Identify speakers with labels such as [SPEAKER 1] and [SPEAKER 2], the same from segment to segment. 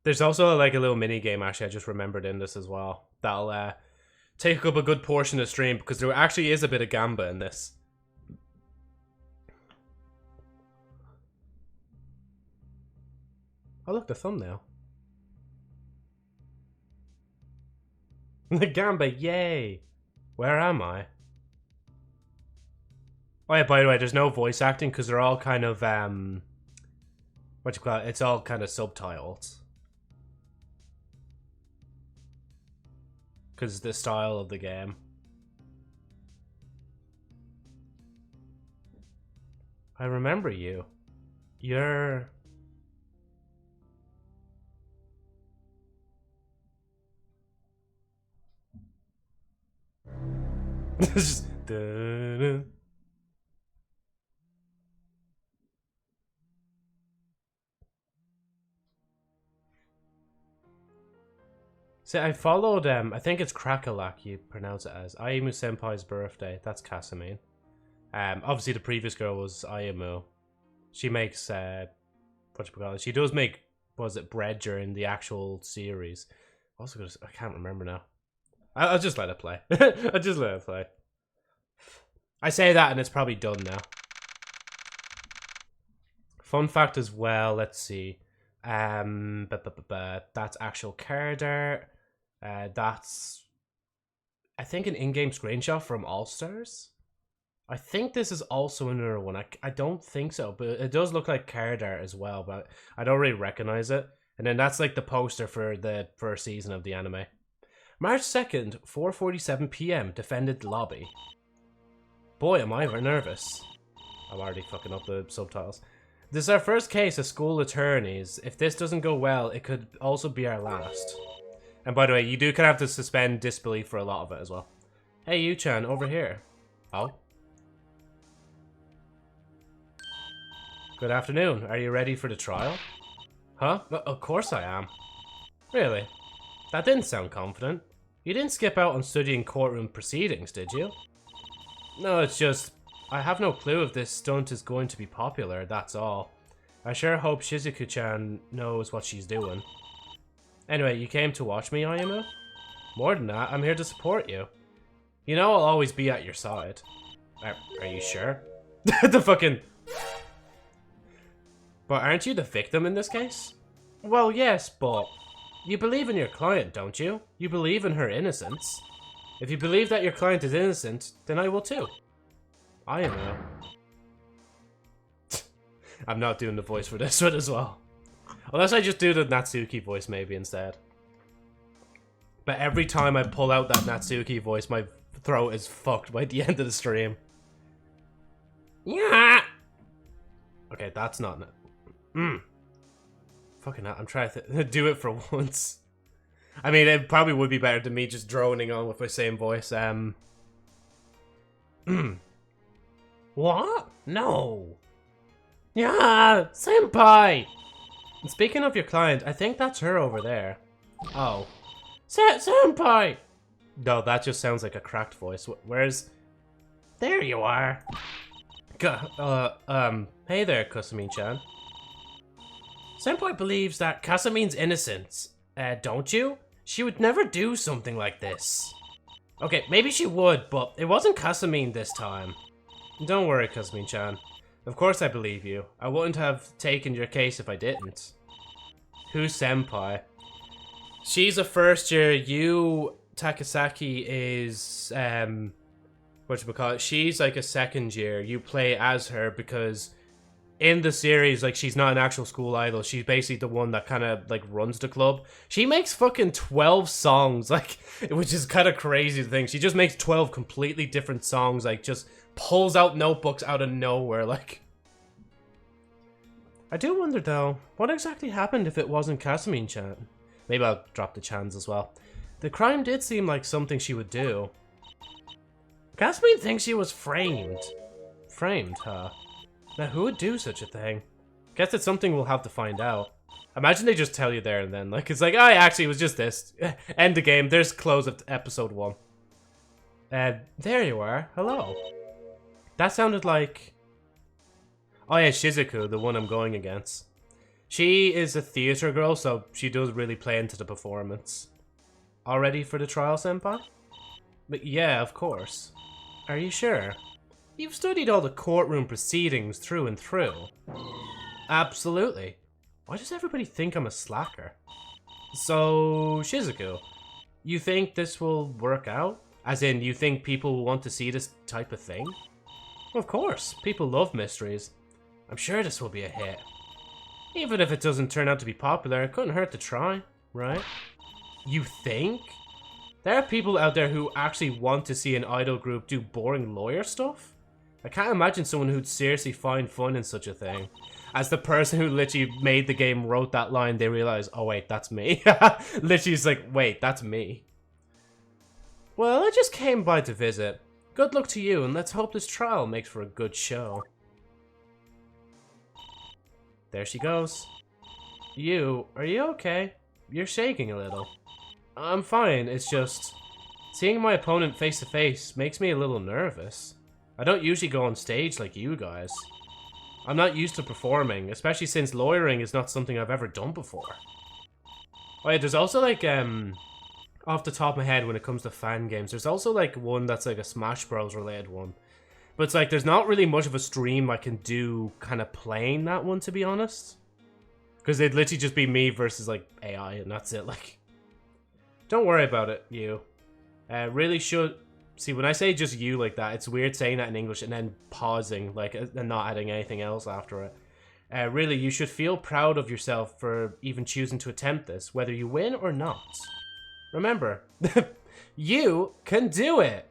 [SPEAKER 1] There's also like a little mini game actually I just remembered in this as well. That'll take up a good portion of the stream because there actually is a bit of gamba in this. Oh look, the thumbnail. The gamba, yay! Where am I? Oh yeah, by the way, there's no voice acting because they're all kind of what you call it? It's all kind of subtitles. Because the style of the game. I remember you. You're... Just... See, I followed, I think it's Krakalak you pronounce it as. Ayumu Senpai's birthday. That's Kasumi. Obviously the previous girl was Ayumu. She makes, what you call it? She does make, was it bread during the actual series. Also, I can't remember now. I'll just let it play. I'll just let it play. I say that and it's probably done now. Fun fact as well, let's see. That's actual card art. That's, I think, an in-game screenshot from All Stars. I think this is also another one. I don't think so, but it does look like card art as well, but I don't really recognize it. And then that's like the poster for the first season of the anime. March 2nd, 4:47 PM, defended lobby. Boy, am I ever nervous. I'm already fucking up the subtitles. This is our first case of school attorneys. If this doesn't go well, it could also be our last. And by the way, you do kind of have to suspend disbelief for a lot of it as well. Hey, Yu-chan, over here. Oh. Good afternoon. Are you ready for the trial? Huh? Of course I am. Really? That didn't sound confident. You didn't skip out on studying courtroom proceedings, did you? No, it's just... I have no clue if this stunt is going to be popular, that's all. I sure hope Shizuku-chan knows what she's doing. Anyway, you came to watch me, Ayumu? More than that, I'm here to support you. You know I'll always be at your side. Are you sure? The fucking... But aren't you the victim in this case? Well, yes, but... You believe in your client, don't you? You believe in her innocence. If you believe that your client is innocent, then I will too. Ayumu. I'm not doing the voice for this one as well. Unless I just do the Natsuki voice maybe instead. But every time I pull out that Natsuki voice, my throat is fucked by the end of the stream. Yeah. Okay, that's not... Fucking hell, I'm trying to do it for once. I mean, it probably would be better than me just droning on with my same voice. What? No. Yeah, senpai! And speaking of your client, I think that's her over there. Oh. Senpai! No, that just sounds like a cracked voice. Where's... There you are. Hey there, Kasumi-chan. Senpai believes that Kasamine's innocent. Don't you? She would never do something like this. Okay, maybe she would, but it wasn't Kasamine this time. Don't worry, Kasumi-chan. Of course I believe you. I wouldn't have taken your case if I didn't. Who's Senpai? She's a first year. You, Takasaki, is, whatchamacallit? She's like a second year. You play as her because in the series, like, she's not an actual school idol. She's basically the one that kind of, like, runs the club. She makes fucking 12 songs, like, which is kind of crazy to think. She just makes 12 completely different songs, like, just pulls out notebooks out of nowhere, like. I do wonder, though, what exactly happened if it wasn't Kasumi-chan? Maybe I'll drop the chans as well. The crime did seem like something she would do. Kasumi thinks she was framed. Framed, huh? Now, who would do such a thing? Guess it's something we'll have to find out. Imagine they just tell you there and then. Like, it's like, oh, actually, it was just this. End the game. There's close of episode 1. There you are. Hello. That sounded like... Oh, yeah, Shizuku, the one I'm going against. She is a theater girl, so she does really play into the performance. All ready for the trial, senpai? But yeah, of course. Are you sure? You've studied all the courtroom proceedings through and through. Absolutely. Why does everybody think I'm a slacker? So, Shizuku, you think this will work out? As in, you think people will want to see this type of thing? Of course, people love mysteries. I'm sure this will be a hit. Even if it doesn't turn out to be popular, it couldn't hurt to try, right? You think? There are people out there who actually want to see an idol group do boring lawyer stuff? I can't imagine someone who'd seriously find fun in such a thing. As the person who literally made the game wrote that line, they realize, oh wait, that's me. Literally it's like, wait, that's me. Well, I just came by to visit. Good luck to you, and let's hope this trial makes for a good show. There she goes. Are you okay? You're shaking a little. I'm fine, it's just... seeing my opponent face to face makes me a little nervous. I don't usually go on stage like you guys. I'm not used to performing, especially since lawyering is not something I've ever done before. Oh yeah, there's also like, off the top of my head when it comes to fan games, there's also like one that's like a Smash Bros related one. But it's like, there's not really much of a stream I can do kind of playing that one, to be honest. Because it'd literally just be me versus like AI, and that's it, like. Don't worry about it, you. Really should... See, when I say just you like that, it's weird saying that in English and then pausing, like, and not adding anything else after it. Really, you should feel proud of yourself for even choosing to attempt this, whether you win or not. Remember, you can do it!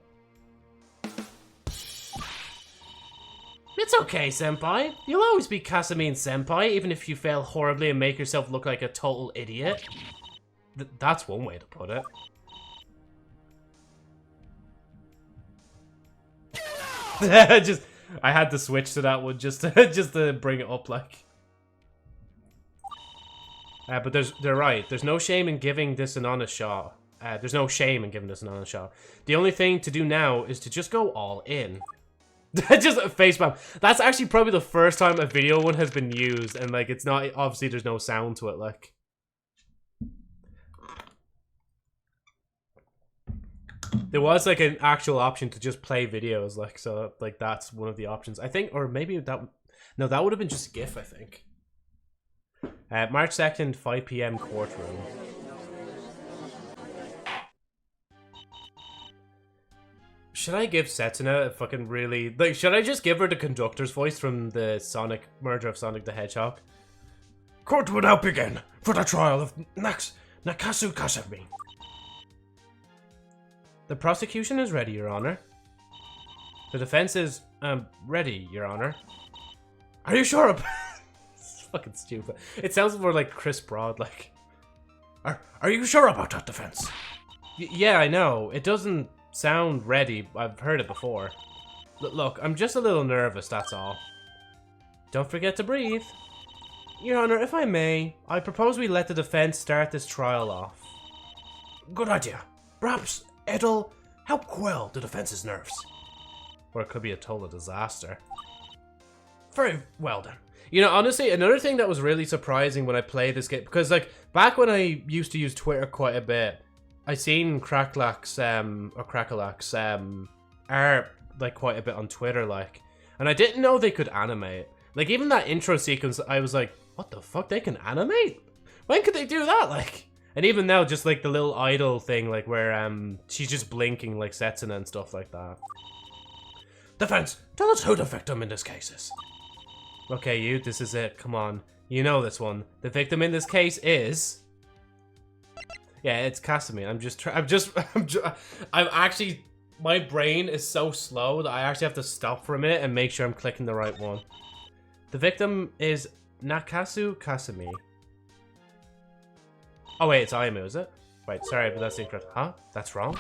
[SPEAKER 1] It's okay, senpai. You'll always be Kasamine's senpai, even if you fail horribly and make yourself look like a total idiot. That's one way to put it. I had to switch to that one just to bring it up, like. But they're right. There's no shame in giving this an honest shot. There's no shame in giving this an honest shot. The only thing to do now is to just go all in. Just a face spam. That's actually probably the first time a video one has been used, and like it's not obviously there's no sound to it, like. There was like an actual option to just play videos, like, so like that's one of the options. I think, or maybe that, no, that would have been just GIF, I think. March 2nd, 5 PM courtroom. Should I give Setsuna a fucking really, like, should I just give her the conductor's voice from the Sonic, Murder of Sonic the Hedgehog? Court will now begin for the trial of Nakasu Kasami. The prosecution is ready, Your Honor. The defense is, ready, Your Honor. Are you sure about... It's fucking stupid. It sounds more like Chris Broad, like... Are you sure about that defense? Yeah, I know. It doesn't sound ready. I've heard it before. Look, I'm just a little nervous, that's all. Don't forget to breathe. Your Honor, if I may, I propose we let the defense start this trial off. Good idea. Perhaps... it'll help quell the defense's nerves. Or it could be a total disaster. Very well then. You know, honestly, another thing that was really surprising when I played this game, because like, back when I used to use Twitter quite a bit, I seen Cracklack's, art, like, quite a bit on Twitter, like, and I didn't know they could animate. Like, even that intro sequence, I was like, what the fuck, they can animate? When could they do that, like? And even now, just like the little idol thing, like where she's just blinking like Setsuna and stuff like that. Defense, tell us who the victim in this case is. Okay, this is it. Come on, you know this one. The victim in this case is. Yeah, it's Kasumi. I'm actually. My brain is so slow that I actually have to stop for a minute and make sure I'm clicking the right one. The victim is Nakasu Kasumi. Oh wait, it's Aimu, is it? Wait, sorry, but that's incorrect. Huh? That's wrong?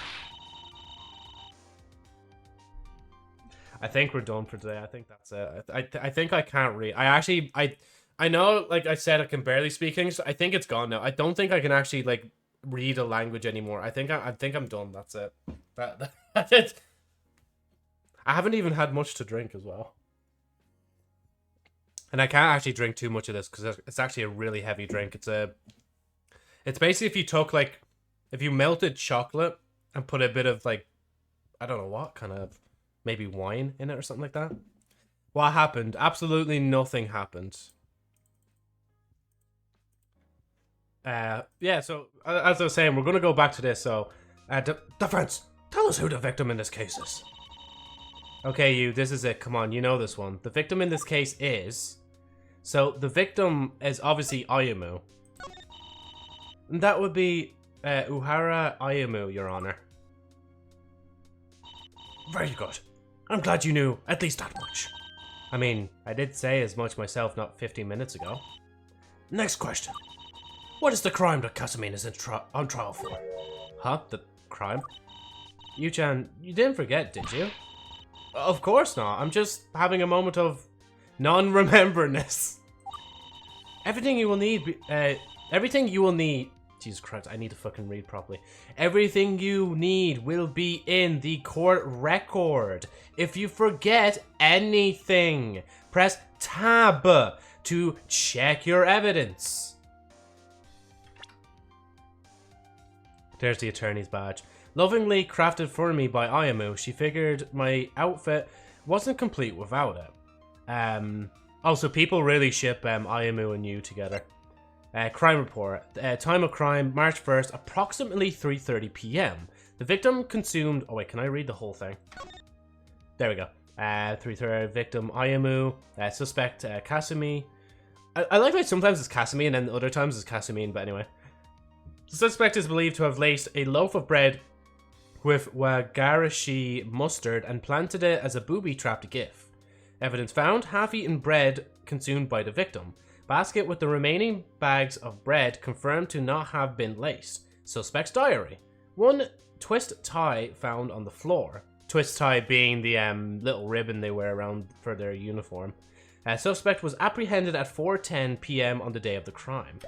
[SPEAKER 1] I think we're done for today. I think that's it. I think I can't read. I know, like I said, I can barely speak English. I think it's gone now. I don't think I can actually, like, read a language anymore. I think I'm done. That's it. That's it. I haven't even had much to drink as well.
[SPEAKER 2] And I can't actually drink too much of this because it's actually a really heavy drink. It's basically if you took like, if you melted chocolate and put a bit of like, I don't know what kind of, maybe wine in it or something like that. What happened? Absolutely nothing happened. Yeah, so as I was saying, we're going to go back to this. So, defense, tell us who the victim in this case is. Okay, this is it. Come on, you know this one. The victim in this case is... So, the victim is obviously Ayumu. And that would be Uhara Ayumu, Your Honor. Very good. I'm glad you knew at least that much. I mean, I did say as much myself not 15 minutes ago. Next question. What is the crime that Kasumi is on trial for? Huh? The crime? Yu-chan, you didn't forget, did you? Of course not. I'm just having a moment of non-rememberness. Everything you will need... Jesus Christ, I need to fucking read properly. Everything you need will be in the court record. If you forget anything, press tab to check your evidence. There's the attorney's badge. Lovingly crafted for me by Ayumu, she figured my outfit wasn't complete without it. Oh, so people really ship Ayumu and you together. Crime report. Time of crime, March 1st, approximately 3:30 p.m. The victim consumed... Oh wait, can I read the whole thing? There we go. 3:30, victim Ayumu. Suspect Kasumi. I like that sometimes it's Kasumi and then other times it's Kasumi, but anyway. The suspect is believed to have laced a loaf of bread with wagarashi mustard and planted it as a booby-trapped gift. Evidence found, half-eaten bread consumed by the victim. Basket with the remaining bags of bread confirmed to not have been laced. Suspect's diary. One twist tie found on the floor. Twist tie being the little ribbon they wear around for their uniform. Suspect was apprehended at 4:10 p.m. on the day of the crime.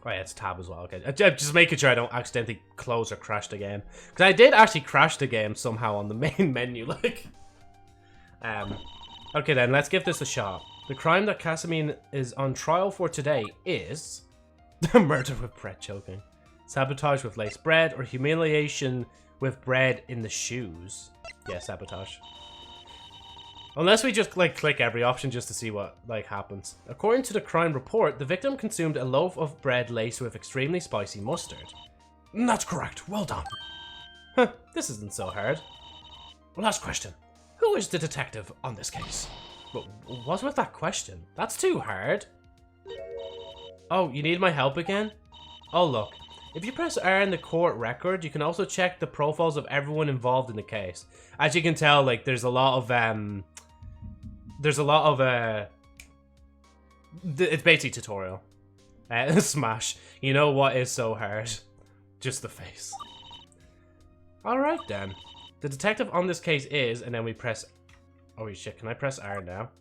[SPEAKER 2] Oh yeah, it's tab as well. Okay, just making sure I don't accidentally close or crash the game. Because I did actually crash the game somehow on the main menu, like. Okay then, let's give this a shot. The crime that Kasumi is on trial for today is... murder with bread choking. Sabotage with laced bread, or humiliation with bread in the shoes. Yeah, sabotage. Unless we just, like, click every option just to see what, like, happens. According to the crime report, the victim consumed a loaf of bread laced with extremely spicy mustard. That's correct. Well done. Huh, this isn't so hard. Last question. Who is the detective on this case? What's with that question? That's too hard. Oh, you need my help again? Oh, look. If you press R in the court record, you can also check the profiles of everyone involved in the case. As you can tell, like, there's a lot of, it's basically tutorial. Smash. You know what is so hard? Just the face. Alright then. The detective on this case is, and then we press... Oh shit, can I press R now?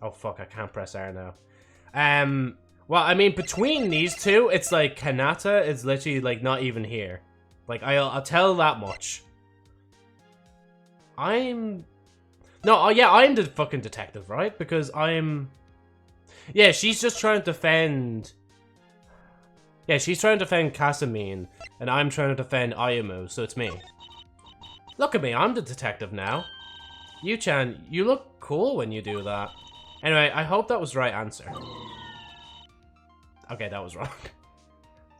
[SPEAKER 2] Oh fuck, I can't press R now. Well, I mean, between these two, it's like Kanata is literally like not even here. Like, I'll tell that much. No, oh yeah, I'm the fucking detective, right? Because I'm... Yeah, she's just trying to defend... Yeah, she's trying to defend Kasumi, and I'm trying to defend Ayumu, so it's me. Look at me, I'm the detective now. Yu-chan, you look cool when you do that. Anyway, I hope that was the right answer. Okay, that was wrong.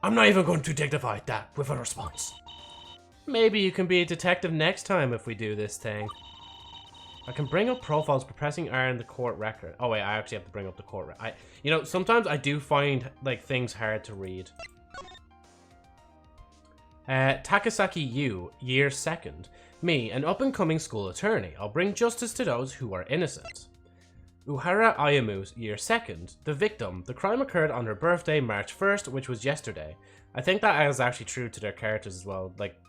[SPEAKER 2] I'm not even going to dignify that with a response. Maybe you can be a detective next time if we do this thing. I can bring up profiles by pressing R in the court record. Oh wait, I actually have to bring up the court record. You know, sometimes I do find like things hard to read. Takasaki Yu, year 2nd. Me, an up-and-coming school attorney. I'll bring justice to those who are innocent. Uhara Ayumu, year 2nd. The victim. The crime occurred on her birthday, March 1st, which was yesterday. I think that is actually true to their characters as well, like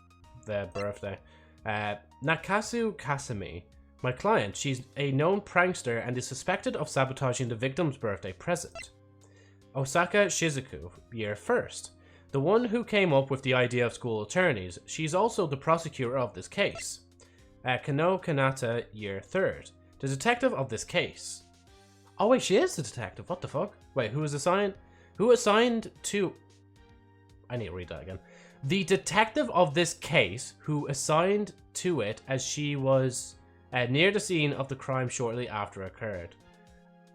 [SPEAKER 2] the birthday. Nakasu Kasumi. My client. She's a known prankster and is suspected of sabotaging the victim's birthday present. Osaka Shizuku, year 1st. The one who came up with the idea of school attorneys. She's also the prosecutor of this case. Kano Kanata, year 3rd. The detective of this case. Oh wait, she is the detective. What the fuck? Wait, who is assigned? Who assigned to... I need to read that again. The detective of this case, who assigned to it as she was near the scene of the crime shortly after it occurred.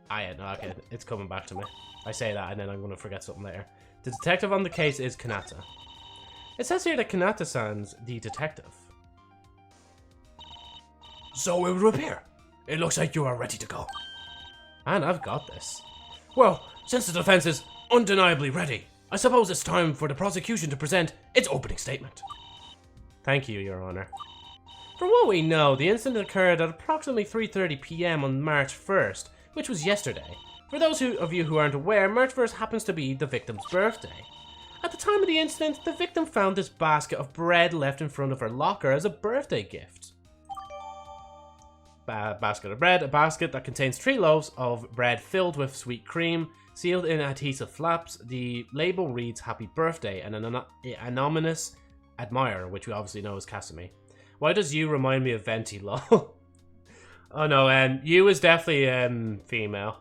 [SPEAKER 2] No, okay, it's coming back to me. I say that and then I'm going to forget something later. The detective on the case is Kanata. It says here that Kanata-san's the detective.
[SPEAKER 1] So it would appear. It looks like you are ready to go.
[SPEAKER 2] And I've got this.
[SPEAKER 1] Well, since the defense is undeniably ready, I suppose it's time for the prosecution to present its opening statement.
[SPEAKER 2] Thank you, Your Honor. From what we know, the incident occurred at approximately 3:30 PM on March 1st, which was yesterday. For those of you who aren't aware, March 1st happens to be the victim's birthday. At the time of the incident, the victim found this basket of bread left in front of her locker as a birthday gift. Basket of bread, a basket that contains 3 loaves of bread filled with sweet cream, sealed in adhesive flaps. The label reads Happy Birthday and an anonymous admirer, which we obviously know is Kasumi. Why does you remind me of Venti, lol? Oh no, you is definitely female.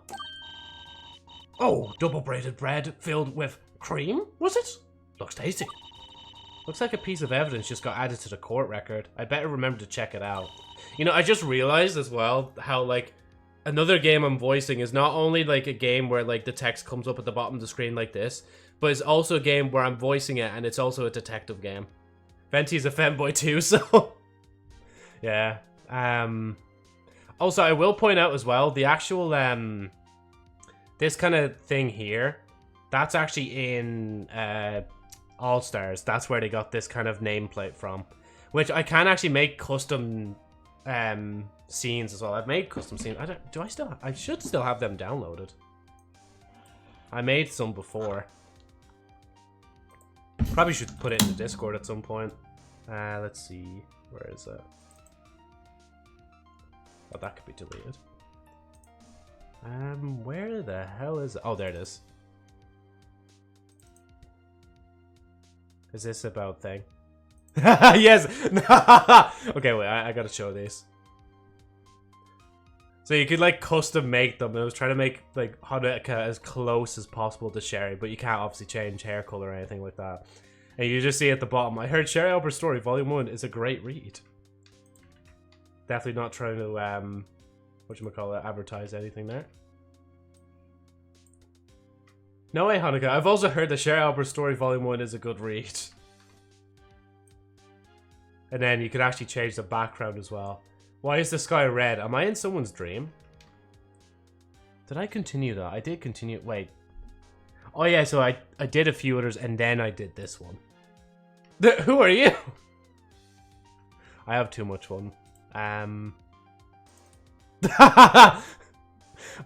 [SPEAKER 1] Oh, double braided bread filled with cream, was it? Looks tasty.
[SPEAKER 2] Looks like a piece of evidence just got added to the court record. I better remember to check it out. You know, I just realized as well how, like, another game I'm voicing is not only, like, a game where, like, the text comes up at the bottom of the screen like this, but it's also a game where I'm voicing it and it's also a detective game. Venti's a femboy too, so... yeah. Also, I will point out as well, the actual, this kind of thing here, that's actually in, All-Stars. That's where they got this kind of nameplate from. Which I can actually make custom scenes as well. I've made custom scenes. I should still have them downloaded. I made some before. Probably should put it in the Discord at some point. Let's see. Where is it? Oh, that could be deleted. Where the hell is it? Oh, there it is. Is this about thing? Yes! Okay, wait, I gotta show these. So you could, like, custom make them. I was trying to make, like, Hanukkah as close as possible to Sherry, but you can't obviously change hair color or anything like that. And you just see at the bottom, I heard Sherry Albert's story, Volume 1 is a great read. Definitely not trying to, whatchamacallit, advertise anything there. No way, Hanukkah. I've also heard that Sherry Albert's story, Volume 1 is a good read. And then you could actually change the background as well. Why is the sky red? Am I in someone's dream? Did I continue that? I did continue. Wait. Oh yeah, so I did a few others and then I did this one. Who are you? I have too much fun. Man,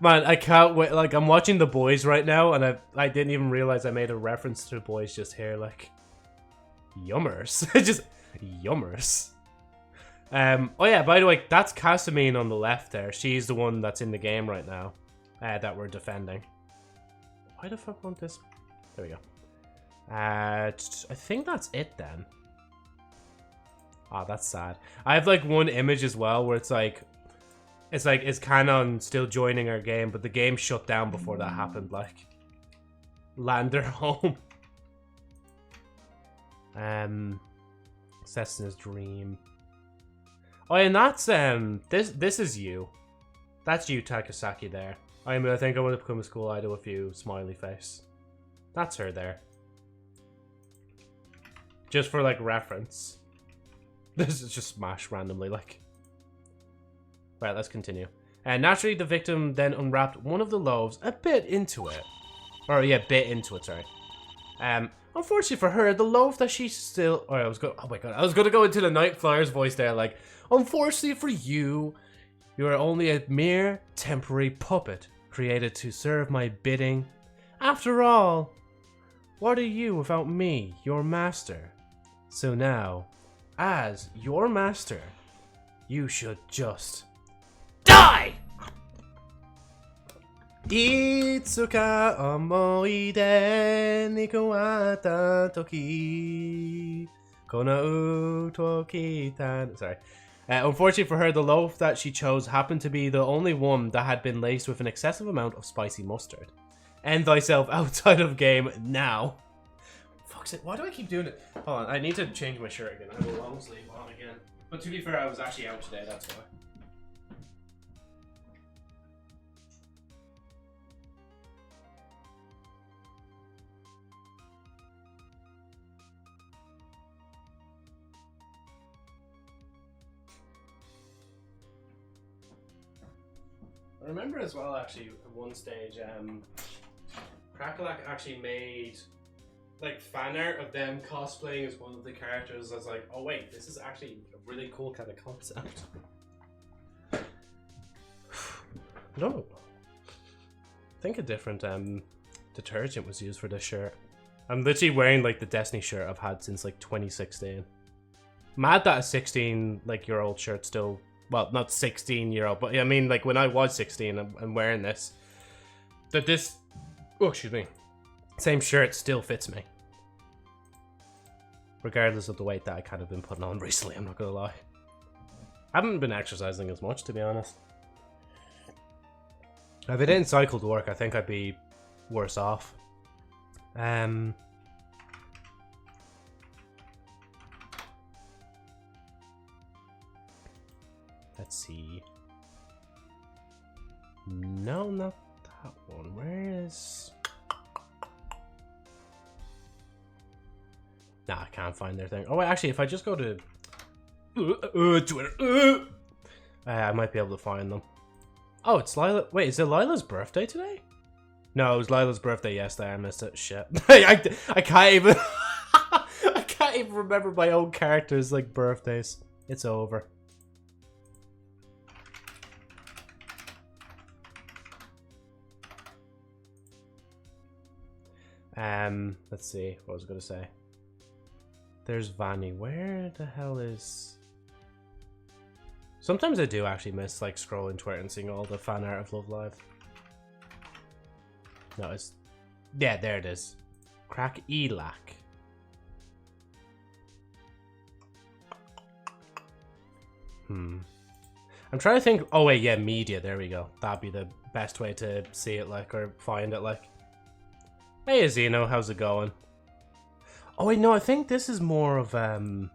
[SPEAKER 2] I can't wait. Like, I'm watching The Boys right now and I didn't even realize I made a reference to The Boys just here. Like, yummers. Just yummers. Oh yeah, by the way, that's Kasumi on the left there. She's the one that's in the game right now that we're defending. Why the fuck won't this? There we go. I think that's it then. Ah, that's sad. I have like one image as well where it's Canon still joining our game, but the game shut down before that happened. Like, Lander home. Cessna's dream. Oh, and that's this is you. That's you, Takasaki there. I think I want to become a school idol with you, smiley face. That's her there. Just for like reference. This is just smashed randomly, like. Right, let's continue. And naturally, the victim then unwrapped one of the loaves a bit into it. Or yeah, bit into it. Sorry. Unfortunately for her, the loaf that she still. Oh, oh my god, I was gonna go into the JosephniteFlyer's voice there, like. Unfortunately for you, you are only a mere temporary puppet created to serve my bidding. After all, what are you without me, your master? So now, as your master, you should just die! Itsuka omoide ni kawata toki kono toki tan. Sorry. Unfortunately for her, the loaf that she chose happened to be the only one that had been laced with an excessive amount of spicy mustard. End thyself outside of game now. Fuck's it, why do I keep doing it? Hold on, I need to change my shirt again. I have a long sleeve on again. But to be fair, I was actually out today, that's why. I remember as well, actually, at one stage, Crackalack actually made like fan art of them cosplaying as one of the characters. I was like, oh wait, this is actually a really cool kind of concept. I don't know. I think a different detergent was used for this shirt. I'm literally wearing like the Destiny shirt I've had since like 2016. Mad that a 16-year-old shirt still. Well, not 16-year-old, but I mean, like, when I was 16 and wearing this, that this, oh, excuse me, same shirt still fits me. Regardless of the weight that I kind of been putting on recently, I'm not gonna lie. I haven't been exercising as much, to be honest. If I didn't cycle to work, I think I'd be worse off. Let's see. No, not that one. Where is... Nah, I can't find their thing. Oh, wait, actually, if I just go to... Twitter... I might be able to find them. Oh, it's Lila... Wait, is it Lila's birthday today? No, it was Lila's birthday yesterday. I missed it. Shit. I can't even... I can't even remember my own characters' like birthdays. It's over. Let's see, what was I gonna say? There's Vanny. Where the hell is... Sometimes I do actually miss, like, scrolling Twitter and seeing all the fan art of Love Live. No, it's... Yeah, there it is. Crack Elac. I'm trying to think... Oh, wait, yeah, media. There we go. That'd be the best way to see it, like, or find it, like. Hey, Azino, how's it going? Oh, wait, no, I think this is more of, Oh,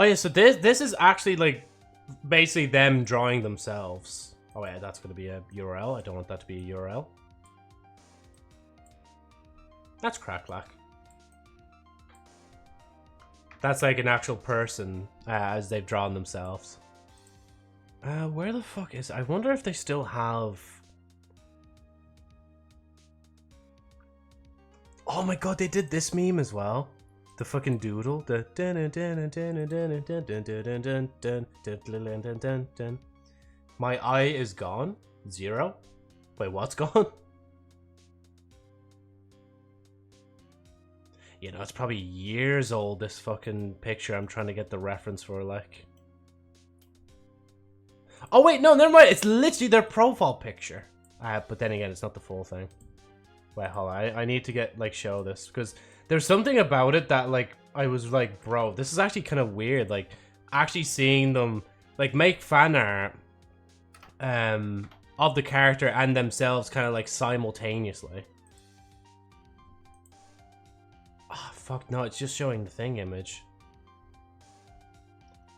[SPEAKER 2] yeah, so this is actually, like, basically them drawing themselves. Oh, yeah, that's going to be a URL. I don't want that to be a URL. That's Cracklack. That's, like, an actual person as they've drawn themselves. Where the fuck is... I wonder if they still have... Oh my god, they did this meme as well. The fucking doodle. The... My eye is gone. 0. Wait, what's gone? You know, it's probably years old, this fucking picture I'm trying to get the reference for, like... Oh wait, no, never mind. It's literally their profile picture. But then again, it's not the full thing. Wait, hold on. I need to get, like, show this. Because there's something about it that, like, I was like, bro, this is actually kind of weird. Like, actually seeing them, like, make fan art of the character and themselves kind of, like, simultaneously. Oh, fuck, no, it's just showing the thing image.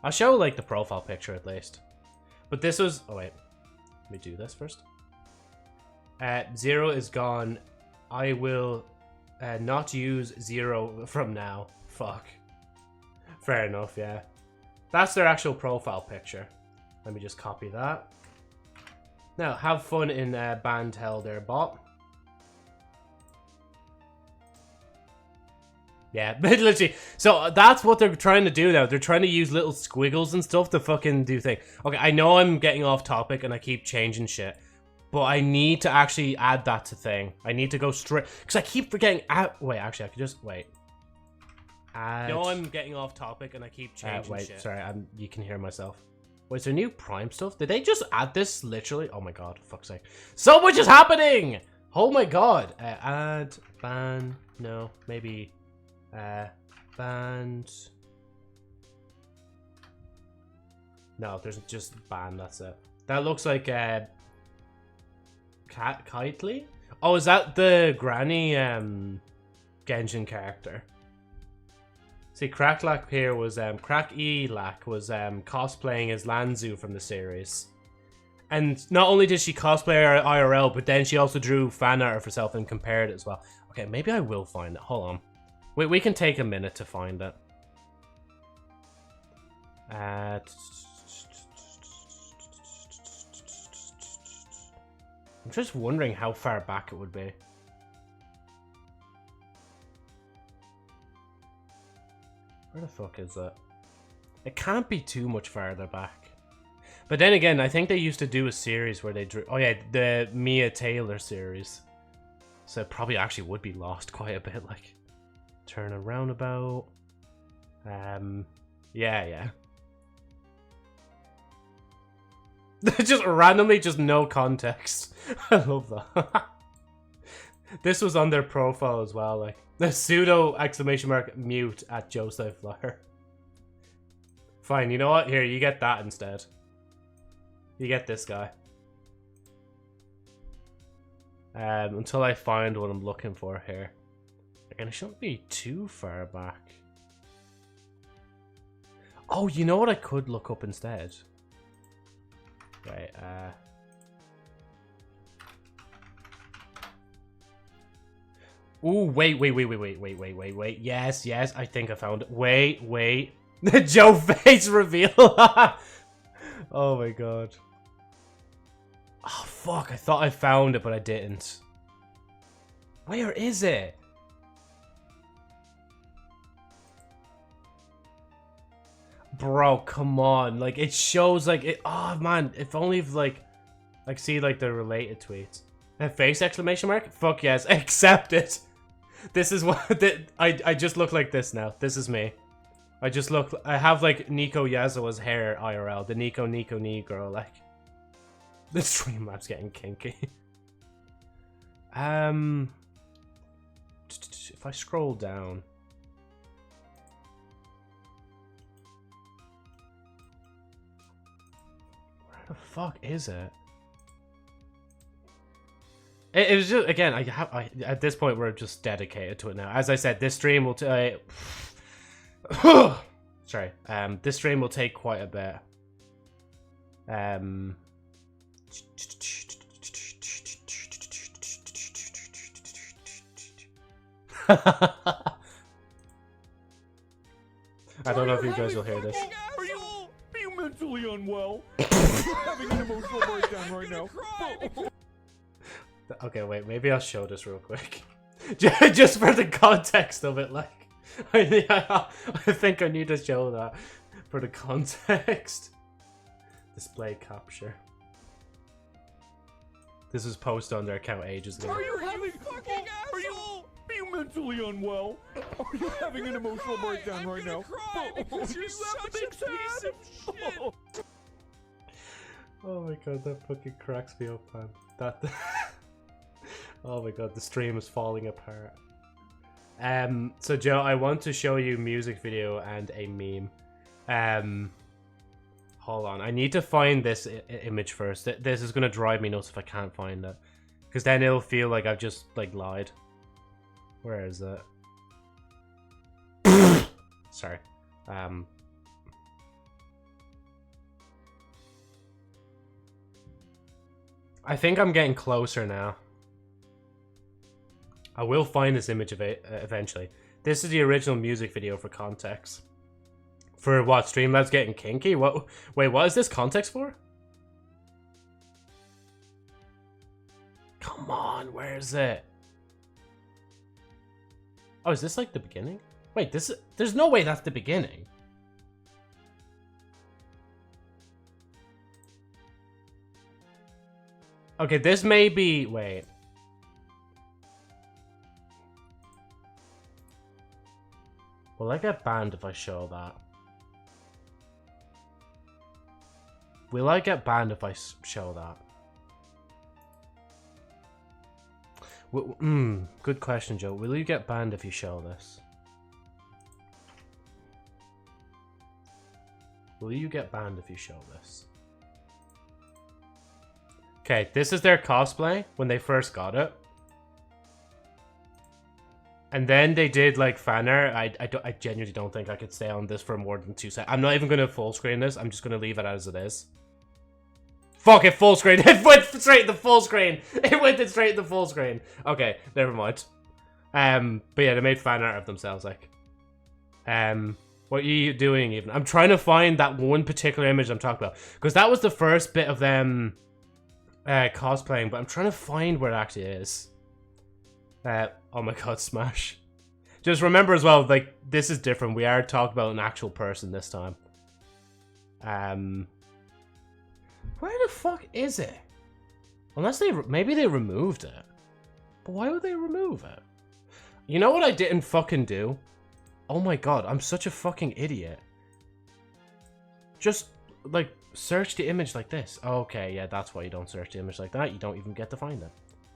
[SPEAKER 2] I'll show, like, the profile picture at least. But this was... Oh, wait. Let me do this first. 0 is gone. I will not use 0 from now. Fuck. Fair enough, yeah. That's their actual profile picture. Let me just copy that. Now, have fun in band hell there, bot. Yeah, literally. So that's what they're trying to do now. They're trying to use little squiggles and stuff to fucking do things. Okay, I know I'm getting off topic and I keep changing shit. But I need to actually add that to thing. I need to go straight... Because I keep forgetting... Wait, actually, I could just... Wait. Add... No, I'm getting off topic and I keep changing shit. Sorry, you can hear myself. Wait, is there new Prime stuff? Did they just add this literally? Oh my god, fuck's sake. So much is happening! Oh my god. Add, ban, no, maybe... Band. No, there's just band, that's it. That looks like Kitely? Oh, is that the Granny Genshin character? See, Cracklack here was Crack-E-Lack was cosplaying as Lanzu from the series. And not only did she cosplay her IRL, but then she also drew fan art of herself and compared it as well. Okay, maybe I will find it. Hold on. Wait, we can take a minute to find it. I'm just wondering how far back it would be. Where the fuck is it? It can't be too much farther back. But then again, I think they used to do a series where they drew... Oh yeah, the Mia Taylor series. So it probably actually would be lost quite a bit, like... Turn a roundabout. Yeah. Just randomly, just no context. I love that. This was on their profile as well, like the pseudo !! mute at JosephniteFlyer. Fine, you know what? Here, you get that instead. You get this guy. Until I find what I'm looking for here. And it shouldn't be too far back. Oh, you know what I could look up instead? Right, Ooh, wait. Yes, I think I found it. Wait. The Joe face reveal. Oh my god. Oh, fuck. I thought I found it, but I didn't. Where is it? Bro, come on. Like, it shows, like, it. Oh, man. If only if, like, see, like, the related tweets. A face exclamation mark? Fuck yes. Accept it. This is what. I just look like this now. This is me. I just look. I have, like, Nico Yazawa's hair IRL. The Nico knee girl, like. The stream map's getting kinky. If I scroll down. Where the fuck is it? It was just, again, at this point we're just dedicated to it now. As I said, this stream will sorry. This stream will take quite a bit. I don't know if you guys will hear this.
[SPEAKER 3] Are you mentally unwell? You're having an emotional breakdown right now.
[SPEAKER 2] Okay, wait, maybe I'll show this real quick. Just for the context of it, like. I think I need to show that for the context. Display capture. This was posted on their account ages ago.
[SPEAKER 3] Are you mentally unwell? Are you having an emotional breakdown right now?
[SPEAKER 4] You're such a piece of shit.
[SPEAKER 2] Oh my god, that fucking cracks me up, man. That. Oh my god, the stream is falling apart. So Joe, I want to show you a music video and a meme. Hold on, I need to find this image first. This is gonna drive me nuts if I can't find it, because then it'll feel like I've just like lied. Where is it? Sorry. I think I'm getting closer now. I will find this image of it eventually. This is the original music video for context. For what? Streamlabs getting kinky? What? Wait, what is this context for? Come on, where is it? Oh, is this like the beginning? Wait, there's no way that's the beginning. Okay, this may be... Wait. Will I get banned if I show that? Will I get banned if I show that? Good question, Joe. Will you get banned if you show this? Will you get banned if you show this? Okay, this is their cosplay when they first got it. And then they did like fan art. I genuinely don't think I could stay on this for more than 2 seconds. I'm not even going to full screen this. I'm just going to leave it as it is. Fuck it, full screen. It went straight to full screen. It went straight to full screen. Okay, never mind. But yeah, they made fan art of themselves, like. What are you doing even? I'm trying to find that one particular image I'm talking about. Because that was the first bit of them cosplaying, but I'm trying to find where it actually is. Oh my god, Smash. Just remember as well, like, this is different. We are talking about an actual person this time. Where the fuck is it? Unless they, maybe they removed it. But why would they remove it? You know what I didn't fucking do? Oh my god, I'm such a fucking idiot. Just, like, search the image like this. Okay, yeah, that's why you don't search the image like that. You don't even get to find it.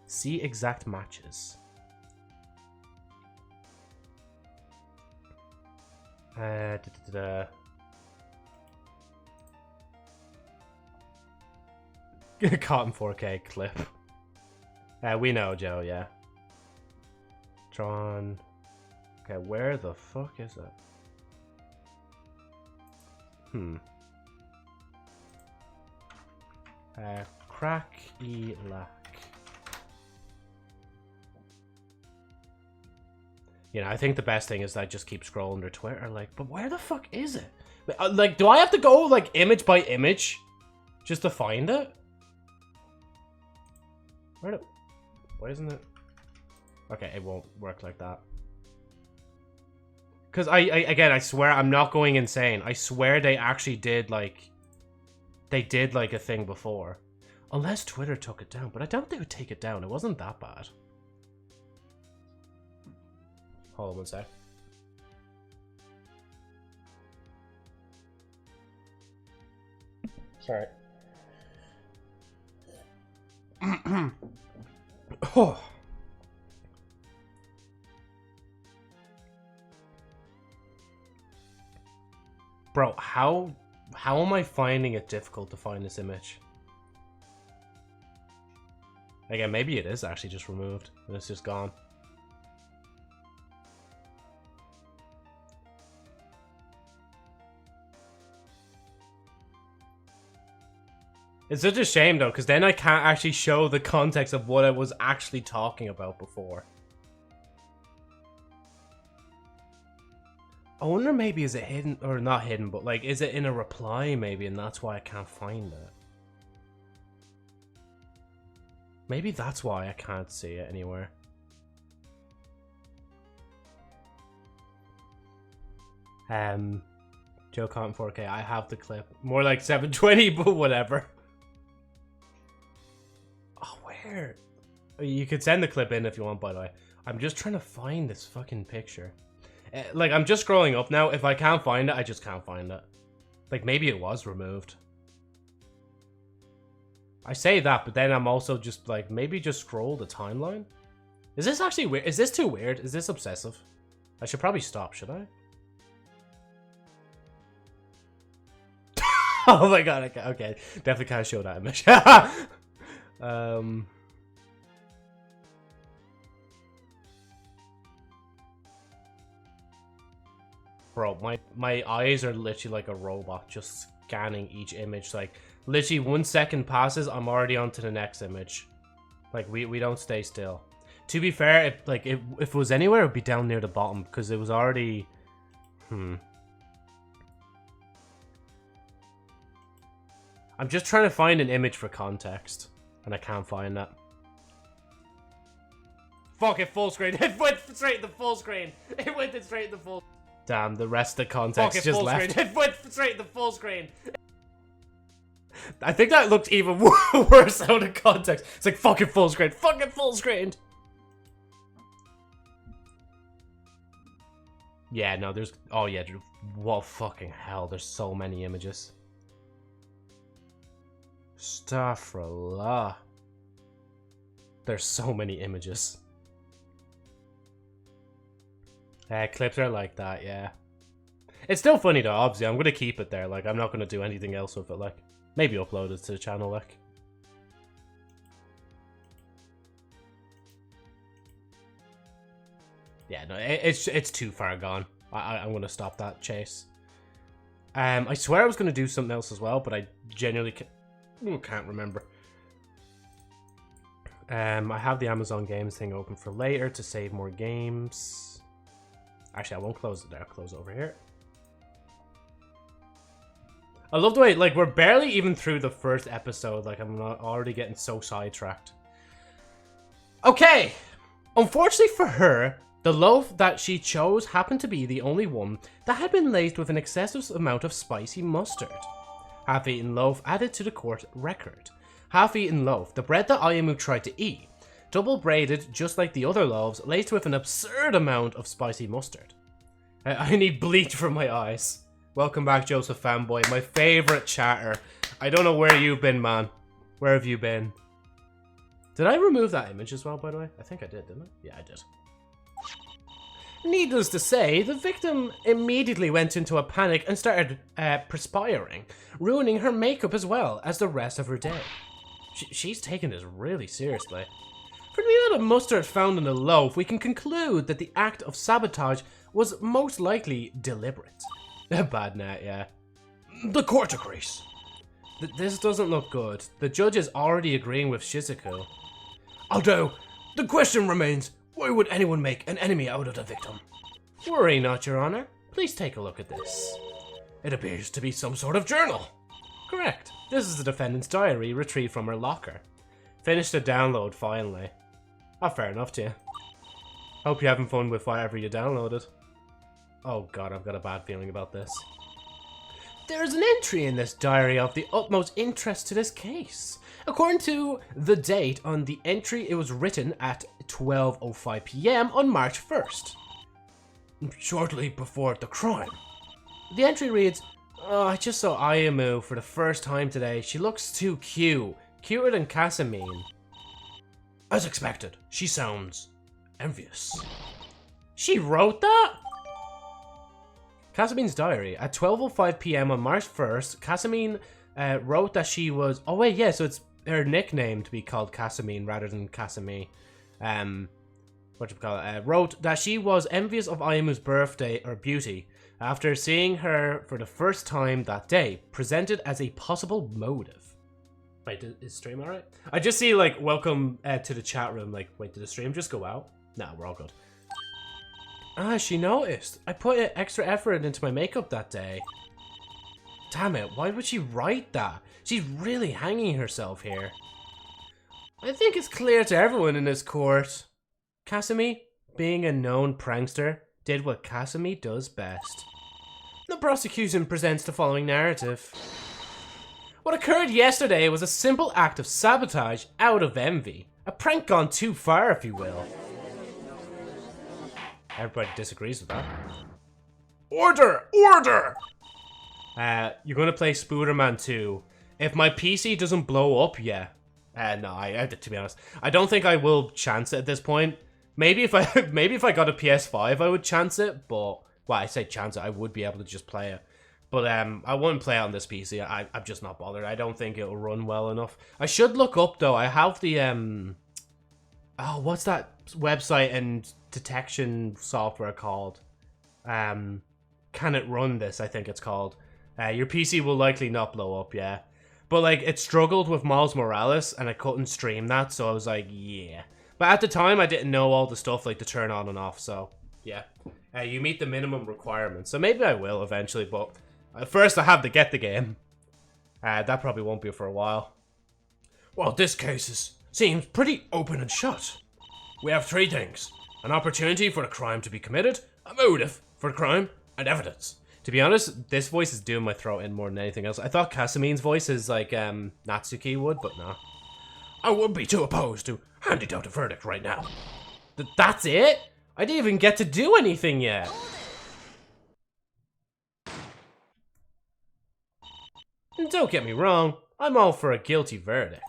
[SPEAKER 2] See exact matches. Cotton 4K clip. We know, Joe, yeah. Tron. Okay, where the fuck is it? Crack-e-lack. You know, I think the best thing is that I just keep scrolling their Twitter, like, but where the fuck is it? Like, do I have to go, like, image by image just to find it? Why isn't it? Okay, it won't work like that. Because again, I swear I'm not going insane. I swear they actually did, like, they did, like, a thing before. Unless Twitter took it down, but I doubt they would take it down. It wasn't that bad. Hold on one sec. Sorry. Oh. Bro, how am I finding it difficult to find this image? Again, maybe it is actually just removed and it's just gone. It's such a shame though, because then I can't actually show the context of what I was actually talking about before. I wonder maybe is it hidden, or not hidden, but like is it in a reply maybe and that's why I can't find it. Maybe that's why I can't see it anywhere. Joe Cotton 4K, I have the clip. More like 720, but whatever. Oh, where? You could send the clip in if you want, by the way. I'm just trying to find this fucking picture. Like, I'm just scrolling up now. If I can't find it, I just can't find it. Like, maybe it was removed. I say that, but then I'm also just, like, maybe just scroll the timeline? Is this actually weird? Is this too weird? Is this obsessive? I should probably stop, should I? Oh my god, okay. Definitely can't show that image. Bro, my eyes are literally like a robot, just scanning each image. Like, literally 1 second passes, I'm already on to the next image. Like, we don't stay still. To be fair, if it was anywhere, it would be down near the bottom, because it was already... I'm just trying to find an image for context, and I can't find that. Fuck it, full screen. It went straight to full screen. It went straight to full... Damn, the rest of the context just left. It went straight to full screen. I think that looked even worse out of context. It's like, fucking full screen. Fucking full screen. Yeah, no, there's... Oh, yeah, what fucking hell. There's so many images. Astaghfirullah. There's so many images. Clips are like that, yeah. It's still funny though, obviously. I'm gonna keep it there. Like, I'm not gonna do anything else with it. Like, maybe upload it to the channel. Like, yeah, no, it's too far gone. I'm gonna stop that chase. I swear I was gonna do something else as well, but I genuinely can't remember. I have the Amazon Games thing open for later to save more games. Actually, I won't close it there. I'll close it over here. I love the way, like, we're barely even through the first episode. Like, I'm not already getting so sidetracked. Okay. Unfortunately for her, the loaf that she chose happened to be the only one that had been laced with an excessive amount of spicy mustard. Half-eaten loaf added to the court record. Half-eaten loaf, the bread that Ayamu tried to eat. Double braided, just like the other loaves, laced with an absurd amount of spicy mustard. I need bleach from my eyes. Welcome back, Joseph Fanboy, my favorite chatter. I don't know where you've been, man. Where have you been? Did I remove that image as well, by the way? I think I did, didn't I? Yeah, I did. Needless to say, the victim immediately went into a panic and started perspiring, ruining her makeup as well as the rest of her day. She's taking this really seriously. From the amount of mustard found in the loaf, we can conclude that the act of sabotage was most likely deliberate. Bad net, yeah. The court agrees. This doesn't look good. The judge is already agreeing with Shizuku. Although, the question remains, why would anyone make an enemy out of the victim? Worry not, Your Honor. Please take a look at this. It appears to be some sort of journal. Correct. This is the defendant's diary retrieved from her locker. Finished the download finally. Oh, fair enough to you. Hope you're having fun with whatever you downloaded. Oh god, I've got a bad feeling about this. There is an entry in this diary of the utmost interest to this case. According to the date on the entry, it was written at 12:05 PM on March 1st. Shortly before the crime. The entry reads, "Oh, I just saw Ayamu for the first time today. She looks too cute. Cuter than Casamine. As expected, she sounds envious." She wrote that? Casamine's diary. At 12:05 PM on March 1st, Casamine wrote that she was... Oh wait, yeah, so it's her nickname to be called Casamine rather than Kasami. Wrote that she was envious of Ayamu's birthday or beauty after seeing her for the first time that day, presented as a possible motive. Wait, is stream alright? I just see, like, welcome to the chat room, like, wait, did the stream just go out? Nah, we're all good. Ah, she noticed. I put extra effort into my makeup that day. Damn it, why would she write that? She's really hanging herself here. I think it's clear to everyone in this court. Kasami, being a known prankster, did what Kasami does best. The prosecution presents the following narrative. What occurred yesterday was a simple act of sabotage out of envy. A prank gone too far, if you will. Everybody disagrees with that. Order! Order! You're gonna play Spooderman 2. If my PC doesn't blow up, yeah. No, to be honest, I don't think I will chance it at this point. Maybe if I got a PS5, I would chance it, but... Well, I say chance it, I would be able to just play it. But I wouldn't play it on this PC, I'm just not bothered. I don't think it'll run well enough. I should look up, though, I have the, Oh, what's that website and detection software called? Can It Run This, I think it's called. Your PC will likely not blow up, yeah. But, like, it struggled with Miles Morales, and I couldn't stream that, so I was like, yeah. But at the time, I didn't know all the stuff, like, to turn on and off, so, yeah. You meet the minimum requirements, so maybe I will eventually, but first I have to get the game. That probably won't be for a while. Well, this case seems pretty open and shut. We have three things. An opportunity for the crime to be committed, a motive for the crime, and evidence. To be honest, this voice is doing my throat in more than anything else. I thought Kasamine's voice is like Natsuki would, but no. I would be too opposed to handing out a verdict right now. That's it? I didn't even get to do anything yet. And don't get me wrong, I'm all for a guilty verdict.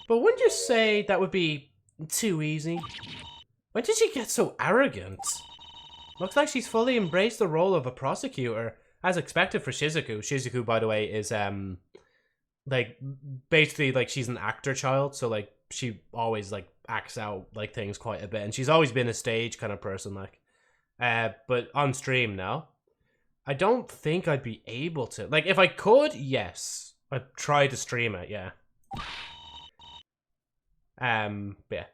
[SPEAKER 2] But wouldn't you say that would be too easy? When did she get so arrogant? Looks like she's fully embraced the role of a prosecutor, as expected for Shizuku. Shizuku, by the way, is, like, basically, like, she's an actor child, so, like, she always, like, acts out, like, things quite a bit, and she's always been a stage kind of person, like. But on stream now, I don't think I'd be able to. Like, if I could, yes. I'd try to stream it, yeah. Yeah.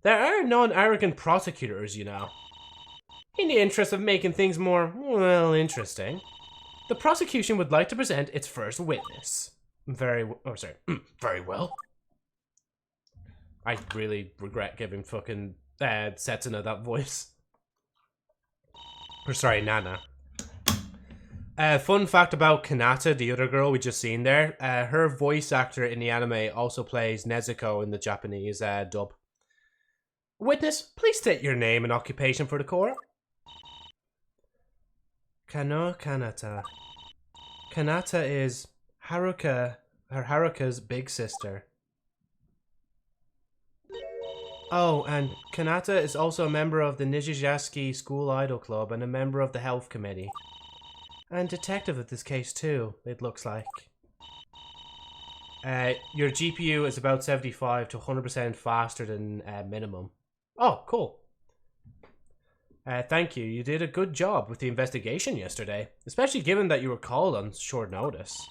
[SPEAKER 2] There are non-arrogant prosecutors, you know. In the interest of making things more, well, interesting, the prosecution would like to present its first witness. Very well. I really regret giving fucking Setsuna that voice. Or sorry, Nana. Fun fact about Kanata, the other girl we just seen there. Her voice actor in the anime also plays Nezuko in the Japanese dub. Witness, please state your name and occupation for the court. Kano Kanata. Kanata is Haruka's big sister. Oh, and Kanata is also a member of the Nijiyaski School Idol Club and a member of the Health Committee. And detective of this case too, it looks like. Your GPU is about 75 to 100% faster than minimum. Oh, cool. Thank you. You did a good job with the investigation yesterday, especially given that you were called on short notice.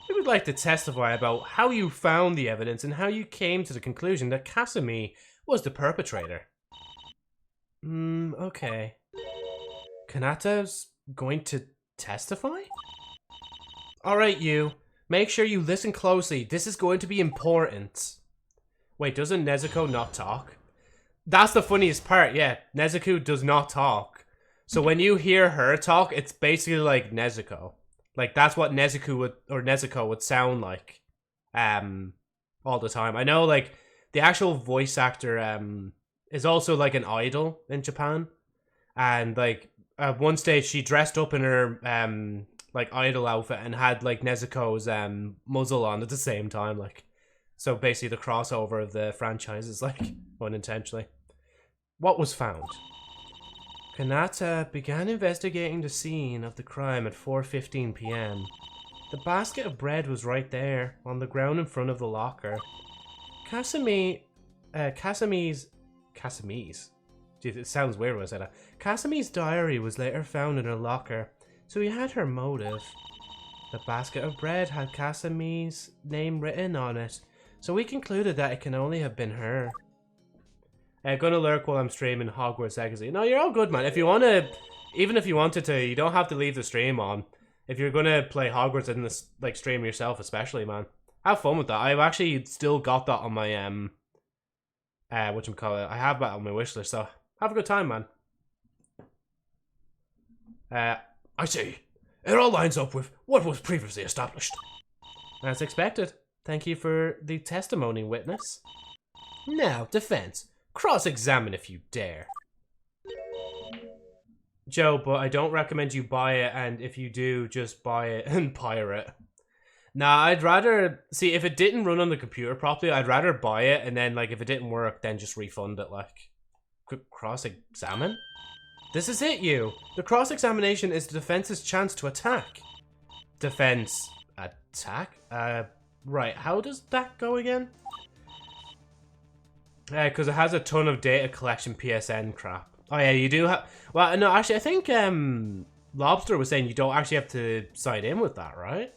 [SPEAKER 2] We would like to testify about how you found the evidence and how you came to the conclusion that Kasumi was the perpetrator. Okay. Kanata's going to testify? Alright, you. Make sure you listen closely. This is going to be important. Wait, doesn't Nezuko not talk? That's the funniest part, yeah. Nezuko does not talk. So when you hear her talk, it's basically like Nezuko. Like, that's what Nezuko would sound like. All the time. I know, like, the actual voice actor, is also, like, an idol in Japan. And, like, at one stage, she dressed up in her, like, idol outfit and had, like, Nezuko's, muzzle on at the same time, like. So basically the crossover of the franchises, like, unintentionally. What was found? Kanata began investigating the scene of the crime at 4:15 p.m. The basket of bread was right there, on the ground in front of the locker. Kasumi's... Dude, it sounds weird when I say that. Kasumi's diary was later found in her locker, so he had her motive. The basket of bread had Kasumi's name written on it, so we concluded that it can only have been her. Gonna lurk while I'm streaming Hogwarts Legacy. No, you're all good, man. If you wanna, even if you wanted to, you don't have to leave the stream on. If you're gonna play Hogwarts in this, like, stream yourself, especially, man, have fun with that. I've actually still got that on my whatchamacallit, I have that on my wishlist, so have a good time, man. I see. It all lines up with what was previously established. As expected. Thank you for the testimony, witness. Now, defense. Cross-examine if you dare. Joe, but I don't recommend you buy it, and if you do, just buy it and pirate. Nah, I'd rather... See, if it didn't run on the computer properly, I'd rather buy it, and then, like, if it didn't work, then just refund it, like. Cross-examine? This is it, you. The cross-examination is the defense's chance to attack. Defense... attack? Right, how does that go again? Because it has a ton of data collection PSN crap. Oh yeah, you do have... Well, no, actually, I think Lobster was saying you don't actually have to sign in with that, right?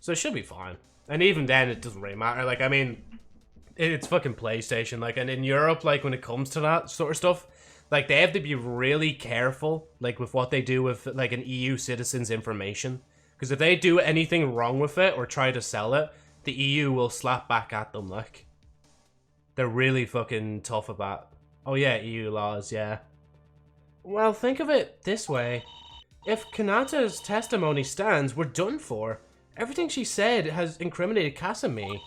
[SPEAKER 2] So it should be fine. And even then, it doesn't really matter. Like, I mean, it's fucking PlayStation. Like, and in Europe, like, when it comes to that sort of stuff, like, they have to be really careful, like, with what they do with, like, an EU citizen's information. Because if they do anything wrong with it or try to sell it, the EU will slap back at them, like. They're really fucking tough about... Oh yeah, EU laws, yeah. Well, think of it this way. If Kanata's testimony stands, we're done for. Everything she said has incriminated Kasumi.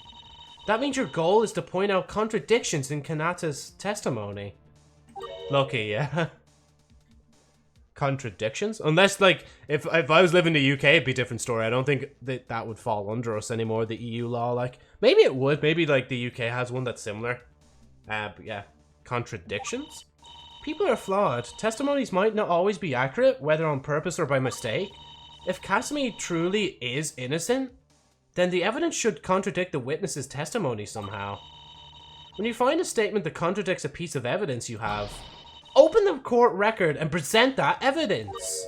[SPEAKER 2] That means your goal is to point out contradictions in Kanata's testimony. Lucky, yeah. Contradictions? Unless, like, if I was living in the UK, it'd be a different story. I don't think that would fall under us anymore, the EU law, like. Maybe it would. Maybe, like, the UK has one that's similar. But yeah. Contradictions? People are flawed. Testimonies might not always be accurate, whether on purpose or by mistake. If Kasumi truly is innocent, then the evidence should contradict the witness's testimony somehow. When you find a statement that contradicts a piece of evidence you have, open the court record and present that evidence.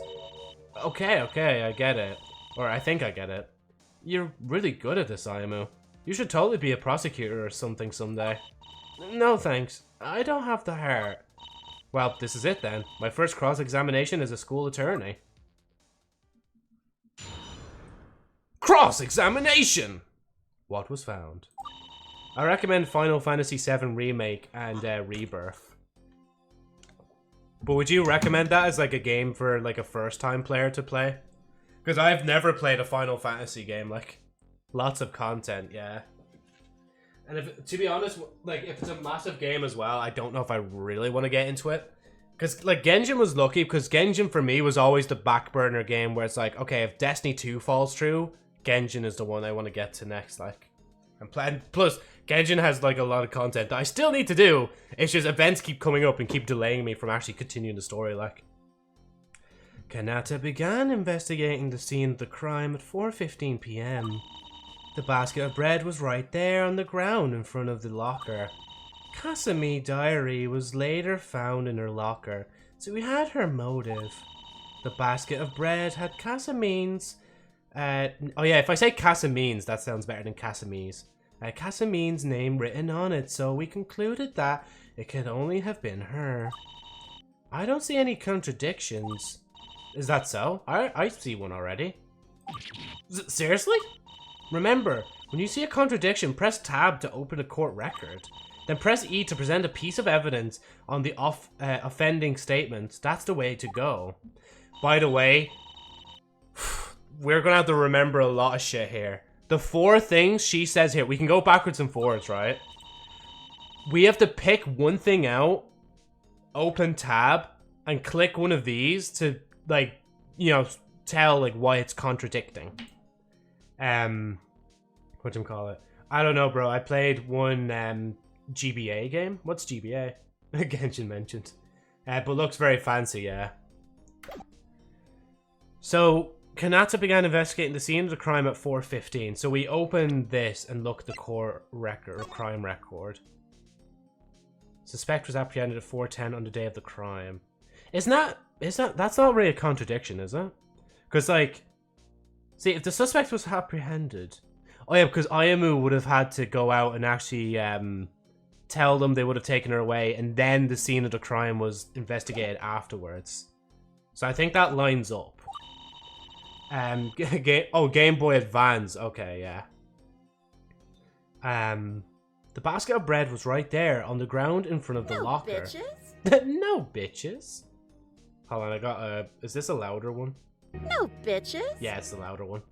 [SPEAKER 2] Okay, I get it. Or I think I get it. You're really good at this, Ayamu. You should totally be a prosecutor or something someday. No thanks, I don't have the heart. Well, this is it then. My first cross-examination as a school attorney. Cross-examination! What was found? I recommend Final Fantasy VII Remake and Rebirth. But would you recommend that as like a game for like a first-time player to play? Because I've never played a Final Fantasy game, like, lots of content, yeah. And if, to be honest, like, if it's a massive game as well, I don't know if I really want to get into it. Because, like, Genshin was lucky, because Genshin for me was always the back burner game where it's like, okay, if Destiny 2 falls through, Genshin is the one I want to get to next, like. And plus, Genshin has, like, a lot of content that I still need to do. It's just events keep coming up and keep delaying me from actually continuing the story, like. Kanata began investigating the scene of the crime at 4:15 p.m. The basket of bread was right there on the ground in front of the locker. Kasumi's diary was later found in her locker, so we had her motive. The basket of bread had Kasumi's... oh yeah, if I say Kasumi's, that sounds better than Kasumi's. Kasumi's name written on it, so we concluded that it could only have been her. I don't see any contradictions. Is that so? I see one already. Seriously? Remember, when you see a contradiction, press tab to open a court record. Then press E to present a piece of evidence on the offending statement. That's the way to go. By the way, we're gonna have to remember a lot of shit here. The 4 things she says here, we can go backwards and forwards, right? We have to pick one thing out, open tab, and click one of these to, like, you know, tell, like, why it's contradicting. Whatchamacallit? I don't know, bro. I played one, GBA game. What's GBA? Genshin mentioned. But looks very fancy, yeah. So, Kanata began investigating the scene of the crime at 4:15. So we open this and look at the court record, or crime record. Suspect was apprehended at 4:10 on the day of the crime. That's not really a contradiction, is it? Because, like, see, if the suspect was apprehended... Oh yeah, because Ayamu would have had to go out and actually tell them they would have taken her away, and then the scene of the crime was investigated afterwards. So I think that lines up. Game Boy Advance. Okay, yeah. The basket of bread was right there on the ground in front of the locker.
[SPEAKER 5] Bitches?
[SPEAKER 2] No bitches. Hold on, I got a... Is this a louder one?
[SPEAKER 5] No bitches.
[SPEAKER 2] Yeah, it's the louder one.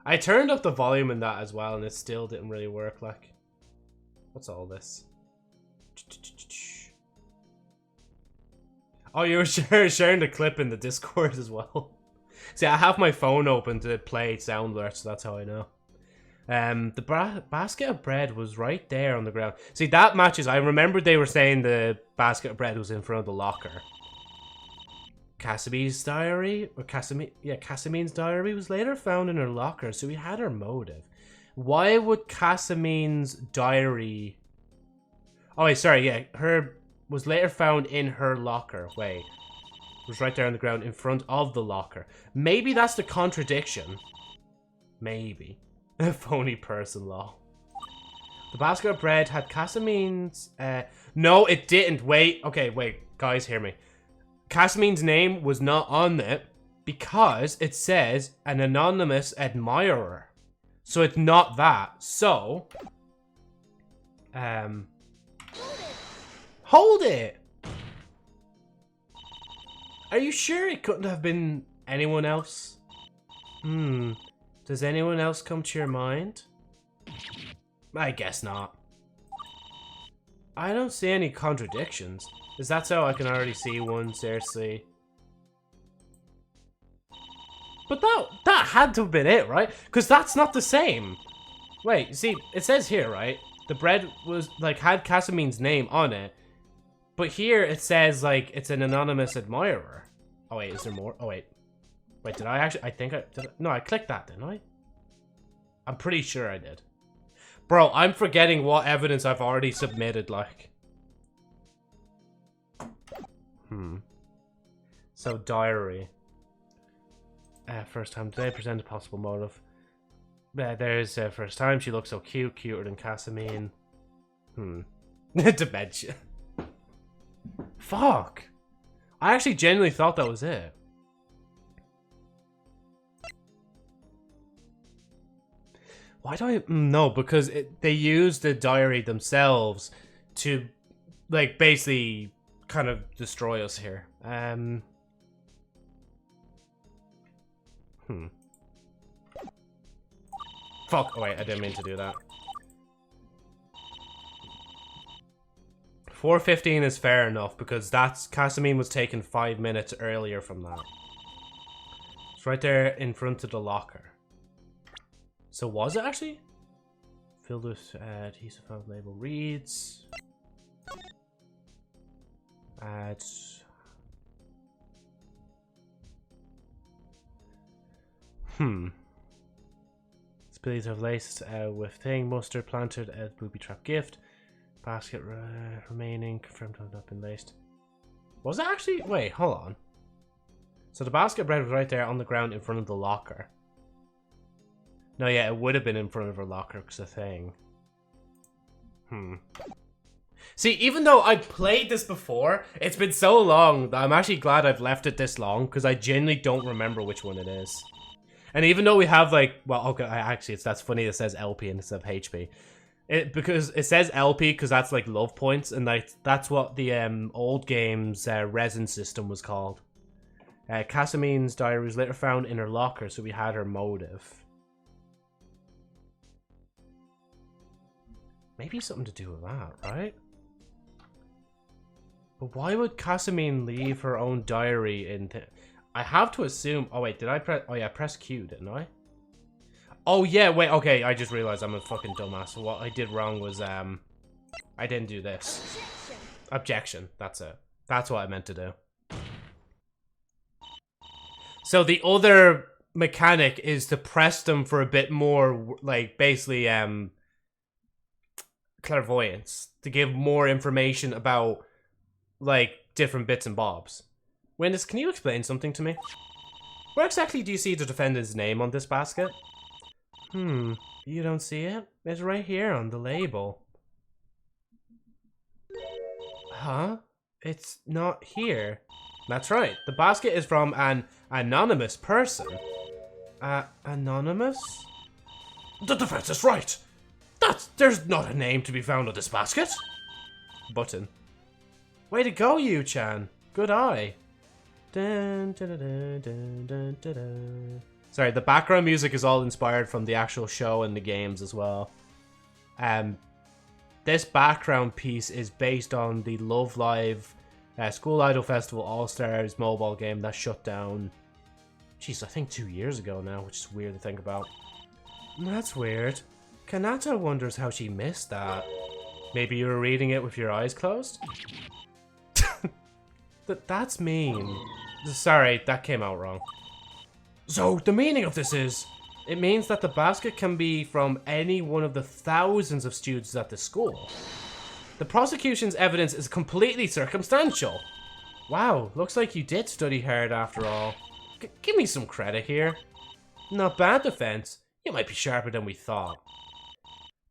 [SPEAKER 2] I turned up the volume in that as well, and it still didn't really work, like. What's all this? Oh, you were sharing the clip in the Discord as well. See, I have my phone open to play sound alerts, so that's how I know. The basket of bread was right there on the ground. See, that matches. I remember they were saying the basket of bread was in front of the locker. Kasumi's diary, or Kasumi's diary was later found in her locker, so we had her motive. Why would Kasumi's diary... Oh, wait, sorry, yeah, her was later found in her locker. Wait, it was right there on the ground in front of the locker. Maybe that's the contradiction. Maybe. Phony person law. The basket of bread had Kasumi's... No, it didn't. Wait, okay, wait, guys, hear me. Kasumi's name was not on it because it says an anonymous admirer. So it's not that. So... Hold it! Are you sure it couldn't have been anyone else? Does anyone else come to your mind? I guess not. I don't see any contradictions. Is that so? I can already see one, seriously. But that had to have been it, right? Because that's not the same. Wait, see, it says here, right? The bread was, like, had Kasumi's name on it. But here it says, like, it's an anonymous admirer. Oh, wait, is there more? Oh, wait. Wait, did I actually... I think I... No, I clicked that, didn't I? I'm pretty sure I did. Bro, I'm forgetting what evidence I've already submitted, like. So, diary. First time today, present a possible motive. There's first time, she looks so cute, cuter than Casamine. Dementia. Fuck. I actually genuinely thought that was it. Why do I... No, because they used the diary themselves to, like, basically kind of destroy us here. Fuck. Oh, wait, I didn't mean to do that. 4:15 is fair enough because that's... Casamine was taken 5 minutes earlier from that. It's right there in front of the locker. So was it actually? Filled with adhesive found label reads. It's believed to have laced with thing, mustard, planted as booby trap gift. Basket remaining, confirmed to have not been laced. Was it actually? Wait, hold on. So the basket bread was right there on the ground in front of the locker. No, yeah, it would have been in front of her locker because the thing. See, even though I played this before, it's been so long that I'm actually glad I've left it this long because I genuinely don't remember which one it is. And even though we have like, well, okay, actually, that's funny. It says LP instead of HP. Because it says LP because that's like love points, and like that's what the old game's resin system was called. Casamine's diary was later found in her locker, so we had her motive. Maybe something to do with that, right? But why would Casamine leave her own diary in... I have to assume... Oh, wait, did I press... Oh, yeah, press Q, didn't I? Oh, yeah, wait, okay, I just realized I'm a fucking dumbass. So what I did wrong was, I didn't do this. Objection, that's it. That's what I meant to do. So the other mechanic is to press them for a bit more, like, basically, clairvoyance. To give more information about, like, different bits and bobs. Witness, can you explain something to me? Where exactly do you see the defendant's name on this basket? You don't see it? It's right here on the label. Huh? It's not here. That's right. The basket is from an anonymous person. Anonymous? The defense is right. There's not a name to be found on this basket. Button. Way to go, Yu-chan. Good eye. Dun, dun, dun, dun, dun, dun, dun. Sorry, the background music is all inspired from the actual show and the games as well. This background piece is based on the Love Live School Idol Festival All-Stars mobile game that shut down, jeez, I think 2 years ago now, which is weird to think about. That's weird. Kanata wonders how she missed that. Maybe you were reading it with your eyes closed? That's mean. Sorry, that came out wrong. So, the meaning of this is, it means that the basket can be from any one of the thousands of students at the school. The prosecution's evidence is completely circumstantial. Wow, looks like you did study hard after all. Give me some credit here. Not bad defense. You might be sharper than we thought.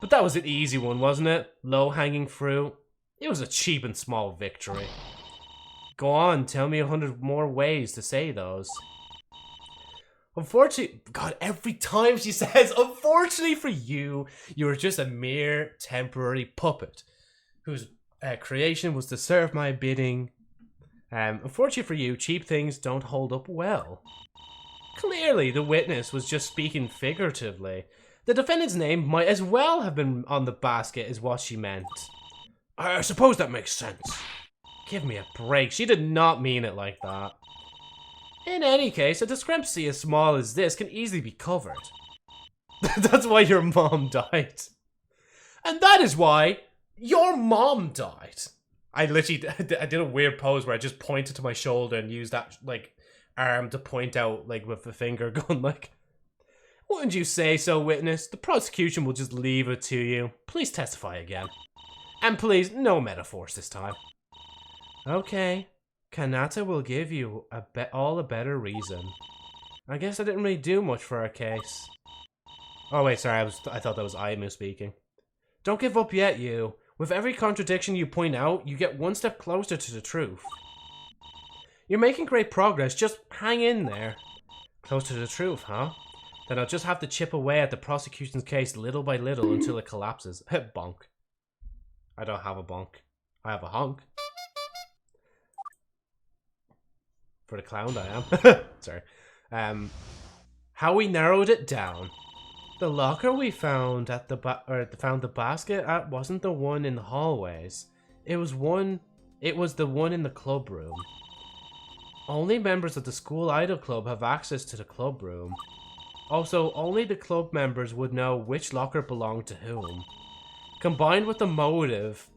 [SPEAKER 2] But that was an easy one, wasn't it? Low-hanging fruit. It was a cheap and small victory. Go on, tell me 100 more ways to say those. Unfortunately, God, every time she says, unfortunately for you, you are just a mere temporary puppet whose creation was to serve my bidding. Unfortunately for you, cheap things don't hold up well. Clearly, the witness was just speaking figuratively. The defendant's name might as well have been on the basket is what she meant. I suppose that makes sense. Give me a break. She did not mean it like that. In any case, a discrepancy as small as this can easily be covered. That's why your mom died. And that is why your mom died. I literally I did a weird pose where I just pointed to my shoulder and used that like arm to point out like with the finger going like, wouldn't you say so, witness? The prosecution will just leave it to you. Please testify again. And please, no metaphors this time. Okay. Kanata will give you all a better reason. I guess I didn't really do much for our case. Oh wait, sorry, I thought that was Aimu speaking. Don't give up yet, you. With every contradiction you point out, you get one step closer to the truth. You're making great progress, just hang in there. Close to the truth, huh? Then I'll just have to chip away at the prosecution's case little by little until it collapses. Bonk. I don't have a bonk. I have a honk. For the clown I am. Sorry. How we narrowed it down. The locker we found at the basket at wasn't the one in the hallways. It was the one in the club room. Only members of the school idol club have access to the club room. Also, only the club members would know which locker belonged to whom. Combined with the motive,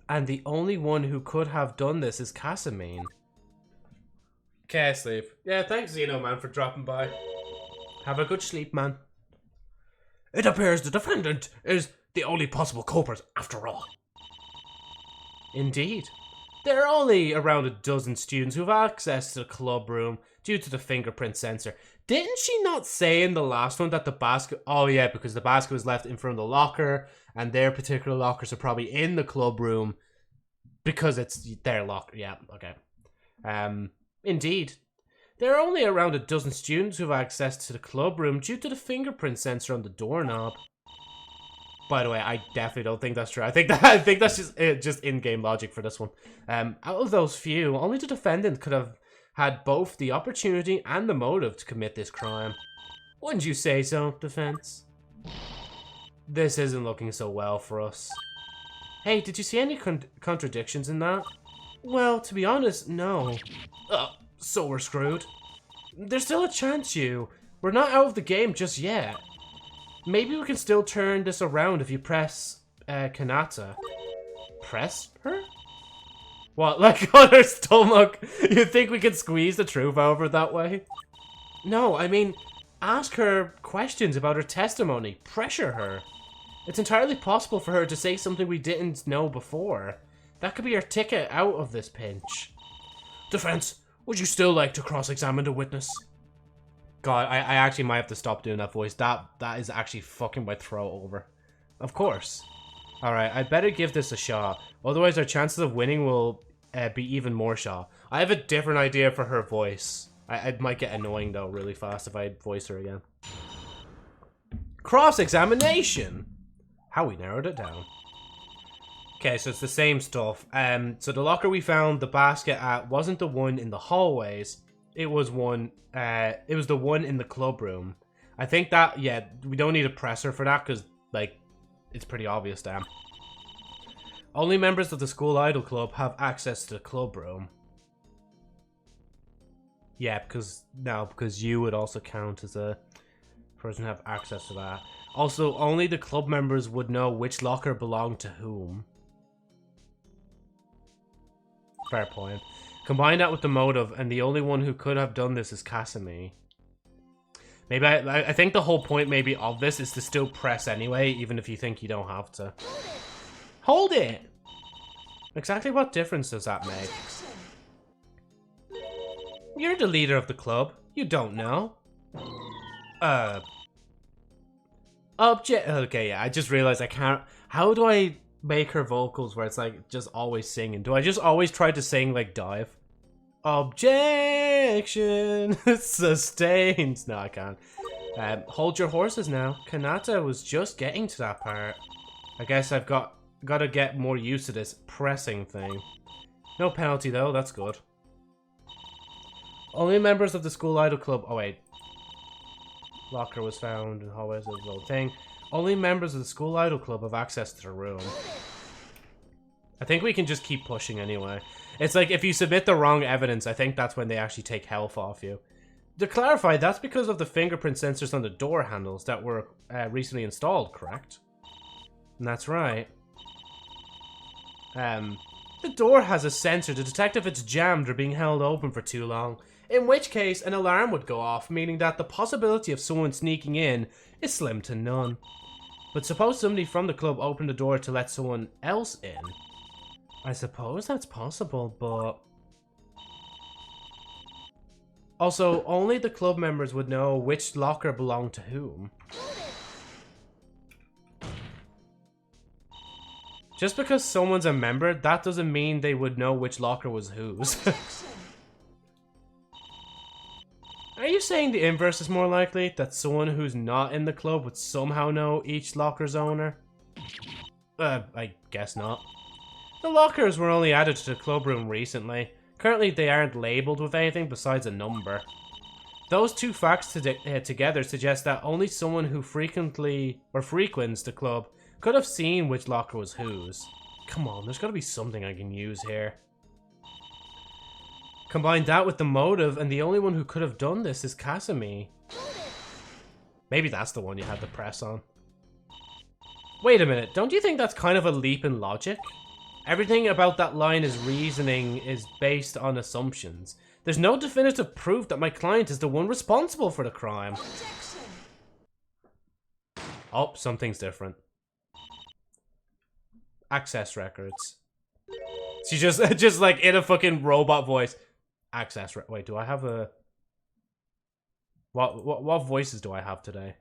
[SPEAKER 2] and the only one who could have done this is Casamine. Okay, sleep. Yeah, thanks Zeno, man, for dropping by. Have a good sleep, man. It appears the defendant is the only possible culprit after all. Indeed. There are only around a dozen students who have access to the club room due to the fingerprint sensor. Didn't she not say in the last one that the basket... Oh yeah, because the basket was left in front of the locker, and their particular lockers are probably in the club room because it's their locker. Yeah, okay. Indeed. There are only around a dozen students who have access to the club room due to the fingerprint sensor on the doorknob. By the way, I definitely don't think that's true. I think that's just in-game logic for this one. Out of those few, only the defendant could have had both the opportunity and the motive to commit this crime. Wouldn't you say so, defense? This isn't looking so well for us. Hey, did you see any contradictions in that? Well, to be honest, no. So we're screwed. There's still a chance, you. We're not out of the game just yet. Maybe we can still turn this around if you press Kanata. Press her? What, like on her stomach? You think we can squeeze the truth out of her that way? No, I mean, ask her questions about her testimony. Pressure her. It's entirely possible for her to say something we didn't know before. That could be her ticket out of this pinch. Defense, would you still like to cross-examine the witness? God, I actually might have to stop doing that voice. That is actually fucking my throat over. Of course. Alright, I'd better give this a shot. Otherwise our chances of winning will be even more shot. I have a different idea for her voice. I might get annoying though really fast if I voice her again. Cross-examination! How we narrowed it down. Okay, so it's the same stuff. So the locker we found the basket at wasn't the one in the hallways. It was one. It was the one in the club room. I think that, yeah, we don't need a presser for that because, like, it's pretty obvious, damn. Only members of the school idol club have access to the club room. Yeah, because you would also count as a person who have access to that. Also, only the club members would know which locker belonged to whom. Fair point. Combine that with the motive, and the only one who could have done this is Kasumi. Maybe I think the whole point maybe of this is to still press anyway, even if you think you don't have to. Hold it! Exactly what difference does that make? You're the leader of the club. You don't know. Okay, yeah, I just realized I can't... How do I make her vocals where it's like just always singing? Do I just always try to sing like Dive? Objection! Sustained. No, I can't. Hold your horses now. Kanata was just getting to that part. I guess I've got to get more used to this pressing thing. No penalty though, that's good. Only members of the school idol club... Oh wait. Locker was found in hallways of the whole thing. Only members of the school idol club have access to the room. I think we can just keep pushing anyway. It's like if you submit the wrong evidence, I think that's when they actually take health off you. To clarify, that's because of the fingerprint sensors on the door handles that were recently installed, correct? And that's right. The door has a sensor to detect if it's jammed or being held open for too long, in which case an alarm would go off, meaning that the possibility of someone sneaking in is slim to none. But suppose somebody from the club opened the door to let someone else in. I suppose that's possible, but... Also, only the club members would know which locker belonged to whom. Just because someone's a member, that doesn't mean they would know which locker was whose. Are you saying the inverse is more likely? That someone who's not in the club would somehow know each locker's owner? I guess not. The lockers were only added to the club room recently. Currently, they aren't labeled with anything besides a number. Those two facts together suggest that only someone who frequently or frequents the club could have seen which locker was whose. Come on, there's gotta be something I can use here. Combine that with the motive, and the only one who could have done this is Kasumi. Maybe that's the one you had to press on. Wait a minute, don't you think that's kind of a leap in logic? Everything about that line is reasoning is based on assumptions. There's no definitive proof that my client is the one responsible for the crime. Oh, something's different. Access records. She's just like in a fucking robot voice. Wait, do I have a... What voices do I have today?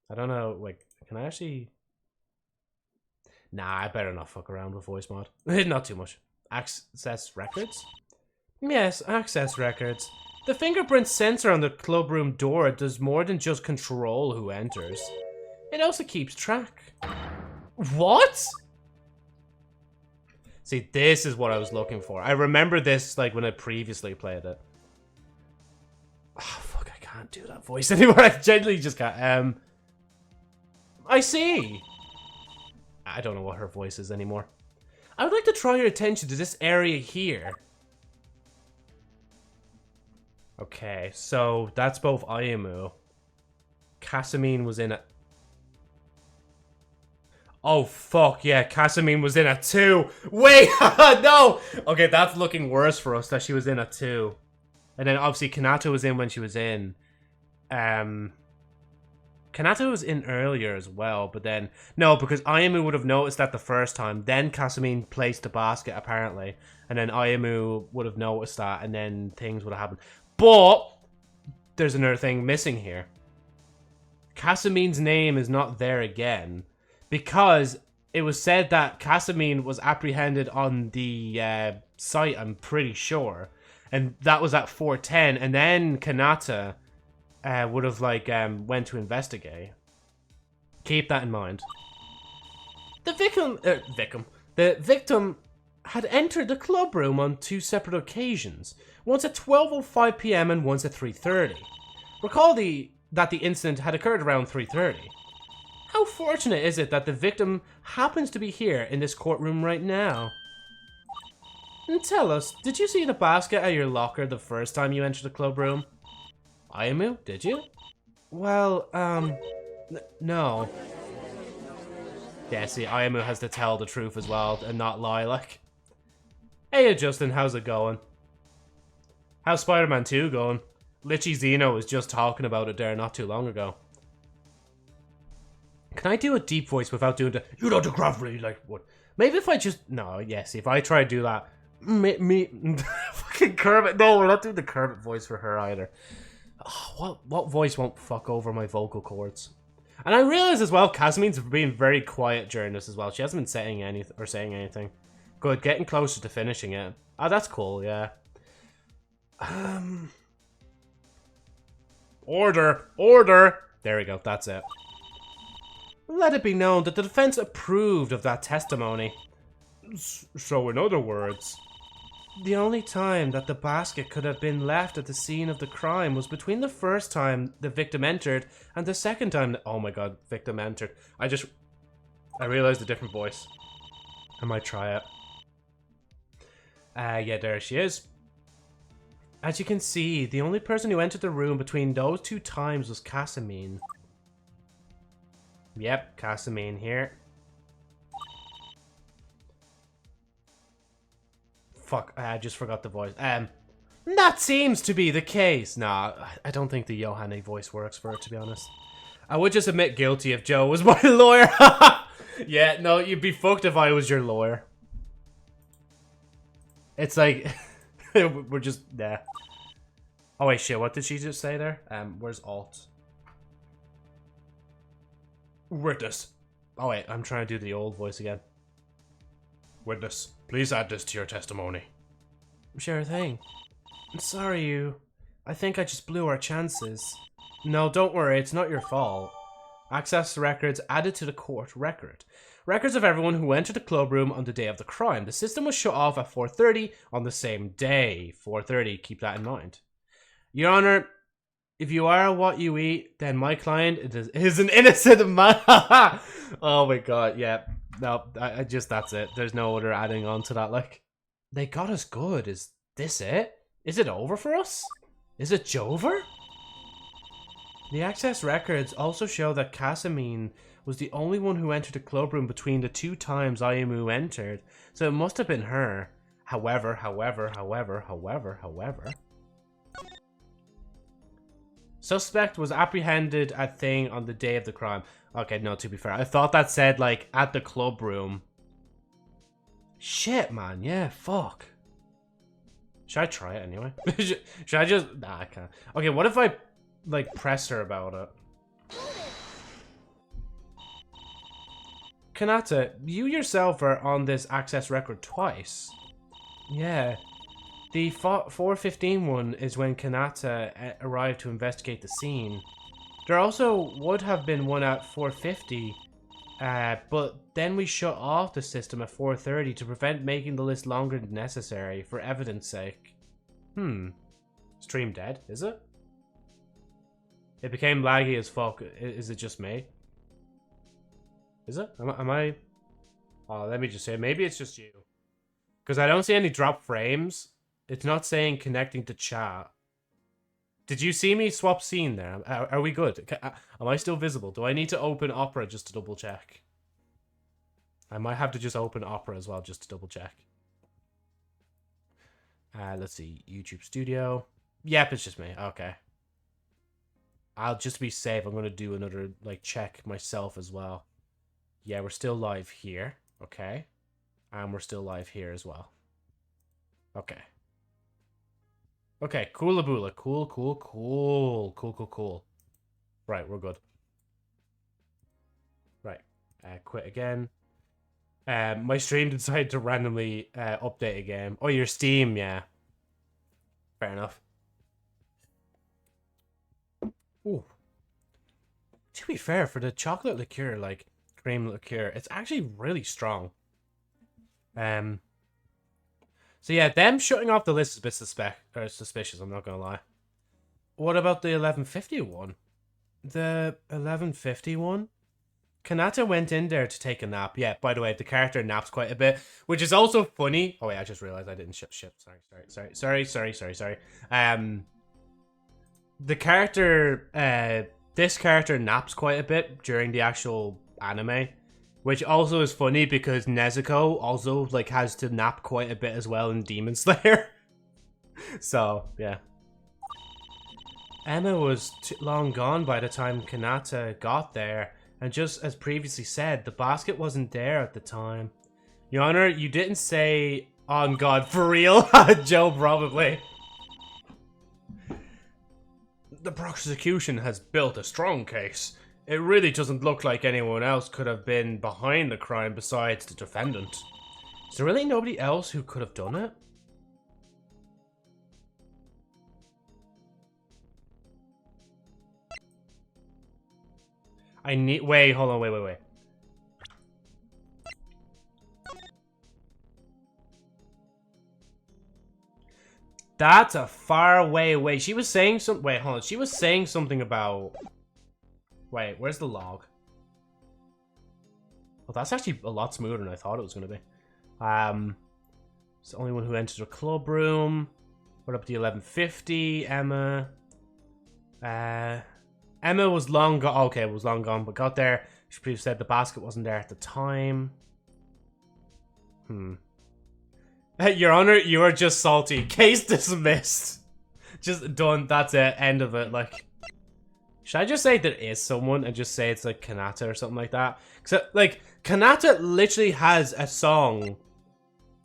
[SPEAKER 2] I don't know, like, can I actually... Nah, I better not fuck around with voice mod. Not too much. Access records? Yes, access records. The fingerprint sensor on the club room door does more than just control who enters. It also keeps track. What? See, this is what I was looking for. I remember this, like, when I previously played it. Oh, fuck, I can't do that voice anymore. I genuinely just can't. I see. I don't know what her voice is anymore. I would like to draw your attention to this area here. Okay, so that's both Ayamu. Kasumi was in it. Oh, fuck, yeah, Kasumi was in it too. Wait, no! Okay, that's looking worse for us, that she was in it too. And then, obviously, Kanata was in when she was in. Kanata was in earlier as well, but then... No, because Ayamu would have noticed that the first time. Then Kasumi placed the basket, apparently. And then Ayamu would have noticed that, and then things would have happened. But there's another thing missing here. Kasumi's name is not there again because it was said that Kasumi was apprehended on the site, I'm pretty sure. And that was at 4:10, and then Kanata would have like went to investigate. Keep that in mind. The victim had entered the club room on 2 separate occasions, once at 12:05 PM and once at 3:30. Recall that the incident had occurred around 3:30. How fortunate is it that the victim happens to be here in this courtroom right now? And tell us, did you see the basket at your locker the first time you entered the club room? Ayamu, did you? Well, no. Yeah, see, Ayamu has to tell the truth as well and not lie, like. Hey, Justin, how's it going? How's Spider-Man 2 going? Lichy Zeno was just talking about it there not too long ago. Can I do a deep voice without doing the, you know, the gruff really like what? Maybe if I just, no, yes, if I try to do that, fucking Kermit, no, we're not doing the Kermit voice for her either. Oh, what voice won't fuck over my vocal cords? And I realize as well, Kasumi's been very quiet during this as well. She hasn't been saying anything. Good, getting closer to finishing it. Oh, that's cool, yeah. Order! There we go, that's it. Let it be known that the defense approved of that testimony. So in other words, the only time that the basket could have been left at the scene of the crime was between the first time the victim entered and the second time... Oh my god, victim entered. I realized a different voice. I might try it. Yeah, there she is. As you can see, the only person who entered the room between those 2 times was Kasumi. Yep, Casamine here. Fuck, I just forgot the voice. That seems to be the case. Nah, I don't think the Johanny voice works for it, to be honest. I would just admit guilty if Joe was my lawyer. Yeah, no, you'd be fucked if I was your lawyer. It's like, we're just, nah. Oh wait, shit, what did she just say there? Where's alt? Witness. Oh wait, I'm trying to do the old voice again. Witness, please add this to your testimony. Sure thing. I'm sorry, I think I just blew our chances. No, don't worry, it's not your fault. Access records added to the court record. Records of everyone who entered the club room on the day of the crime. The system was shut off at 4:30 on the same day. 4:30, keep that in mind. Your Honor, if you are what you eat, then my client is an innocent man. Oh my god, yeah. No, I just, that's it. There's no other adding on to that. Like, they got us good. Is this it? Is it over for us? Is it Jover? The access records also show that Casamine was the only one who entered the club room between the 2 times Ayamu entered, so it must have been her. However. Suspect was apprehended at thing on the day of the crime. Okay, no, to be fair, I thought that said, like, at the club room. Shit, man, yeah, fuck. Should I try it anyway? Should I just... Nah, I can't. Okay, what if I, like, press her about it? Kanata, you yourself are on this access record twice. Yeah. The 4:15 one is when Kanata arrived to investigate the scene. There also would have been one at 4:50, but then we shut off the system at 4:30 to prevent making the list longer than necessary for evidence sake. Stream dead, is it? It became laggy as fuck. Is it just me? Is it? Am I? Oh, let me just say, maybe it's just you. Because I don't see any drop frames. It's not saying connecting to chat. Did you see me swap scene there? Are we good? Am I still visible? Do I need to open Opera just to double check? I might have to just open Opera as well just to double check. Let's see. YouTube Studio. Yep, it's just me. Okay. I'll just be safe. I'm going to do another like check myself as well. Yeah, we're still live here. Okay. And we're still live here as well. Okay. Okay, coolaboola. Cool. Right, we're good. Right. Quit again. My stream decided to randomly update a game. Oh, your Steam, yeah. Fair enough. Ooh. To be fair, for the chocolate liqueur, like cream liqueur, it's actually really strong. So yeah, them shutting off the list is a bit suspicious, I'm not gonna lie. What about the 1150 one? The 1150 one? Kanata went in there to take a nap. Yeah, by the way, the character naps quite a bit, which is also funny. Oh wait, I just realized I didn't ship. Sorry. The character, this character naps quite a bit during the actual anime. Which also is funny because Nezuko also like has to nap quite a bit as well in Demon Slayer. So, yeah. Emma was long gone by the time Kanata got there, and just as previously said, the basket wasn't there at the time. Your Honor, you didn't say, on God, for real? Joe, probably. The prosecution has built a strong case. It really doesn't look like anyone else could have been behind the crime besides the defendant. Is there really nobody else who could have done it? Wait, hold on, wait. That's a far way away. She was saying some. Wait, hold on. She was saying something about. Wait, where's the log? Well, that's actually a lot smoother than I thought it was going to be. It's the only one who entered a club room. What up to the 1150? Emma. Emma was long gone. Okay, was long gone, but got there She previously said the basket wasn't there at the time. Your Honor, you are just salty. Case dismissed. Just done. That's it. End of it. Like, should I just say there is someone and just say it's like Kanata or something like that? Cause like Kanata literally has a song.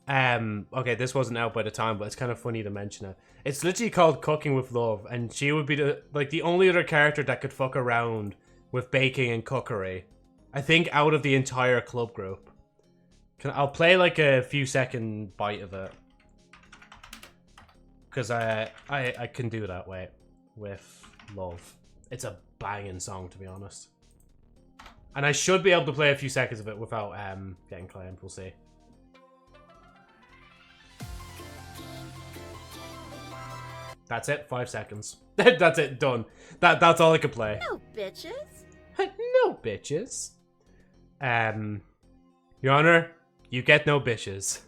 [SPEAKER 2] Okay, this wasn't out by the time, but it's kind of funny to mention it. It's literally called "Cooking with Love," and she would be the only other character that could fuck around with baking and cookery. I think out of the entire club group. I'll play like a few second bite of it. Because I can do that, wait. With Love. It's a banging song, to be honest. And I should be able to play a few seconds of it without getting claimed, we'll see. That's it, 5 seconds. That's it, done. That's all I can play.
[SPEAKER 5] No bitches.
[SPEAKER 2] No bitches. Your Honor, you get no bitches.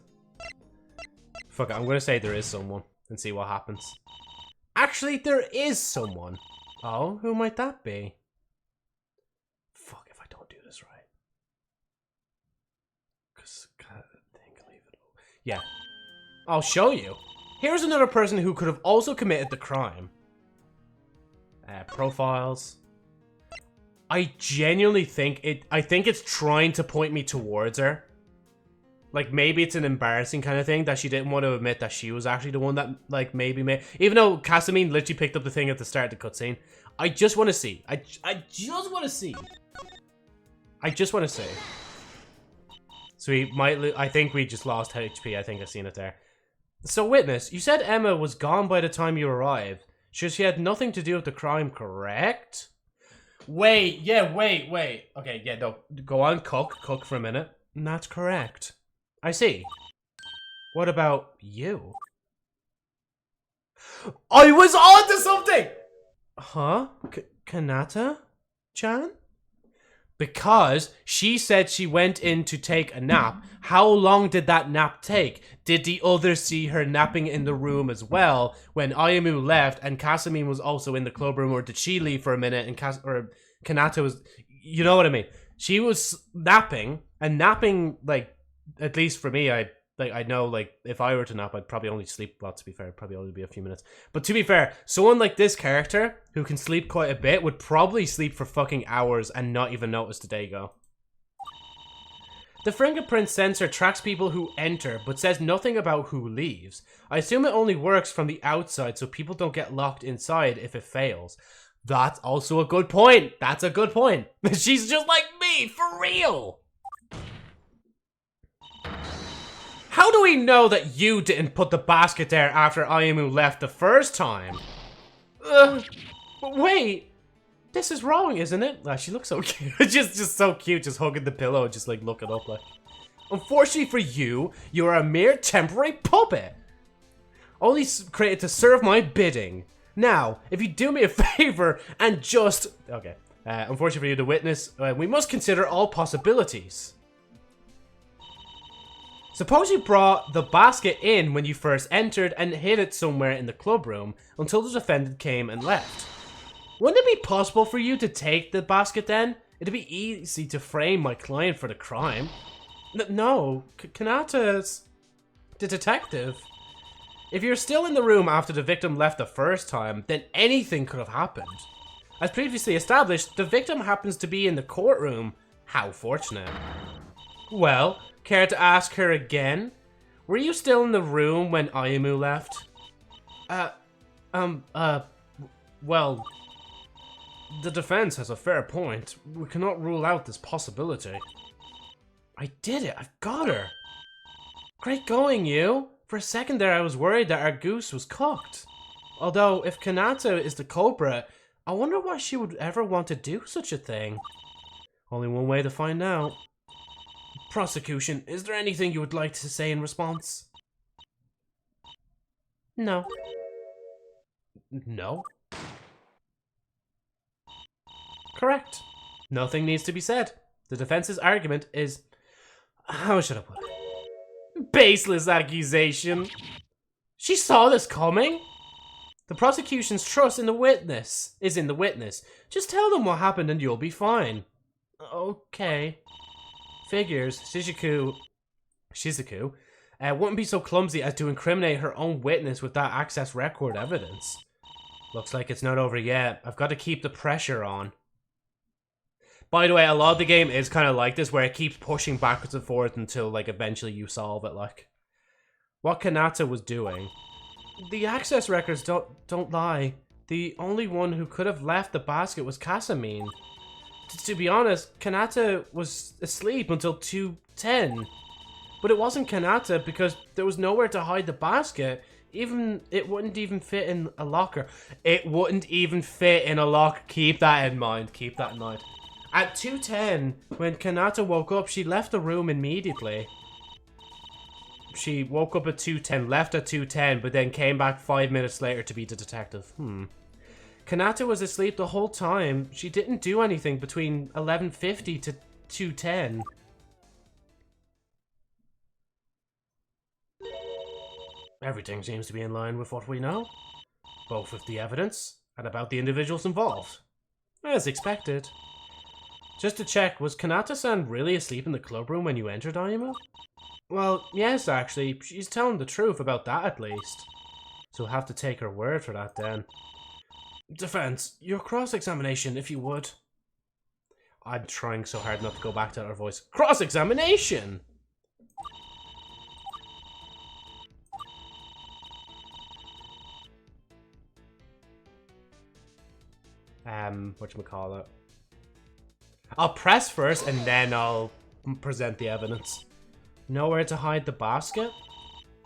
[SPEAKER 2] Fuck it, I'm gonna say there is someone and see what happens. Actually, there is someone. Oh, who might that be? Fuck if I don't do this right. Cause I think leave it. Yeah, I'll show you. Here's another person who could have also committed the crime. Profiles. I genuinely think I think it's trying to point me towards her. Like, maybe it's an embarrassing kind of thing that she didn't want to admit that she was actually the one that, like, maybe made... Even though Casamine literally picked up the thing at the start of the cutscene. I just want to see. I just want to see. I just want to see. So we might... I think we just lost HP. I think I've seen it there. So, Witness, you said Emma was gone by the time you arrived. So she had nothing to do with the crime, correct? Wait. Okay, yeah, no. Go on, cook for a minute. That's correct. I see. What about you? I was on to something! Huh? Kanata-chan? Because she said she went in to take a nap. How long did that nap take? Did the others see her napping in the room as well when Ayumu left and Casamine was also in the club room, or did she leave for a minute and Kanata was... You know what I mean? She was napping, and napping, like, at least for me, I know, like, if I were to nap, I'd probably only sleep, well, to be fair, it'd probably only be a few minutes. But to be fair, someone like this character, who can sleep quite a bit, would probably sleep for fucking hours and not even notice the day go. The fingerprint sensor tracks people who enter, but says nothing about who leaves. I assume it only works from the outside, so people don't get locked inside if it fails. That's also a good point. That's a good point. She's just like me, for real. How do we know that you didn't put the basket there after Ayumu left the first time? But wait. This is wrong, isn't it? She looks so cute. just so cute, just hugging the pillow and just like looking up like. Unfortunately for you, you are a mere temporary puppet. Only created to serve my bidding. Now, if you do me a favor and just... Okay. Unfortunately for you, the Witness, we must consider all possibilities. Suppose you brought the basket in when you first entered and hid it somewhere in the club room until the defendant came and left. Wouldn't it be possible for you to take the basket then? It'd be easy to frame my client for the crime. No, Kanata's the detective. If you're still in the room after the victim left the first time, then anything could have happened. As previously established, the victim happens to be in the courtroom. How fortunate. Well, care to ask her again? Were you still in the room when Ayumu left? Well, the defense has a fair point. We cannot rule out this possibility. I did it, I've got her. Great going, you. For a second there, I was worried that our goose was cooked. Although, if Kanata is the culprit, I wonder why she would ever want to do such a thing. Only one way to find out. Prosecution, is there anything you would like to say in response? No. No? Correct. Nothing needs to be said. The defense's argument is... How should I put it? Baseless accusation. She saw this coming. The prosecution's trust in the witness is in the witness. Just tell them what happened and you'll be fine. Okay. Figures, Shizuku wouldn't be so clumsy as to incriminate her own witness with that access record evidence. Looks like it's not over yet. I've got to keep the pressure on. By the way, a lot of the game is kind of like this, where it keeps pushing backwards and forwards until, like, eventually you solve it, like. What Kanata was doing. The access records don't lie. The only one who could have left the basket was Kasamine. To be honest, Kanata was asleep until 2:10. But it wasn't Kanata because there was nowhere to hide the basket. It wouldn't even fit in a locker. It wouldn't even fit in a locker. Keep that in mind. Keep that in mind. At 2:10, when Kanata woke up, she left the room immediately. She woke up at 2:10, left at 2:10, but then came back 5 minutes later to be the detective. Kanata was asleep the whole time. She didn't do anything between 11:50 to 2:10. Everything seems to be in line with what we know. Both with the evidence and about the individuals involved. As expected. Just to check, was Kanata-san really asleep in the club room when you entered, Ayumu? Well, yes, actually. She's telling the truth about that, at least. So we'll have to take her word for that, then. Defense, your cross-examination, if you would. I'm trying so hard not to go back to her voice. Cross-examination! Whatchamacallit? I'll press first and then I'll present the evidence. Nowhere to hide the basket?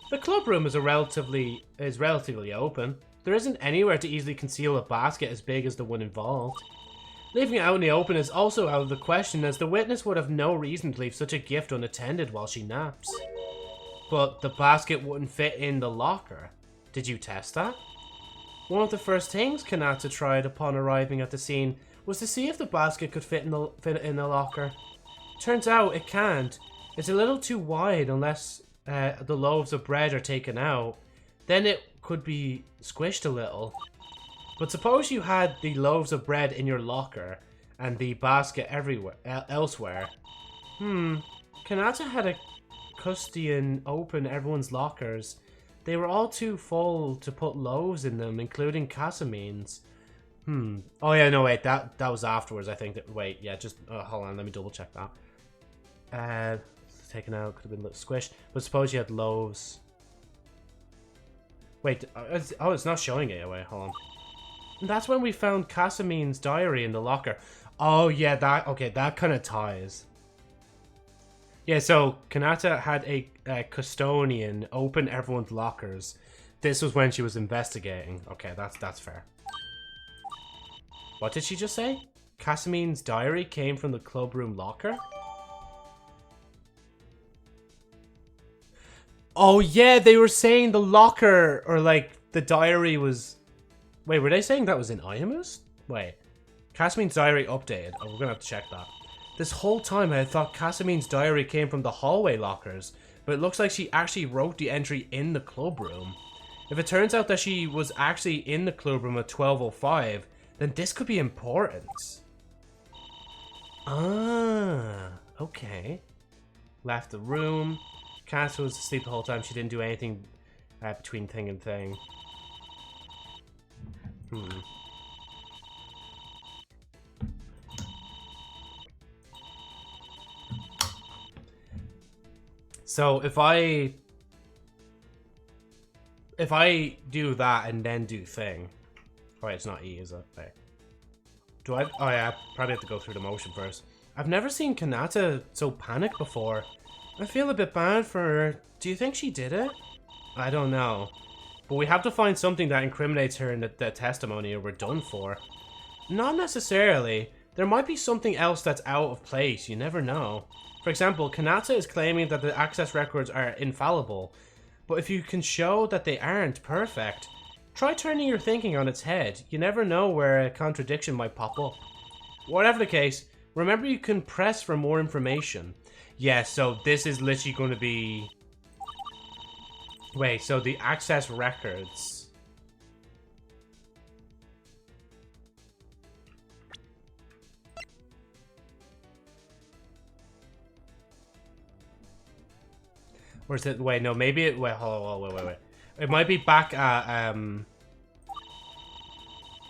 [SPEAKER 2] The club room is relatively open. There isn't anywhere to easily conceal a basket as big as the one involved. Leaving it out in the open is also out of the question, as the witness would have no reason to leave such a gift unattended while she naps. But the basket wouldn't fit in the locker. Did you test that? One of the first things Kanata tried upon arriving at the scene was to see if the basket could fit in the locker. Turns out it can't. It's a little too wide unless the loaves of bread are taken out. Then it could be squished a little. But suppose you had the loaves of bread in your locker and the basket elsewhere. Kanata had a custodian open everyone's lockers. They were all too full to put loaves in them, including Kasamine's. Oh yeah, no wait, that was afterwards, I think. Wait, yeah, just hold on, let me double check that. Taken out, could have been a little squished. But suppose you had loaves. Wait, oh, it's not showing it. Wait, hold on. That's when we found Kasamine's diary in the locker. Oh yeah, that kind of ties. Yeah, so Kanata had a custodian open everyone's lockers. This was when she was investigating. Okay, that's fair. What did she just say? Kasamine's diary came from the club room locker? Oh yeah, they were saying the locker, or like the diary was... Wait, were they saying that was in Ayamu's? Wait. Kasamine's diary updated. Oh, we're gonna have to check that. This whole time I had thought Kasamine's diary came from the hallway lockers, but it looks like she actually wrote the entry in the club room. If it turns out that she was actually in the club room at 12:05, then this could be important. Ah, okay. Left the room. Kanata was asleep the whole time. She didn't do anything between thing and thing. So if I do that and then do thing, oh, it's not E, is it? Wait. Do I? Oh yeah, I probably have to go through the motion first. I've never seen Kanata so panicked before. I feel a bit bad for her. Do you think she did it? I don't know. But we have to find something that incriminates her in the testimony or we're done for. Not necessarily. There might be something else that's out of place. You never know. For example, Kanata is claiming that the access records are infallible. But if you can show that they aren't perfect, try turning your thinking on its head. You never know where a contradiction might pop up. Whatever the case, remember you can press for more information. Yeah, so this is literally going to be... Wait, so the access records... Or is it, wait, no, maybe it, wait, hold on, wait. It might be back at,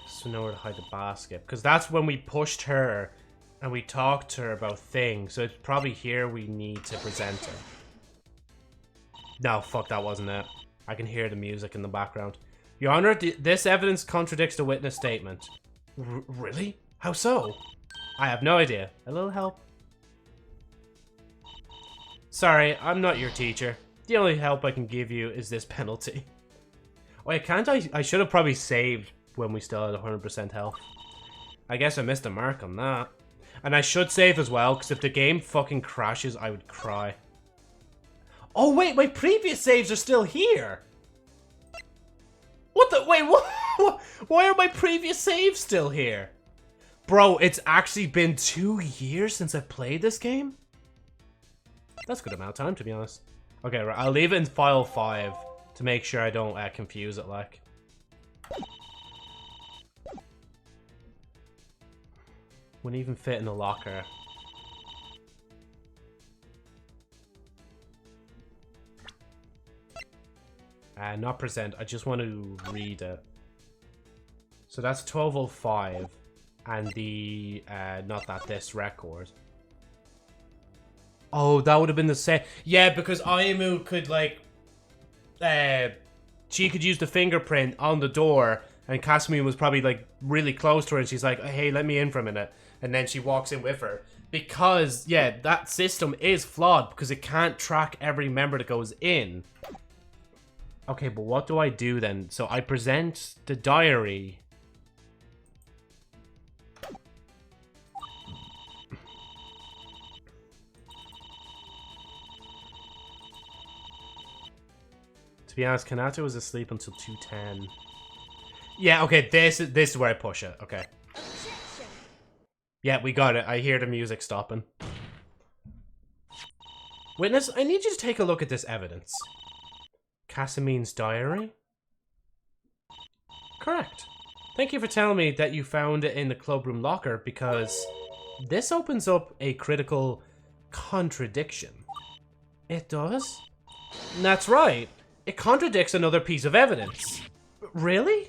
[SPEAKER 2] so nowhere to hide the basket. Because that's when we pushed her and we talked to her about things. So it's probably here we need to present her. No, fuck, that wasn't it. I can hear the music in the background. Your Honor, this evidence contradicts the witness statement. Really? How so? I have no idea. A little help? Sorry, I'm not your teacher. The only help I can give you is this penalty. Wait, can't I? I should have probably saved when we still had 100% health. I guess I missed a mark on that. And I should save as well, because if the game fucking crashes, I would cry. Oh wait, my previous saves are still here! What the? Wait, what? Why are my previous saves still here? Bro, it's actually been 2 years since I played this game? That's a good amount of time, to be honest. Okay, right, I'll leave it in file 5 to make sure I don't confuse it, like. Wouldn't even fit in the locker. Not present, I just want to read it. So that's 1205, and the, this record. Oh, that would have been the same. Yeah, because Ayamu could, like, she could use the fingerprint on the door, and Kasumi was probably, like, really close to her, and she's like, hey, let me in for a minute. And then she walks in with her. Because, yeah, that system is flawed, because it can't track every member that goes in. Okay, but what do I do then? So I present the diary. To be honest, Kanata was asleep until 2:10. Yeah, okay, this is where I push it. Okay. Yeah, we got it. I hear the music stopping. Witness, I need you to take a look at this evidence. Kasumine's diary? Correct. Thank you for telling me that you found it in the clubroom locker, because this opens up a critical contradiction. It does? That's right. It contradicts another piece of evidence. Really?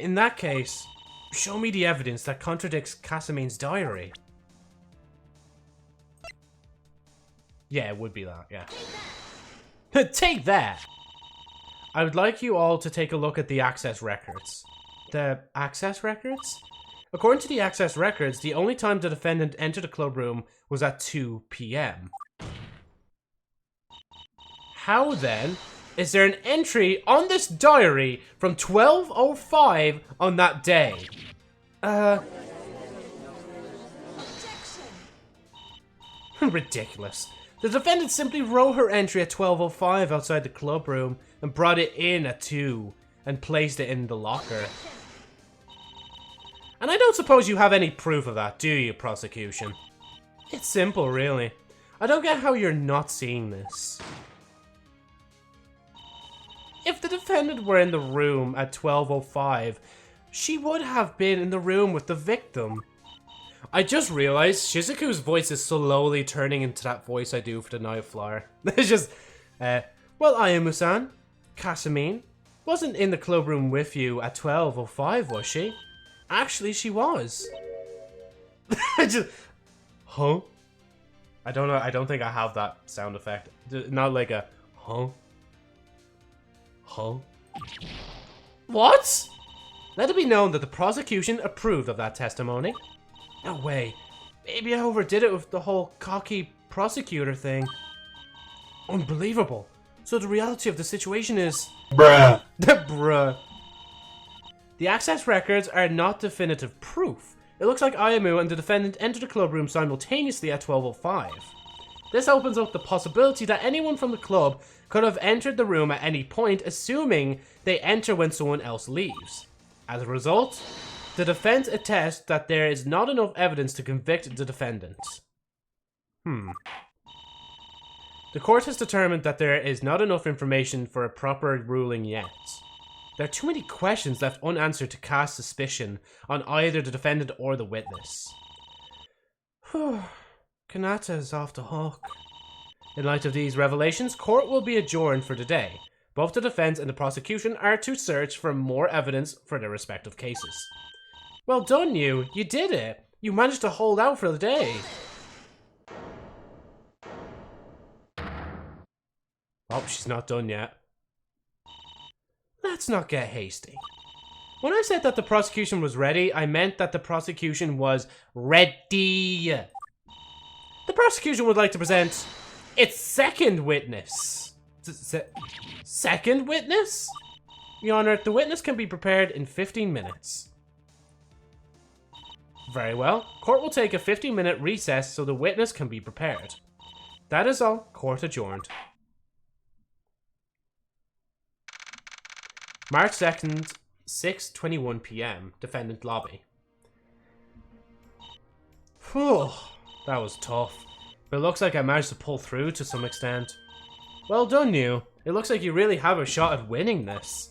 [SPEAKER 2] In that case, show me the evidence that contradicts Kasumine's diary. Yeah, it would be that, yeah. Take that! I would like you all to take a look at the access records. The access records? According to the access records, the only time the defendant entered the clubroom was at 2 p.m. How then is there an entry on this diary from 12:05 on that day? Ridiculous. The defendant simply wrote her entry at 12:05 outside the clubroom and brought it in at 2 and placed it in the locker. And I don't suppose you have any proof of that, do you, prosecution? It's simple, really. I don't get how you're not seeing this. If the defendant were in the room at 12:05, she would have been in the room with the victim. I just realized Shizuku's voice is slowly turning into that voice I do for the Night Flyer. It's just, well, Ayamu-san, Kasumine wasn't in the clubroom with you at 12:05, was she? Actually, she was. Huh? I don't know, I don't think I have that sound effect. Not like a, huh? Huh? What? Let it be known that the prosecution approved of that testimony. No way. Maybe I overdid it with the whole cocky prosecutor thing. Unbelievable. So the reality of the situation is... Bruh. Bruh. The access records are not definitive proof. It looks like Ayamu and the defendant entered the clubroom simultaneously at 12:05. This opens up the possibility that anyone from the club could have entered the room at any point, assuming they enter when someone else leaves. As a result, the defense attests that there is not enough evidence to convict the defendant. The court has determined that there is not enough information for a proper ruling yet. There are too many questions left unanswered to cast suspicion on either the defendant or the witness. Whew. Kanata is off the hook. In light of these revelations, court will be adjourned for the day. Both the defense and the prosecution are to search for more evidence for their respective cases. Well done, you. You did it. You managed to hold out for the day. Oh, she's not done yet. Let's not get hasty. When I said that the prosecution was ready, I meant that the prosecution was ready. The prosecution would like to present its second witness. Second witness? Your Honor, the witness can be prepared in 15 minutes. Very well. Court will take a 15-minute recess so the witness can be prepared. That is all. Court adjourned. March 2nd, 6:21 p.m. Defendant lobby. Whew, that was tough. But it looks like I managed to pull through to some extent. Well done, you. It looks like you really have a shot at winning this.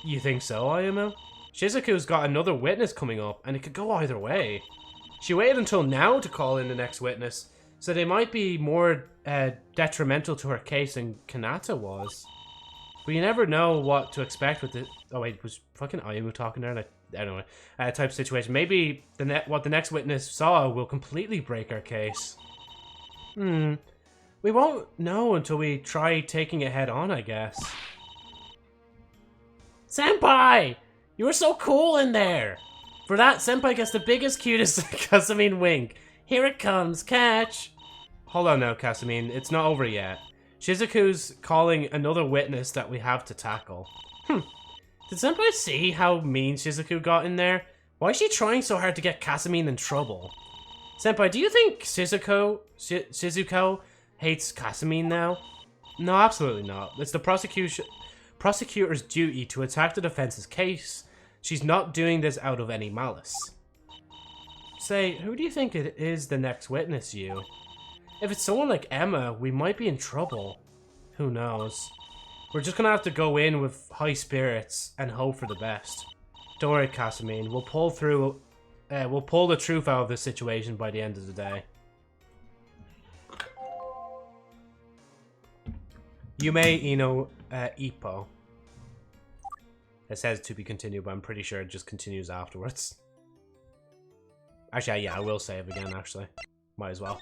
[SPEAKER 2] You think so, Ayumu? Shizuku's got another witness coming up, and it could go either way. She waited until now to call in the next witness, so they might be more detrimental to her case than Kanata was. But you never know what to expect with the... Oh wait, was fucking Ayumu talking there? Like, anyway, type of situation. Maybe what the next witness saw will completely break our case. We won't know until we try taking it head on, I guess. Senpai! You were so cool in there! For that, Senpai gets the biggest, cutest Kasumine wink. Here it comes, catch! Hold on now, Kasumine. It's not over yet. Shizuku's calling another witness that we have to tackle. Did Senpai see how mean Shizuku got in there? Why is she trying so hard to get Kasumine in trouble? Senpai, do you think Shizuko hates Kasumine now? No, absolutely not. It's the prosecutor's duty to attack the defense's case. She's not doing this out of any malice. Say, who do you think it is the next witness, you? If it's someone like Emma, we might be in trouble. Who knows? We're just gonna have to go in with high spirits and hope for the best. Don't worry, Kasumine. We'll pull through. We'll pull the truth out of this situation by the end of the day. Yume Ino Ippo. It says to be continued, but I'm pretty sure it just continues afterwards. Actually, yeah, I will save again, actually. Might as well.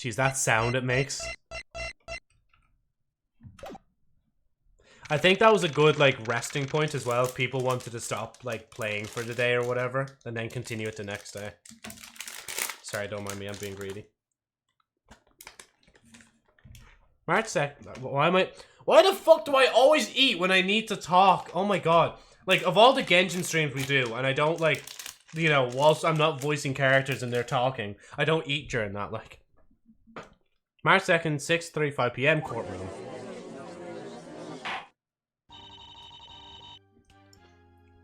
[SPEAKER 2] Jeez, that sound it makes. I think that was a good, like, resting point as well. People wanted to stop, like, playing for the day or whatever, and then continue it the next day. Sorry, don't mind me, I'm being greedy. March 2nd. Why the fuck do I always eat when I need to talk? Oh my god. Like, of all the Genshin streams we do, and I don't, like, you know, whilst I'm not voicing characters and they're talking, I don't eat during that, like. March 2nd, 6:35 p.m. courtroom.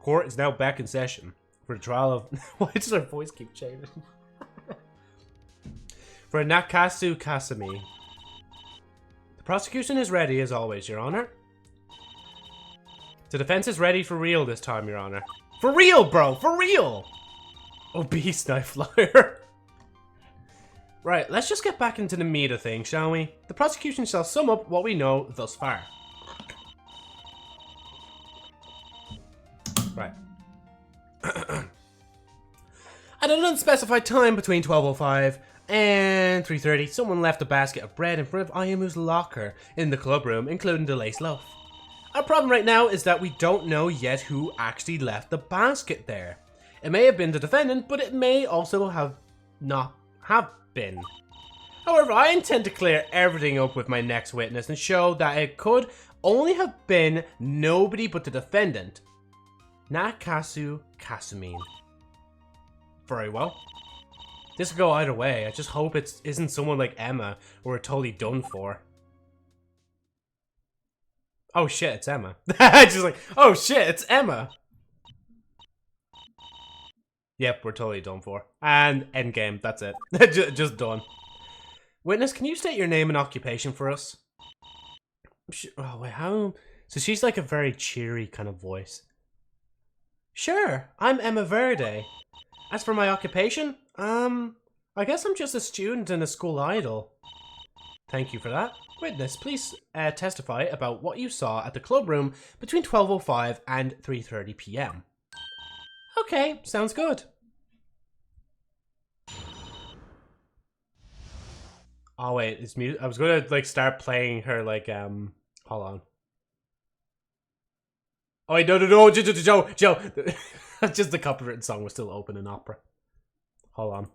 [SPEAKER 2] Court is now back in session for the trial of... Why does her voice keep changing? For Nakasu Kasumi. The prosecution is ready as always, Your Honor. The defense is ready for real this time, Your Honor. For real, bro! For real! Obese Knife Flyer. Right, let's just get back into the meat of things, shall we? The prosecution shall sum up what we know thus far. Right. At an unspecified time between 12:05 and 3:30, someone left a basket of bread in front of Ayumu's locker in the club room, including the lace loaf. Our problem right now is that we don't know yet who actually left the basket there. It may have been the defendant, but it may also not have been. However, I intend to clear everything up with my next witness and show that it could only have been nobody but the defendant, Nakasu Kasumine. Very well. This could go either way. I just hope it isn't someone like Emma or we're totally done for. Oh shit, it's Emma. Just like, oh shit, it's Emma. Yep, we're totally done for. And endgame, that's it. Just done. Witness, can you state your name and occupation for us? Oh wait, how? So she's like a very cheery kind of voice. Sure, I'm Emma Verde. As for my occupation, I guess I'm just a student and a school idol. Thank you for that. Witness, please testify about what you saw at the club room between 12:05 and 3:30 p.m. Okay, sounds good. Oh wait, it's music. I was gonna like start playing her like hold on. Oh wait, no, Joe. Just the copywritten song was still open in opera. Hold on.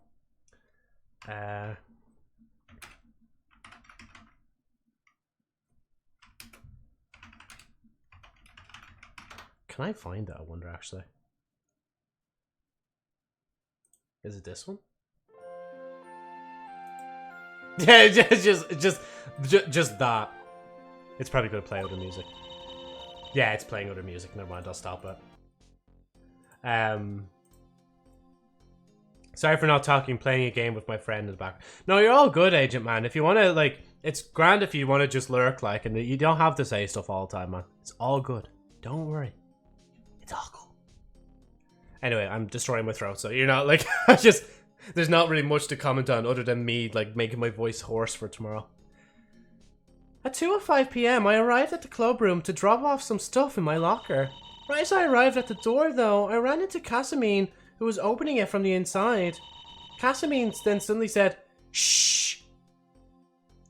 [SPEAKER 2] Can I find it? I wonder actually. Is it this one? Yeah, just that. It's probably gonna play other music. Yeah, it's playing other music. Never mind, I'll stop it. Sorry for not talking, playing a game with my friend in the back. No, you're all good, Agent Man. If you want to, like, it's grand if you want to just lurk, like, and you don't have to say stuff all the time, man. It's all good. Don't worry. It's all cool. Anyway, I'm destroying my throat, so you're not, like, there's not really much to comment on other than me, like, making my voice hoarse for tomorrow. At 2:05 p.m., I arrived at the club room to drop off some stuff in my locker. Right as I arrived at the door, though, I ran into Casamine, who was opening it from the inside. Casamine then suddenly said, "Shh!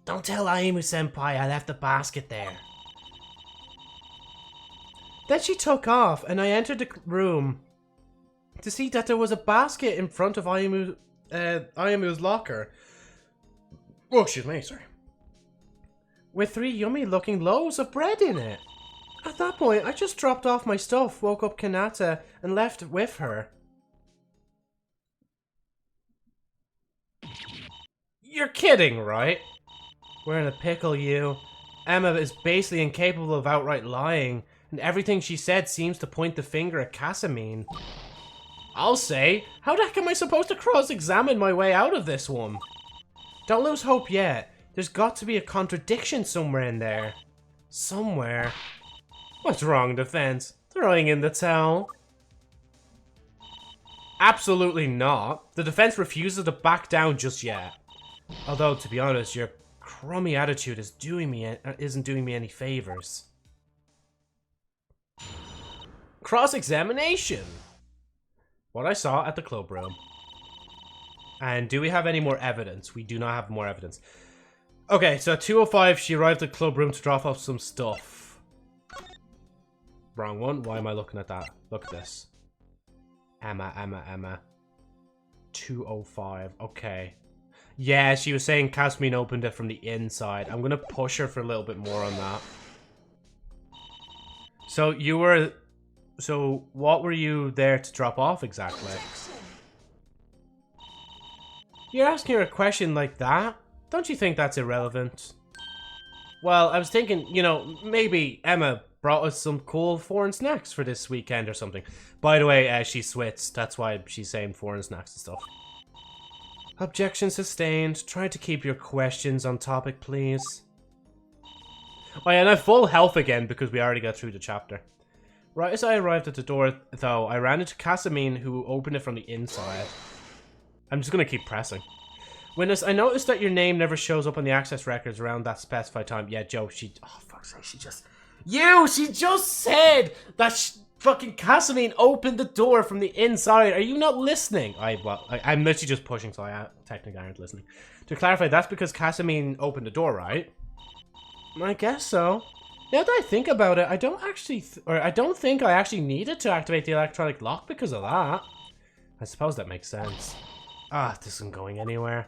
[SPEAKER 2] Don't tell Aimu-senpai I left the basket there." Then she took off, and I entered the room to see that there was a basket in front of Ayamu's locker. Oh, excuse me, sorry. With 3 yummy-looking loaves of bread in it. At that point, I just dropped off my stuff, woke up Kanata, and left with her. You're kidding, right? We're in a pickle, you. Emma is basically incapable of outright lying, and everything she said seems to point the finger at Casamine. I'll say, how the heck am I supposed to cross-examine my way out of this one? Don't lose hope yet. There's got to be a contradiction somewhere in there. Somewhere. What's wrong, defense? Throwing in the towel? Absolutely not. The defense refuses to back down just yet. Although, to be honest, your crummy attitude isn't doing me any favors. Cross-examination. What I saw at the club room. And do we have any more evidence? We do not have more evidence. Okay, so at 2:05, she arrived at the club room to drop off some stuff. Wrong one. Why am I looking at that? Look at this. Emma. 2:05. Okay. Yeah, she was saying Casamine opened it from the inside. I'm gonna push her for a little bit more on that. So you were... So what were you there to drop off exactly? You're asking her a question like that? Don't you think that's irrelevant? Well, I was thinking, you know, maybe Emma brought us some cool foreign snacks for this weekend or something. By the way, she switched. That's why she's saying foreign snacks and stuff. Objection sustained. Try to keep your questions on topic, please. Oh yeah, and I have full health again because we already got through the chapter. Right as I arrived at the door, though, I ran into Casamine, who opened it from the inside. I'm just gonna keep pressing. Witness, I noticed that your name never shows up on the access records around that specified time. Yeah, Joe, oh, fuck's sake, she just said that fucking Casamine opened the door from the inside. Are you not listening? I'm literally just pushing, so I technically aren't listening. To clarify, that's because Casamine opened the door, right? I guess so. Now that I think about it, I don't think I actually needed to activate the electronic lock because of that. I suppose that makes sense. Ah, this isn't going anywhere.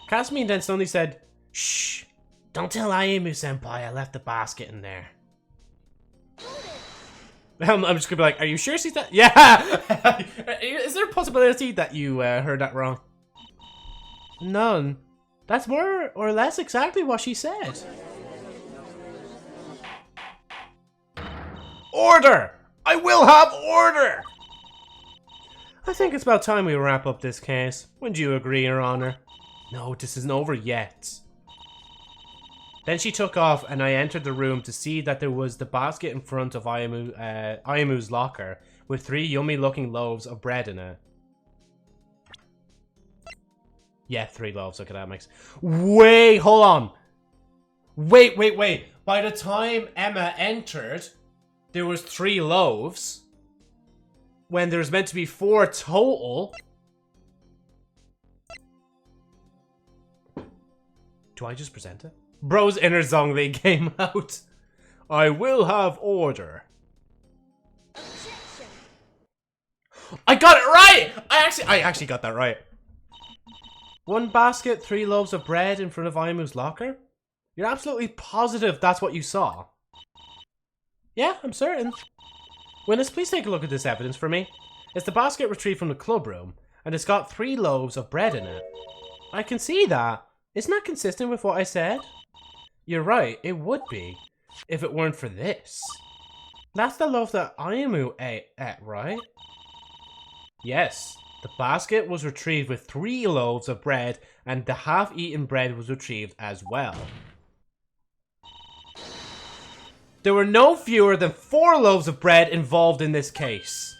[SPEAKER 2] Casamine then suddenly said, "Shh, don't tell Aimu-senpai I left the basket in there." I'm just gonna be like, are you sure she's that? Yeah! Is there a possibility that you heard that wrong? None. That's more or less exactly what she said. Order! I will have order! I think it's about time we wrap up this case. Wouldn't you agree, Your Honor? No, this isn't over yet. Then she took off, and I entered the room to see that there was the basket in front of Ayamu's locker with 3 yummy-looking loaves of bread in it. Yeah, 3 loaves. Look at that mix. Wait, hold on. Wait. By the time Emma entered, there was 3 loaves. When there's meant to be 4 total. Do I just present it? Bro's inner Zhongli came out. I will have order. I got it right! I actually got that right. 1 basket, 3 loaves of bread in front of Ayamu's locker? You're absolutely positive that's what you saw? Yeah, I'm certain. Witness, please take a look at this evidence for me. It's the basket retrieved from the club room, and it's got 3 loaves of bread in it. I can see that. Isn't that consistent with what I said? You're right, it would be, if it weren't for this. That's the loaf that Ayamu ate, right? Yes, the basket was retrieved with 3 loaves of bread, and the half-eaten bread was retrieved as well. There were no fewer than 4 loaves of bread involved in this case.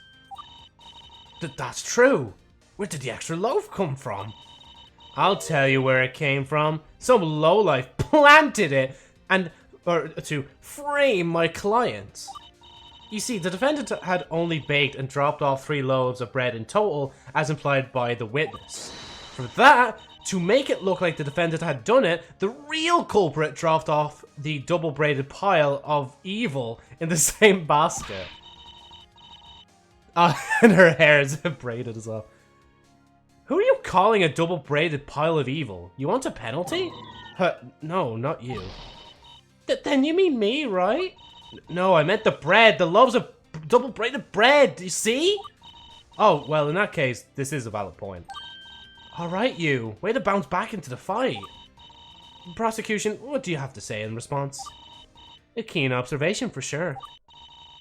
[SPEAKER 2] That's true. Where did the extra loaf come from? I'll tell you where it came from. Some lowlife planted it to frame my client. You see, the defendant had only baked and dropped off 3 loaves of bread in total, as implied by the witness. For that, to make it look like the defendant had done it, the real culprit dropped off the double-braided pile of evil in the same basket. And her hair is braided as well. Who are you calling a double-braided pile of evil? You want a penalty? No, not you. Then you mean me, right? No, I meant the bread. The loaves of double-braided bread, you see? Oh, well, in that case, this is a valid point. Alright, you. Way to bounce back into the fight. Prosecution, what do you have to say in response? A keen observation, for sure.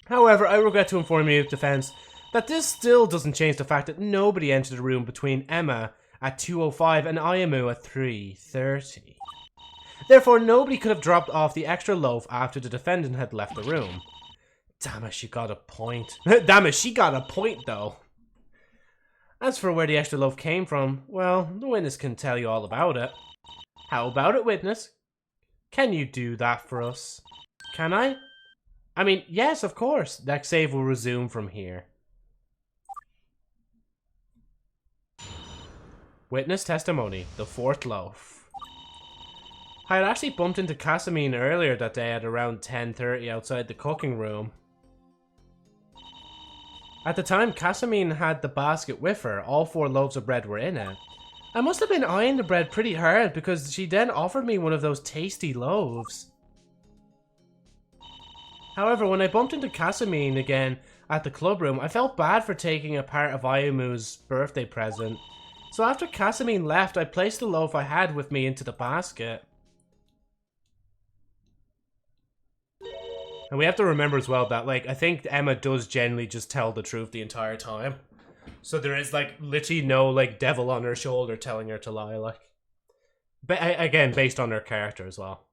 [SPEAKER 2] However, I regret to inform you, defense, that this still doesn't change the fact that nobody entered the room between Emma at 2:05 and Ayamu at 3:30. Therefore, nobody could have dropped off the extra loaf after the defendant had left the room. Damn it, she got a point. Damn it, she got a point, though. As for where the extra loaf came from, well, the witness can tell you all about it. How about it, witness? Can you do that for us? Can I? I mean, yes, of course. Next save will resume from here. Witness testimony, the 4th loaf. I had actually bumped into Casamine earlier that day at around 10:30 outside the cooking room. At the time, Casamine had the basket with her. All 4 loaves of bread were in it. I must have been eyeing the bread pretty hard because she then offered me one of those tasty loaves. However, when I bumped into Casamine again at the club room, I felt bad for taking a part of Ayamu's birthday present. So after Casamine left, I placed the loaf I had with me into the basket. And we have to remember as well that, like, I think Emma does generally just tell the truth the entire time. So there is, like, literally no, like, devil on her shoulder telling her to lie, like. But, again, based on her character as well.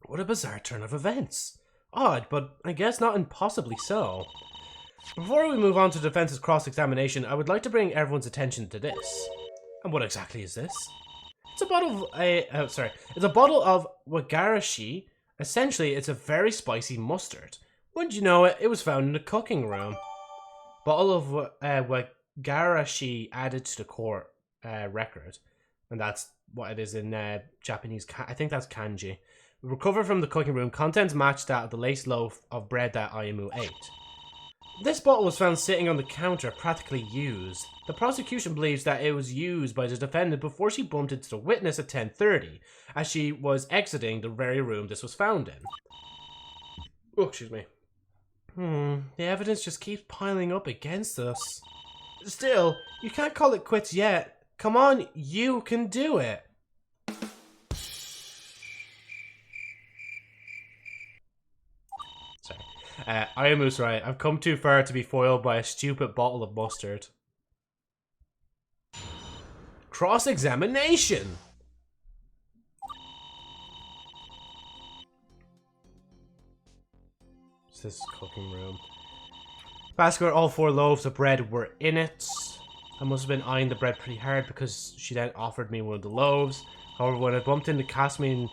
[SPEAKER 2] What a bizarre turn of events. Odd, but I guess not impossibly so. Before we move on to the defense's cross-examination, I would like to bring everyone's attention to this. And what exactly is this? It's a bottle of it's a bottle of wagarashi. Essentially, it's a very spicy mustard. Wouldn't you know it? It was found in the cooking room. Bottle of wagarashi added to the court record, and that's what it is in Japanese. I think that's kanji. Recovered from the cooking room, contents matched that of the lace loaf of bread that Ayamu ate. This bottle was found sitting on the counter, practically used. The prosecution believes that it was used by the defendant before she bumped into the witness at 10:30, as she was exiting the very room this was found in. Oh, excuse me. The evidence just keeps piling up against us. Still, you can't call it quits yet. Come on, you can do it. Ayamu's right. I've come too far to be foiled by a stupid bottle of mustard. Cross-examination! What's this cooking room? Basket, all 4 loaves of bread were in it. I must have been eyeing the bread pretty hard because she then offered me one of the loaves. However, when I bumped into Kasmin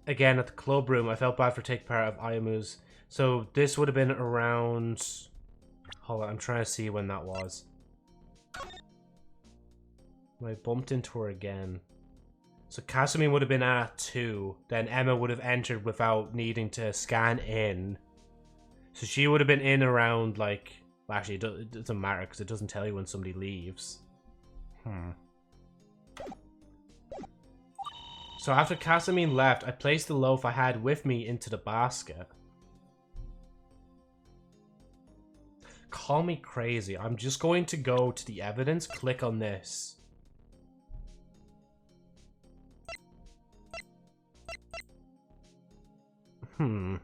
[SPEAKER 2] again at the club room, I felt bad for taking part of Ayamu's. So this would have been around... Hold on, I'm trying to see when that was. When I bumped into her again. So Kasmin would have been at 2. Then Emma would have entered without needing to scan in. So she would have been in around, like... Well, actually, it doesn't matter because it doesn't tell you when somebody leaves. So after Kasmin left, I placed the loaf I had with me into the basket. Call me crazy. I'm just going to go to the evidence, click on this. Filled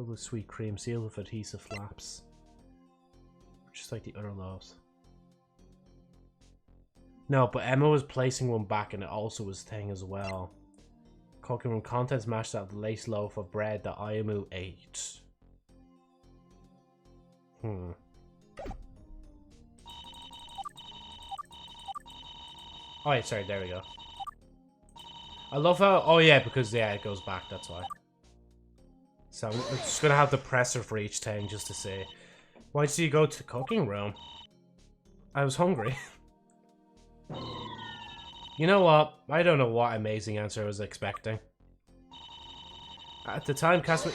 [SPEAKER 2] with sweet cream, sealed with adhesive flaps. Just like the other loaves. No, but Emma was placing one back and it also was thing as well. Cooking room contents matched out the lace loaf of bread that Ayamu ate. Oh, yeah, sorry, there we go. I love how... Oh, yeah, because, yeah, it goes back, that's why. So I'm just gonna have the presser for each thing just to say. Why did you go to the cooking room? I was hungry. You know what? I don't know what amazing answer I was expecting. At the time, Kasmin...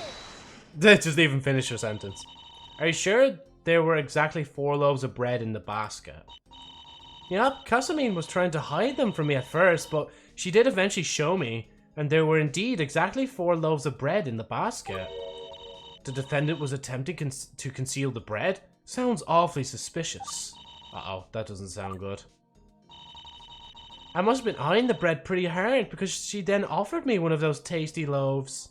[SPEAKER 2] Just even finish your sentence. Are you sure there were exactly 4 loaves of bread in the basket? Yeah, Kasmin was trying to hide them from me at first, but she did eventually show me, and there were indeed exactly 4 loaves of bread in the basket. The defendant was attempting to conceal the bread? Sounds awfully suspicious. Uh-oh, that doesn't sound good. I must have been eyeing the bread pretty hard because she then offered me one of those tasty loaves.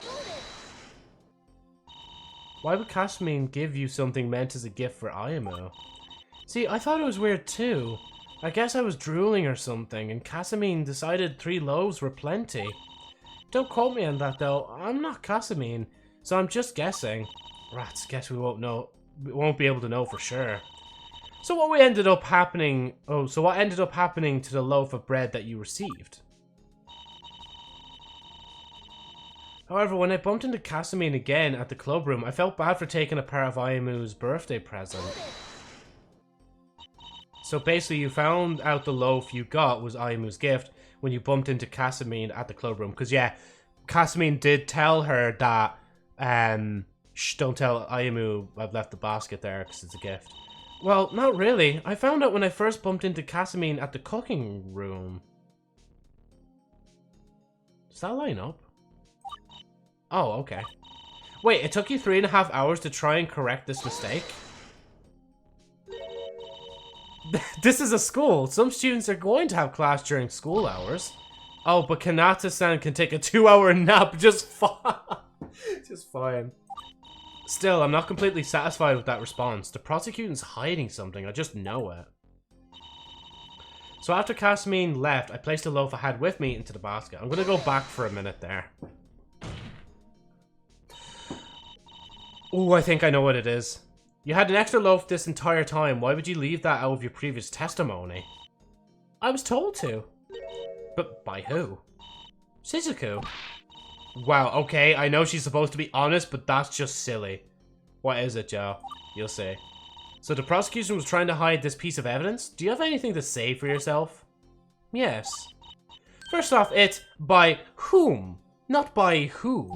[SPEAKER 2] Why would Kasmin give you something meant as a gift for Ayamu? See, I thought it was weird too. I guess I was drooling or something, and Kasmin decided 3 loaves were plenty. Don't quote me on that though, I'm not Kasmin, so I'm just guessing. Rats, guess we won't know. We won't be able to know for sure. So what ended up happening to the loaf of bread that you received? However, when I bumped into Kasmin again at the club room, I felt bad for taking a part of Ayamu's birthday present. So basically, you found out the loaf you got was Ayamu's gift when you bumped into Kasmin at the club room. Because yeah, Kasmin did tell her that, shh, don't tell Ayamu I've left the basket there because it's a gift. Well, not really. I found out when I first bumped into Kasmin at the cooking room. Does that line up? Oh, okay. Wait, it took you 3.5 hours to try and correct this mistake? This is a school. Some students are going to have class during school hours. Oh, but Kanata-san can take a 2-hour nap just fine. Just fine. Still, I'm not completely satisfied with that response. The prosecution's hiding something, I just know it. So after Kasmin left, I placed a loaf I had with me into the basket. I'm gonna go back for a minute there. Oh, I think I know what it is. You had an extra loaf this entire time. Why would you leave that out of your previous testimony? I was told to. But by who? Shizuku. Wow, okay, I know she's supposed to be honest, but that's just silly. What is it, Joe? You'll see. So the prosecution was trying to hide this piece of evidence? Do you have anything to say for yourself? Yes. First off, it's by whom, not by who.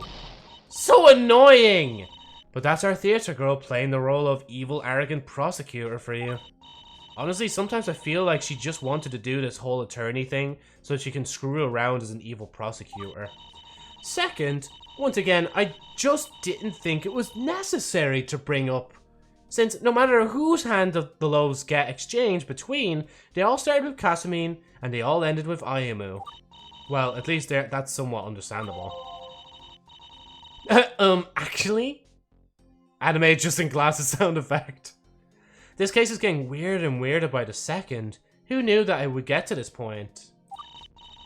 [SPEAKER 2] So annoying! But that's our theater girl playing the role of evil, arrogant prosecutor for you. Honestly, sometimes I feel like she just wanted to do this whole attorney thing so she can screw around as an evil prosecutor. Second, once again, I just didn't think it was necessary to bring up. Since no matter whose hand the loaves get exchanged between, they all started with Kasmin and they all ended with Ayamu. Well, at least that's somewhat understandable. Actually? Anime just in glasses sound effect. This case is getting weirder and weirder by the second. Who knew that I would get to this point?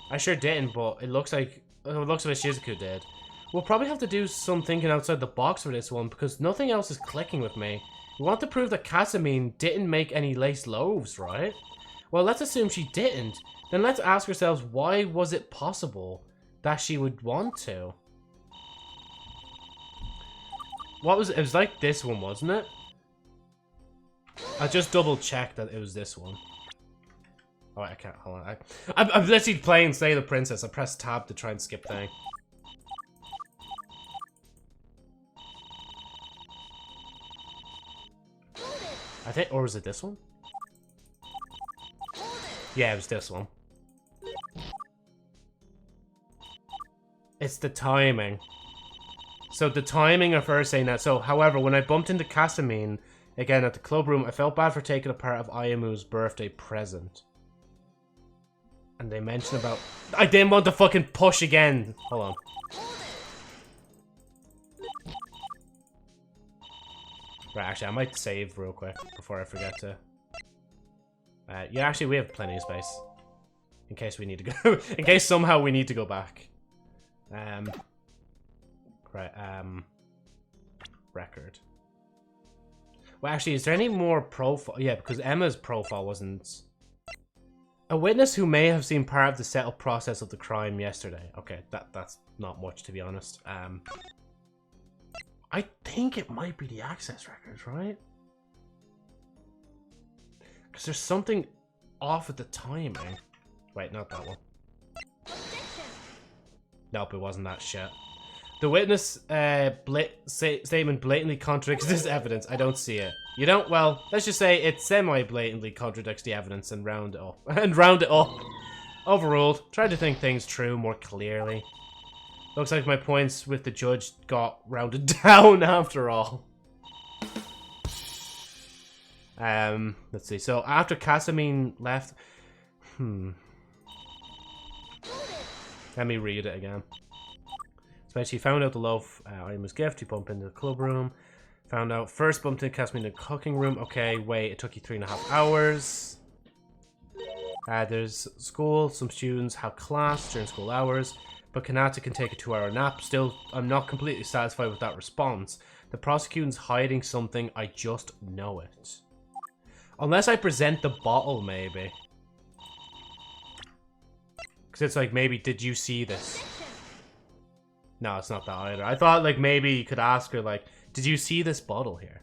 [SPEAKER 2] I sure didn't, but it looks like Shizuku did. We'll probably have to do some thinking outside the box for this one because nothing else is clicking with me. We want to prove that Casamine didn't make any lace loaves, right? Well, let's assume she didn't. Then let's ask ourselves, why was it possible that she would want to? What was it? It was like this one, wasn't it? I'll just double check that it was this one. Oh, I can't. Hold on. I'm literally playing Slay the Princess. I pressed tab to try and skip thing. I think, or was it this one? Yeah, it was this one. It's the timing. So the timing of her saying that. So, however, when I bumped into Casamine again at the club room, I felt bad for taking a part of Ayamu's birthday present. And they mentioned about... I didn't want to fucking push again. Hold on. Right, actually, I might save real quick before I forget to... yeah, actually, we have plenty of space. In case we need to go... in case somehow we need to go back. Right, record. Well, actually, is there any more profile? Yeah, because Emma's profile wasn't... A witness who may have seen part of the setup process of the crime yesterday. Okay, that's not much, to be honest. I think it might be the access records, right? Because there's something off at the timing. Wait, not that one. Nope, it wasn't that shit. The witness statement blatantly contradicts this evidence. I don't see it. You don't? Well, let's just say it semi-blatantly contradicts the evidence and round it up. Overruled. Try to think things through more clearly. Looks like my points with the judge got rounded down after all. Let's see. So after Casamine left... Let me read it again. So she found out the loaf Ayamu's gift. You bump into the club room. Found out first bumped into Casamine in the cooking room. Okay, wait, it took you 3.5 hours. There's school. Some students have class during school hours. But Kanata can take a 2-hour nap. Still, I'm not completely satisfied with that response. The prosecution's hiding something. I just know it. Unless I present the bottle, maybe. Because it's like, maybe, did you see this? No, it's not that either. I thought, like, maybe you could ask her, like, did you see this bottle here?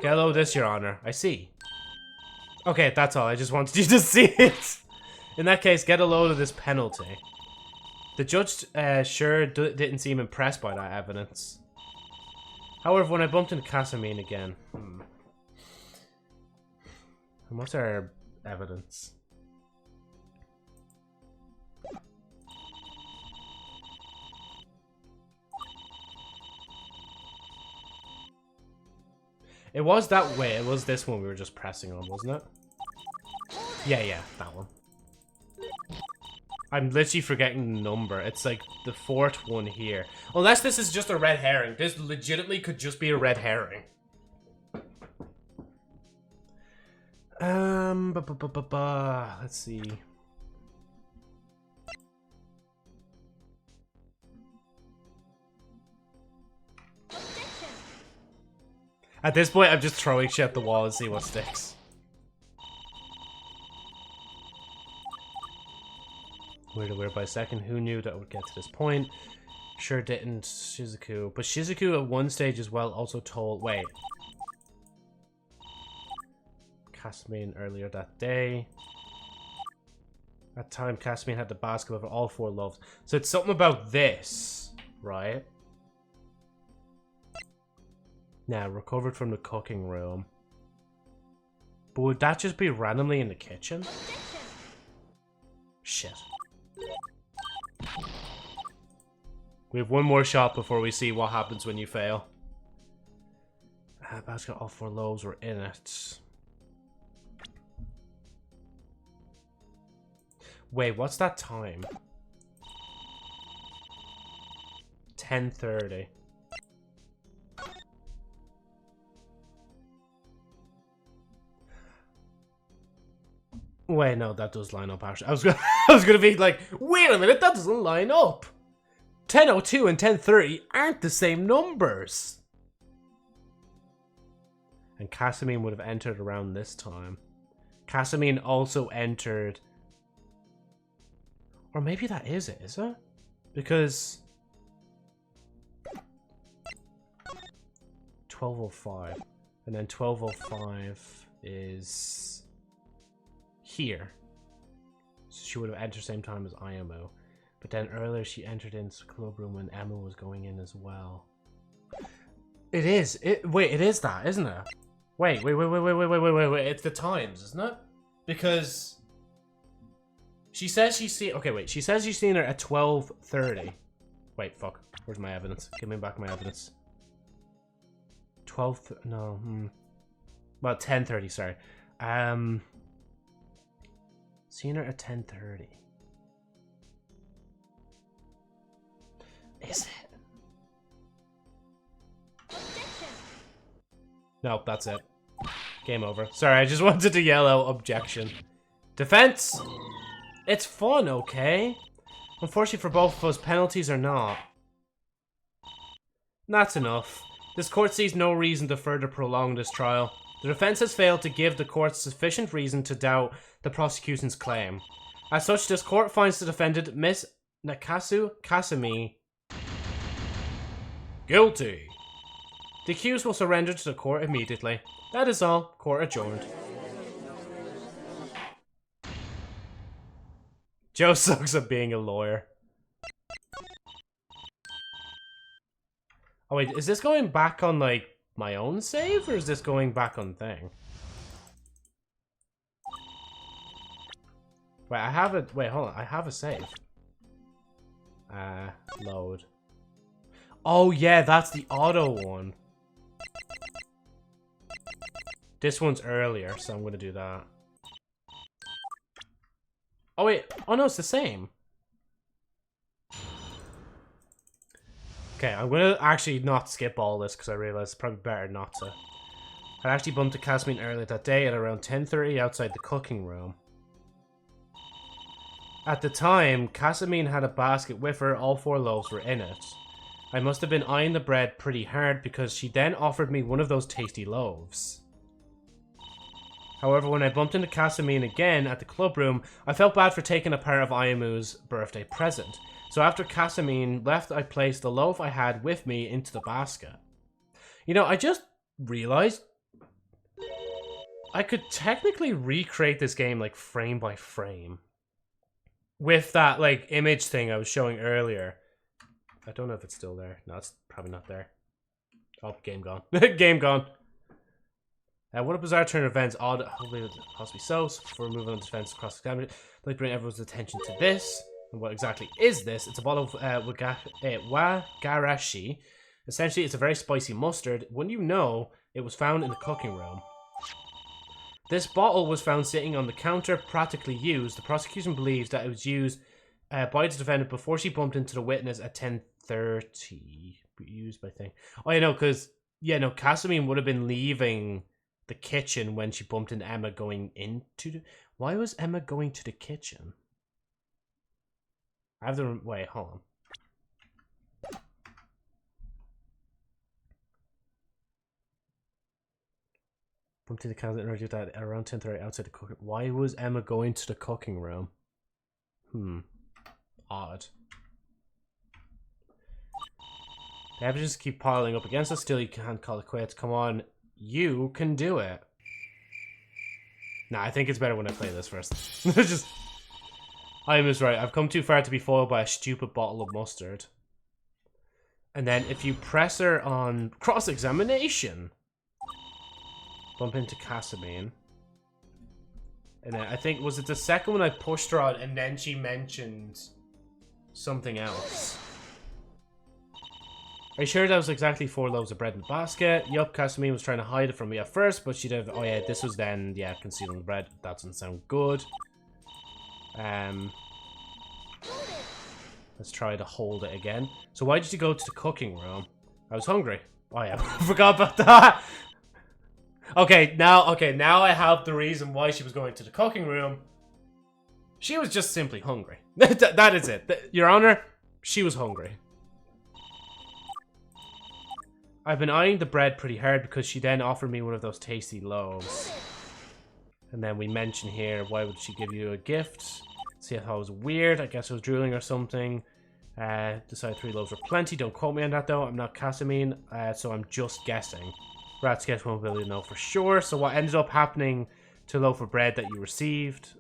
[SPEAKER 2] Get a load of this, Your Honor. I see. Okay, that's all. I just wanted you to see it. In that case, get a load of this penalty. The judge sure didn't seem impressed by that evidence. However, when I bumped into Casamine again... And what's our evidence? It was that way. It was this one we were just pressing on, wasn't it? Yeah, that one. I'm literally forgetting the number. It's like the 4th one here. Unless this is just a red herring. This legitimately could just be a red herring. Let's see. At this point, I'm just throwing shit at the wall and see what sticks. Weird by a second. Who knew that it would get to this point? Sure didn't. Shizuku. But Shizuku at one stage as well also told... Wait. Casamine earlier that day. At time, Casamine had the basket of all 4 loaves. So it's something about this, right? Now, recovered from the cooking room. But would that just be randomly in the kitchen? Shit. We have one more shot before we see what happens when you fail. Basket, all 4 loaves were in it. Wait, what's that time? 10:30. Wait, no, that does line up actually. I was gonna be like, wait a minute, that doesn't line up. 10:02 and 10:30 aren't the same numbers. And Casamine would have entered around this time. Casamine also entered... Or maybe that is it? Because... 12:05. And then 12:05 is... here. So she would have entered same time as IMO. But then earlier she entered into the club room when Emma was going in as well. It is. Wait, it is that, isn't it? Wait. It's the times, isn't it? Because she says she's seen. Okay, wait. She says she's seen her at 12:30. Wait, fuck. Where's my evidence? Give me back my evidence. 12. No. Well, 10:30. Sorry. Seen her at 10:30. Is it? No, that's it. Game over. Sorry, I just wanted to yell out objection. Defense! It's fun, okay? Unfortunately for both of us, penalties are not. That's enough. This court sees no reason to further prolong this trial. The defense has failed to give the court sufficient reason to doubt the prosecution's claim. As such, this court finds the defendant, Miss Nakasu Kasumi, guilty. The accused will surrender to the court immediately. That is all. Court adjourned. Joe sucks at being a lawyer. Oh wait, is this going back on like my own save or is this going back on thing? Wait, I have a wait, hold on, I have a save. Load. Oh yeah, that's the auto one. This one's earlier, so I'm gonna do that. Oh wait, oh no, it's the same. Okay, I'm gonna actually not skip all this because I realize it's probably better not to. I actually bumped into Casamine earlier that day at around 10:30 outside the cooking room. At the time, Casamine had a basket with her, all 4 loaves were in it. I must have been eyeing the bread pretty hard because she then offered me one of those tasty loaves. However, when I bumped into Casamine again at the club room, I felt bad for taking a part of Ayamu's birthday present. So after Casamine left, I placed the loaf I had with me into the basket. You know, I just realized I could technically recreate this game like frame by frame. With that like image thing I was showing earlier. I don't know if it's still there. No, it's probably not there. Oh, game gone. Game gone. What a bizarre turn of events. Odd, hopefully it possibly so. Before moving on to defense across the camera, I'd like to bring everyone's attention to this. And what exactly is this? It's a bottle of wagarashi. Essentially, it's a very spicy mustard. Wouldn't you know, it was found in the cooking room. This bottle was found sitting on the counter, practically used. The prosecution believes that it was used by the defendant before she bumped into the witness at 10:30. Used by thing. Oh, yeah, no, because, yeah, no, Casamine would have been leaving the kitchen when she bumped into Emma going into the... Why was Emma going to the kitchen? I have the... Wait, hold on. Bumped into the counter and argued that around 10:30 outside the cooking... Why was Emma going to the cooking room? Odd. The evidence keep piling up against us. Still, you can't call it quits. Come on. You can do it. Nah, I think it's better when I play this first. Just... I was right. I've come too far to be foiled by a stupid bottle of mustard. And then if you press her on cross-examination, bump into Casamine. And then I think, was it the second one I pushed her on and then she mentioned something else? Are you sure that was exactly 4 loaves of bread in the basket? Yup, Casamine was trying to hide it from me at first, but she did. Oh yeah, this was then, yeah, concealing the bread. That doesn't sound good. Let's try to hold it again. So why did you go to the cooking room? I was hungry. Oh yeah, forgot about that. Okay, now I have the reason why she was going to the cooking room. She was just simply hungry. That is it. Your Honor, she was hungry. I've been eyeing the bread pretty hard because she then offered me one of those tasty loaves. And then we mention here, why would she give you a gift? See, I thought it was weird. I guess it was drooling or something. Decide 3 loaves are plenty. Don't quote me on that though. I'm not Casamine, so I'm just guessing. Rat's guess won't be able to know for sure. So what ended up happening to a loaf of bread that you received?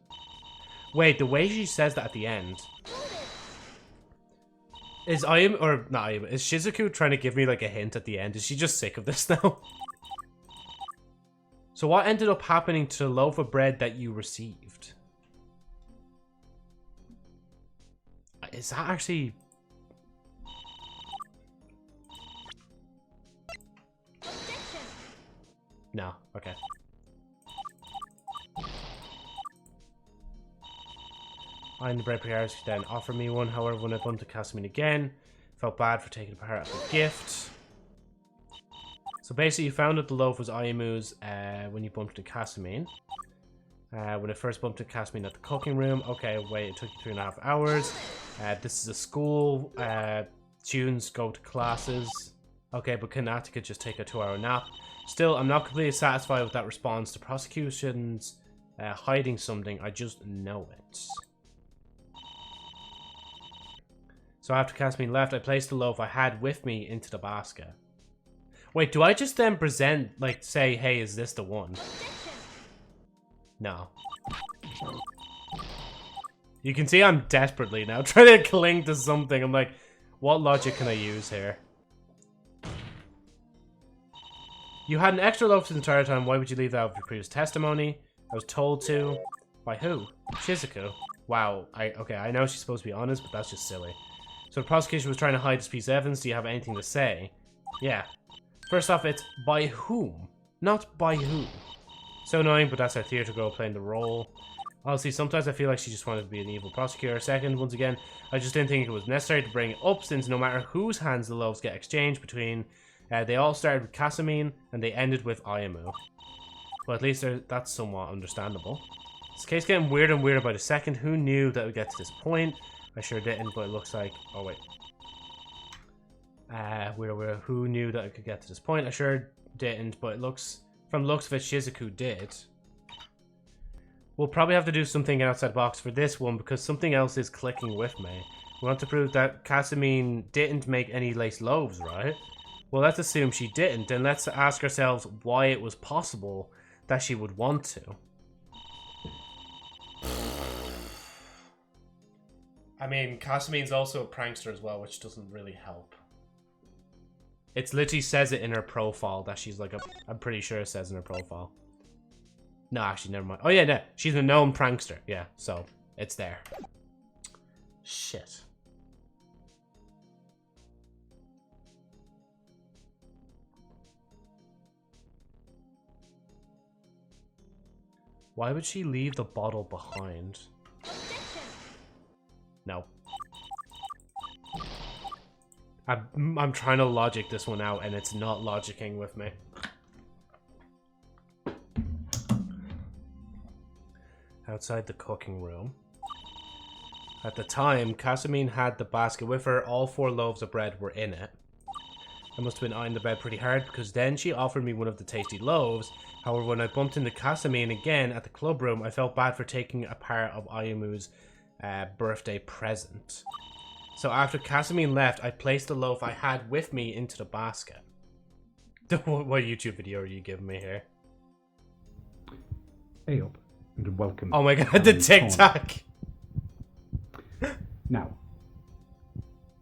[SPEAKER 2] Wait, the way she says that at the end. Is Shizuku trying to give me like a hint at the end? Is she just sick of this now? So what ended up happening to the loaf of bread that you received? Is that actually... No, okay. I and the bread priors then offered me one, however, when I bumped into Casamine again, felt bad for taking apart the gift. So basically, you found out the loaf was Ayamu's when you bumped into Casamine. When I first bumped into Casamine at the cooking room. Okay, wait, it took you 3.5 hours. This is a school. Students go to classes. Okay, but Kanata could just take a 2-hour nap. Still, I'm not completely satisfied with that response. The prosecution's hiding something. I just know it. So after Casamine left, I placed the loaf I had with me into the basket. Wait, do I just then present, like, say, hey, is this the one? No. You can see I'm desperately now trying to cling to something. I'm like, what logic can I use here? You had an extra loaf the entire time. Why would you leave that with your previous testimony? I was told to. By who? Shizuku. Wow. Okay, I know she's supposed to be honest, but that's just silly. So the prosecution was trying to hide this piece of evidence. Do you have anything to say? Yeah. First off, it's by whom, not by who. So annoying, but that's our theatre girl playing the role. Honestly, sometimes I feel like she just wanted to be an evil prosecutor. Second, once again, I just didn't think it was necessary to bring it up, since no matter whose hands the loaves get exchanged between, they all started with Casamine and they ended with Ayamu. Well, at least that's somewhat understandable. This case getting weirder and weirder by the second. Who knew that it would get to this point? I sure didn't, but it looks like... Oh, wait. Who knew that it could get to this point? I sure didn't, but it looks... From the looks of it, Shizuku did. We'll probably have to do something outside the box for this one, because something else is clicking with me. We want to prove that Casamine didn't make any lace loaves, right? Well, let's assume she didn't, and let's ask ourselves why it was possible that she would want to. I mean, Casamine's also a prankster as well, which doesn't really help. It literally says it in her profile that she's like a... I'm pretty sure it says in her profile. No, actually, never mind. Oh yeah, no. She's a known prankster. Yeah, so it's there. Shit. Why would she leave the bottle behind? No. I'm trying to logic this one out, and it's not logicking with me. Outside the cooking room. At the time, Casamine had the basket with her. All 4 loaves of bread were in it. I must have been eyeing the bread pretty hard, because then she offered me one of the tasty loaves. However, when I bumped into Casamine again at the club room, I felt bad for taking a part of Ayamu's birthday present. So after Casamine left, I placed the loaf I had with me into the basket. What YouTube video are you giving me here?
[SPEAKER 6] Hey up, and welcome.
[SPEAKER 2] Oh my god, the TikTok!
[SPEAKER 6] Now,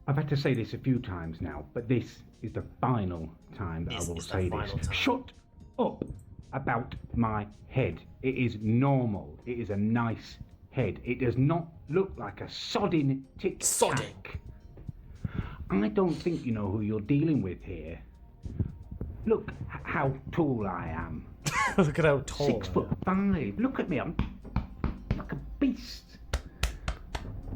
[SPEAKER 6] I've had to say this a few times now, but this is the final time that I will say this. Shut up about my head. It is normal. It is a nice head. It does not look like a sodding tic-tac. I don't think you know who you're dealing with here. Look how tall I am.
[SPEAKER 2] Look at how tall
[SPEAKER 6] 6'5". Look at me, I'm like a beast.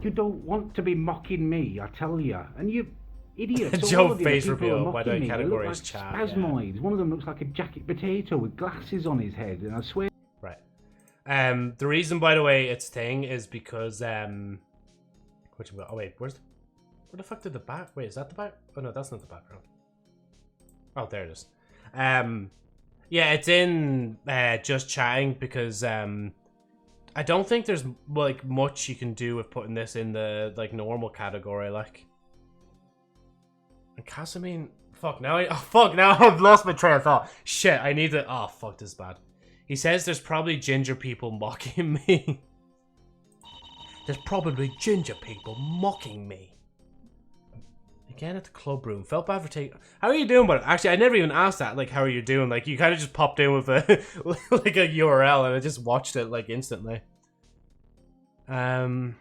[SPEAKER 6] You don't want to be mocking me, I tell you. And you idiots.
[SPEAKER 2] Joe face reveal by the category is chat.
[SPEAKER 6] Spasmoids. Yeah. One of them looks like a jacket potato with glasses on his head, and I swear.
[SPEAKER 2] Right. The reason, by the way, it's thing is because oh wait, where the fuck did the back? Wait, is that the back? Oh no, that's not the background. Oh, there it is. Yeah, it's in just chatting because I don't think there's like much you can do with putting this in the like normal category. Like, and Casamine, fuck now I've lost my train of thought. Shit, I need to. Oh fuck, this is bad. He says there's probably ginger people mocking me. There's probably ginger people mocking me. Again at the club room. Felt bad for taking... How are you doing, but actually, I never even asked that. Like, how are you doing? Like, you kind of just popped in with a like a URL, and I just watched it like instantly. I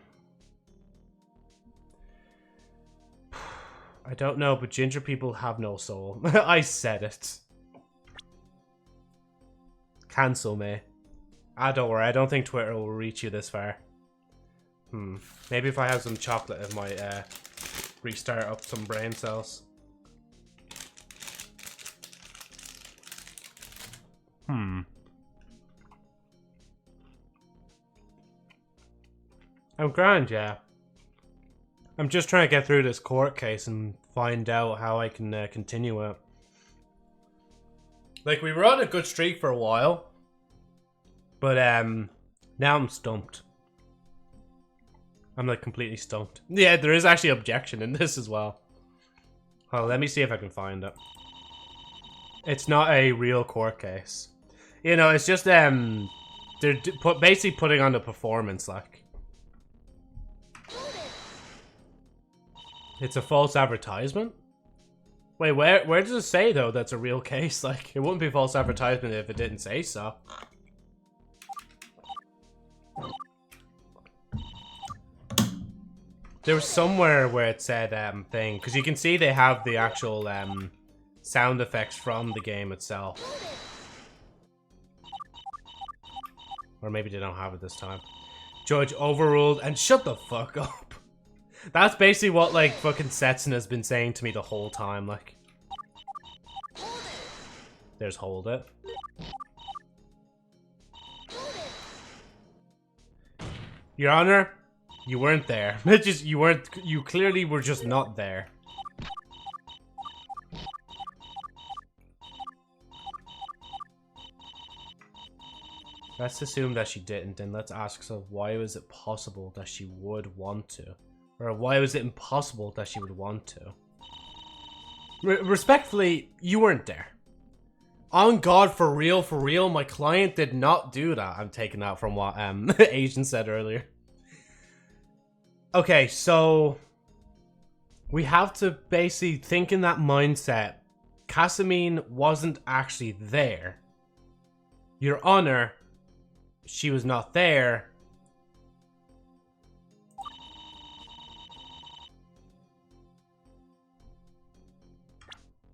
[SPEAKER 2] don't know, but ginger people have no soul. I said it. Cancel me. Ah, don't worry. I don't think Twitter will reach you this far. Maybe if I have some chocolate, it might restart up some brain cells. I'm grand, yeah. I'm just trying to get through this court case and find out how I can continue it. Like, we were on a good streak for a while, but now I'm stumped. I'm like completely stumped. Yeah, there is actually objection in this as well. Well, let me see if I can find it. It's not a real court case. You know, it's just they're basically putting on a performance, like. It's a false advertisement? Wait, where does it say though that's a real case? Like, it wouldn't be false advertisement if it didn't say so. There was somewhere where it said thing, because you can see they have the actual sound effects from the game itself. Or maybe they don't have it this time. Judge overruled and shut the fuck up. That's basically what like fucking Setsun has been saying to me the whole time, like. There's hold it. Your Honor, you weren't there. You clearly were just not there. Let's assume that she didn't, and let's ask herself, why was it possible that she would want to? Or why was it impossible that she would want to? Respectfully, you weren't there. On God, for real, my client did not do that. I'm taking that from what Asian said earlier. Okay, so we have to basically think in that mindset. Casamine wasn't actually there. Your Honor, she was not there.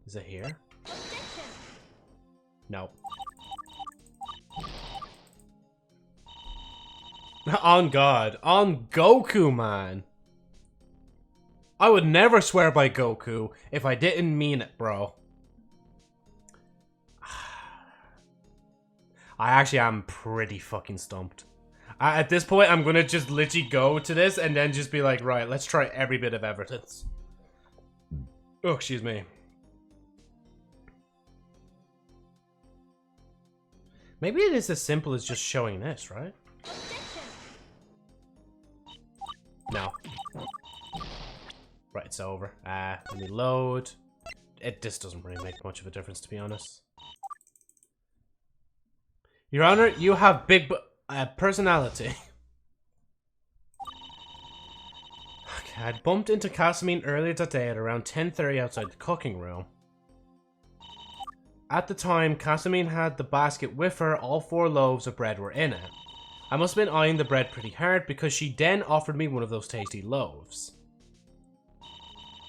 [SPEAKER 2] Is it here? No. On God. On Goku, man. I would never swear by Goku if I didn't mean it, bro. I actually am pretty fucking stumped. At this point, I'm gonna just literally go to this and then just be like, right, let's try every bit of evidence. Oh, excuse me. Maybe it is as simple as just showing this, right? No. Right, it's over. Let me load. This doesn't really make much of a difference, to be honest. Your Honor, you have big personality. Okay, I'd bumped into Casamine earlier that day at around 10:30 outside the cooking room. At the time, Casamine had the basket with her. All 4 loaves of bread were in it. I must have been eyeing the bread pretty hard because she then offered me one of those tasty loaves.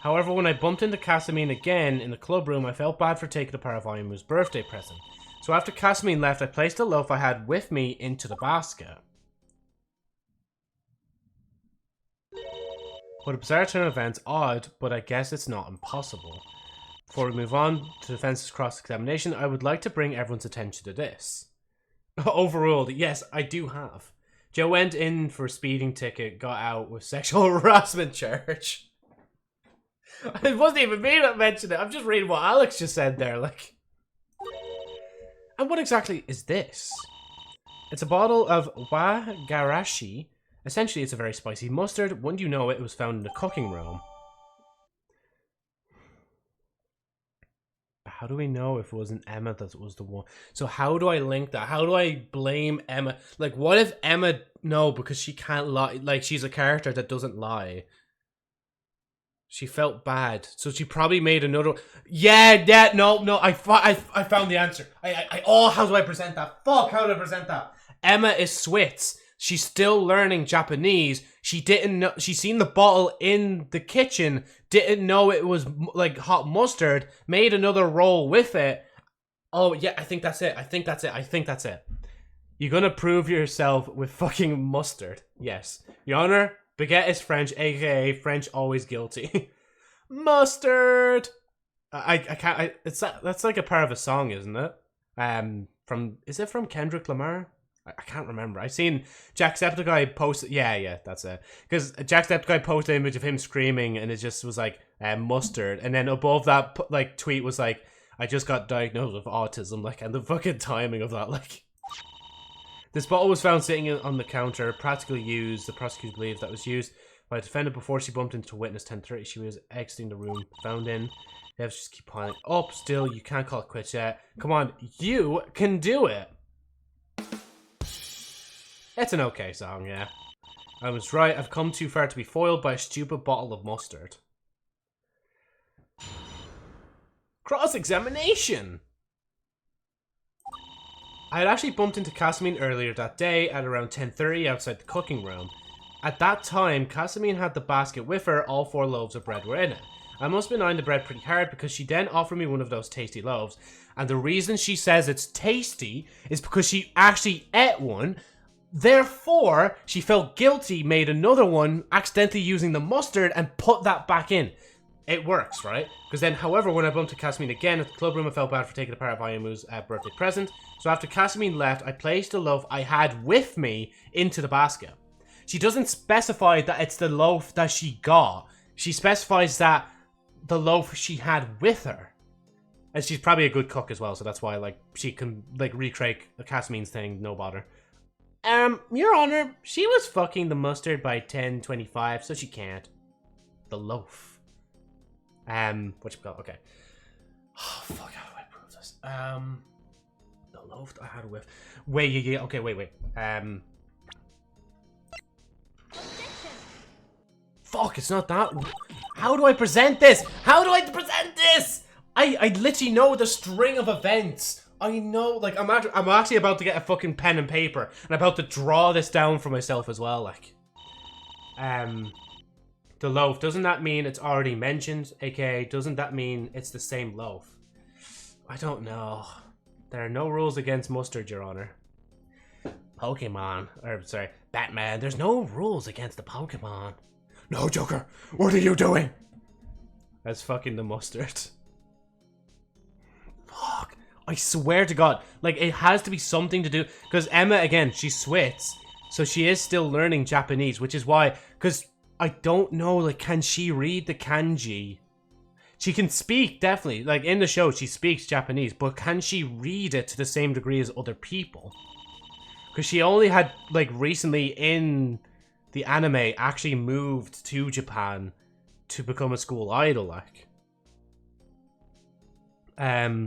[SPEAKER 2] However, when I bumped into Casamine again in the club room, I felt bad for taking apart of Ayamu's birthday present. So after Casamine left, I placed the loaf I had with me into the basket. What a bizarre turn of events. Odd, but I guess it's not impossible. Before we move on to defense's cross-examination, I would like to bring everyone's attention to this. Overruled. Yes, I do have. Joe went in for a speeding ticket, got out with sexual harassment charge. It wasn't even me that mentioned it. I'm just reading what Alex just said there, like. And what exactly is this? It's a bottle of wagarashi. Essentially, it's a very spicy mustard. Wouldn't you know it, it was found in the cooking room. How do we know if it wasn't Emma that was the one? So how do I link that? How do I blame Emma? Like, what if Emma... No, because she can't lie. Like, she's a character that doesn't lie. She felt bad. So she probably made another... Yeah, no. I found the answer. Oh, how do I present that? Fuck, how do I present that? Emma is Swiss. She's still learning Japanese. She didn't know... She seen the bottle in the kitchen. Didn't know it was, like, hot mustard. Made another roll with it. Oh, yeah, I think that's it. You're gonna prove yourself with fucking mustard. Yes. Your Honor, baguette is French, aka French always guilty. Mustard! I can't... that's like a part of a song, isn't it? Is it from Kendrick Lamar? I can't remember. I've seen Jacksepticeye post... Yeah, that's it. Because Jacksepticeye posted an image of him screaming, and it just was like, mustard. And then above that, like, tweet was like, I just got diagnosed with autism. Like, and the fucking timing of that, like... This bottle was found sitting on the counter, practically used. The prosecutor believes that was used by a defendant before she bumped into witness 10:30. She was exiting the room. Found in. They have to just keep piling up. Still, you can't call it quits yet. Come on, you can do it. It's an okay song, yeah. I was right. I've come too far to be foiled by a stupid bottle of mustard. Cross-examination! I had actually bumped into Casamine earlier that day at around 10:30 outside the cooking room. At that time, Casamine had the basket with her. All 4 loaves of bread were in it. I must have been eyeing the bread pretty hard because she then offered me one of those tasty loaves. And the reason she says it's tasty is because she actually ate one. Therefore, she felt guilty, made another one, accidentally using the mustard, and put that back in. It works, right? Because then, however, when I bumped into Casamine again at the club room, I felt bad for taking apart Ayamu's birthday present. So after Casamine left, I placed the loaf I had with me into the basket. She doesn't specify that it's the loaf that she got. She specifies that the loaf she had with her. And she's probably a good cook as well, so that's why, like, she can, like, recreate Casamine's thing, no bother. Your Honor, she was fucking the mustard by 10:25, so she can't. The loaf. Okay. Oh, fuck, how do I prove this? The loaf I had with... Wait, okay, wait. Fuck, it's not that... How do I present this? I literally know the string of events. I know, like, I'm actually about to get a fucking pen and paper, and I'm about to draw this down for myself as well, like. The loaf, doesn't that mean it's already mentioned? AKA, doesn't that mean it's the same loaf? I don't know. There are no rules against mustard, Your Honor. Batman, there's no rules against the Pokemon. No, Joker, what are you doing? That's fucking the mustard. Fuck. I swear to God, like, it has to be something to do, because Emma, again, she's Swiss, so she is still learning Japanese, which is why, because I don't know, like, can she read the kanji? She can speak, definitely, like, in the show, she speaks Japanese, but can she read it to the same degree as other people? Because she only had, like, recently in the anime, actually moved to Japan to become a school idol, like.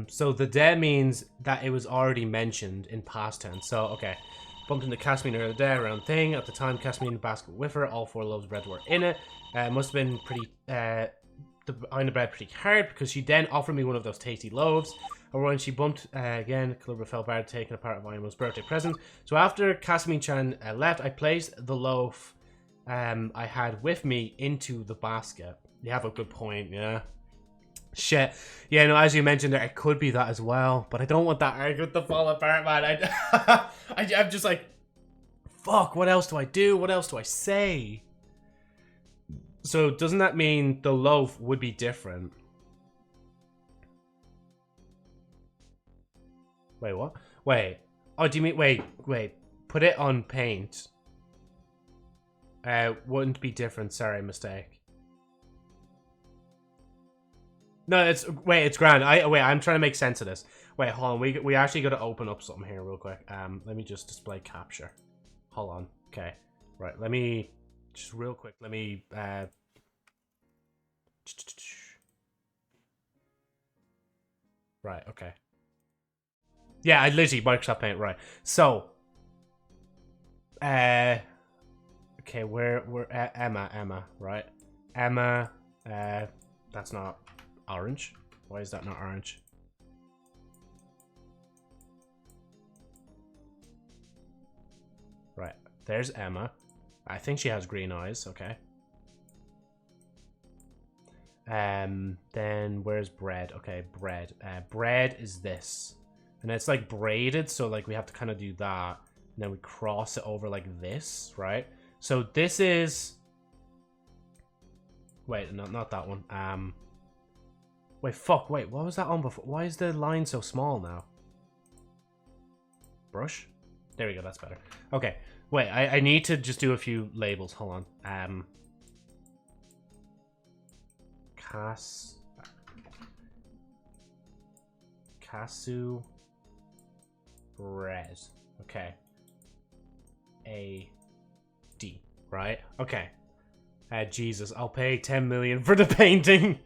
[SPEAKER 2] So the de means that it was already mentioned in past tense. So, okay. Bumped into Casamine earlier today around thing. At the time, Casamine in the basket with her. All 4 loaves of bread were in it. Must have been pretty, eyeing the bread pretty hard because she then offered me one of those tasty loaves. Or when she bumped, again, Clubber felt bad taking apart of Ayamo's birthday present. So after Casamine-chan left, I placed the loaf I had with me into the basket. You have a good point, yeah. Shit. Yeah, no, as you mentioned there, it could be that as well. But I don't want that argument to fall apart, man. I'm just like, fuck, what else do I do? What else do I say? So, doesn't that mean the loaf would be different? Wait, what? Wait. Oh, do you mean... Wait. Put it on paint. Wouldn't be different. Sorry, mistake. No, it's grand. I'm trying to make sense of this. Wait, hold on. We actually got to open up something here real quick. Let me just display capture. Hold on. Okay. Right. Let me just real quick. Let me Right. Okay. Yeah, I literally Microsoft Paint. Right. So. Okay. We're Emma. Right. Emma. That's not orange. Why is that not orange? Right. There's Emma. I think she has green eyes. Okay. Then where's bread? Okay, bread. Bread is this. And it's like braided, so like we have to kind of do that. And then we cross it over like this, right? So this is... Wait, no, not that one. Wait, fuck, wait, what was that on before? Why is the line so small now? Brush? There we go, that's better. Okay, wait, I need to just do a few labels. Hold on. Casu bread. Okay. A-D, right? Okay. Jesus, I'll pay 10 million for the painting.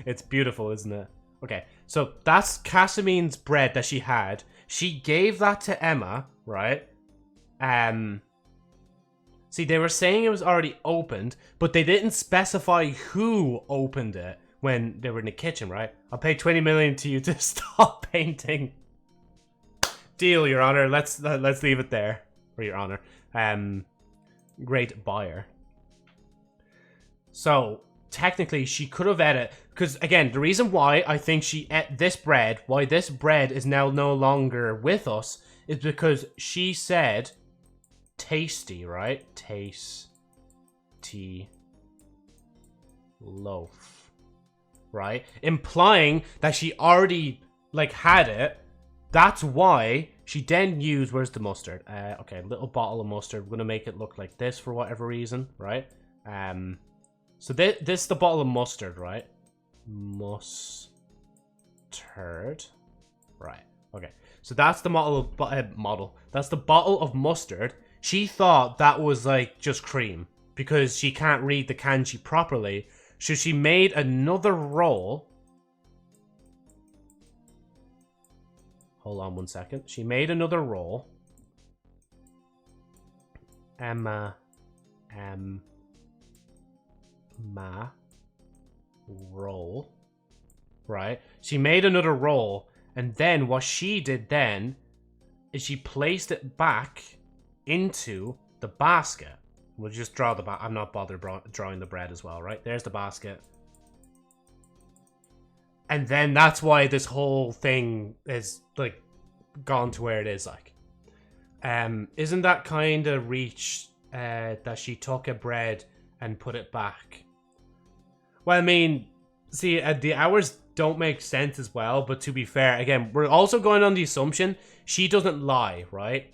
[SPEAKER 2] It's beautiful, isn't it? Okay, so that's Casamine's bread that she had. She gave that to Emma, right? See, they were saying it was already opened, but they didn't specify who opened it when they were in the kitchen, right? I'll pay 20 million to you to stop painting. Deal, Your Honor. Let's leave it there. Or Your Honor. Great buyer. So, technically, she could have ate it. Because, again, the reason why I think she ate this bread, why this bread is now no longer with us, is because she said... tasty, right? Tasty loaf, right? Implying that she already, like, had it. That's why she then used, where's the mustard? Okay, little bottle of mustard. We're gonna make it look like this for whatever reason, right? So this is the bottle of mustard, right? Mustard. Right, okay. So that's the that's the bottle of mustard. She thought that was, like, just cream. Because she can't read the kanji properly. So she made another roll. Hold on 1 second. She made another roll. Emma. Roll. Right? She made another roll. And then what she did then is she placed it back into the basket. We'll just draw the I'm not bothered drawing the bread as well, right? There's the basket. And then that's why this whole thing is, like, gone to where it is, like. Isn't that kind of reach that she took a bread and put it back? Well, I mean, see, the hours don't make sense as well, but to be fair, again, we're also going on the assumption she doesn't lie, right?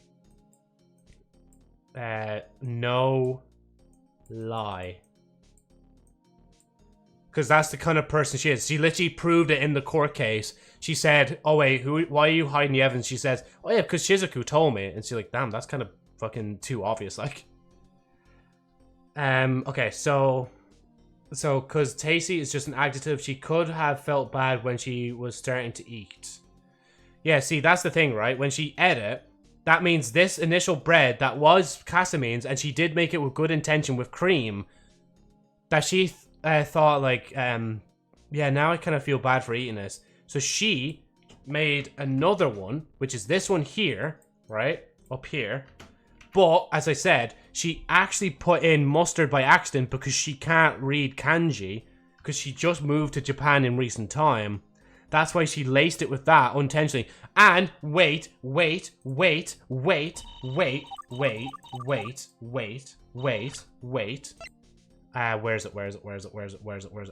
[SPEAKER 2] No lie. Because that's the kind of person she is. She literally proved it in the court case. She said, oh wait, why are you hiding the evidence? She says, oh yeah, because Shizuku told me. And she's like, damn, that's kind of fucking too obvious, like. Okay, so because tasty is just an adjective, she could have felt bad when she was starting to eat. Yeah, see, that's the thing, right? When she ate it, that means this initial bread that was Casamine's, and she did make it with good intention with cream, that she thought, like, yeah, now I kind of feel bad for eating this. So she made another one, which is this one here, right? Up here. But, as I said, she actually put in mustard by accident because she can't read kanji, because she just moved to Japan in recent time. That's why she laced it with that unintentionally. And wait. Where is it?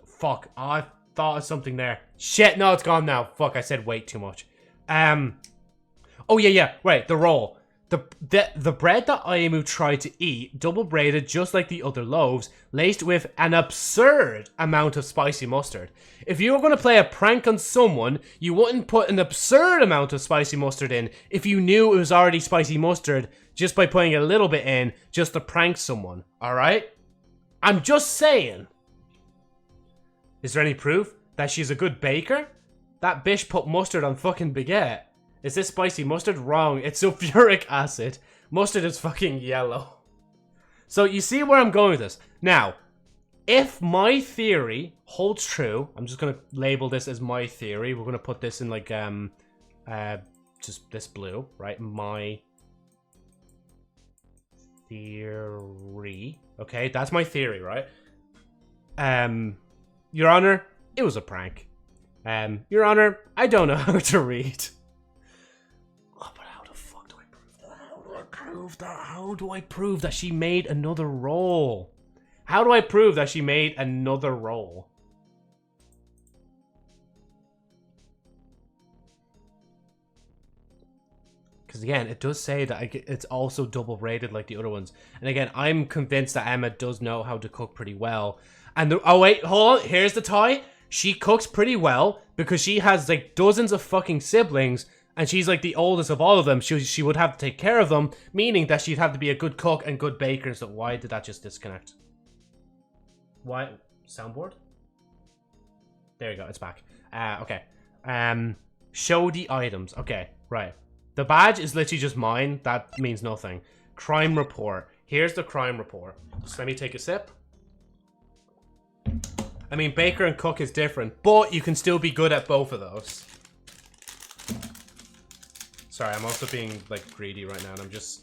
[SPEAKER 2] Fuck. Oh, I thought of something there. Shit, no, it's gone now. Fuck, I said wait too much. Oh, yeah, right, the roll. The bread that Ayamu tried to eat, double braided just like the other loaves, laced with an absurd amount of spicy mustard. If you were going to play a prank on someone, you wouldn't put an absurd amount of spicy mustard in if you knew it was already spicy mustard just by putting a little bit in just to prank someone, alright? I'm just saying. Is there any proof that she's a good baker? That bitch put mustard on fucking baguette. Is this spicy mustard? Wrong. It's sulfuric acid. Mustard is fucking yellow. So you see where I'm going with this. Now, if my theory holds true, I'm just going to label this as my theory. We're going to put this in like, just this blue, right? My theory. Okay, that's my theory, right? Your Honor, it was a prank. Your Honor, I don't know how to read. Oh, but how the fuck do I prove that? How do I prove that? How do I prove that she made another roll? How do I prove that she made another roll? Because again, it does say that it's also double braided like the other ones. And again, I'm convinced that Emma does know how to cook pretty well. And oh wait, hold on, here's the tie. She cooks pretty well because she has like dozens of fucking siblings. And she's like the oldest of all of them. She would have to take care of them, meaning that she'd have to be a good cook and good baker. So why did that just disconnect? Why? Soundboard? There you go, it's back. Okay. Show the items. Okay, right. The badge is literally just mine. That means nothing. Crime report. Here's the crime report. Just let me take a sip. I mean, baker and cook is different, but you can still be good at both of those. Sorry, I'm also being, like, greedy right now, and I'm just...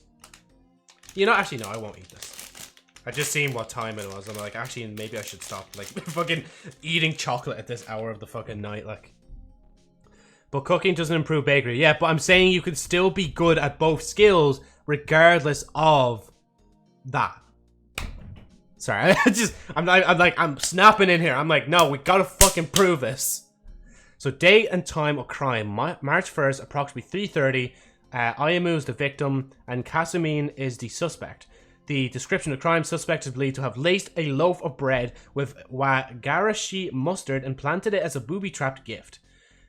[SPEAKER 2] You know, actually, no, I won't eat this. I just seen what time it was. I'm like, actually, maybe I should stop, like, fucking eating chocolate at this hour of the fucking night, like. But cooking doesn't improve bakery. Yeah, but I'm saying you could still be good at both skills, regardless of that. Sorry, I'm snapping in here. I'm like, no, we gotta fucking prove this. So, date and time of crime. March 1st, approximately 3:30. Ayamu is the victim, and Kasumine is the suspect. The description of crime: suspect is believed to have laced a loaf of bread with wagarashi mustard and planted it as a booby-trapped gift.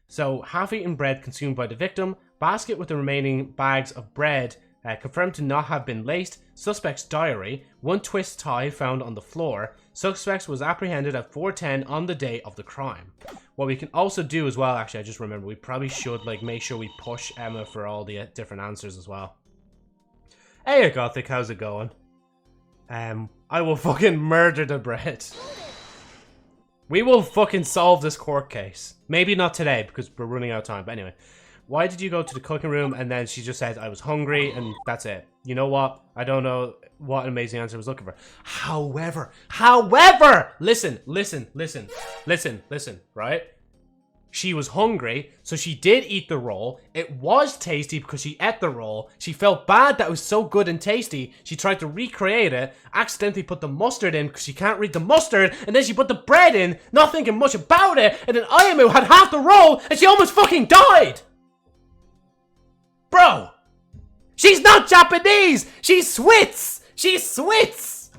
[SPEAKER 2] So, half-eaten bread consumed by the victim. Basket with the remaining bags of bread confirmed to not have been laced. Suspect's diary. One twist tie found on the floor. Suspect was apprehended at 4:10 on the day of the crime. What we can also do as well, actually, I just remember, we probably should, like, make sure we push Emma for all the different answers as well. Hey, Gothic, how's it going? I will fucking murder the bread. We will fucking solve this court case. Maybe not today, because we're running out of time, but anyway. Why did you go to the cooking room? And then she just said, I was hungry, and that's it. You know what? I don't know what an amazing answer I was looking for. However, listen, right? She was hungry, so she did eat the roll. It was tasty because she ate the roll. She felt bad that it was so good and tasty. She tried to recreate it, accidentally put the mustard in because she can't read the mustard, and then she put the bread in, not thinking much about it, and then Ayamu had half the roll, and she almost fucking died! Bro! She's not Japanese! She's Swiss! She's Swiss!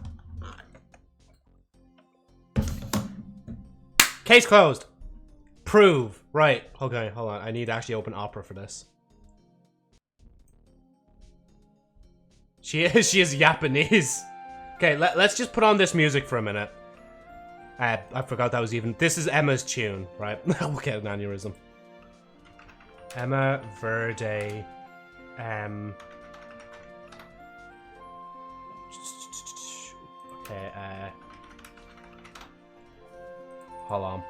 [SPEAKER 2] Case closed. Prove. Right. Okay, hold on. I need to actually open Opera for this. She is Japanese. Okay, let's just put on this music for a minute. I forgot that was even... This is Emma's tune, right? We'll get an aneurysm. Emma Verde... Okay, hold on.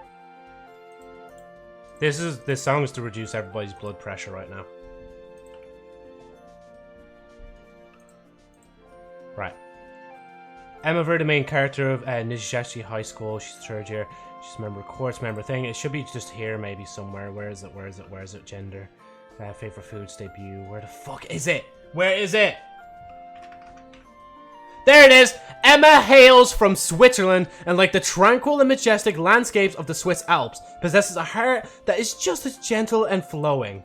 [SPEAKER 2] This song is to reduce everybody's blood pressure right now. Right. Emma Verde, the main character of Nijigashi High School. She's third year. She's a member of course, member thing. It should be just here maybe somewhere. Where is it? Gender. Favorite foods debut. Where the fuck is it? Where is it? There it is! Emma hails from Switzerland and, like the tranquil and majestic landscapes of the Swiss Alps, possesses a heart that is just as gentle and flowing.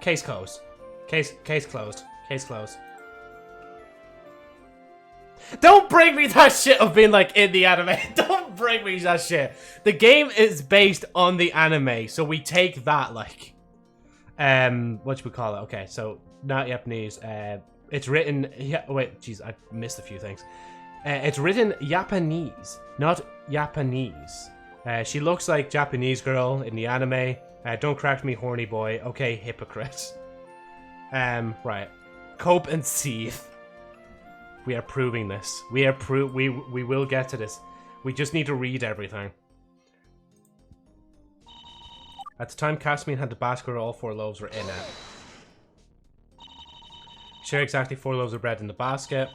[SPEAKER 2] Case closed. Case closed. Case closed. Don't bring me that shit of being like in the anime. Don't bring me that shit. The game is based on the anime, so we take that like, what should we call it? Okay, so not Japanese. It's written. Yeah, wait, jeez, I missed a few things. It's written Japanese, not Japanese. She looks like Japanese girl in the anime. Don't crack me, horny boy. Okay, hypocrite. Right. Cope and seethe. We are proving this. We will get to this. We just need to read everything. At the time Kasmin had the basket where all 4 loaves were in it. Share exactly 4 loaves of bread in the basket.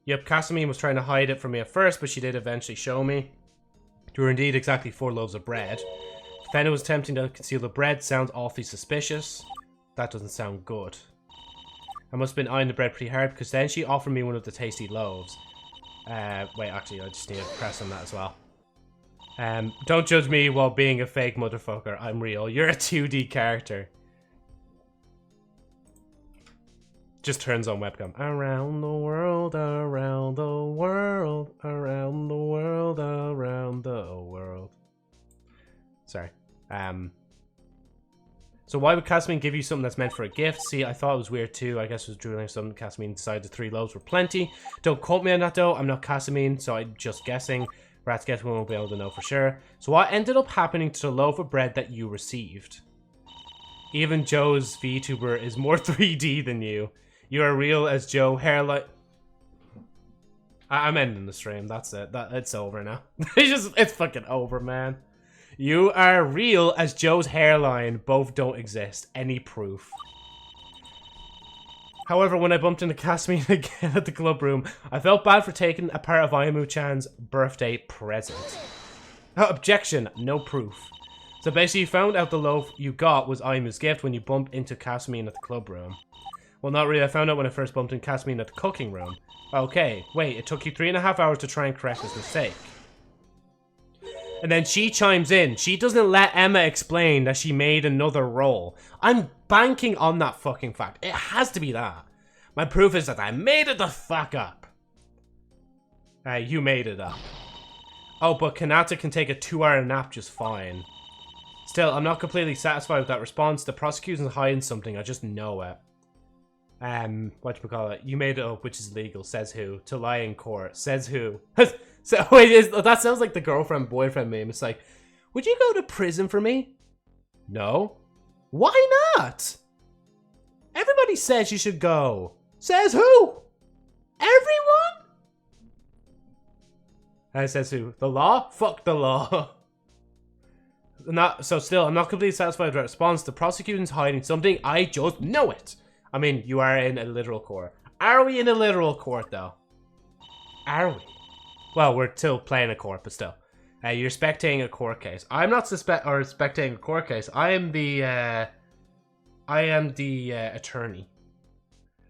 [SPEAKER 2] Yep, Kasmin was trying to hide it from me at first, but she did eventually show me. There were indeed exactly 4 loaves of bread. Defendant was attempting to conceal the bread. Sounds awfully suspicious. That doesn't sound good. I must have been eyeing the bread pretty hard because then she offered me one of the tasty loaves. Wait, actually, I just need to press on that as well. Don't judge me while being a fake motherfucker. I'm real. You're a 2D character. Just turns on webcam. Around the world, around the world, around the world, around the world. Sorry. So why would Kasmin give you something that's meant for a gift? See, I thought it was weird too. I guess it was drooling something. Kasmin decided the 3 loaves were plenty. Don't quote me on that though. I'm not Kasmin, so I'm just guessing. Rats guess we won't be able to know for sure. So what ended up happening to the loaf of bread that you received? Even Joe's VTuber is more 3D than you. You are real as Joe hairline. I'm ending the stream. That's it. It's over now. It's fucking over, man. You are real as Joe's hairline. Both don't exist. Any proof. However, when I bumped into Kasmin again at the club room, I felt bad for taking a part of Ayamu-chan's birthday present. Objection. No proof. So basically you found out the loaf you got was Ayamu's gift when you bumped into Kasmin at the club room. Well, not really. I found out when I first bumped into Kasmin at the cooking room. Okay. Wait, it took you 3.5 hours to try and correct this mistake. And then she chimes in. She doesn't let Emma explain that she made another roll. I'm banking on that fucking fact. It has to be that. My proof is that I made it the fuck up. You made it up. Oh, but Kanata can take a 2-hour nap just fine. Still, I'm not completely satisfied with that response. The prosecution's hiding something. I just know it. Whatchamacallit? You made it up, which is legal. Says who? To lie in court. Says who? So wait, that sounds like the girlfriend-boyfriend meme. It's like, would you go to prison for me? No. Why not? Everybody says you should go. Says who? Everyone? Says who? The law? Fuck the law. I'm not completely satisfied with the response. The prosecution's hiding something. I just know it. I mean, you are in a literal court. Are we in a literal court, though? Are we? Well, we're still playing a court, but still. You're spectating a court case. I'm not spectating a court case. I am the attorney.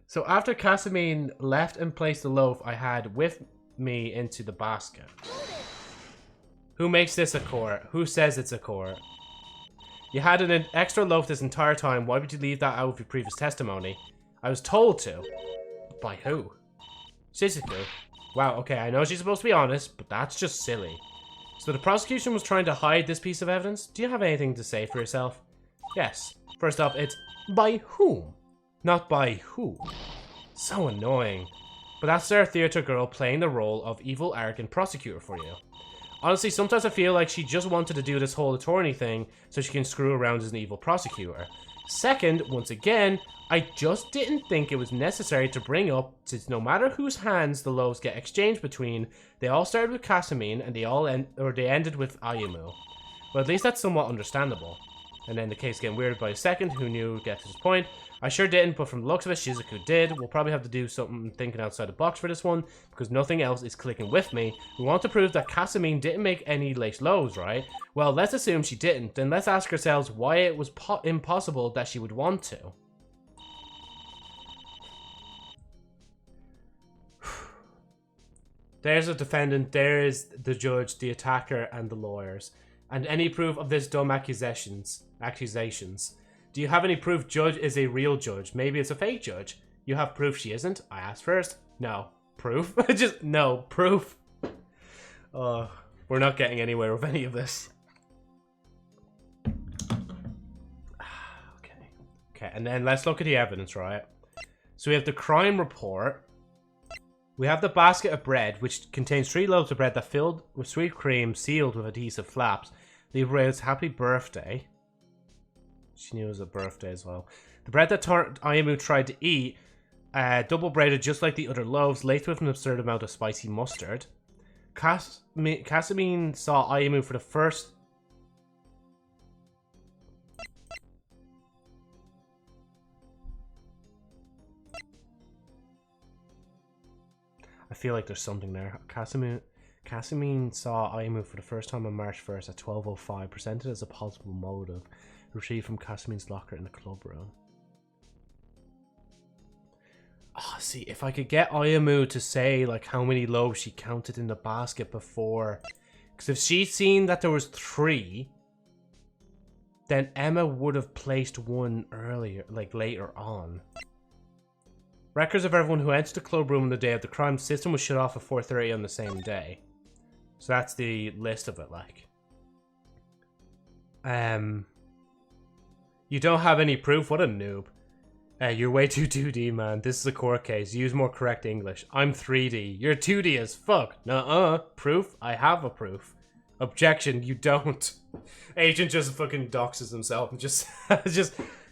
[SPEAKER 2] So after Kasmin left and placed the loaf I had with me into the basket. Who makes this a court? Who says it's a court? You had an extra loaf this entire time. Why would you leave that out of your previous testimony? I was told to. By who? Shizuku. Wow, okay, I know she's supposed to be honest, but that's just silly. So the prosecution was trying to hide this piece of evidence? Do you have anything to say for yourself? Yes. First off, it's by whom? Not by who. So annoying. But that's their theater girl playing the role of evil, arrogant prosecutor for you. Honestly, sometimes I feel like she just wanted to do this whole attorney thing so she can screw around as an evil prosecutor. Second, once again, I just didn't think it was necessary to bring up, since no matter whose hands the loaves get exchanged between, they all started with Kasmin and they ended with Ayamu. Well, at least that's somewhat understandable. And then the case getting weird by a second, who knew would get to this point. I sure didn't, but from the looks of it, Shizuku did. We'll probably have to do something thinking outside the box for this one, because nothing else is clicking with me. We want to prove that Kasmin didn't make any late loaves, right? Well, let's assume she didn't. Then let's ask ourselves why it was impossible that she would want to. There's a defendant, there is the judge, the attacker, and the lawyers. And any proof of this dumb accusations. Do you have any proof judge is a real judge? Maybe it's a fake judge. You have proof she isn't? I asked first. No. Proof? Just, no. Proof. We're not getting anywhere with any of this. Okay, and then let's look at the evidence, right? So we have the crime report. We have the basket of bread, which contains 3 loaves of bread that filled with sweet cream, sealed with adhesive flaps. Leave Rail's happy birthday. She knew it was a birthday as well. The bread that Ayamu tried to eat, double braided just like the other loaves, laced with an absurd amount of spicy mustard. Casamine saw Ayamu for the first... I feel like there's something there. Casamine saw Ayamu for the first time on March 1st at 12:05, presented as a possible motive, retrieved from Casamine's locker in the club room. Oh, see, if I could get Ayamu to say, like, how many loaves she counted in the basket before. Because if she'd seen that there was 3, then Emma would have placed one earlier, like, later on. Records of everyone who entered the club room on the day of the crime. System was shut off at 4:30 on the same day. So that's the list of it, like. You don't have any proof? What a noob. You're way too 2D, man. This is a court case. Use more correct English. I'm 3D. You're 2D as fuck. Nuh-uh. Proof? I have a proof. Objection, you don't. Agent just fucking doxes himself and just...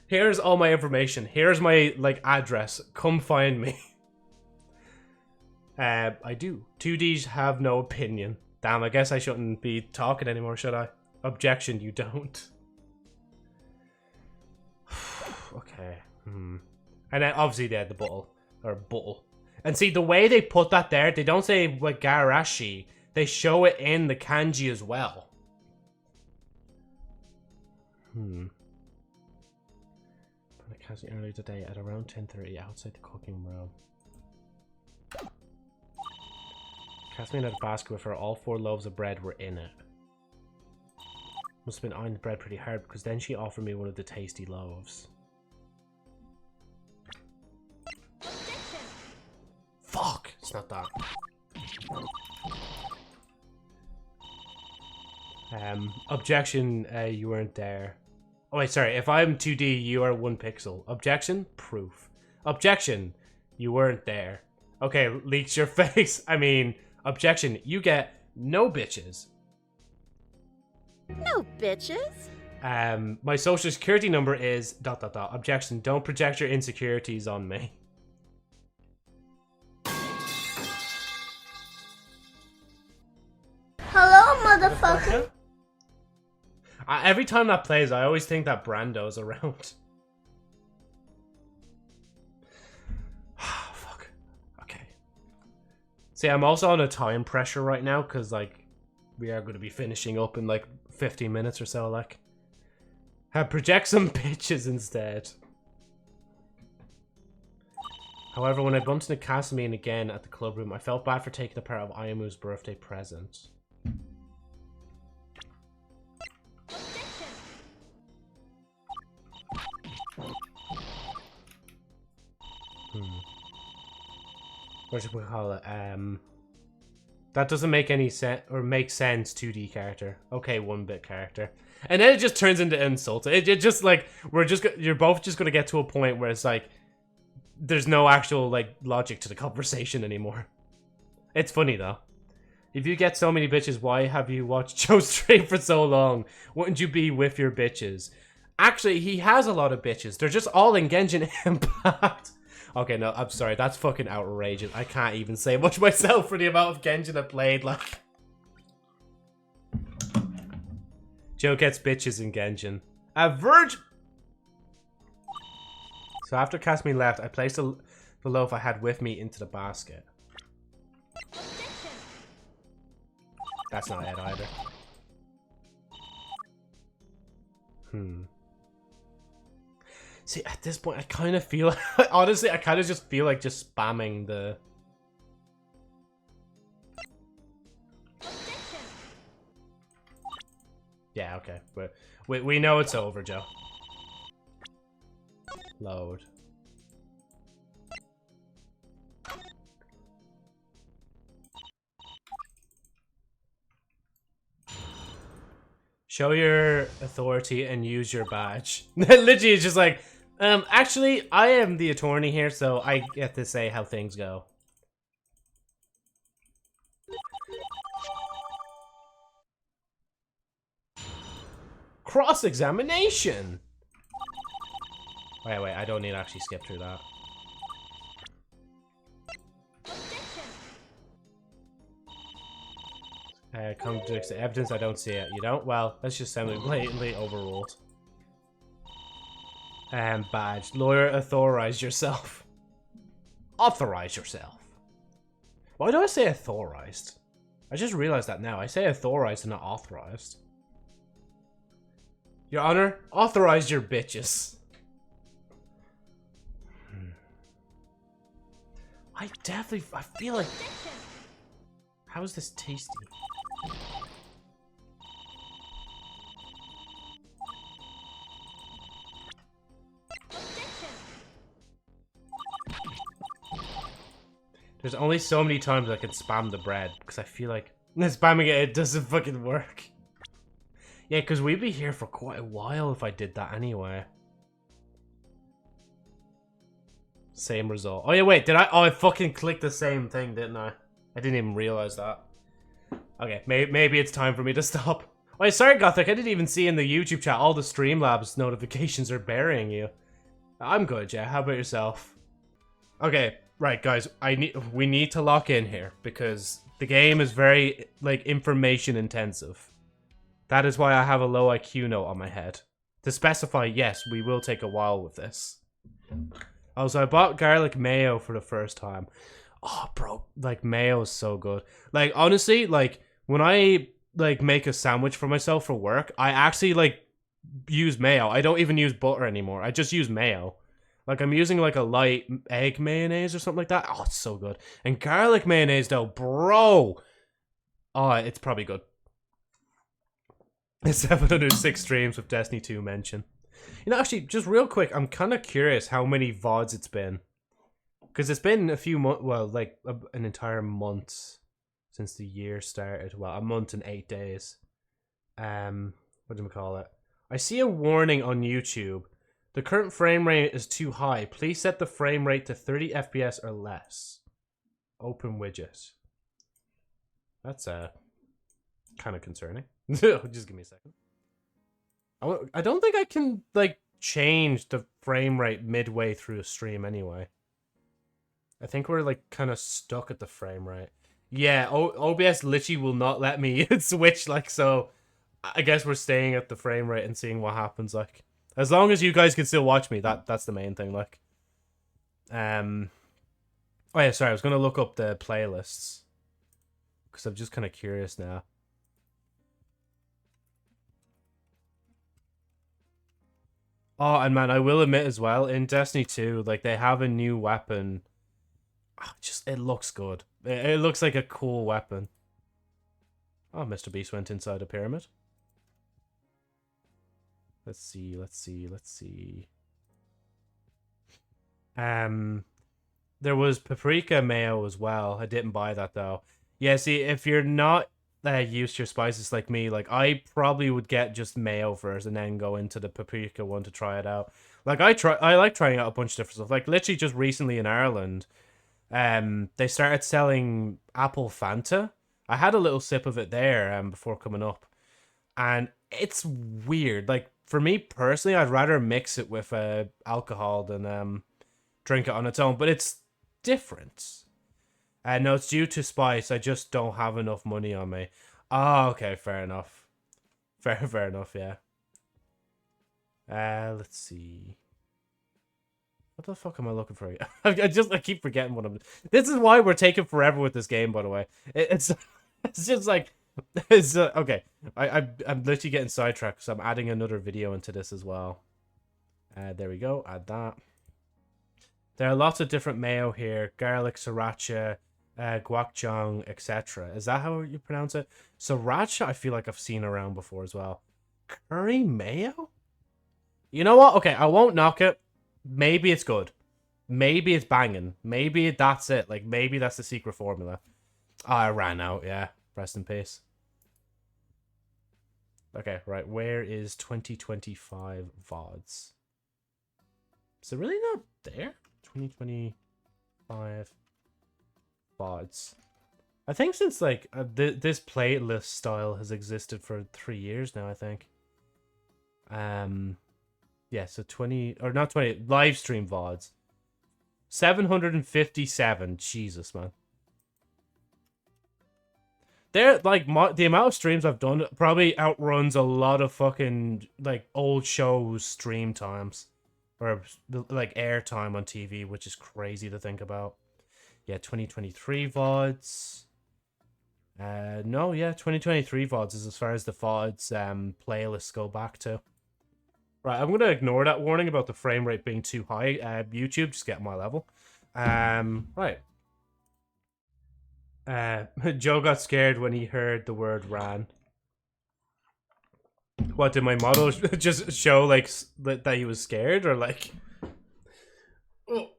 [SPEAKER 2] Here's all my information. Here's my, like, address. Come find me. I do. 2Ds have no opinion. Damn, I guess I shouldn't be talking anymore, should I? Objection, you don't. Okay. And then, obviously, they had the bottle. Or bottle. And see, the way they put that there, they don't say, like, Garashi. They show it in the kanji as well. Earlier today at around 10:30 outside the cooking room. Casamine had a basket with her. All 4 loaves of bread were in it. Must have been eyeing the bread pretty hard because then she offered me one of the tasty loaves. Fuck! It's not that. Objection, you weren't there. Oh wait, sorry. If I'm 2D, you are 1 pixel. Objection? Proof. Objection. You weren't there. Okay, leaks your face. I mean, objection. You get no bitches.
[SPEAKER 5] No bitches.
[SPEAKER 2] My social security number is ... Objection. Don't project your insecurities on me.
[SPEAKER 7] Hello, motherfucker.
[SPEAKER 2] Every time that plays, I always think that Brando's around. Fuck. Okay. See, I'm also on a time pressure right now, because, like, we are going to be finishing up in, like, 15 minutes or so, like. Project some bitches instead. However, when I bumped into Casamine again at the club room, I felt bad for taking a part of Ayamu's birthday present. What should we call it? That doesn't make any sense, or make sense, 2D character. Okay, 1-bit character. And then it just turns into insult. It just, like, you're both just gonna get to a point where it's like, there's no actual, like, logic to the conversation anymore. It's funny, though. If you get so many bitches, why have you watched Joe stream for so long? Wouldn't you be with your bitches? Actually, he has a lot of bitches. They're just all in Genshin Impact. Okay, no, I'm sorry. That's fucking outrageous. I can't even say much myself for the amount of Genshin I played, like. Joe gets bitches in Genshin. A virgin! So after Casamine left, I placed the loaf I had with me into the basket. That's not it either. See, at this point, I kind of feel... honestly, I kind of just feel like just spamming the... Yeah, okay. But we know it's over, Joe. Load. Show your authority and use your badge. Literally, it's just like, actually, I am the attorney here, so I get to say how things go. Cross-examination! Wait, I don't need to actually skip through that. Contradicts the evidence, I don't see it. You don't? Well, that's just semi-blatantly overruled. Badge. Lawyer, authorize yourself. Authorize yourself. Why do I say authorized? I just realized that now. I say authorized and not authorized. Your Honor, authorize your bitches. I feel like... How is this tasty? There's only so many times I can spam the bread, because I feel like spamming it doesn't fucking work. Yeah, because we'd be here for quite a while if I did that anyway. Same result. Oh yeah, wait, did I? Oh, I fucking clicked the same thing, didn't I? I didn't even realize that. Okay, maybe it's time for me to stop. Oh, yeah, sorry, Gothic, I didn't even see in the YouTube chat all the Streamlabs notifications are burying you. I'm good, yeah. How about yourself? Okay, right, guys. We need to lock in here because the game is very like information intensive. That is why I have a low IQ note on my head. To specify, yes, we will take a while with this. Also, I bought garlic mayo for the first time. Oh, bro, like mayo is so good. Like honestly, like when I like make a sandwich for myself for work, I actually like use mayo. I don't even use butter anymore. I just use mayo. Like I'm using like a light egg mayonnaise or something like that. Oh, it's so good. And garlic mayonnaise though, bro. Oh, it's probably good. 706 streams with Destiny 2 mention. You know, actually, just real quick, I'm kind of curious how many VODs it's been. Because it's been a few months, well, like an entire month since the year started. Well, a month and 8 days. What do we call it? I see a warning on YouTube. The current frame rate is too high. Please set the frame rate to 30 FPS or less. Open widget. That's kind of concerning. Just give me a second. I don't think I can like change the frame rate midway through a stream anyway. I think we're like kind of stuck at the frame rate. Yeah, OBS literally will not let me switch like so. I guess we're staying at the frame rate and seeing what happens like. As long as you guys can still watch me, that's the main thing like. Oh yeah, sorry, I was gonna look up the playlists. Because I'm just kind of curious now. Oh, and man, I will admit as well, in Destiny 2, like, they have a new weapon. Oh, it looks good. It looks like a cool weapon. Oh, Mr. Beast went inside a pyramid. Let's see. There was paprika mayo as well. I didn't buy that, though. Yeah, see, if you're not used to your spices like me, like I probably would get just mayo first and then go into the paprika one to try it out. Like I like trying out a bunch of different stuff. Like literally just recently in Ireland, they started selling apple Fanta. I had a little sip of it there before coming up, and it's weird. Like for me personally, I'd rather mix it with alcohol than drink it on its own. But it's different. No, it's due to spice. I just don't have enough money on me. Oh, okay, fair enough. Fair enough, yeah. Let's see. What the fuck am I looking for? I keep forgetting what I'm... This is why we're taking forever with this game, by the way. It's just like... It's okay. I'm literally getting sidetracked, so I'm adding another video into this as well. There we go. Add that. There are lots of different mayo here. Garlic, sriracha... guacchang, etc. Is that how you pronounce it? Sriracha, I feel like I've seen around before as well. Curry mayo? You know what? Okay, I won't knock it. Maybe it's good. Maybe it's banging. Maybe that's it. Like, maybe that's the secret formula. Oh, I ran out, yeah. Rest in peace. Okay, right. Where is 2025 VODs? Is it really not there? 2025 VODs. I think since like this playlist style has existed for 3 years now, I think. Yeah, so 20 or not 20 live stream VODs. 757. Jesus, man. They're like the amount of streams I've done probably outruns a lot of fucking like old shows stream times or like air time on TV, which is crazy to think about. Yeah, 2023 VODs. No, yeah, 2023 VODs is as far as the VODs playlists go back to. Right, I'm gonna ignore that warning about the frame rate being too high. YouTube, just get my level. Right. Joe got scared when he heard the word ran. What, did my model just show like that he was scared, or like?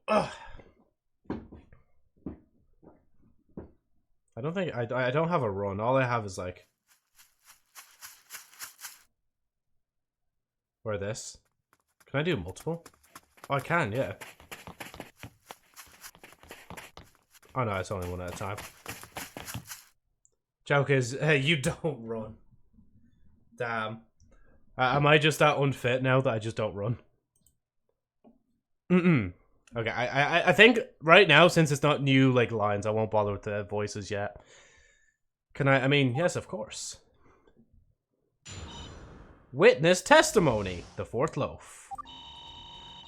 [SPEAKER 2] I don't think I don't have a run. All I have is like, or this. Can I do multiple? Oh, I can, yeah. Oh no, it's only one at a time. Joke is, hey, you don't run. Damn. Am I just that unfit now that I just don't run? Okay, I think right now, since it's not new like lines, I won't bother with the voices yet. Can I mean, yes, of course. Witness testimony, the fourth loaf.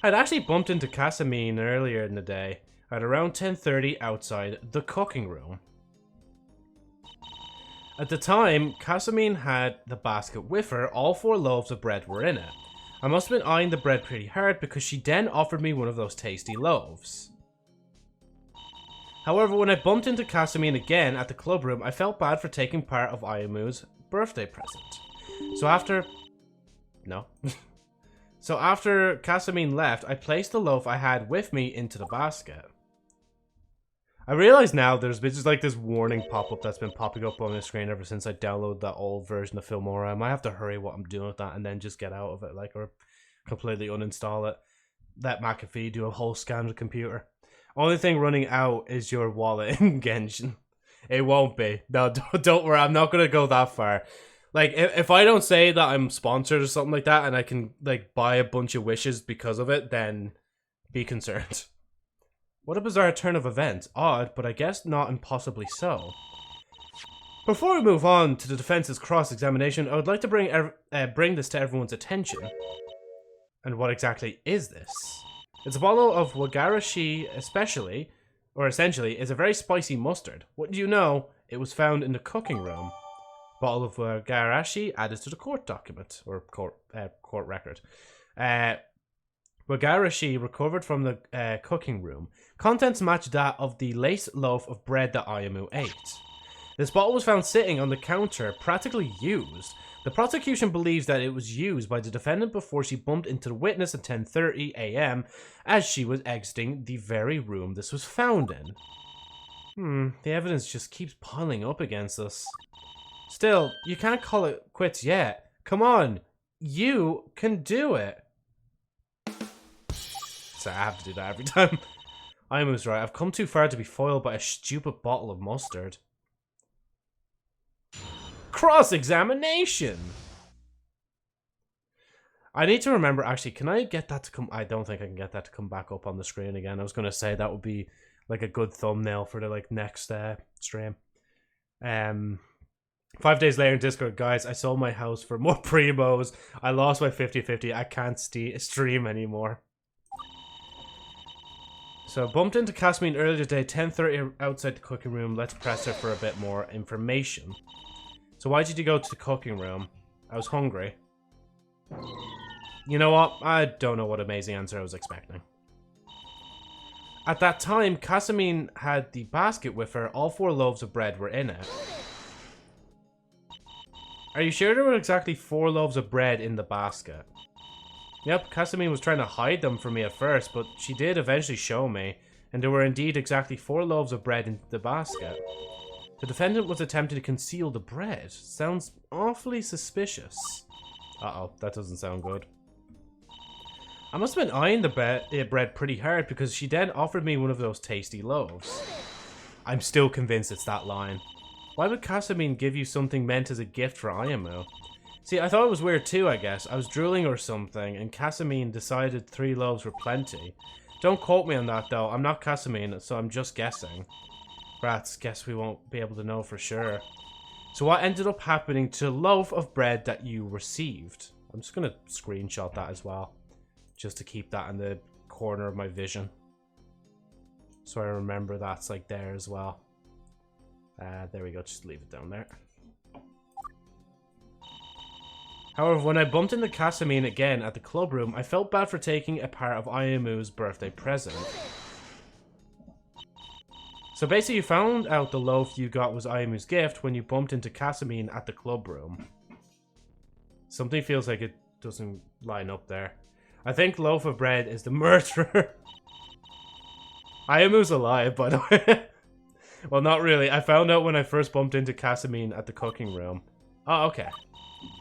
[SPEAKER 2] I'd actually bumped into Casamine earlier in the day at around 10:30 outside the cooking room. At the time, Casamine had the basket with her. All 4 loaves of bread were in it. I must have been eyeing the bread pretty hard because she then offered me one of those tasty loaves. However, when I bumped into Casamine again at the club room, I felt bad for taking part of Ayamu's birthday present. So after Casamine left, I placed the loaf I had with me into the basket. I realize now there's been just like this warning pop-up that's been popping up on the screen ever since I downloaded that old version of Filmora. I might have to hurry what I'm doing with that and then just get out of it, like, or completely uninstall it. Let McAfee do a whole scan of the computer. Only thing running out is your wallet in Genshin. It won't be. No, don't worry. I'm not going to go that far. Like, if I don't say that I'm sponsored or something like that and I can, like, buy a bunch of wishes because of it, then be concerned. What a bizarre turn of events. Odd, but I guess not impossibly so. Before we move on to the defense's cross-examination, I would like to bring this to everyone's attention. And what exactly is this? It's a bottle of Wagarashi, essentially, is a very spicy mustard. What do you know? It was found in the cooking room. Bottle of Wagarashi added to the court document, or court record. Wagarashi recovered from the cooking room. Contents match that of the lace loaf of bread that Ayamu ate. This bottle was found sitting on the counter, practically used. The prosecution believes that it was used by the defendant before she bumped into the witness at 10:30 a.m. as she was exiting the very room this was found in. The evidence just keeps piling up against us. Still, you can't call it quits yet. Come on, you can do it. So I have to do that every time. Ayamu's right. I've come too far to be foiled by a stupid bottle of mustard. Cross-examination! I need to remember, actually, can I get that to come... I don't think I can get that to come back up on the screen again. I was going to say that would be like a good thumbnail for the like next stream. 5 days later in Discord, guys, I sold my house for more primos. I lost my 50-50. I can't stream anymore. So I bumped into Casamine earlier today, 10:30 outside the cooking room. Let's press her for a bit more information. So why did you go to the cooking room? I was hungry. You know what? I don't know what amazing answer I was expecting. At that time, Casamine had the basket with her. All 4 loaves of bread were in it. Are you sure there were exactly 4 loaves of bread in the basket? Yep, Casamine was trying to hide them from me at first, but she did eventually show me, and there were indeed exactly 4 loaves of bread in the basket. The defendant was attempting to conceal the bread. Sounds awfully suspicious. Uh-oh, that doesn't sound good. I must have been eyeing the bread pretty hard because she then offered me one of those tasty loaves. I'm still convinced it's that line. Why would Casamine give you something meant as a gift for Ayamu? See, I thought it was weird too, I guess. I was drooling or something, and Casamine decided 3 loaves were plenty. Don't quote me on that, though. I'm not Casamine, so I'm just guessing. Rats, guess we won't be able to know for sure. So what ended up happening to the loaf of bread that you received? I'm just going to screenshot that as well, just to keep that in the corner of my vision. So I remember that's like there as well. There we go, just leave it down there. However, when I bumped into Casamine again at the club room, I felt bad for taking a part of Ayamu's birthday present. So basically you found out the loaf you got was Ayamu's gift when you bumped into Casamine at the club room. Something feels like it doesn't line up there. I think loaf of bread is the murderer. Ayamu's alive, by the way. Well, not really. I found out when I first bumped into Casamine at the cooking room. Oh, okay.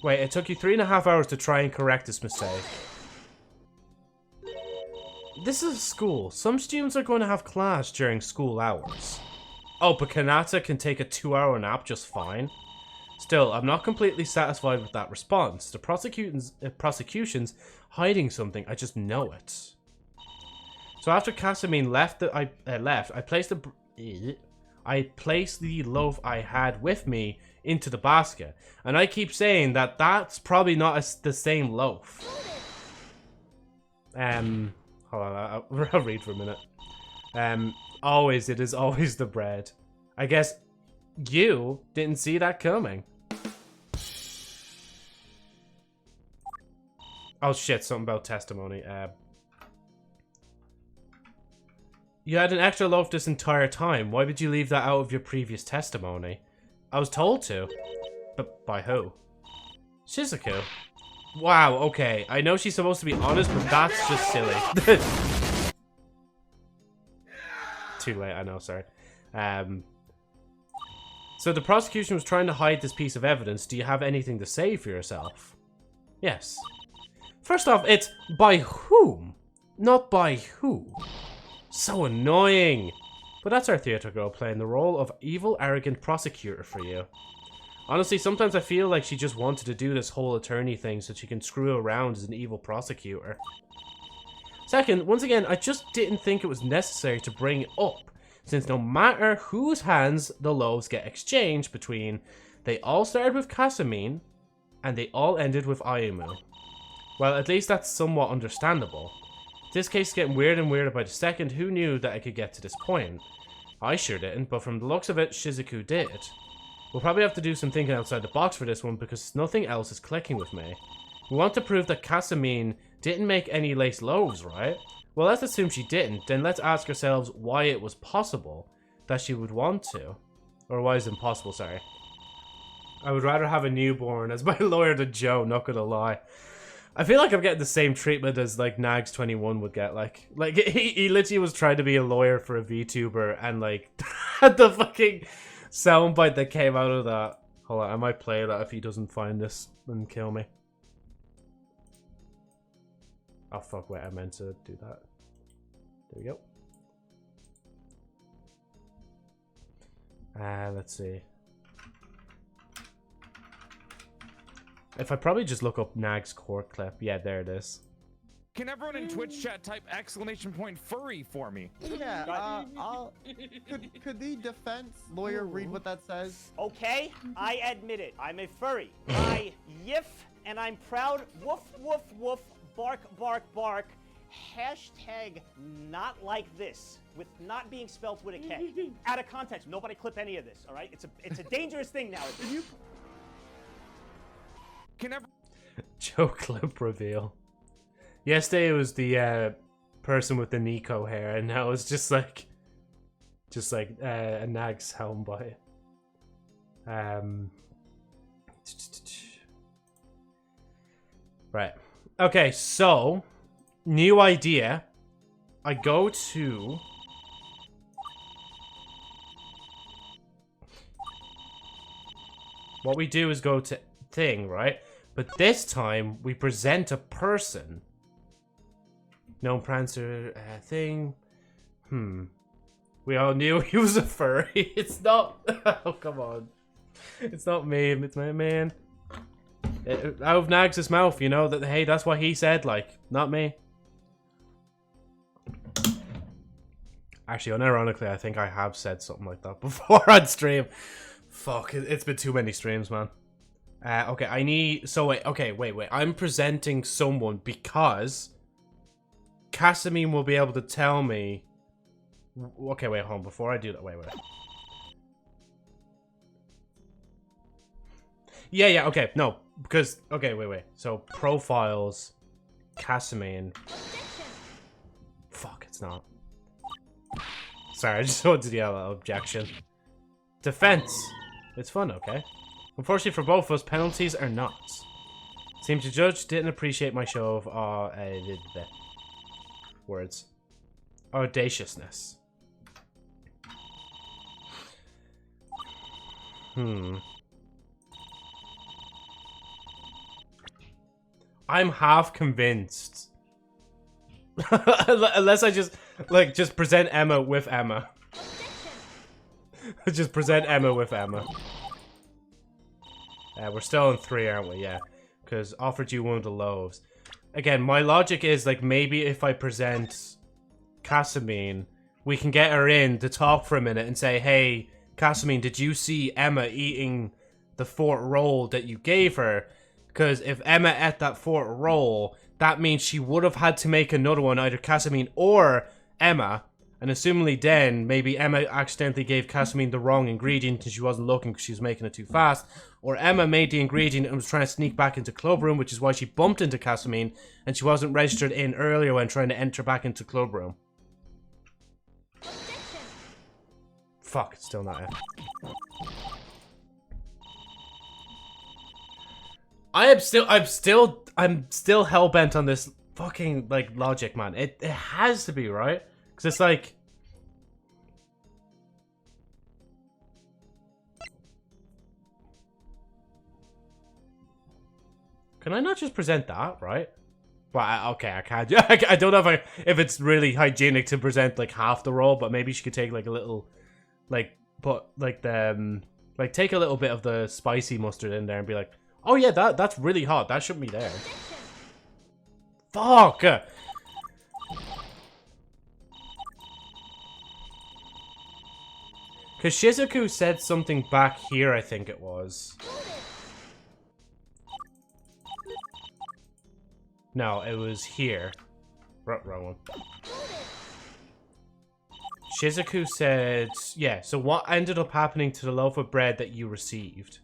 [SPEAKER 2] Wait, it took you 3.5 hours to try and correct this mistake. This is a school. Some students are going to have class during school hours. Oh, but Kanata can take a 2-hour nap just fine. Still, I'm not completely satisfied with that response. The prosecution's hiding something. I just know it. So after Casamine left, I placed the loaf I had with me into the basket, and I keep saying that that's probably not the same loaf. Hold on, I'll read for a minute. It is always the bread. I guess you didn't see that coming. Oh shit, something about testimony. You had an extra loaf this entire time. Why would you leave that out of your previous testimony? I was told to. But by who? Shizuku. Wow, okay. I know she's supposed to be honest, but that's just silly. Too late, I know, sorry. So the prosecution was trying to hide this piece of evidence. Do you have anything to say for yourself? Yes. First off, it's by whom, not by who. So annoying. But that's our theater girl playing the role of evil, arrogant prosecutor for you. Honestly, sometimes I feel like she just wanted to do this whole attorney thing so she can screw around as an evil prosecutor. Second, once again, I just didn't think it was necessary to bring it up, since no matter whose hands the loaves get exchanged between, they all started with Casamine, and they all ended with Ayamu. Well, at least that's somewhat understandable. This case is getting weirder and weirder by the second. Who knew that it could get to this point? I sure didn't, but from the looks of it, Shizuku did. We'll probably have to do some thinking outside the box for this one because nothing else is clicking with me. We want to prove that Casamine didn't make any lace loaves, right? Well, let's assume she didn't. Then let's ask ourselves why it was possible that she would want to. Or why it's impossible, sorry. I would rather have a newborn as my lawyer than Joe, not gonna lie. I feel like I'm getting the same treatment as like Nags21 would get. Like he literally was trying to be a lawyer for a VTuber, and like the fucking soundbite that came out of that. Hold on, I might play that if he doesn't find this and kill me. Oh fuck, wait, I meant to do that. There we go. Let's see. If I probably just look up Nag's court clip. Yeah, there it is.
[SPEAKER 3] Can everyone in Twitch chat type !furry for me?
[SPEAKER 8] Yeah, could the defense lawyer read what that says?
[SPEAKER 9] Okay, I admit it. I'm a furry. I yiff, and I'm proud. Woof, woof, woof. Bark, bark, bark. Hashtag not like this, with not being spelt with a K. Out of context. Nobody clip any of this, all right? It's a dangerous thing now.
[SPEAKER 2] Joe clip reveal. Yesterday it was the person with the Nico hair, and now it's just like a Nag's helm by. Right. Okay, so new idea. I go to what we do is go to thing, right? But this time, we present a person. Known Prancer, thing. We all knew he was a furry. It's not. Oh, come on. It's not me. It's my man. Out of Nags' mouth, you know, that, hey, that's what he said, like, not me. Actually, unironically, I think I have said something like that before on stream. Fuck, it's been too many streams, man. Okay, I need... So, wait, okay, wait. I'm presenting someone because Casamine will be able to tell me... Okay, wait, hold on. Before I do that, wait. Yeah, okay, no, because... Okay, wait. So, profiles, Casamine... Fuck, it's not. Sorry, I just wanted to yell out objection. Defense. It's fun, okay? Unfortunately for both of us, penalties are not. Seems the judge didn't appreciate my show of words. Audaciousness. I'm half convinced. Unless I just, like, just present Emma with Emma. Just present Emma with Emma. We're still on 3, aren't we? Yeah. Because offered you one of the loaves. Again, my logic is, like, maybe if I present Casamine, we can get her in to talk for a minute and say, hey, Casamine, did you see Emma eating the 4th roll that you gave her? Because if Emma ate that 4th roll, that means she would have had to make another one, either Casamine or Emma. And assumingly then, maybe Emma accidentally gave Casamine the wrong ingredient and she wasn't looking because she was making it too fast. Or Emma made the ingredient and was trying to sneak back into Clubroom, which is why she bumped into Casamine and she wasn't registered in earlier when trying to enter back into Clubroom. Fuck, it's still not it. I'm still hell-bent on this fucking, like, logic, man. It has to be, right? Because it's like... Can I not just present that, right? Well, okay, I can't. I don't know if it's really hygienic to present, like, half the roll, but maybe she could take, like, a little... Like, put, like, the... Like, take a little bit of the spicy mustard in there and be like, oh yeah, that's really hot. That shouldn't be there. Fuck! Because Shizuku said something back here, I think it was. No, it was here. Wrong one. Shizuku said... Yeah, so what ended up happening to the loaf of bread that you received?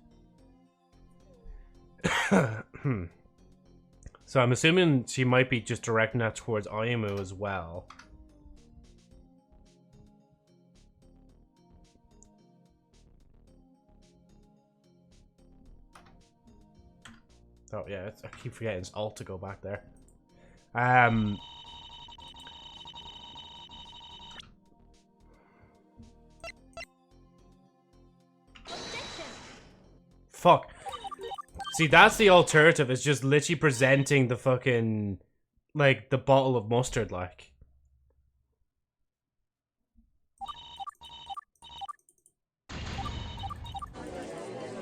[SPEAKER 2] So I'm assuming she might be just directing that towards Ayamu as well. Oh yeah, I keep forgetting it's alt to go back there. Fuck. See, that's the alternative, is just literally presenting the fucking, like, the bottle of mustard, like.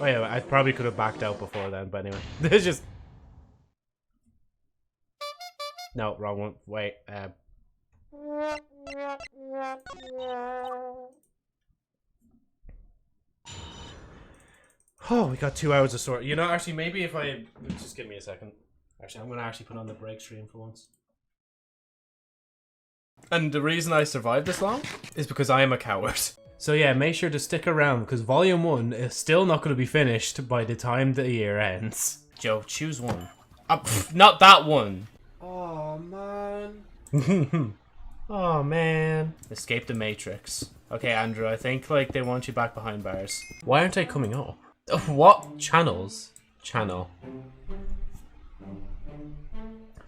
[SPEAKER 2] Oh yeah, I probably could have backed out before then, but anyway. It's just... No, wrong one. Wait, Oh, we got 2 hours of sort. You know, actually, maybe if I... Just give me a second. Actually, I'm going to actually put on the break stream for once. And the reason I survived this long is because I am a coward. So yeah, make sure to stick around, because Volume 1 is still not going to be finished by the time the year ends. Joe, choose one. Not that one! Oh, man. Oh, man. Escape the Matrix. Okay, Andrew, I think, like, they want you back behind bars. Why aren't I coming up? What? Channels? Channel.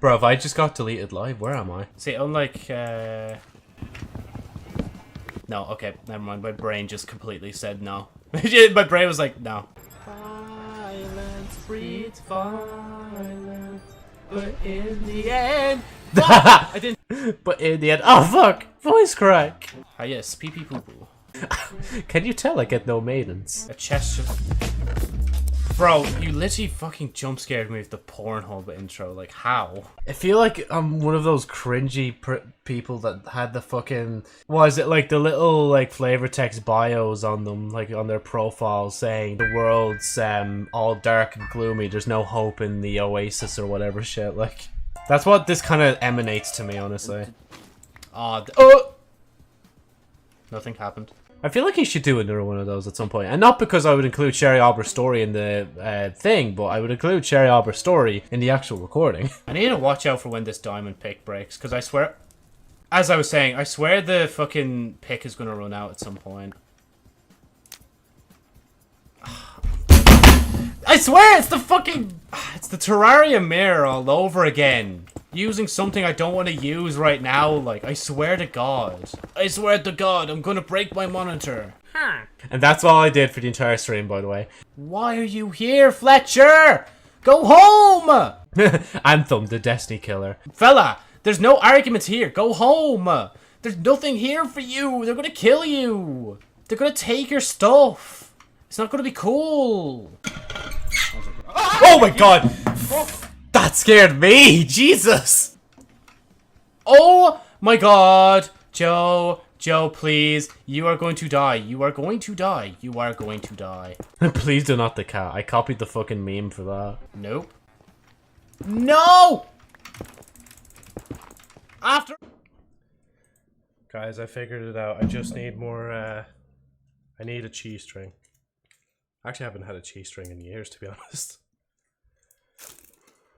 [SPEAKER 2] Bro, I just got deleted live. Where am I? See, unlike, No, okay, never mind. My brain just completely said no. My brain was like, no. breeds violence, but in the end, I didn't. But in the end, oh fuck, voice crack. Ah yes, pee pee poo poo. Can you tell I get no maidens? A chest. Bro, you literally fucking jump scared me with the Pornhub intro. Like, how? I feel like I'm one of those cringy people that had the fucking... What is it, like, the little, like, flavor text bios on them, like, on their profiles saying the world's, all dark and gloomy, there's no hope in the oasis or whatever shit, like... That's what this kind of emanates to me, honestly. Oh! Nothing happened. I feel like he should do another one of those at some point. And not because I would include Sherry Albert's story in the thing, but I would include Sherry Albert's story in the actual recording. I need to watch out for when this diamond pick breaks, because I swear... As I was saying, I swear the fucking pick is going to run out at some point. I swear it's the fucking... It's the Terraria mirror all over again. Using something I don't want to use right now, like, I swear to God. I swear to God, I'm gonna break my monitor. Huh. And that's all I did for the entire stream, by the way. Why are you here, Fletcher? Go home! Anthem, the Destiny Killer. Fella, there's no arguments here. Go home. There's nothing here for you. They're gonna kill you. They're gonna take your stuff. It's not gonna be cool. Oh my God! That scared me! Jesus! Oh my God! Joe, please. You are going to die. You are going to die. You are going to die. Please do not the cat. I copied the fucking meme for that. Nope. No! After... Guys, I figured it out. I just need more, I need a cheese string. Actually, I haven't had a cheese string in years, to be honest.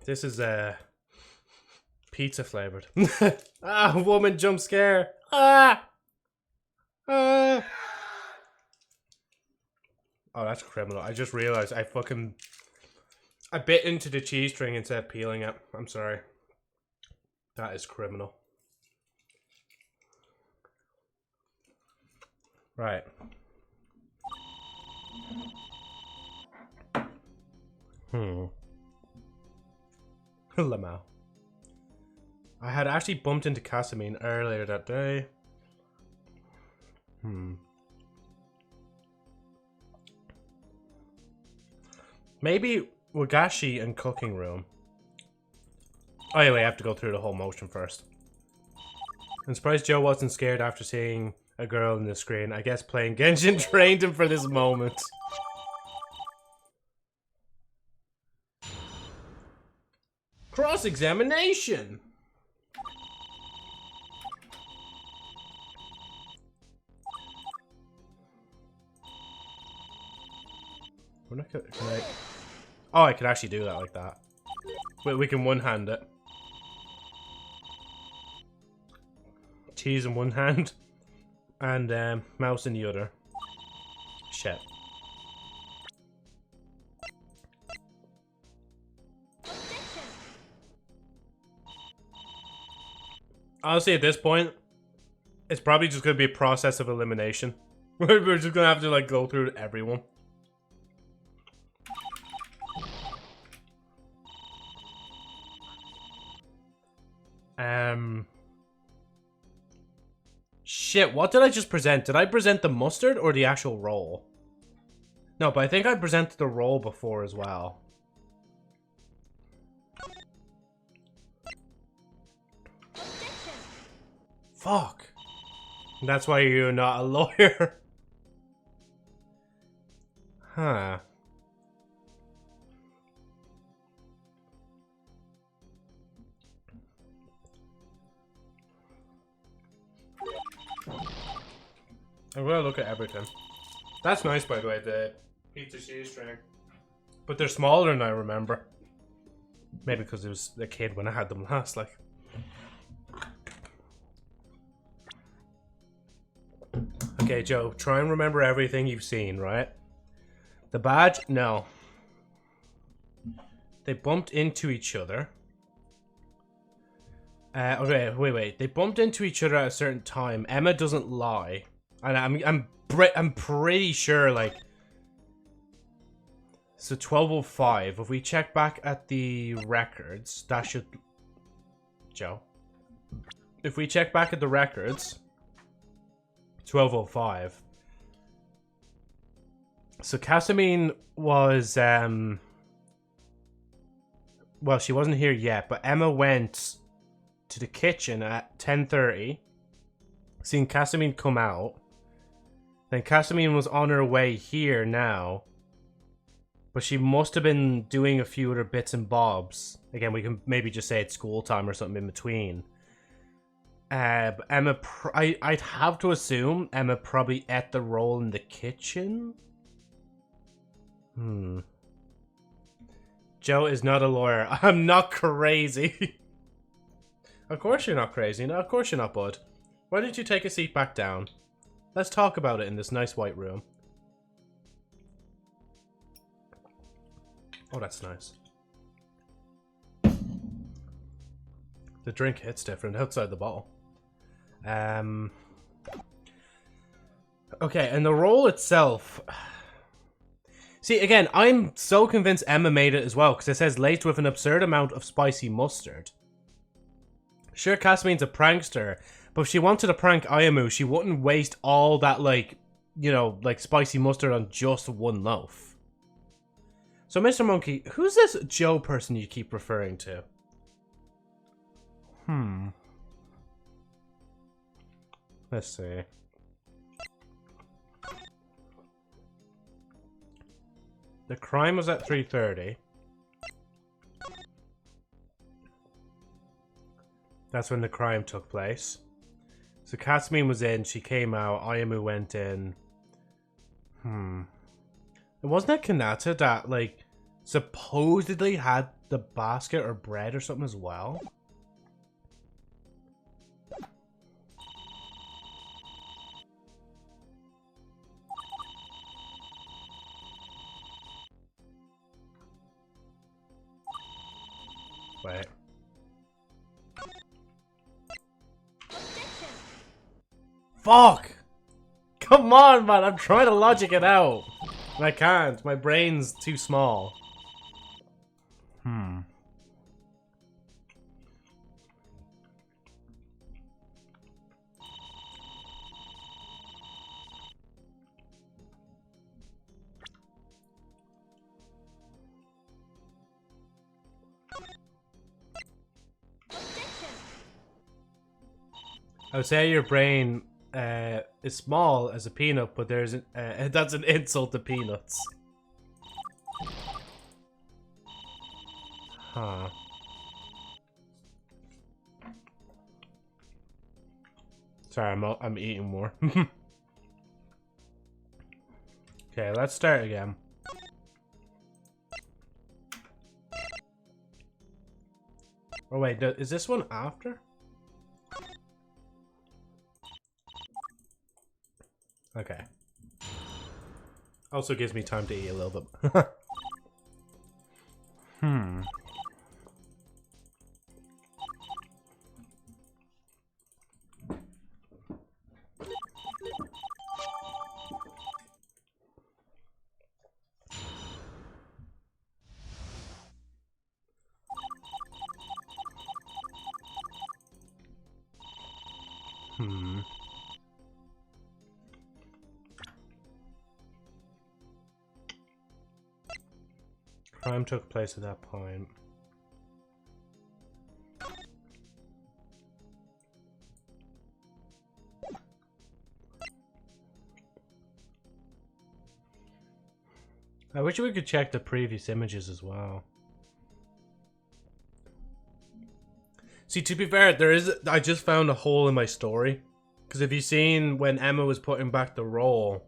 [SPEAKER 2] This is pizza flavored. Ah, woman jump scare. Ah. Oh, that's criminal. I just realized I bit into the cheese string instead of peeling it. I'm sorry. That is criminal. Right. Lamau. I had actually bumped into Casamine earlier that day. Maybe Wagashi and cooking room. Oh yeah, wait, I have to go through the whole motion first. I'm surprised Joe wasn't scared after seeing a girl in the screen. I guess playing Genshin trained him for this moment. Cross-examination! We're not gonna, can I... Oh, I could actually do that like that. Wait, we can one-hand it. Cheese in one hand. And mouse in the other. Shit. Honestly, at this point, it's probably just going to be a process of elimination. We're just going to have to, like, go through everyone. Shit, what did I just present? Did I present the mustard or the actual roll? No, but I think I presented the roll before as well. Fuck. That's why you're not a lawyer. Huh. I'm gonna look at everything. That's nice, by the way, the pizza cheese string. But they're smaller than I remember. Maybe because it was a kid when I had them last, like. Okay, Joe, try and remember everything you've seen, right? The badge? No. They bumped into each other. Okay, wait. They bumped into each other at a certain time. Emma doesn't lie. And I'm pretty sure, like... So 12:05. If we check back at the records, that should... Joe. If we check back at the records, 12:05. So Casamine was, well, she wasn't here yet, but Emma went to the kitchen at 10:30, seen Casamine come out. Then Casamine was on her way here now. But she must have been doing a few other bits and bobs. Again, we can maybe just say it's school time or something in between. But Emma, I'd have to assume Emma probably ate the roll in the kitchen. Joe is not a lawyer. I'm not crazy. Of course you're not crazy. No, of course you're not, bud. Why don't you take a seat back down? Let's talk about it in this nice white room. Oh, that's nice. The drink hits different outside the bottle. Okay, and the roll itself... See, again, I'm so convinced Emma made it as well, because it says laced with an absurd amount of spicy mustard. Sure, Casamine's a prankster, but if she wanted to prank Ayamu, she wouldn't waste all that, like, you know, like spicy mustard on just one loaf. So, Mr. Monkey, who's this Joe person you keep referring to? Let's see. The crime was at 3:30. That's when the crime took place. So Casamine was in, she came out, Ayamu went in. Wasn't it Kanata that, like, supposedly had the basket or bread or something as well? Wait. Fuck! Come on, man! I'm trying to logic it out! And I can't. My brain's too small. I would say your brain is small as a peanut, but there's that's an insult to peanuts. Huh. Sorry, I'm eating more. Okay, let's start again. Oh wait, is this one after? Okay. Also gives me time to eat a little bit. Crime took place at that point. I wish we could check the previous images as well. See, to be fair, I just found a hole in my story. Because if you've seen when Emma was putting back the roll,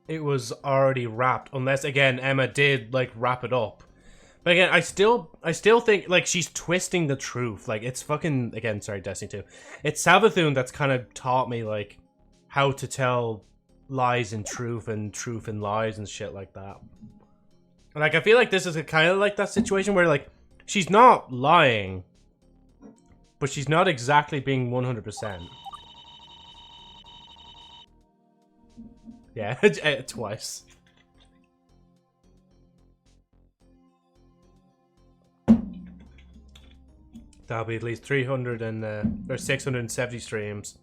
[SPEAKER 2] it was already wrapped. Unless, again, Emma did, like, wrap it up. But again, I still think, like, she's twisting the truth. Like, it's fucking, again, sorry, Destiny 2. It's Savathun that's kind of taught me, like, how to tell lies and truth and lies and shit like that. And, like, I feel like this is kind of like that situation where, like, she's not lying, but she's not exactly being 100%. Yeah, twice. That'll be at least 300 or 670 streams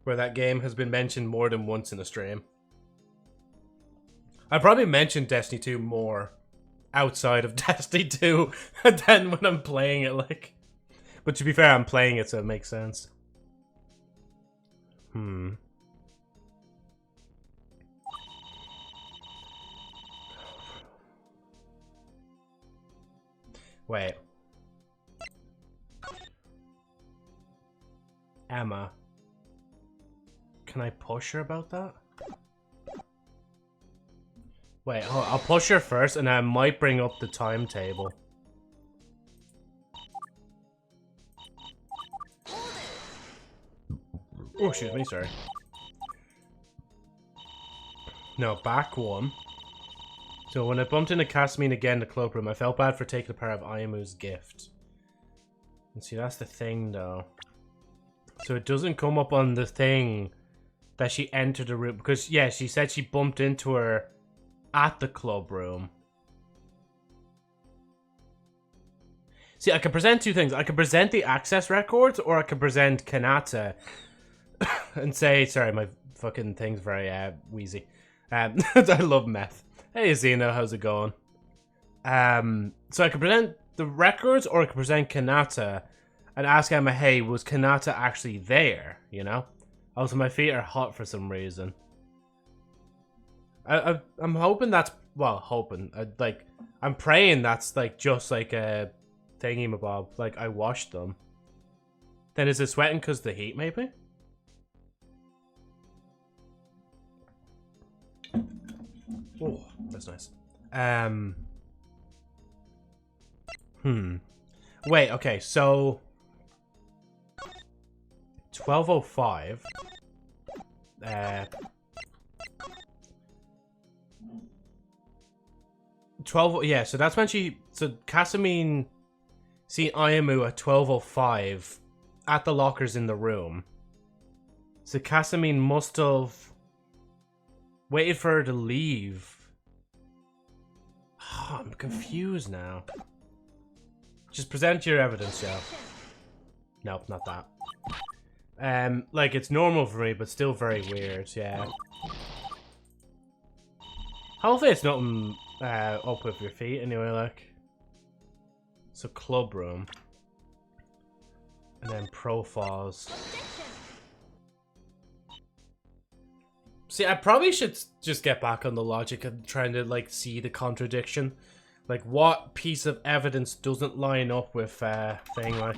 [SPEAKER 2] where that game has been mentioned more than once in a stream. I probably mentioned Destiny 2 more outside of Destiny 2 than when I'm playing it, like. But to be fair, I'm playing it, so it makes sense. Wait. Emma. Can I push her about that? Wait, I'll push her first, and I might bring up the timetable. Oh, excuse me, sorry. No, back one. So when I bumped into Casamine again in the club room, I felt bad for taking a part of Ayamu's gift. And see, that's the thing, though. So it doesn't come up on the thing that she entered the room. Because, yeah, she said she bumped into her at the club room. See, I can present two things. I can present the access records, or I can present Kanata and say, sorry, my fucking thing's very wheezy. I love meth. Hey, Zeno, how's it going? So I can present the records, or I can present Kanata and ask Emma, hey, was Kanata actually there, you know? Also, my feet are hot for some reason. I'm hoping that's, well, hoping. I'm praying that's, like, just, like, a thingy-mabob. Like, I washed them. Then is it sweating because of the heat, maybe? Oh, that's nice. Wait, okay, so 12:05. 12, yeah, so that's when so Casamine seen Ayamu at 12:05 at the lockers in the room. So Casamine must have waited for her to leave. Oh, I'm confused now. Just present your evidence, Joe. Nope, not that. Like, it's normal for me, but still very weird, yeah. Hopefully it's nothing up with your feet anyway, like. So, club room. And then profiles. See, I probably should just get back on the logic of trying to, like, see the contradiction. Like, what piece of evidence doesn't line up with, thing, like...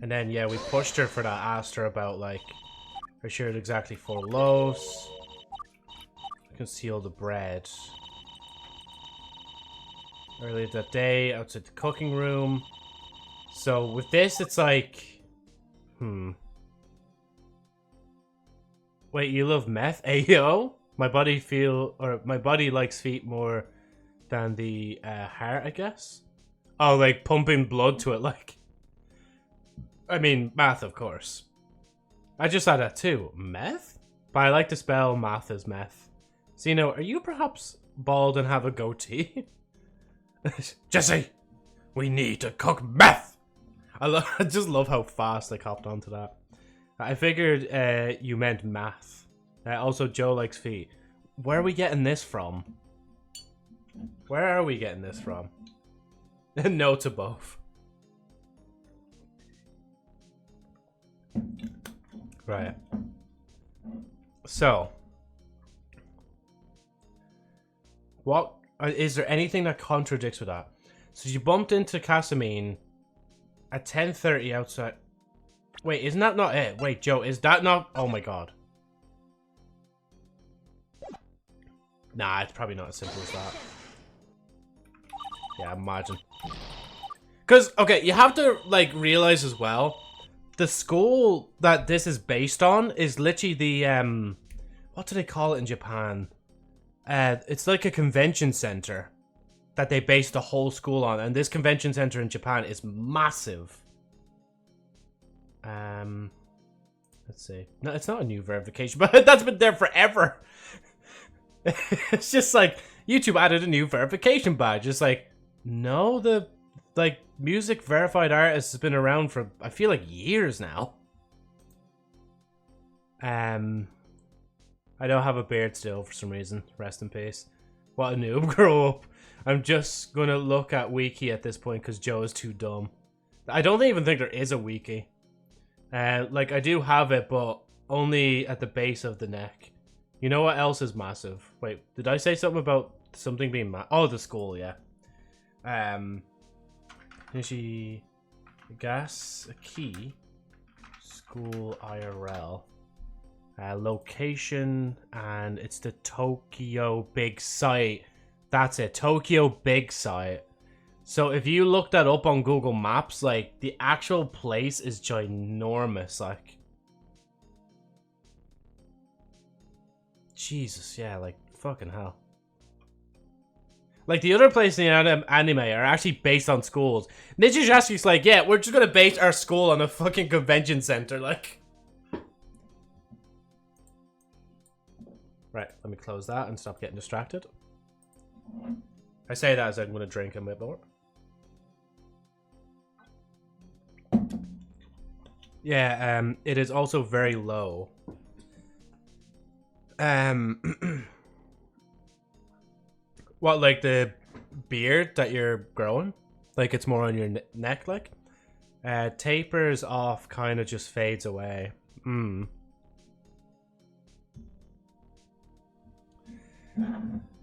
[SPEAKER 2] And then, yeah, we pushed her for that, asked her about, like, I shared exactly 4 loaves. Conceal the bread. Earlier that day, outside the cooking room. So with this, it's like, Wait, you love meth? Ayo? My body likes feet more than the heart, I guess. Oh, like pumping blood to it, like. I mean, math, of course. I just had that too. Meth? But I like to spell math as meth. Zeno, are you perhaps bald and have a goatee? Jesse, we need to cook meth. I just love how fast I hopped onto that. I figured you meant math. Also, Joe likes feet. Where are we getting this from? Where are we getting this from? No to both. Right. So. What is there anything that contradicts with that? So you bumped into Casamine at 10:30 outside. Wait, isn't that not it? Wait, Joe, is that not? Oh my god. Nah, it's probably not as simple as that. Yeah, imagine. Because okay, you have to like realize as well, the school that this is based on is literally the what do they call it in Japan? It's like a convention center that they base the whole school on, and this convention center in Japan is massive. Let's see. No, it's not a new verification, but that's been there forever. It's just like YouTube added a new verification badge. It's like, no, the like music verified artist has been around for I feel like years now. I don't have a beard still for some reason. Rest in peace. What a noob. Grow up. I'm just gonna look at wiki at this point because Joe is too dumb. I don't even think there is a wiki. Like I do have it, but only at the base of the neck. You know what else is massive? Wait, did I say something about something being oh, the school, yeah. Nishi gas a key. School IRL. Location, and it's the Tokyo big site. That's it, Tokyo big site. So if you look that up on Google Maps, like the actual place is ginormous, like. Jesus, yeah, like fucking hell. Like the other places in anime are actually based on schools. Ninja Jasuke's like, yeah, we're just gonna base our school on a fucking convention center, like. Right, let me close that and stop getting distracted. I say that as I'm gonna drink a bit more. Yeah, it is also very low. What, like the beard that you're growing? Like it's more on your neck, like? Tapers off, kind of just fades away.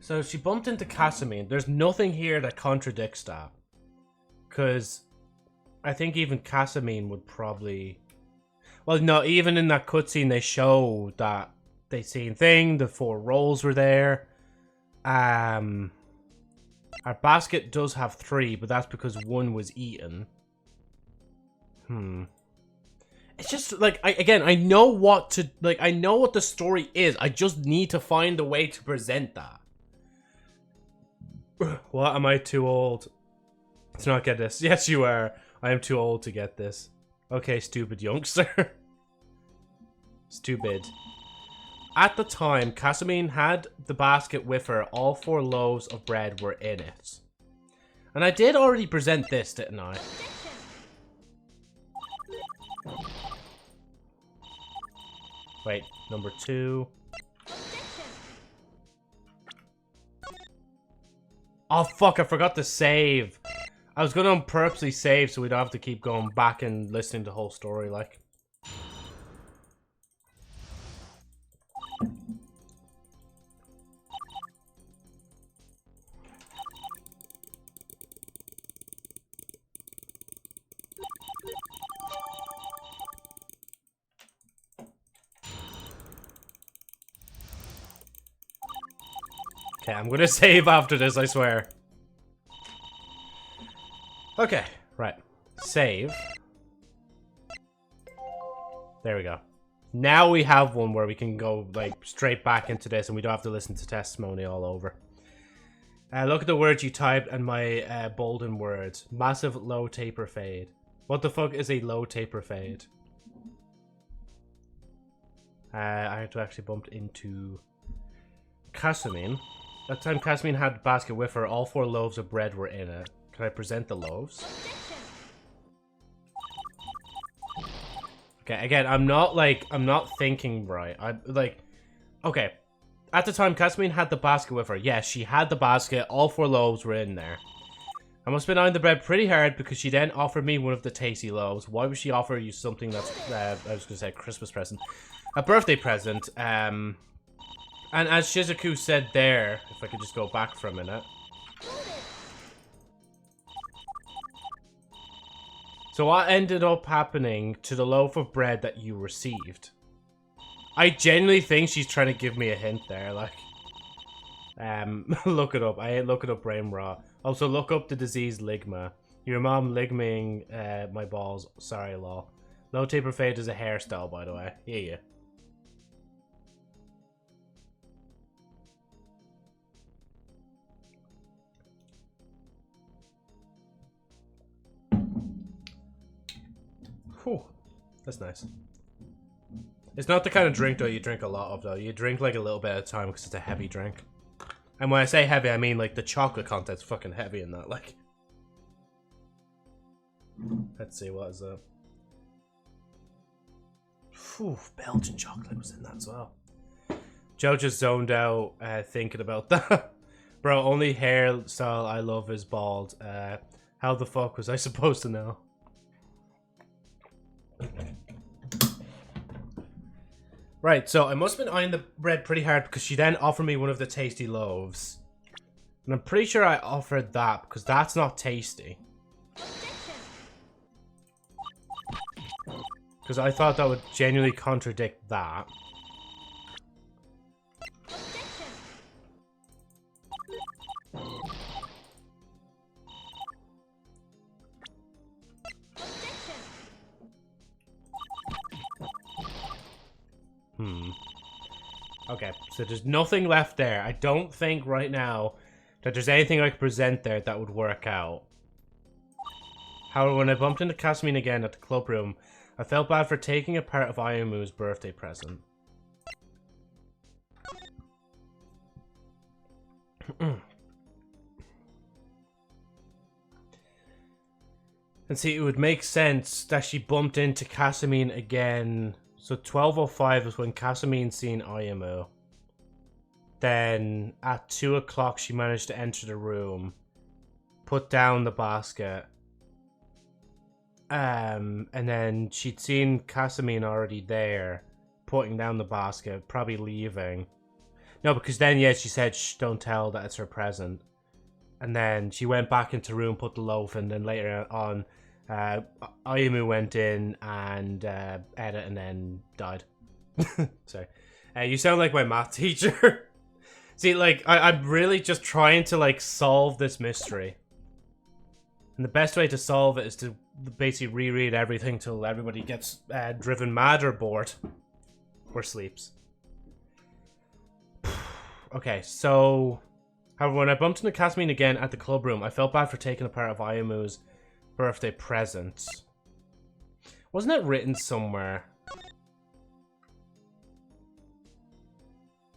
[SPEAKER 2] So she bumped into Casamine. There's nothing here that contradicts that. Because I think even Casamine would probably... Well, no, even in that cutscene they show that they seen thing, the 4 rolls were there. Our basket does have 3, but that's because 1 was eaten. It's just like I know what to I know what the story is. I just need to find a way to present that. What, am I too old to not get this? Yes, you are. I am too old to get this. Okay, stupid youngster. Stupid. At the time, Casamine had the basket with her. All 4 loaves of bread were in it. And I did already present this, didn't I? Wait, number 2. Oh fuck, I forgot to save. I was gonna purposely save so we don't have to keep going back and listening to the whole story, like. Okay, I'm gonna save after this, I swear. Okay, right. Save. There we go. Now we have one where we can go, like, straight back into this and we don't have to listen to testimony all over. Look at the words you typed and my bolden words. Massive low taper fade. What the fuck is a low taper fade? I had to actually bump into Casamine. That time Casamine had the basket with her. All 4 loaves of bread were in it. Can I present the loaves? Okay, again, I'm not thinking right. I'm like, okay. At the time, Casamine had the basket with her. Yes, she had the basket. All 4 loaves were in there. I must have been eyeing the bread pretty hard because she then offered me one of the tasty loaves. Why would she offer you something that's, I was going to say a Christmas present. A birthday present. And as Shizuku said there, if I could just go back for a minute. So what ended up happening to the loaf of bread that you received? I genuinely think she's trying to give me a hint there, like. Look it up. I ain't looking up brain raw. Also, look up the disease ligma. Your mom ligming my balls. Sorry, lol. Low taper fade is a hairstyle, by the way. Yeah. Whew. That's nice. It's not the kind of drink, though, you drink a lot of, though. You drink, like, a little bit at a time because it's a heavy drink. And when I say heavy, I mean, like, the chocolate content's fucking heavy in that, like. Let's see, what is that? Phew, Belgian chocolate was in that as well. Joe just zoned out thinking about that. Bro, only hairstyle I love is bald. How the fuck was I supposed to know? Right, so I must have been eyeing the bread pretty hard because she then offered me one of the tasty loaves. And I'm pretty sure I offered that because that's not tasty. Because I thought that would genuinely contradict that. Okay, so there's nothing left there. I don't think right now that there's anything I could present there that would work out. However, when I bumped into Casamine again at the club room, I felt bad for taking a part of Ayamu's birthday present. And see, it would make sense that she bumped into Casamine again. So 12:05 was when Casamine seen Ayamu. Then at 2 o'clock she managed to enter the room, put down the basket. And then she'd seen Casamine already there, putting down the basket, probably leaving. No, because then, yeah, she said, shh, don't tell that it's her present. And then she went back into the room, put the loaf, and then later on, Ayamu went in and ate it and then died. Sorry. You sound like my math teacher. See, like, I'm really just trying to, like, solve this mystery. And the best way to solve it is to basically reread everything till everybody gets driven mad or bored. Or sleeps. Okay, so... However, when I bumped into Casamine again at the club room, I felt bad for taking a part of Ayamu's birthday present. Wasn't it written somewhere?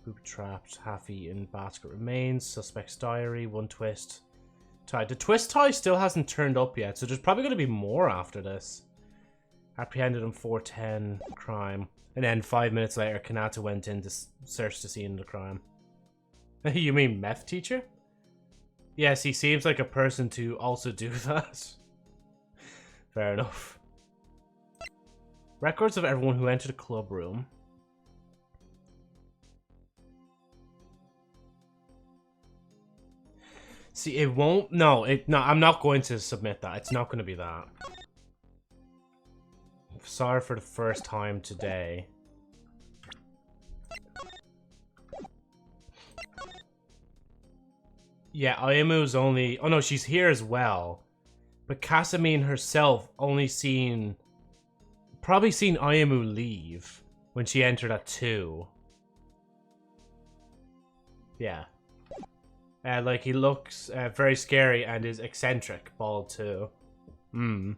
[SPEAKER 2] Boob trapped, half-eaten, basket remains, suspect's diary, one twist. Tie. The twist tie still hasn't turned up yet, so there's probably going to be more after this. Apprehended on 410, crime. And then 5 minutes later, Kanata went in to search the scene of the crime. You mean meth teacher? Yes, he seems like a person to also do that. Fair enough. Records of everyone who entered the club room. See, it won't... No, I'm not going to submit that. It's not going to be that. Sorry for the first time today. Yeah, Ayamu's only... Oh no, she's here as well. But Casamine herself only seen... Probably seen Ayamu leave when she entered at 2. Yeah. Like, he looks very scary and is eccentric, bald too. Maybe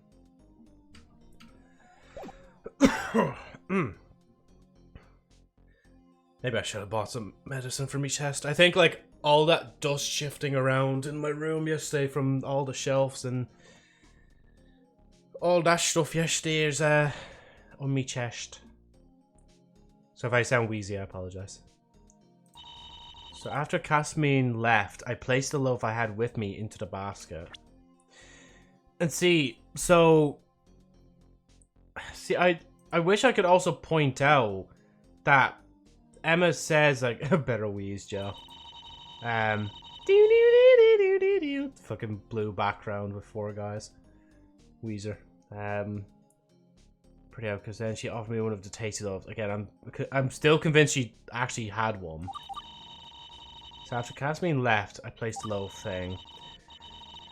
[SPEAKER 2] I should have bought some medicine for me chest. I think, like, all that dust shifting around in my room yesterday from all the shelves and all that stuff yesterday is on me chest. So if I sound wheezy, I apologize. So after Casamine left, I placed the loaf I had with me into the basket. And see, I wish I could also point out that Emma says, like, a better wheeze, Joe. Fucking blue background with 4 guys. Weezer. Pretty out, because then she offered me one of the tasty loaves. Again, I'm still convinced she actually had one. So after Casamine left, I placed the loaf thing.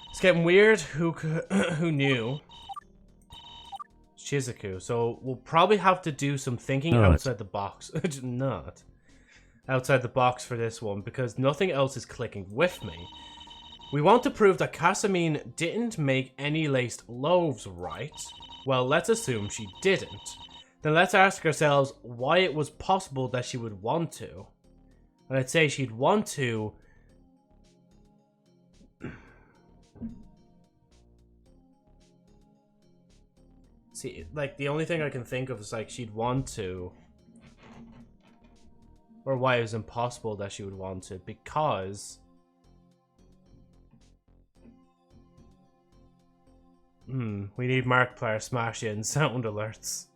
[SPEAKER 2] It's getting weird. Who knew? Shizuku. So we'll probably have to do some thinking outside the box. Not outside the box for this one, because nothing else is clicking with me. We want to prove that Casamine didn't make any laced loaves, right? Well, let's assume she didn't. then let's ask ourselves why it was possible that she would want to. And I'd say she'd want to... See, like, the only thing I can think of is, like, she'd want to... Or why it was impossible that she would want to, because... we need Markiplier smash in sound alerts.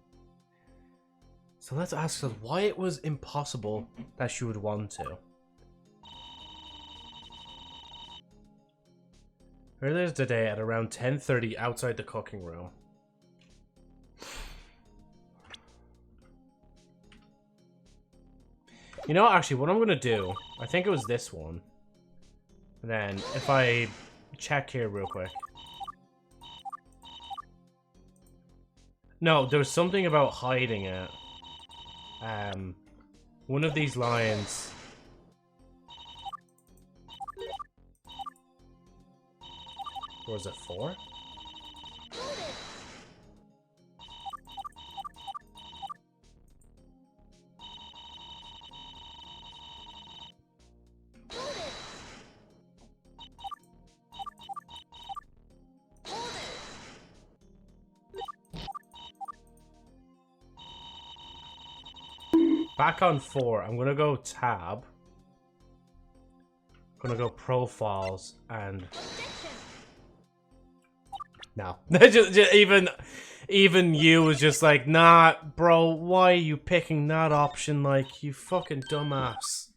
[SPEAKER 2] So let's ask her why it was impossible that she would want to. Earlier today at around 10:30 outside the cooking room. You know, actually, what I'm gonna do, I think it was this one. And then, if I check here real quick. No, there was something about hiding it. One of these lines. Or was it 4? Back on 4, I'm gonna go tab. I'm gonna go profiles and no. just even you was just like, nah, bro, why are you picking that option? Like, you fucking dumbass.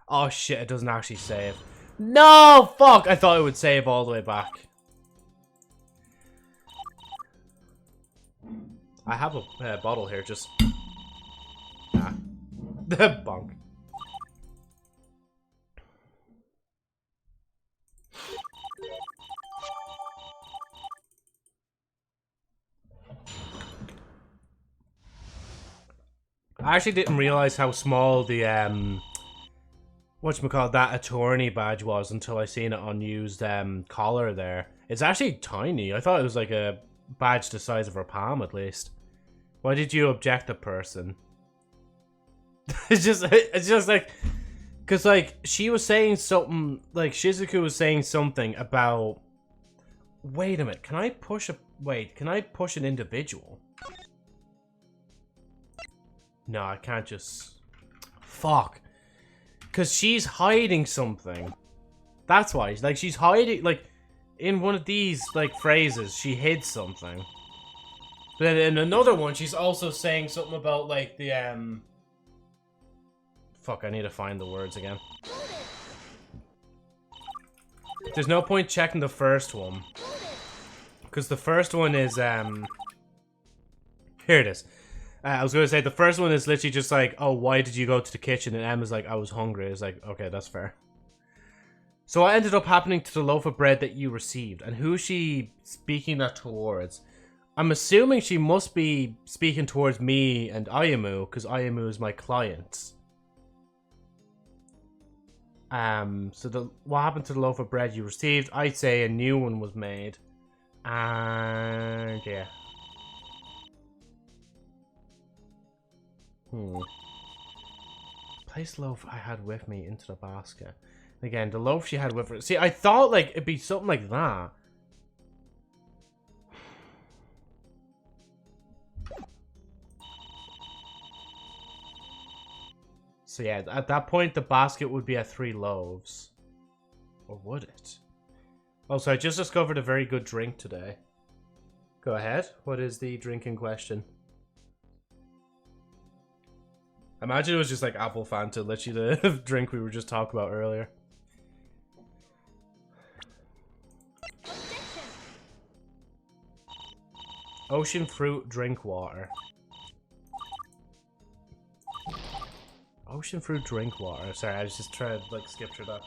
[SPEAKER 2] Oh shit, it doesn't actually save. No, fuck! I thought it would save all the way back. I have a bottle here, just... Nah. Bonk. I actually didn't realize how small the whatchamacallit, that attorney badge was until I seen it unused collar there. It's actually tiny. I thought it was like a badge the size of her palm at least. Why did you object a person? it's just like, cause like she was saying something, like Shizuku was saying something about, wait a minute, can I push an individual? No, I can't just... Fuck. Because she's hiding something. That's why. Like, she's hiding... Like, in one of these, like, phrases, she hid something. But then in another one, she's also saying something about, like, the, Fuck, I need to find the words again. There's no point checking the first one. Because the first one is, Here it is. I was going to say, the first one is literally just like, oh, why did you go to the kitchen? And Emma's like, I was hungry. It's like, okay, that's fair. So what ended up happening to the loaf of bread that you received? And who is she speaking that towards? I'm assuming she must be speaking towards me and Ayamu, because Ayamu is my client. So what happened to the loaf of bread you received? I'd say a new one was made. And yeah. Place loaf I had with me into the basket. Again, the loaf she had with her. See, I thought like it'd be something like that. So yeah, at that point the basket would be at 3 loaves. Or would it? Also, I just discovered a very good drink today. Go ahead. What is the drink in question? Imagine it was just like apple Fanta, literally the drink we were just talking about earlier. Ocean fruit drink water. Ocean fruit drink water. Sorry, I was just trying to like skip through that.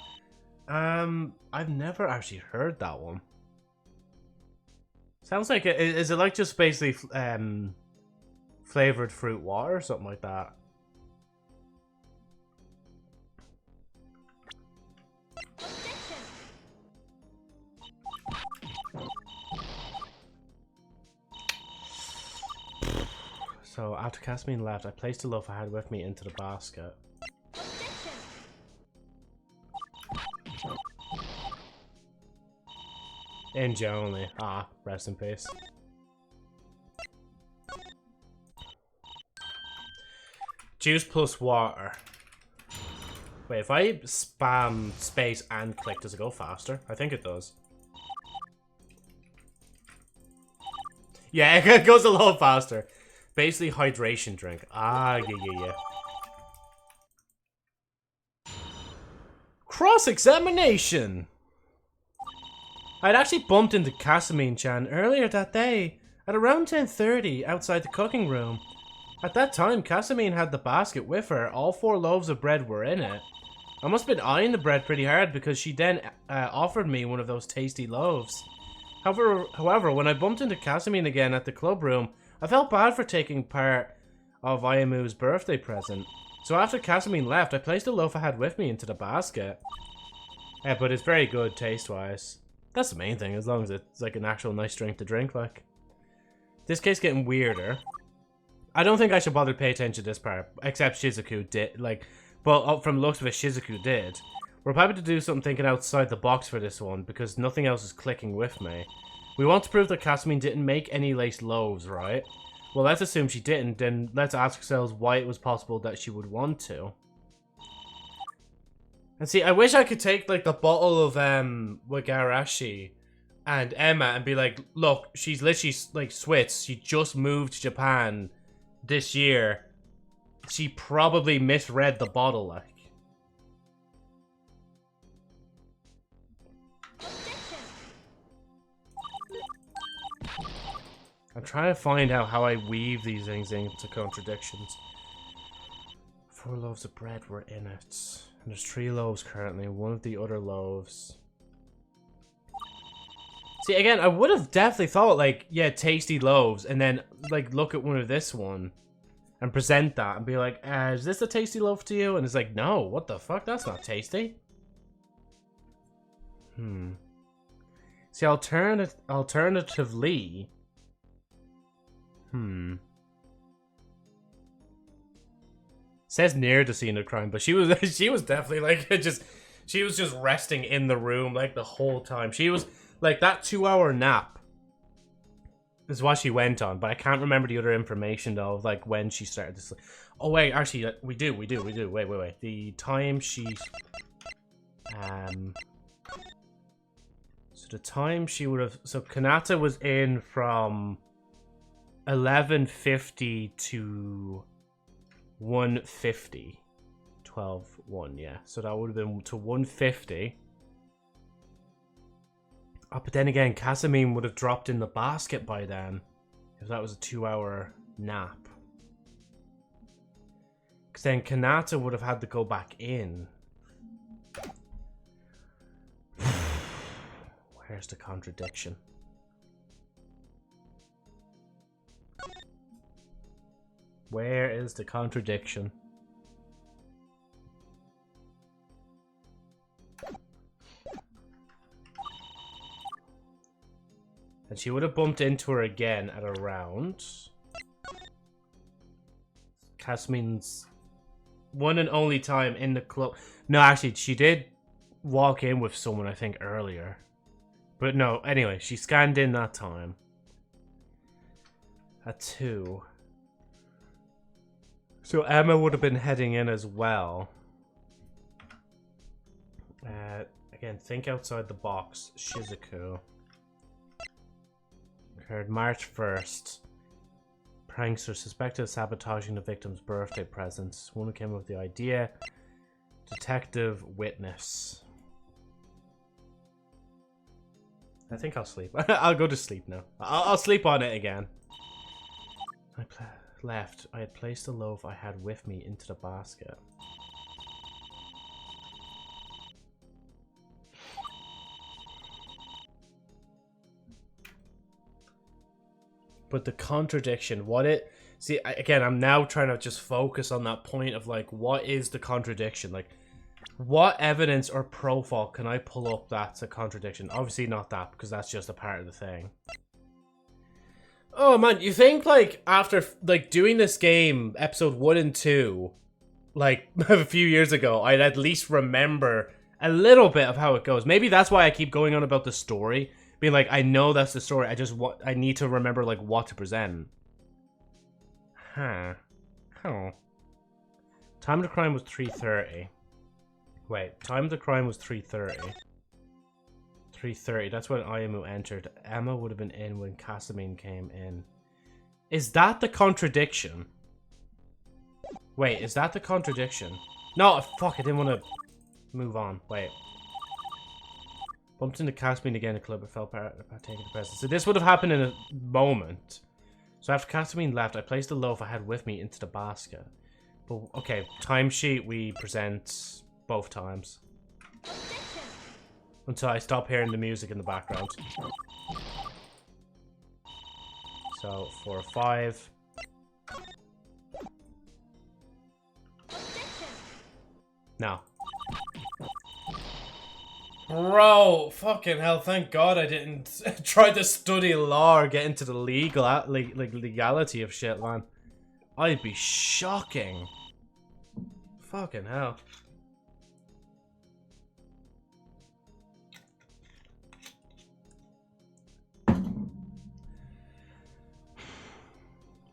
[SPEAKER 2] I've never actually heard that one. Sounds like is it like just basically flavored fruit water or something like that? So after Casamine left, I placed the loaf I had with me into the basket. Inja only. Ah, rest in peace. Juice plus water. Wait, if I spam space and click, does it go faster? I think it does. Yeah, it goes a lot faster. Basically, hydration drink. Ah, yeah. Cross-examination! I'd actually bumped into Casamine-chan earlier that day, at around 10:30, outside the cooking room. At that time, Casamine had the basket with her. All 4 loaves of bread were in it. I must have been eyeing the bread pretty hard because she then offered me one of those tasty loaves. However, when I bumped into Casamine again at the club room, I felt bad for taking part of Ayamu's birthday present. So after Casamine left, I placed the loaf I had with me into the basket. Yeah, but it's very good taste-wise. That's the main thing, as long as it's like an actual nice drink to drink, like. This case getting weirder. I don't think I should bother to pay attention to this part, except Shizuku did, like, but from the looks of it, Shizuku did. We're probably to do something thinking outside the box for this one, because nothing else is clicking with me. We want to prove that Casamine didn't make any laced loaves, right? Well, let's assume she didn't, then let's ask ourselves why it was possible that she would want to. And see, I wish I could take, like, the bottle of, Wagarashi and Emma and be like, look, she's literally, like, Swiss. She just moved to Japan this year. She probably misread the bottle, like. I'm trying to find out how I weave these things into contradictions. 4 loaves of bread were in it. And there's 3 loaves currently. One of the other loaves. See, again, I would have definitely thought, like, yeah, tasty loaves. And then, like, look at one of this one. And present that and be like, is this a tasty loaf to you? And it's like, no, what the fuck? That's not tasty. See, alternatively... Says near the scene of crime, but she was definitely like she was just resting in the room like the whole time. She was like that 2-hour nap is what she went on, but I can't remember the other information though of like when she started to sleep. Oh wait, actually we do. Wait. The time she so the time she would have, so Kanata was in from 11:50 to 1:50. 12:1, yeah. So that would have been to 1:50. Oh, but then again, Casamine would have dropped in the basket by then. If that was a 2-hour nap. Because then Kanata would have had to go back in. Where's the contradiction? Where is the contradiction? And she would have bumped into her again at around... Casamine's one and only time in the club. No, actually, she did walk in with someone, I think, earlier. But no, anyway, she scanned in that time. At 2. So Emma would have been heading in as well. Again, think outside the box. Shizuku. Occurred March 1st. Prankster suspected of sabotaging the victim's birthday presents. One who came up with the idea. Detective witness. I think I'll sleep. I'll go to sleep now. I'll sleep on it again. I left. I had placed the loaf I had with me into the basket. But the contradiction, see, again, I'm now trying to just focus on that point of, like, what is the contradiction? Like, what evidence or profile can I pull up that's a contradiction? Obviously not that, because that's just a part of the thing. Oh man, you think like after like doing this game, episode 1 and 2, like a few years ago, I'd at least remember a little bit of how it goes. Maybe that's why I keep going on about the story, being like, I know that's the story. I need to remember like what to present. Huh. Oh. Time of the crime was 3:30. Wait, time of the crime was 3:30. 3:30. That's when Ayamu entered. Emma would have been in when Casamine came in. Is that the contradiction? Wait, is that the contradiction? No, fuck, I didn't want to move on. Wait. Bumped into Casamine again in the club. I felt taking the present. So this would have happened in a moment. So after Casamine left, I placed the loaf I had with me into the basket. But, okay, timesheet we present both times. Until I stop hearing the music in the background. So, 4 or 5. No. Bro, fucking hell, thank God I didn't try to study law or get into the legality of shit, man. I'd be shocking. Fucking hell.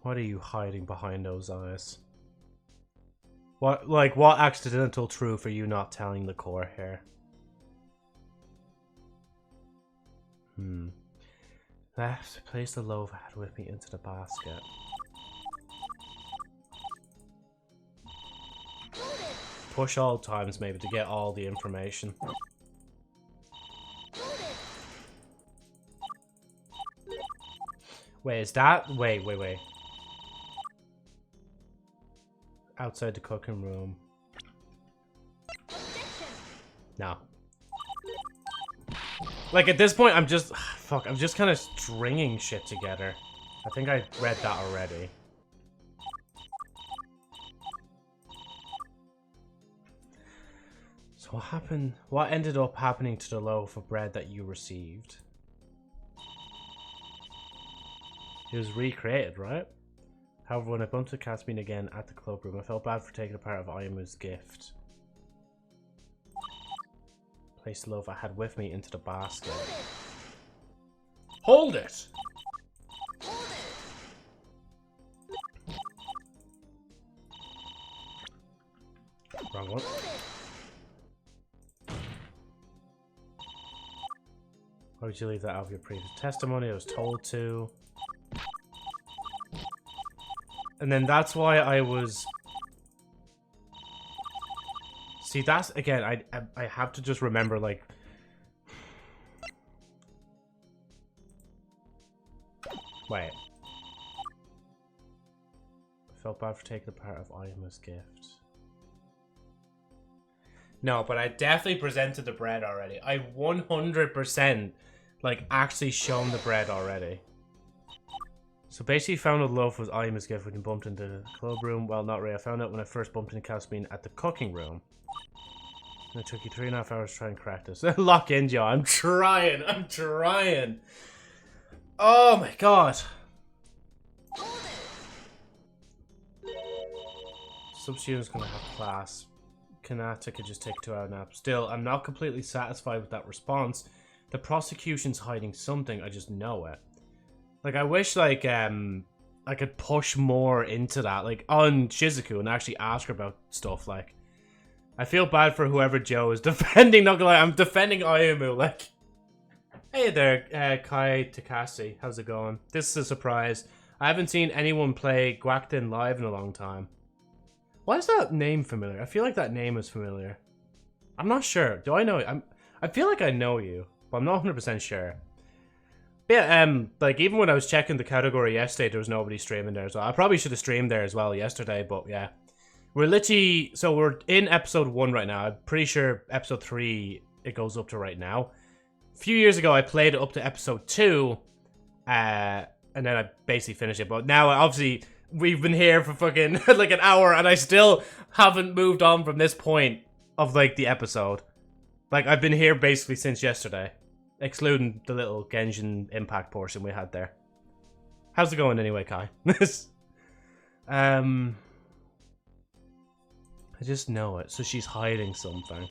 [SPEAKER 2] What are you hiding behind those eyes? What accidental truth are you not telling the core here? Left, place the loaf I had with me into the basket. Push all times maybe to get all the information. Wait, is that... Wait. Outside the cooking room. No. Like, at this point, I'm just... Fuck, I'm just kind of stringing shit together. I think I read that already. So what happened... What ended up happening to the loaf of bread that you received? It was recreated, right? However, when I bumped into Casamine again at the clubroom, I felt bad for taking a part of Ayamu's gift. Placed the loaf I had with me into the basket. Hold it! Wrong one. Why would you leave that out of your previous testimony? I was told to. And then that's why I was... See, that's... Again, I have to just remember, like... Wait. I felt bad for taking a part of Ayamu's gift. No, but I definitely presented the bread already. I 100%, like, actually shown the bread already. So basically found out the loaf was Ayamu's gift when you bumped into the club room. Well, not really. I found out when I first bumped into Casamine at the cooking room. And it took you 3.5 hours to try and crack this. Lock in, Joe. I'm trying. Oh my god. Substudent's gonna have class. Kanata could just take a 2-hour nap. Still, I'm not completely satisfied with that response. The prosecution's hiding something. I just know it. Like, I wish, like, I could push more into that, like, on Shizuku and actually ask her about stuff, like. I feel bad for whoever Joe is defending, not gonna lie, I'm defending Ayamu, like. Hey there, Kai Takasi, how's it going? This is a surprise. I haven't seen anyone play Gyakuten live in a long time. Why is that name familiar? I feel like that name is familiar. I'm not sure. Do I know you? I feel like I know you, but I'm not 100% sure. But yeah, like, even when I was checking the category yesterday, there was nobody streaming there as well. I probably should have streamed there as well yesterday, but yeah. We're literally... So we're in episode 1 right now. I'm pretty sure episode 3 it goes up to right now. A few years ago, I played it up to episode 2, and then I basically finished it. But now, obviously, we've been here for fucking, like, an hour, and I still haven't moved on from this point of, like, the episode. Like, I've been here basically since yesterday. Excluding the little Genshin Impact portion we had there. How's it going anyway, Kai? I just know it. So she's hiding something.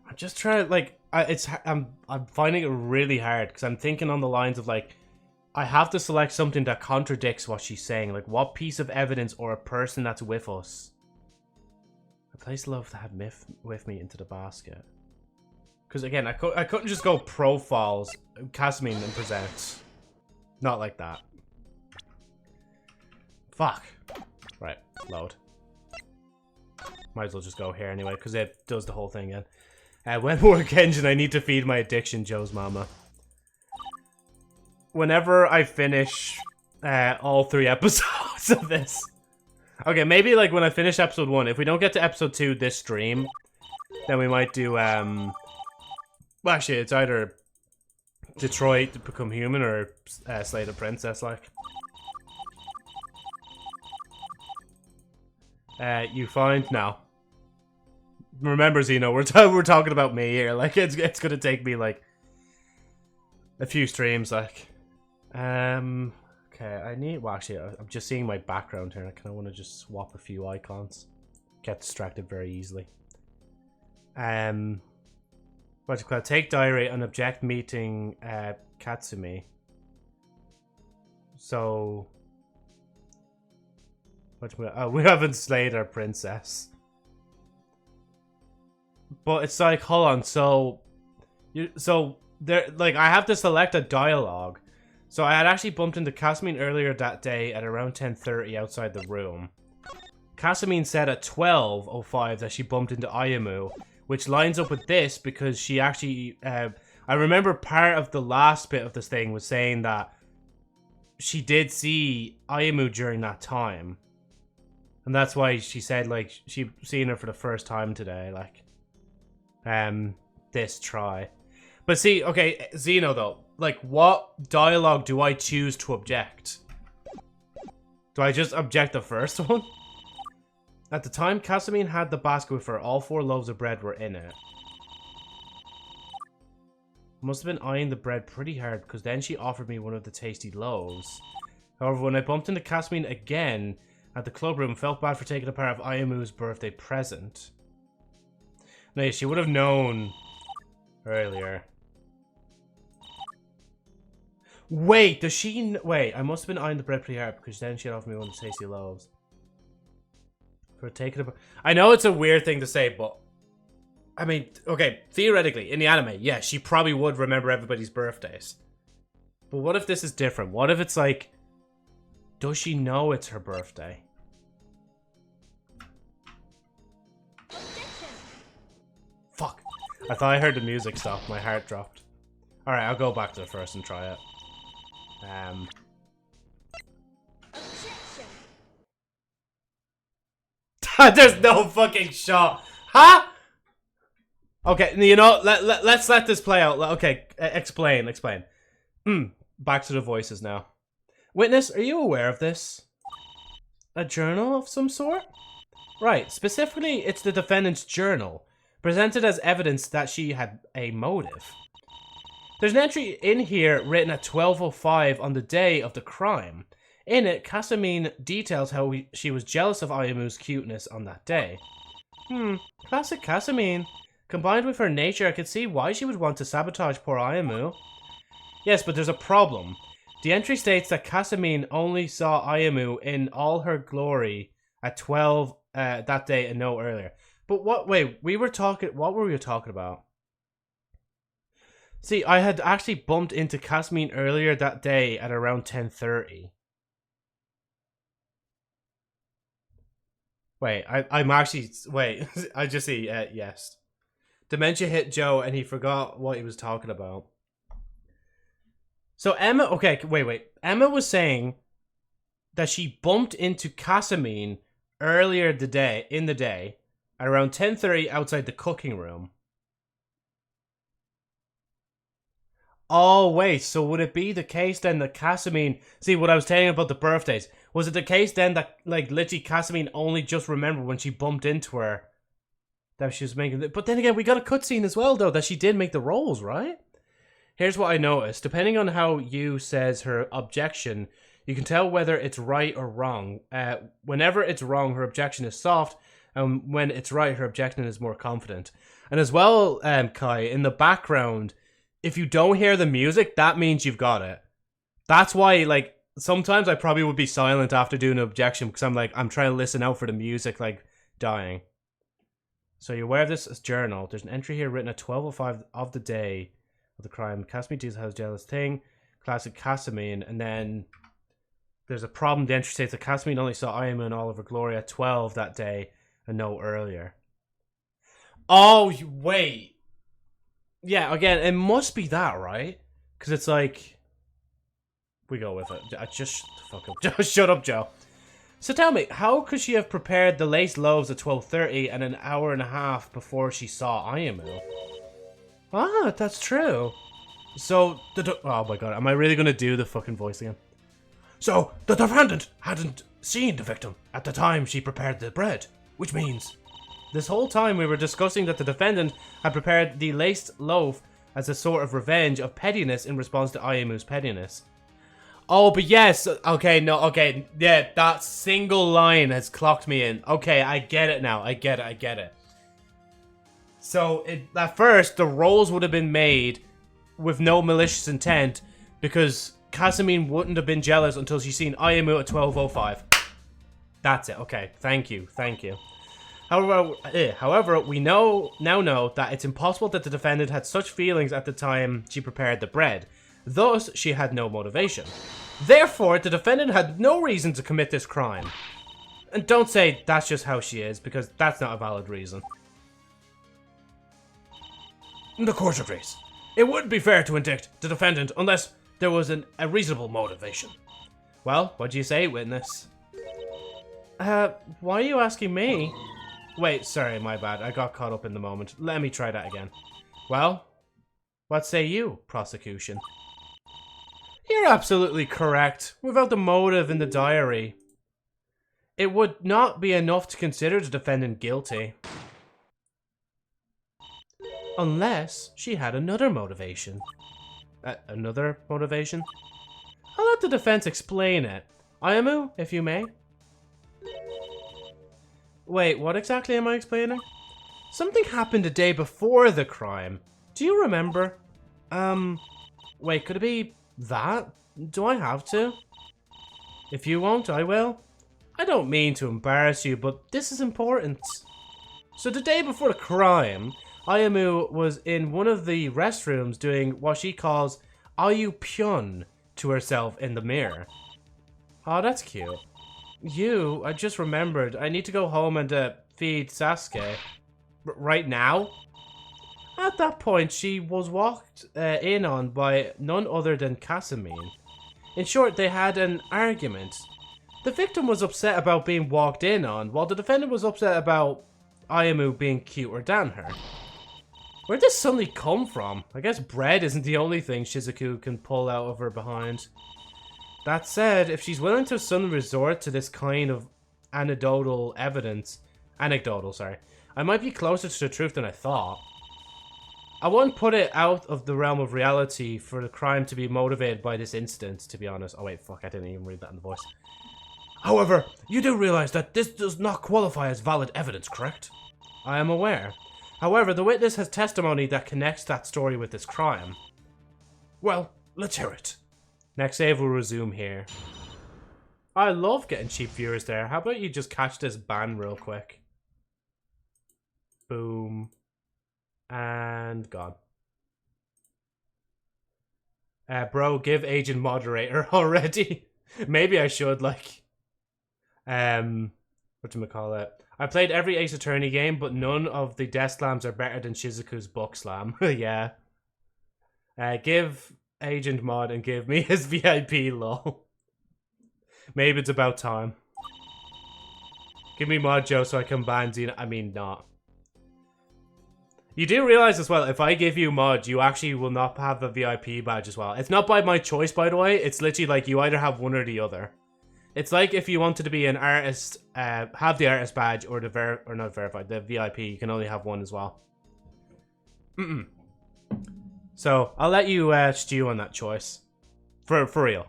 [SPEAKER 2] I'm just trying to, like, I'm finding it really hard because I'm thinking on the lines of, like, I have to select something that contradicts what she's saying. Like, what piece of evidence or a person that's with us? I place love to have with me into the basket. Because, again, I couldn't just go profiles, Casamine, and presents. Not like that. Fuck. Right, load. Might as well just go here anyway, because it does the whole thing again. When more Kenjin, I need to feed my addiction, Joe's mama. Whenever I finish all 3 episodes of this. Okay, maybe like when I finish episode 1. If we don't get to episode 2 this stream, then we might do, well, actually, it's either Detroit to Become Human or Slay the Princess, like. You find now. Remember, Zeno, we're talking about me here. Like, it's gonna take me like a few streams. Like, okay, I need. Well, actually, I'm just seeing my background here. I kind of want to just swap a few icons. Get distracted very easily. What's it called? Take diary and object meeting Katsumi. So, we haven't slayed our princess. But it's like, hold on, so there, like, I have to select a dialogue. So I had actually bumped into Casamine earlier that day at around 10:30 outside the room. Casamine said at 12:05 that she bumped into Ayamu, which lines up with this because she actually, I remember part of the last bit of this thing was saying that she did see Ayamu during that time. And that's why she said, like, she seen her for the first time today, like, this try. But see, okay, Zeno, though, like, what dialogue do I choose to object? Do I just object the first one? At the time Casamine had the basket with her, all 4 loaves of bread were in it. Must have been eyeing the bread pretty hard, because then she offered me one of the tasty loaves. However, when I bumped into Casamine again at the club room, felt bad for taking a part of Ayamu's birthday present. No, she would have known earlier. Wait, does she... Wait, I must have been eyeing the bread pretty hard because then she had offered me one of the tasty loaves. For taking a... I know it's a weird thing to say, but... I mean, okay, theoretically, in the anime, yeah, she probably would remember everybody's birthdays. But what if this is different? What if it's like... Does she know it's her birthday? Fuck. I thought I heard the music stop. My heart dropped. Alright, I'll go back to the first and try it. There's no fucking shot. Huh? Okay, you know, let's let this play out. Okay, explain. Back to the voices now. Witness, are you aware of this? A journal of some sort? Right, specifically, it's the defendant's journal, presented as evidence that she had a motive. There's an entry in here written at 12:05 on the day of the crime. In it, Casamine details how she was jealous of Ayamu's cuteness on that day. Classic Casamine. Combined with her nature, I could see why she would want to sabotage poor Ayamu. Yes, but there's a problem. The entry states that Casamine only saw Ayamu in all her glory at 12 that day and no earlier. But what were we talking about? See, I had actually bumped into Casamine earlier that day at around 10:30. Wait, I just see, yes. Dementia hit Joe and he forgot what he was talking about. So Emma, okay, wait. Emma was saying that she bumped into Casamine earlier in the day at around 10:30 outside the cooking room. Oh, wait, so would it be the case then that Casamine... See, what I was telling you about the birthdays. Was it the case then that, like, literally Casamine only just remembered when she bumped into her that she was making... But then again, we got a cutscene as well, though, that she did make the rolls, right? Here's what I noticed. Depending on how Yu says her objection, you can tell whether it's right or wrong. Whenever it's wrong, her objection is soft, and when it's right, her objection is more confident. And as well, Kai, in the background, if you don't hear the music, that means you've got it. That's why, like, sometimes I probably would be silent after doing an objection, because I'm trying to listen out for the music, like, dying. So you're aware of this as journal. There's an entry here written at 12:05 of the day of the crime. Casamine has jealous thing. Classic Casamine. And then there's a problem. The entry states that Casamine only saw Ayama and Oliver Glory at 12 that day and no earlier. Oh, wait. Yeah, again, it must be that, right? Because it's like... We go with it. Just fuck up. Just shut up, Joe. So tell me, how could she have prepared the lace loaves at 12:30 and an hour and a half before she saw Ayamu? Ah, that's true. So, oh my god, am I really going to do the fucking voice again? So, the defendant hadn't seen the victim at the time she prepared the bread, which means... This whole time we were discussing that the defendant had prepared the laced loaf as a sort of revenge of pettiness in response to Ayamu's pettiness. Oh, but yes, okay, no, okay, yeah, that single line has clocked me in. Okay, I get it now, I get it. So, at first, the rolls would have been made with no malicious intent because Casamine wouldn't have been jealous until she's seen Ayamu at 12:05. That's it, okay, thank you. However, we now know that it's impossible that the defendant had such feelings at the time she prepared the bread. Thus, she had no motivation. Therefore, the defendant had no reason to commit this crime. And don't say that's just how she is, because that's not a valid reason. The court agrees. It wouldn't be fair to indict the defendant unless there was a reasonable motivation. Well, what do you say, witness? Why are you asking me? Wait, sorry, my bad. I got caught up in the moment. Let me try that again. Well, what say you, prosecution? You're absolutely correct. Without the motive in the diary, it would not be enough to consider the defendant guilty. Unless she had another motivation. Another motivation? I'll let the defense explain it. Ayamu, if you may. Wait, what exactly am I explaining? Something happened the day before the crime. Do you remember? Wait, could it be that? Do I have to? If you won't, I will. I don't mean to embarrass you, but this is important. So the day before the crime, Ayamu was in one of the restrooms doing what she calls Ayupyeon to herself in the mirror. Oh, that's cute. I just remembered. I need to go home and feed Sasuke. Right now? At that point, she was walked in on by none other than Casamine. In short, they had an argument. The victim was upset about being walked in on, while the defendant was upset about Ayamu being cuter than her. Where'd this suddenly come from? I guess bread isn't the only thing Shizuku can pull out of her behind. That said, if she's willing to suddenly resort to this kind of anecdotal, I might be closer to the truth than I thought. I wouldn't put it out of the realm of reality for the crime to be motivated by this incident, to be honest. Oh wait, fuck, I didn't even read that in the voice. However, you do realize that this does not qualify as valid evidence, correct? I am aware. However, the witness has testimony that connects that story with this crime. Well, let's hear it. Next save will resume here. I love getting cheap viewers there. How about you just catch this ban real quick? Boom. And gone. Bro, give agent moderator already. Maybe I should, like... whatchamacallit? I played every Ace Attorney game, but none of the death slams are better than Shizuku's book slam. Yeah. Give agent mod and give me his VIP, lol. Maybe it's about time. Give me mod, Joe, so I can ban Xena. I mean, not. You do realize as well, if I give you mod, you actually will not have a VIP badge as well. It's not by my choice, by the way. It's literally like you either have one or the other. It's like if you wanted to be an artist, have the artist badge or the VIP. You can only have one as well. So, I'll let you stew on that choice. For real.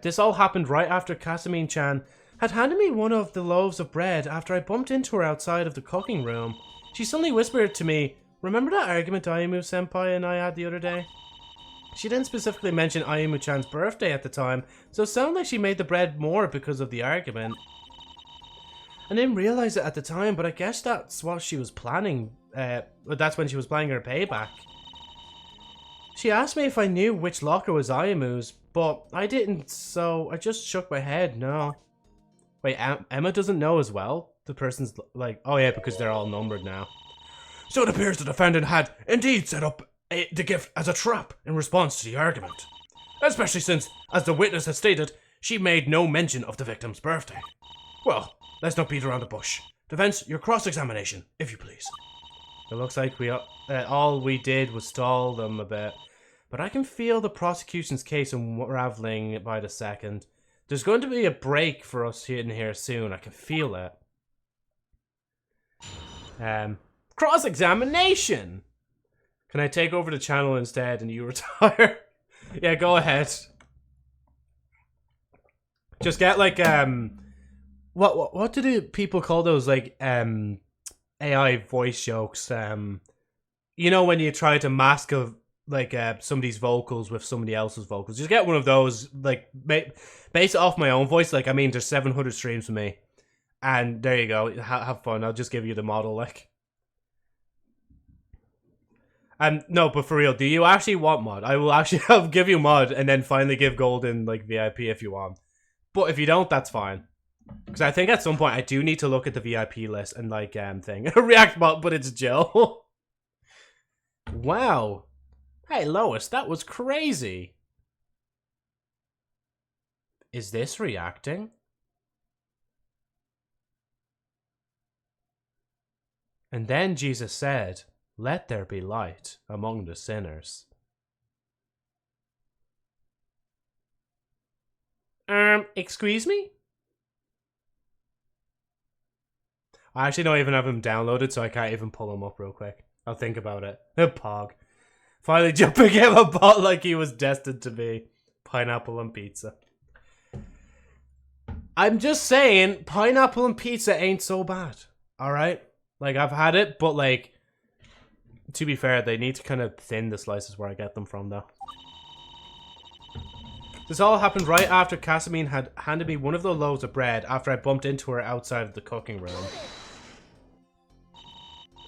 [SPEAKER 2] This all happened right after Casamine-chan had handed me one of the loaves of bread after I bumped into her outside of the cooking room. She suddenly whispered to me, "Remember that argument Ayumu-senpai and I had the other day?" She didn't specifically mention Ayumu-chan's birthday at the time, so it sounded like she made the bread more because of the argument. I didn't realize it at the time, but I guess that's what she was planning. That's when she was planning her payback. She asked me if I knew which locker was Ayumu's, but I didn't, so I just shook my head, no. Wait, Emma doesn't know as well? The person's like, oh yeah, because they're all numbered now. So it appears the defendant had indeed set up the gift as a trap in response to the argument. Especially since, as the witness has stated, she made no mention of the victim's birthday. Well, let's not beat around the bush. Defense, your cross-examination, if you please. It looks like all we did was stall them a bit. But I can feel the prosecution's case unraveling by the second. There's going to be a break for us in here soon. I can feel it. Cross-examination! Can I take over the channel instead and you retire? Yeah, go ahead. Just get like, what do people call those, like, AI voice jokes? You know when you try to mask somebody's vocals with somebody else's vocals. Just get one of those, like, base it off my own voice. Like, I mean, there's 700 streams for me. And there you go. Have fun. I'll just give you the model, like. No, but for real, do you actually want mod? I will actually give you mod and then finally give golden, like, VIP if you want. But if you don't, that's fine. Because I think at some point I do need to look at the VIP list and, like, thing. React mod, but it's Jill. Wow. Hey, Lois, that was crazy. Is this reacting? And then Jesus said, "Let there be light among the sinners." Excuse me? I actually don't even have him downloaded, so I can't even pull him up real quick. I'll think about it. Pog. Finally jumping him a bot like he was destined to be. Pineapple and pizza. I'm just saying, pineapple and pizza ain't so bad. Alright? Like, I've had it, but, like, to be fair, they need to kind of thin the slices where I get them from, though. This all happened right after Casamine had handed me one of the loaves of bread after I bumped into her outside of the cooking room.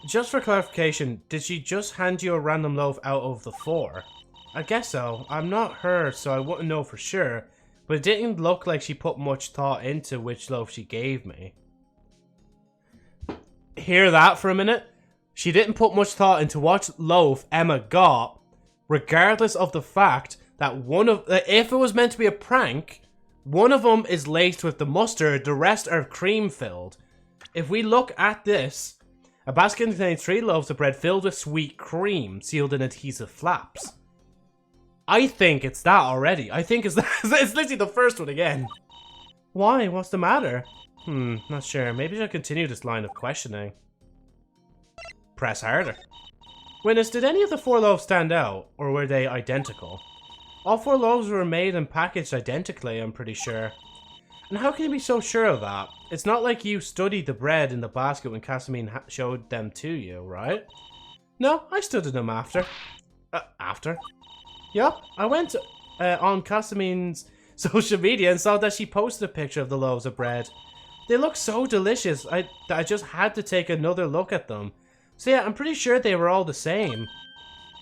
[SPEAKER 2] Just for clarification, did she just hand you a random loaf out of the 4? I guess so. I'm not her, so I wouldn't know for sure, but it didn't look like she put much thought into which loaf she gave me. Hear that for a minute? She didn't put much thought into what loaf Emma got, regardless of the fact that if it was meant to be a prank, one of them is laced with the mustard, the rest are cream filled. If we look at this, a basket contains 3 loaves of bread filled with sweet cream, sealed in adhesive flaps. I think it's that already. I think it's literally the first one again. Why? What's the matter? Not sure. Maybe I'll continue this line of questioning. Press harder. Witness, did any of the 4 loaves stand out, or were they identical? All 4 loaves were made and packaged identically, I'm pretty sure. And how can you be so sure of that? It's not like you studied the bread in the basket when Casamine showed them to you, right? No, I studied them after. After? Yup, I went on Casamine's social media and saw that she posted a picture of the loaves of bread. They look so delicious, I just had to take another look at them. So yeah, I'm pretty sure they were all the same.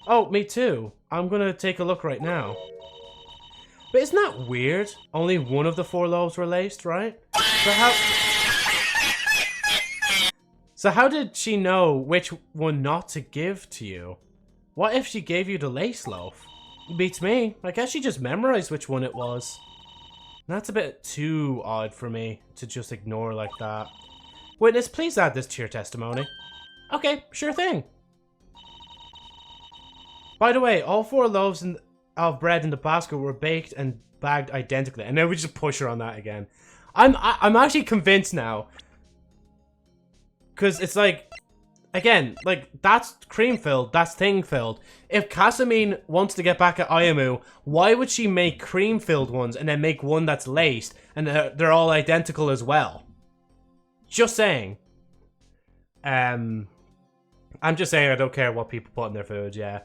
[SPEAKER 2] Oh, me too. I'm gonna take a look right now. But isn't that weird? Only one of the 4 loaves were laced, right? So how did she know which one not to give to you? What if she gave you the lace loaf? Beats me. I guess she just memorized which one it was. That's a bit too odd for me to just ignore like that. Witness, please add this to your testimony. Okay, sure thing. By the way, all 4 loaves of bread in the basket were baked and bagged identically. And then we just push her on that again. I'm actually convinced now. Because it's like, again, like, that's cream-filled, that's thing-filled. If Casamine wants to get back at Ayamu, why would she make cream-filled ones and then make one that's laced and they're all identical as well? Just saying. I'm just saying I don't care what people put in their food, yeah.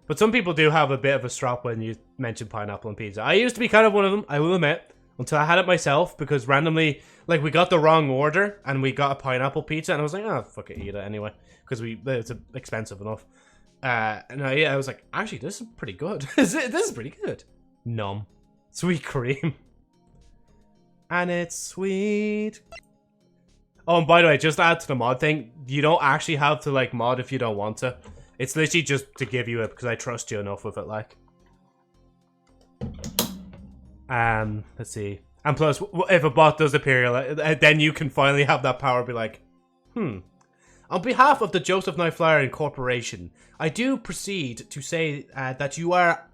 [SPEAKER 2] But some people do have a bit of a strop when you mention pineapple on pizza. I used to be kind of one of them, I will admit, until I had it myself, because randomly, like, we got the wrong order, and we got a pineapple pizza, and I was like, oh, fuck it, eat it anyway, because it's expensive enough. I was like, actually, this is pretty good. This is pretty good. Numb. Sweet cream. And it's sweet. Oh, and by the way, just to add to the mod thing, you don't actually have to, like, mod if you don't want to. It's literally just to give you it, because I trust you enough with it, like. Let's see. And plus, if a bot does appear, then you can finally have that power be like, On behalf of the JosephniteFlyer Incorporation, I do proceed to say that you are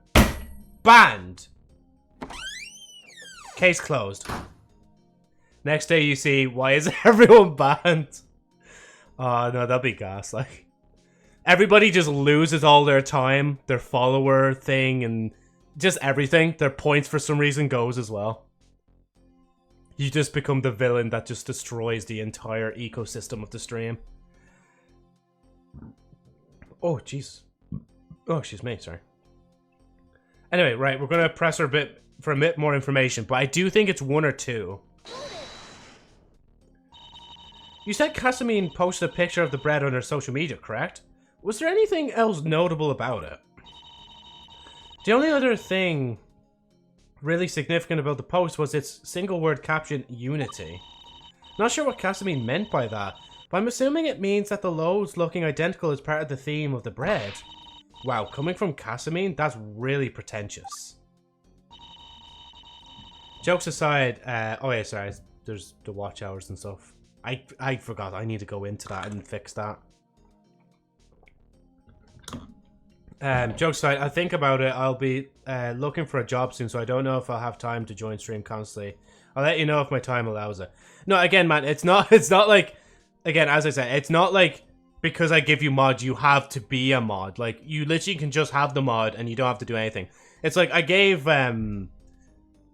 [SPEAKER 2] banned. Case closed. Next day you see, why is everyone banned? Oh no, that'd be gas, like. Everybody just loses all their time, their follower thing, and just everything. Their points for some reason goes as well. You just become the villain that just destroys the entire ecosystem of the stream. Oh, jeez. Oh, excuse me, sorry. Anyway, right, we're gonna press her a bit for a bit more information, but I do think it's 1 or 2. You said Casamine posted a picture of the bread on her social media, correct? Was there anything else notable about it? The only other thing really significant about the post was its single word caption, unity. Not sure what Casamine meant by that, but I'm assuming it means that the loaves looking identical is part of the theme of the bread. Wow, coming from Casamine, that's really pretentious. Jokes aside, oh yeah, sorry, there's the watch hours and stuff. I forgot, I need to go into that and fix that. Jokes aside, I think about it, I'll be looking for a job soon, so I don't know if I'll have time to join stream constantly. I'll let you know if my time allows it. No, again, man, it's not like, again, as I said, it's not like because I give you mod, you have to be a mod. Like, you literally can just have the mod and you don't have to do anything. It's like, I gave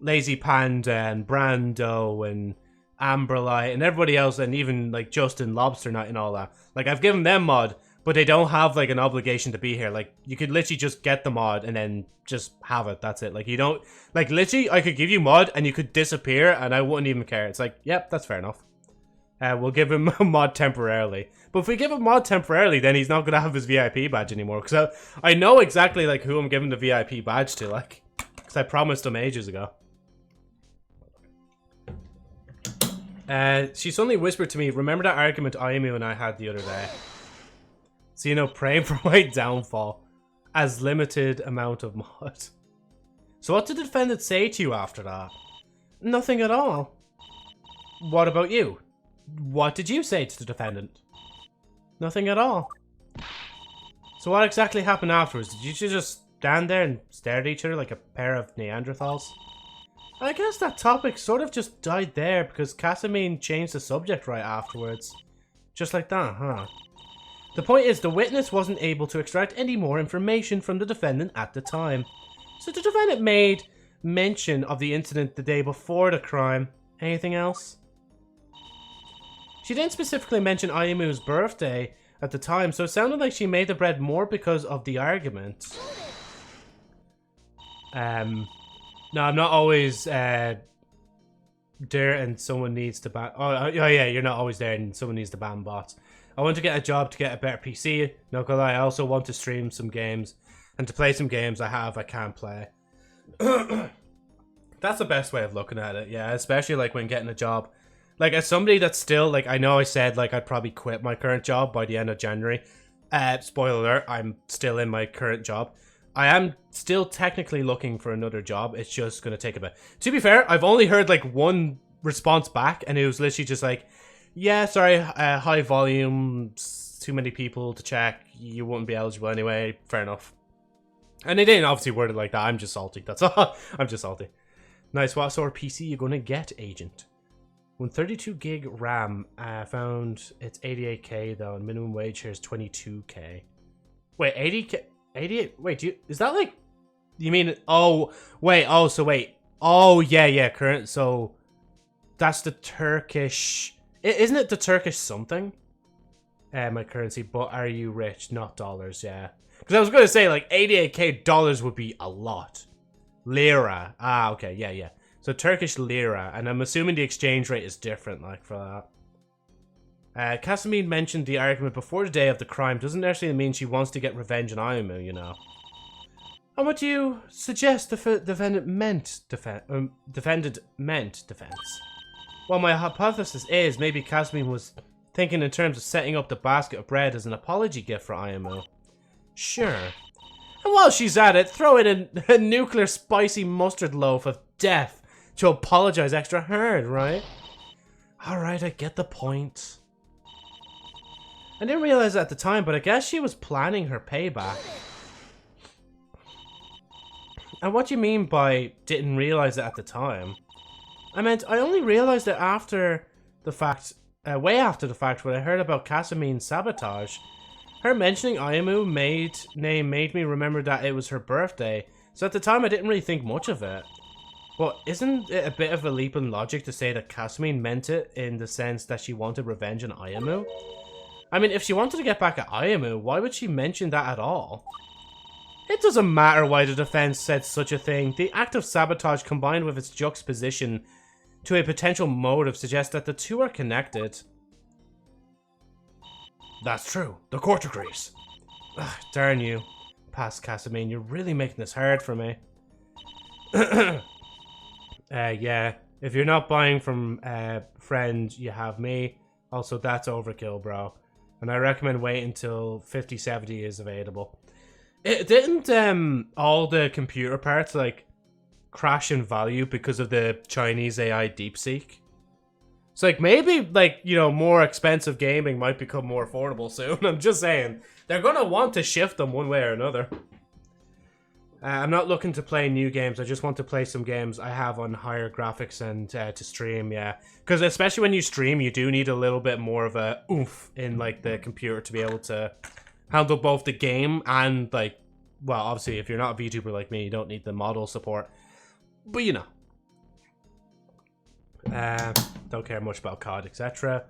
[SPEAKER 2] Lazy Panda and Brando and Amberlight and everybody else, and even like Justin Lobster Nut and all that. Like, I've given them mod, but they don't have like an obligation to be here. Like, you could literally just get the mod and then just have it. That's it. Like, you don't, like, literally I could give you mod and you could disappear and I wouldn't even care. It's like, yep, that's fair enough. We'll give him a mod temporarily. But if we give him mod temporarily, then he's not gonna have his VIP badge anymore. Because I know exactly like who I'm giving the VIP badge to, like, because I promised him ages ago. She suddenly whispered to me, remember that argument Ayumi and I had the other day? So, you know, praying for my downfall. As limited amount of mod. So what did the defendant say to you after that? Nothing at all. What about you? What did you say to the defendant? Nothing at all. So what exactly happened afterwards? Did you just stand there and stare at each other like a pair of Neanderthals? I guess that topic sort of just died there because Casamine changed the subject right afterwards. Just like that, huh? The point is, the witness wasn't able to extract any more information from the defendant at the time. So the defendant made mention of the incident the day before the crime. Anything else? She didn't specifically mention Ayumu's birthday at the time, so it sounded like she made the bread more because of the argument. No, I'm not always there and someone needs to ban... Oh, yeah, you're not always there and someone needs to ban bots. I want to get a job to get a better PC. No gonna lie, I also want to stream some games. And to play some games I can't play. That's the best way of looking at it, yeah. Especially like when getting a job. Like, as somebody that's still, like, I know I said, like, I'd probably quit my current job by the end of January. Spoiler alert, I'm still in my current job. I am still technically looking for another job. It's just going to take a bit. To be fair, I've only heard, like, one response back, and it was literally just like, yeah, sorry, high volume, too many people to check, you wouldn't be eligible anyway, fair enough. And they didn't obviously word it like that, I'm just salty, that's all. I'm just salty. Nice, what sort of PC you gonna get, agent? 132 gig RAM. Found it's 88k though, and minimum wage here is 22k. Wait, 80k, 88. Wait, is that like? You mean? Oh, wait. Oh, so wait. Oh, yeah. Current. So that's the Turkish. Isn't it the Turkish something? My currency. But are you rich? Not dollars. Yeah. Because I was gonna say like 88k dollars would be a lot. Lira. Ah, okay. Yeah. So Turkish lira, and I'm assuming the exchange rate is different, like, for that. Casamine mentioned the argument before the day of the crime doesn't necessarily mean she wants to get revenge on Ayumu, you know. And what do you suggest the defendant meant defense? Well, my hypothesis is maybe Casamine was thinking in terms of setting up the basket of bread as an apology gift for Ayumu. Sure. And while she's at it, throw in a nuclear spicy mustard loaf of death to apologize extra hard, right? Alright, I get the point. I didn't realize it at the time, but I guess she was planning her payback. And what do you mean by didn't realize it at the time? I meant, I only realized it after the fact, way after the fact, when I heard about Casamine's sabotage. Her mentioning Ayumu name made me remember that it was her birthday, so at the time I didn't really think much of it. But isn't it a bit of a leap in logic to say that Casamine meant it in the sense that she wanted revenge on Ayumu? I mean, if she wanted to get back at Ayumu, why would she mention that at all? It doesn't matter why the defense said such a thing. The act of sabotage combined with its juxtaposition to a potential motive suggests that the two are connected. That's true. The court agrees. Ugh, darn you. Past Casamine, you're really making this hard for me. Yeah. If you're not buying from friend, you have me. Also, that's overkill, bro. And I recommend waiting until 5070 is available. Didn't all the computer parts like crash in value because of the Chinese AI DeepSeek? It's like maybe like, you know, more expensive gaming might become more affordable soon. I'm just saying they're gonna want to shift them one way or another. I'm not looking to play new games. I just want to play some games I have on higher graphics and to stream, yeah. Because especially when you stream, you do need a little bit more of a oomph in like the computer to be able to handle both the game and like, well, obviously if you're not a VTuber like me, you don't need the model support. But you know. Don't care much about COD, etc.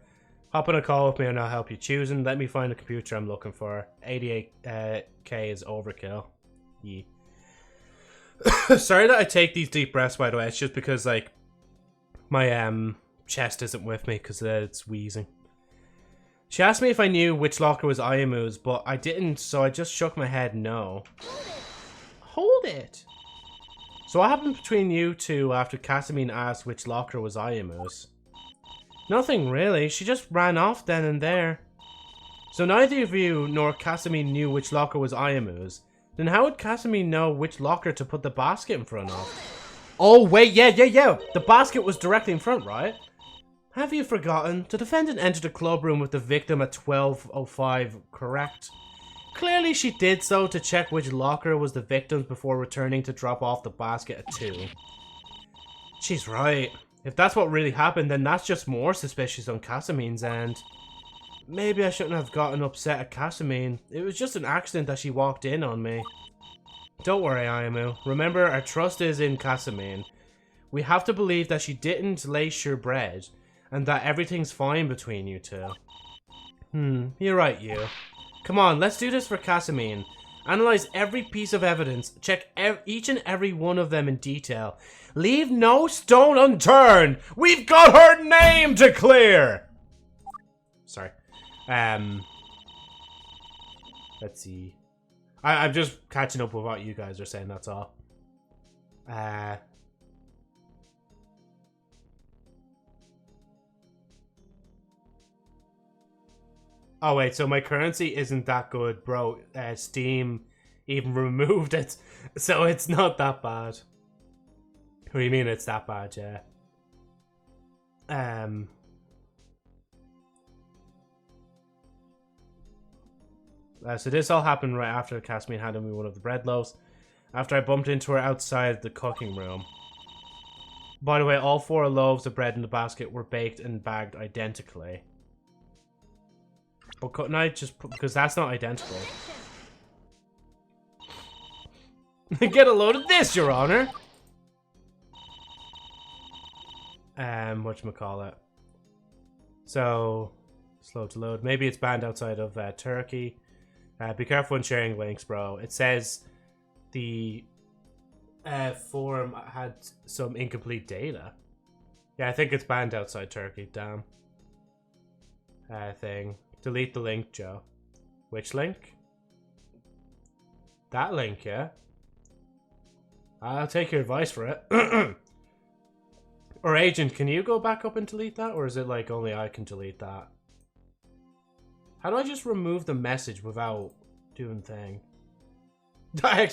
[SPEAKER 2] Hop on a call with me and I'll help you choosing. Let me find the computer I'm looking for. 88k is overkill. Yeah. Sorry that I take these deep breaths, by the way. It's just because, like, my chest isn't with me because it's wheezing. She asked me if I knew which locker was Ayumu's, but I didn't, so I just shook my head no. Hold it! So what happened between you two after Casamine asked which locker was Ayumu's? Nothing, really. She just ran off then and there. So neither of you nor Casamine knew which locker was Ayumu's. Then how would Casamine know which locker to put the basket in front of? Oh, wait, yeah. The basket was directly in front, right? Have you forgotten? The defendant entered the club room with the victim at 12:05, correct? Clearly she did so to check which locker was the victim's before returning to drop off the basket at 2. She's right. If that's what really happened, then that's just more suspicious on Casamine's end. Maybe I shouldn't have gotten upset at Casamine. It was just an accident that she walked in on me. Don't worry, Ayumu. Remember, our trust is in Casamine. We have to believe that she didn't lace your bread, and that everything's fine between you two. You're right, you. Come on, let's do this for Casamine. Analyze every piece of evidence. Check each and every one of them in detail. Leave no stone unturned. We've got her name to clear. Sorry. Let's see. I'm just catching up with what you guys are saying, that's all. Oh wait, so my currency isn't that good, bro. Steam even removed it, so it's not that bad. What do you mean it's that bad, yeah? So this all happened right after Casamine handed me one of the bread loaves, after I bumped into her outside the cooking room. By the way, all 4 loaves of bread in the basket were baked and bagged identically. But couldn't I just put, because that's not identical. Get a load of this, Your Honor. Whatchamacallit. So, slow to load. Maybe it's banned outside of Turkey. Be careful when sharing links, bro. It says the forum had some incomplete data. Yeah, I think it's banned outside Turkey. Damn. Thing. Delete the link, Joe. Which link? That link, yeah? I'll take your advice for it. Or Agent, can you go back up and delete that? Or is it like only I can delete that? How do I just remove the message without doing thing? I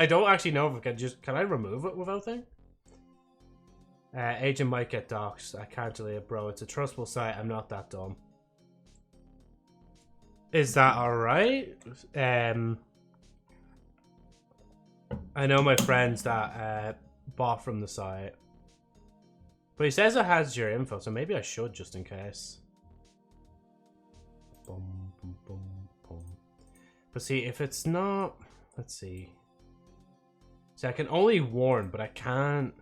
[SPEAKER 2] don't actually know if I can just... Can I remove it without thing? Agent might get doxxed. I can't delete it, bro. It's a trustable site. I'm not that dumb. Is that alright? I know my friends that bought from the site. But he says it has your info, so maybe I should just in case. Boom, boom, boom, boom. But see, if it's not... Let's see. See, I can only warn, but I can't...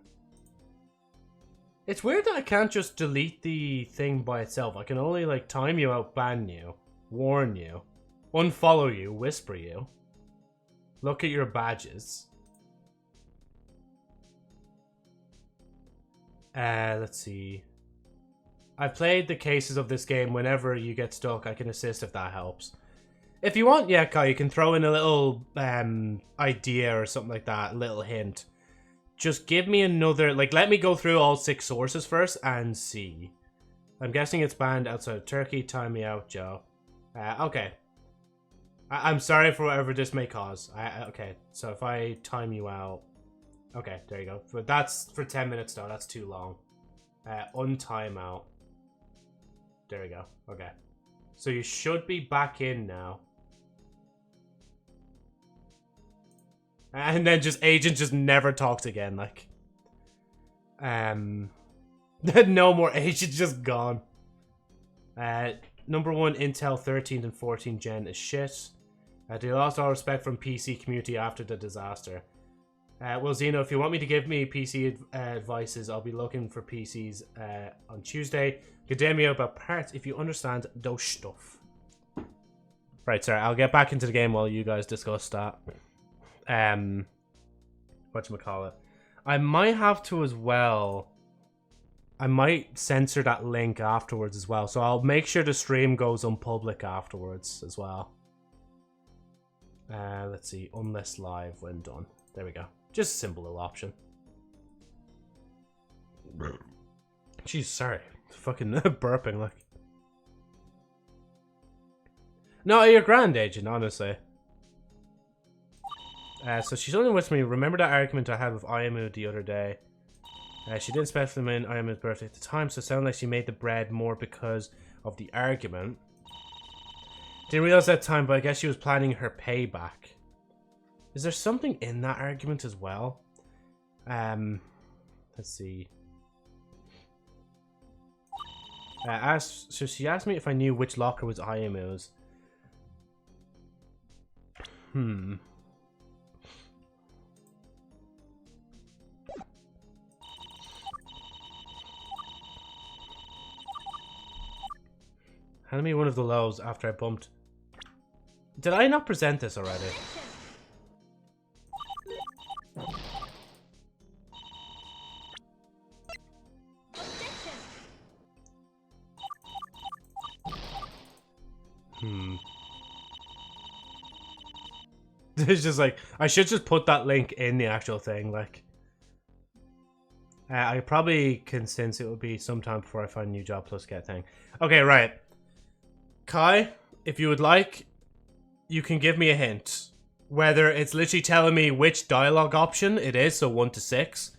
[SPEAKER 2] It's weird that I can't just delete the thing by itself. I can only, like, time you out, ban you, warn you, unfollow you, whisper you, look at your badges. Let's see. I've played the cases of this game. Whenever you get stuck, I can assist if that helps. If you want, yeah, Kai, you can throw in a little idea or something like that, a little hint. Just give me another, like, let me go through all 6 sources first and see. I'm guessing it's banned outside of Turkey. Time me out, Joe. Okay. I'm sorry for whatever this may cause. Okay, so if I time you out... Okay, there you go. But that's for 10 minutes though. That's too long. Untime out. There we go. Okay. So you should be back in now. And then just Agent just never talks again, like. No more Agent, just gone. Number 1, Intel 13th and 14th gen is shit. They lost all respect from PC community after the disaster. Well, Zeno, if you want me to give me PC advices, I'll be looking for PCs on Tuesday. Condemn me about parts if you understand those stuff. Right, sir. I'll get back into the game while you guys discuss that. Whatchamacallit. I might have to as well. I might censor that link afterwards as well. So I'll make sure the stream goes unpublic afterwards as well. Let's see. Unless live when done. There we go. Just a simple little option. Jeez, sorry. Fucking burping, like. No, you're grand, Agent, honestly. So she's only with me. Remember that argument I had with Ayamu the other day? She didn't specify in Ayamu's birthday at the time, so it sounded like she made the bread more because of the argument. Didn't realize that time, but I guess she was planning her payback. Is there something in that argument as well? Let's see. So she asked me if I knew which locker was Ayamu's. Hand me one of the lows after I bumped. Did I not present this already? It's just like, I should just put that link in the actual thing, like. I probably can sense it would be sometime before I find a new job plus get thing. Okay, right. Kai, if you would like, you can give me a hint. Whether it's literally telling me which dialogue option it is, so 1 to 6,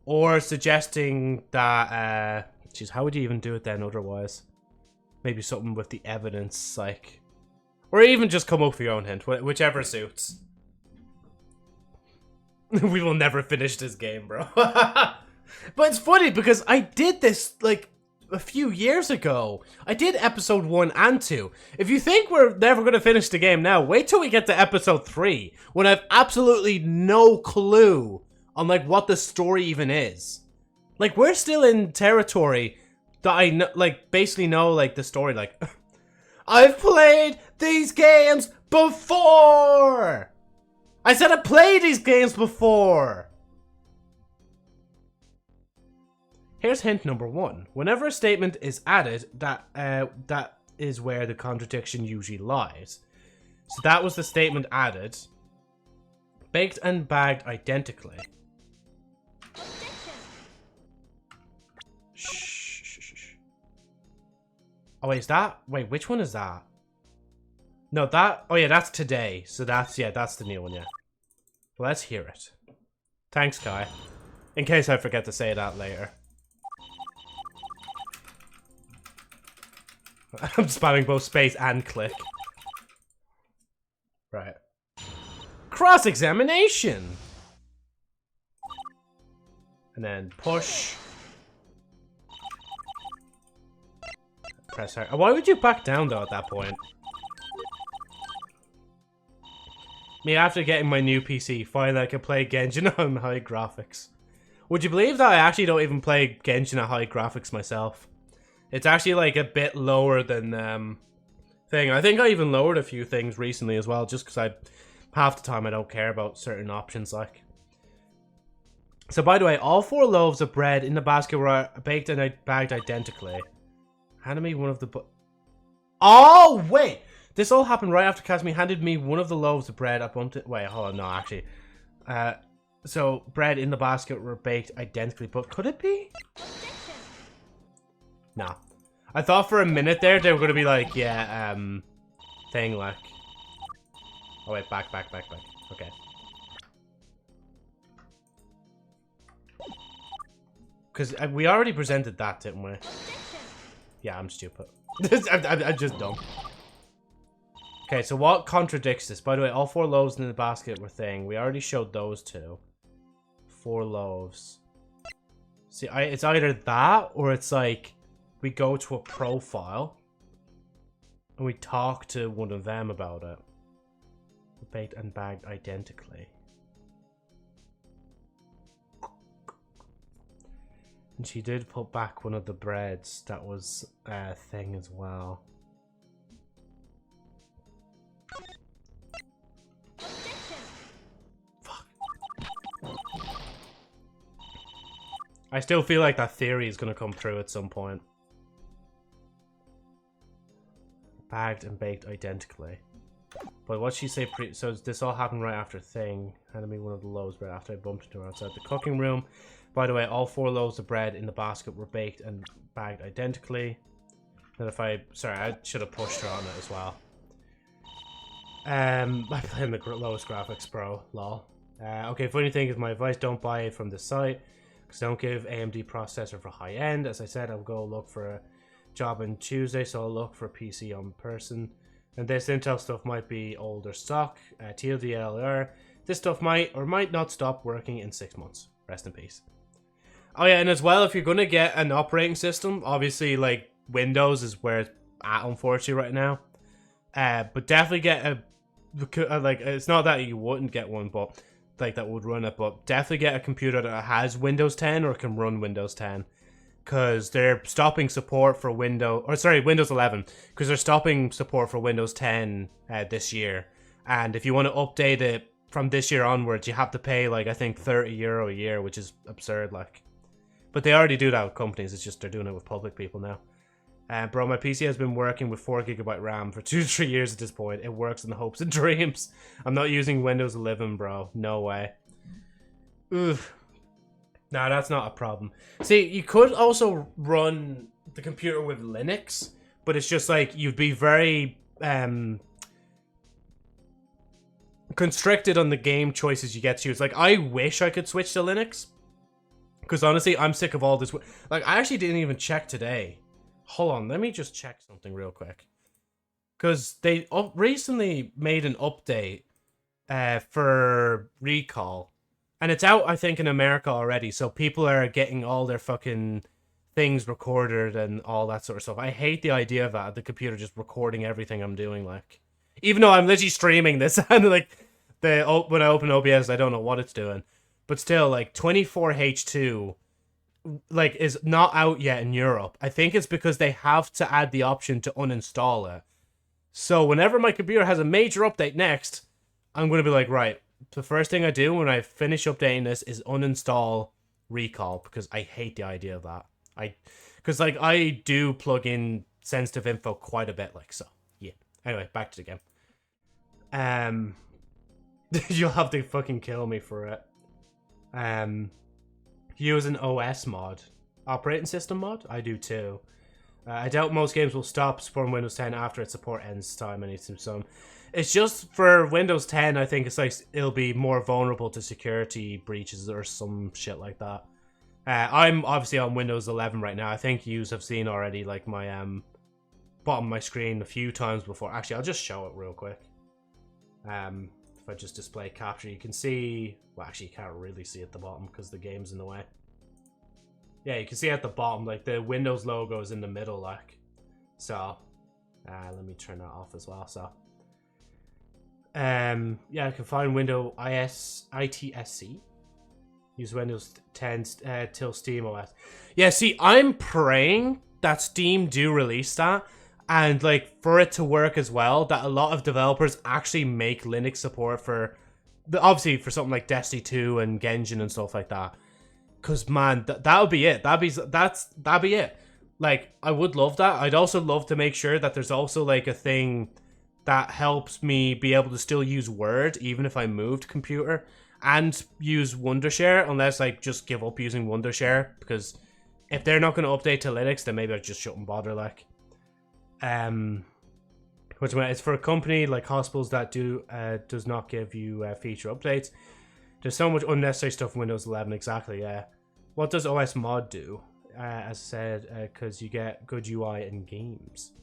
[SPEAKER 2] or suggesting that, jeez, how would you even do it then otherwise? Maybe something with the evidence, like, or even just come up with your own hint, whichever suits. We will never finish this game, bro. But it's funny because I did this like a few years ago. I did episode 1 and 2. If you think we're never going to finish the game now, wait till we get to episode 3 when I've absolutely no clue on like what the story even is. Like we're still in territory that I know, like basically know like the story. Like I've played these games before. I said I played these games before. Here's hint number 1. Whenever a statement is added, that is where the contradiction usually lies. So that was the statement added. Baked and bagged identically. Shh. Oh wait, is that? Wait, which one is that? No, that. Oh yeah, that's today. So that's the new one. Yeah. Let's hear it. Thanks, Kai. In case I forget to say that later. I'm spamming both space and click. Right. Cross-examination! And then push. Press hard. Why would you back down though at that point? Me after getting my new PC, finally I can play Genshin on high graphics. Would you believe that I actually don't even play Genshin at high graphics myself? It's actually like a bit lower than thing. I think I even lowered a few things recently as well, just because half the time I don't care about certain options like. So by the way, all 4 loaves of bread in the basket were baked and bagged identically. Handed me one of the... Oh, wait! This all happened right after Kasumi handed me one of the loaves of bread. I bumped it... Wait, hold on, no, actually. So, bread in the basket were baked identically, but could it be? Nah. I thought for a minute there they were going to be like, yeah, thing like... Oh wait, back. Okay. Because we already presented that, didn't we? Yeah, I'm stupid. I'm just dumb. Okay, so what contradicts this? By the way, all 4 loaves in the basket were thing. We already showed those 2. 4 loaves. See, it's either that or it's like... We go to a profile and we talk to one of them about it. Baked and bagged identically. And she did put back one of the breads that was a thing as well. Fuck. I still feel like that theory is going to come through at some point. Bagged and baked identically. But what she say so this all happened right after thing. Handed me one of the loaves of bread after I bumped into her outside the cooking room. By the way, all 4 loaves of bread in the basket were baked and bagged identically. And if I... Sorry, I should have pushed her on it as well. I play in the lowest graphics, bro. Lol. Okay, funny thing is my advice, don't buy it from the site. Because don't give AMD processor for high end. As I said, I'll go look for a job on Tuesday, so I'll look for PC on person. And this Intel stuff might be older stock. TLDR. This stuff might or might not stop working in 6 months. Rest in peace. Oh yeah, and as well, if you're going to get an operating system, obviously, like, Windows is where it's at, unfortunately, right now. But definitely get a... Like, it's not that you wouldn't get one, but... Like, that would run it, but definitely get a computer that has Windows 10 or can run Windows 10. Because they're stopping support for Windows 11. Because they're stopping support for Windows 10 this year. And if you want to update it from this year onwards, you have to pay, like, I think €30 a year, which is absurd, like. But they already do that with companies, it's just they're doing it with public people now. Bro, my PC has been working with 4GB RAM for 2 to 3 years at this point. It works in the hopes and dreams. I'm not using Windows 11, bro. No way. Oof. Nah, that's not a problem. See, you could also run the computer with Linux, but it's just like you'd be very constricted on the game choices you get to use. Like, I wish I could switch to Linux. Because honestly, I'm sick of all this. Like, I actually didn't even check today. Hold on, let me just check something real quick. Because they recently made an update for Recall. And it's out, I think, in America already, so people are getting all their fucking things recorded and all that sort of stuff. I hate the idea of that, the computer just recording everything I'm doing, like. Even though I'm literally streaming this, and like, when I open OBS, I don't know what it's doing. But still, like, 24H2, like, is not out yet in Europe. I think it's because they have to add the option to uninstall it. So whenever my computer has a major update next, I'm going to be like, right, the first thing I do when I finish updating this is uninstall Recall, because I hate the idea of that. Because, like, I do plug in sensitive info quite a bit, like, so, yeah. Anyway, back to the game. You'll have to fucking kill me for it. Use an OS mod. Operating system mod? I do too. I doubt most games will stop supporting Windows 10 after its support ends time. I need some. It's just for Windows 10, I think it's like it'll be more vulnerable to security breaches or some shit like that. I'm obviously on Windows 11 right now. I think yous have seen already like my bottom of my screen a few times before. Actually, I'll just show it real quick. If I just display capture, you can see... Well, actually, you can't really see at the bottom because the game's in the way. Yeah, you can see at the bottom, like, the Windows logo is in the middle, like. So, let me turn that off as well, so. Yeah, I can find Windows ITSC. Use Windows 10 till Steam OS. Yeah, see, I'm praying that Steam do release that. And, like, for it to work as well, that a lot of developers actually make Linux support for... Obviously, for something like Destiny 2 and Genshin and stuff like that. Because, man, that would be it. That'd be it. Like, I would love that. I'd also love to make sure that there's also, like, a thing that helps me be able to still use Word, even if I moved computer, and use Wondershare, unless I just give up using Wondershare. Because if they're not going to update to Linux, then maybe I just shouldn't bother, like. Which it's for a company like hospitals that does not give you feature updates. There's so much unnecessary stuff in Windows 11. Exactly, yeah. What does OS mod do? As I said, because you get good UI in games.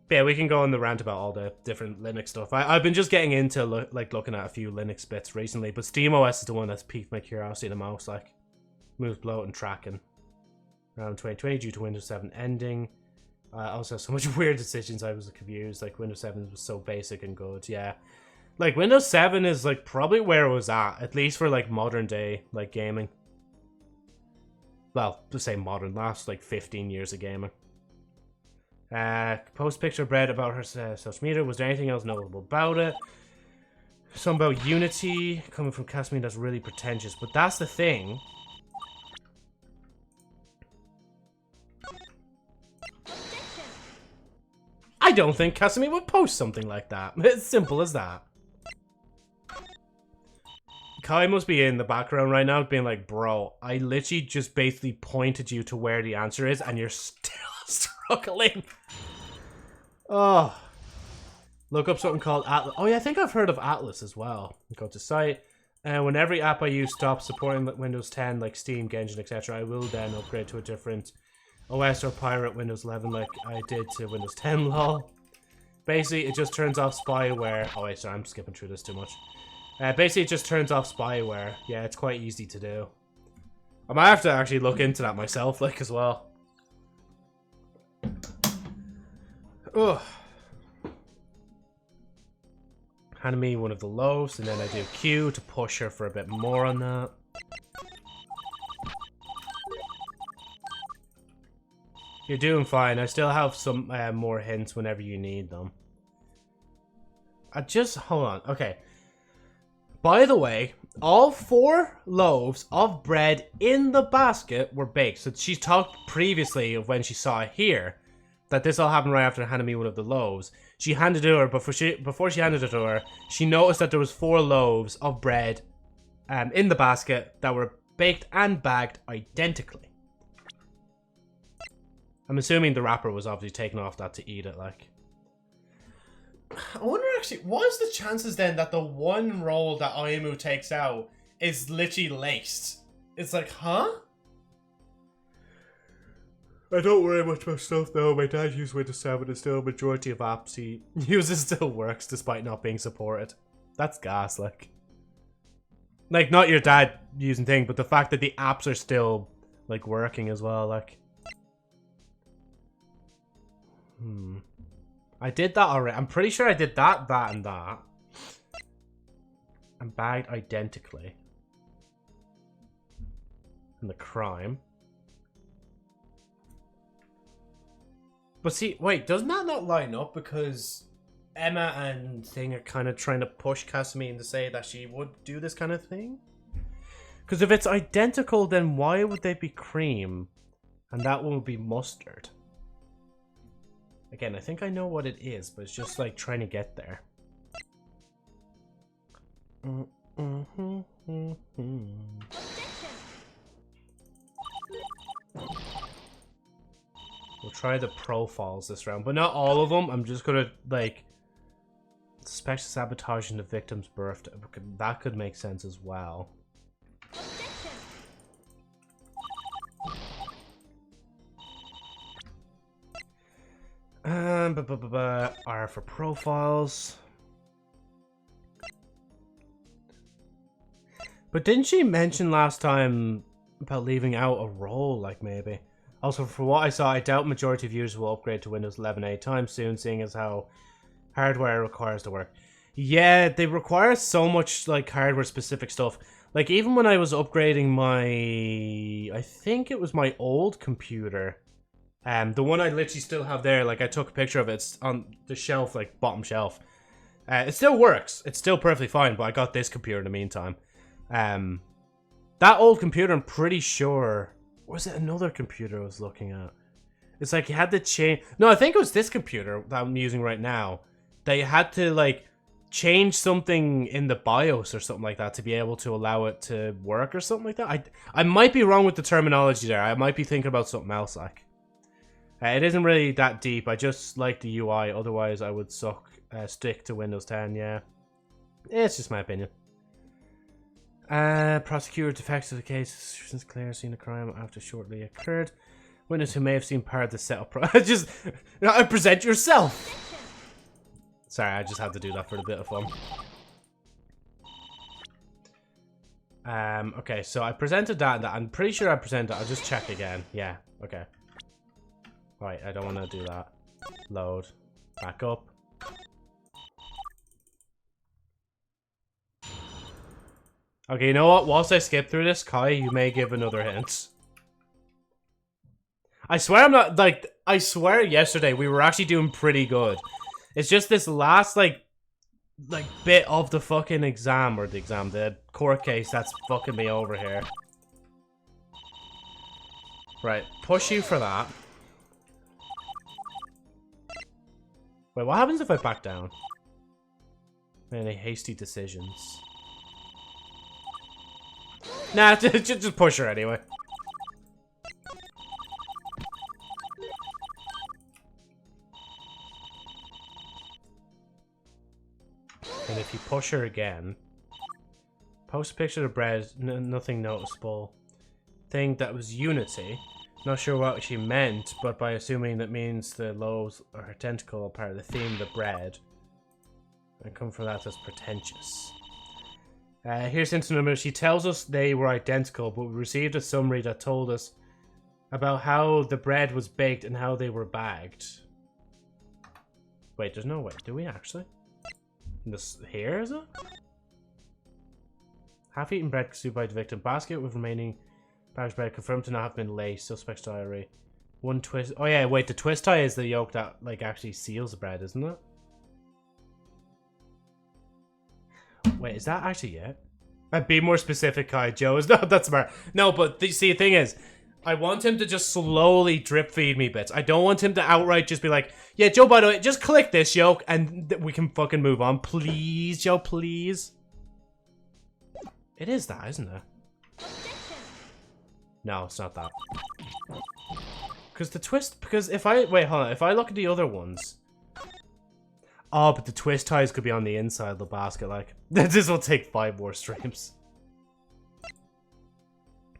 [SPEAKER 2] But yeah, we can go on the rant about all the different Linux stuff. I've been just getting into looking at a few Linux bits recently, but SteamOS is the one that's piqued my curiosity the most. Like, moves bloat and tracking around 2020 due to Windows 7 ending. Also, so much weird decisions. I was confused. Like, Windows 7 was so basic and good. Yeah, like Windows 7 is like probably where it was at least for like modern day like gaming. Well, to say modern, last like 15 years of gaming. Post picture Brett about her social media. Was there anything else notable about it? Something about Unity coming from Casimir that's really pretentious, but that's the thing. I don't think Casimir would post something like that. It's simple as that. Kai must be in the background right now being like, bro, I literally just basically pointed you to where the answer is and you're still struggling. Oh. Look up something called Atlas. Oh yeah, I think I've heard of Atlas as well. Go to site. When every app I use stops supporting Windows 10 like Steam, Genshin, etc., I will then upgrade to a different OS or pirate Windows 11 like I did to Windows 10, lol. Basically, it just turns off spyware. Oh wait, sorry, I'm skipping through this too much. Basically, it just turns off spyware. Yeah, it's quite easy to do. I might have to actually look into that myself, like, as well. Ugh. Hand me one of the loaves, and then I do Q to push her for a bit more on that. You're doing fine. I still have some more hints whenever you need them. Hold on. Okay. By the way, all 4 loaves of bread in the basket were baked. So she talked previously of when she saw it here, that this all happened right after handing me one of the loaves. She handed it to her, before she handed it to her, she noticed that there was 4 loaves of bread in the basket that were baked and bagged identically. I'm assuming the wrapper was obviously taken off that to eat it, like. I wonder actually, what is the chances then that the one roll that Ayamu takes out is literally laced? It's like, huh? I don't worry much about stuff though. My dad used Windows 7 and still a majority of apps he uses still works despite not being supported. That's gas, like. Like, not your dad using thing, but the fact that the apps are still, like, working as well, like. I did that already. I'm pretty sure I did that, and that. And bagged identically. And the crime. But see, wait, doesn't that not line up? Because Emma and Thing are kind of trying to push Casamine to say that she would do this kind of thing? Because if it's identical, then why would they be cream? And that one would be mustard. Again, I think I know what it is, but it's just like trying to get there. We'll try the profiles this round, but not all of them. I'm just gonna, like, suspect sabotaging the victim's birthday. That could make sense as well. R for profiles. But didn't she mention last time about leaving out a role, like, maybe? Also, for what I saw, I doubt majority of users will upgrade to Windows 11 anytime soon, seeing as how hardware requires to work. Yeah, they require so much, like, hardware-specific stuff. Like, even when I was upgrading my... I think it was my old computer. The one I literally still have there, like, I took a picture of it. It's on the shelf, like, bottom shelf. It still works. It's still perfectly fine, but I got this computer in the meantime. That old computer, I'm pretty sure... Was it another computer I was looking at? It's like you had to change... No, I think it was this computer that I'm using right now. That you had to, like, change something in the BIOS or something like that to be able to allow it to work or something like that. I might be wrong with the terminology there. I might be thinking about something else, like. It isn't really that deep. I just like the UI. Otherwise, I would stick to Windows 10, yeah. It's just my opinion. Prosecutor defects to the case since Claire seen the crime after shortly occurred. Witness who may have seen part of the setup. Just present yourself. Sorry, I just had to do that for a bit of fun. Okay, so I presented that. I'm pretty sure I presented. I'll just check again. Yeah. Okay. Right, I don't want to do that. Load. Back up. Okay, you know what? Whilst I skip through this, Kai, you may give another hint. I swear I'm not, like, I swear yesterday we were actually doing pretty good. It's just this last, like bit of the fucking exam, or the court case that's fucking me over here. Right, push you for that. Wait, what happens if I back down? Any hasty decisions? Nah, just push her anyway. And if you push her again, post a picture of bread, nothing noticeable. Thing that was unity. Not sure what she meant, but by assuming that means the loaves are her tentacle part of the theme, the bread. And come from that as pretentious. Here's incident number. She tells us they were identical, but we received a summary that told us about how the bread was baked and how they were bagged. Wait, there's no way. Do we actually? This here, is it? Half-eaten bread consumed by the victim. Basket with remaining bagged bread confirmed to not have been laced. Suspect's diary. One twist. Oh yeah, wait. The twist tie is the yolk that like actually seals the bread, isn't it? Wait, is that actually it? Be more specific, Kai. Joe is not that smart. No, but see, the thing is, I want him to just slowly drip feed me bits. I don't want him to outright just be like, yeah, Joe, by the way, just click this yolk and we can fucking move on. Please, Joe, please. It is that, isn't it? No, it's not that. Because the twist, because if I, wait, hold on. If I look at the other ones. Oh, but the twist ties could be on the inside of the basket, like. This will take 5 more streams.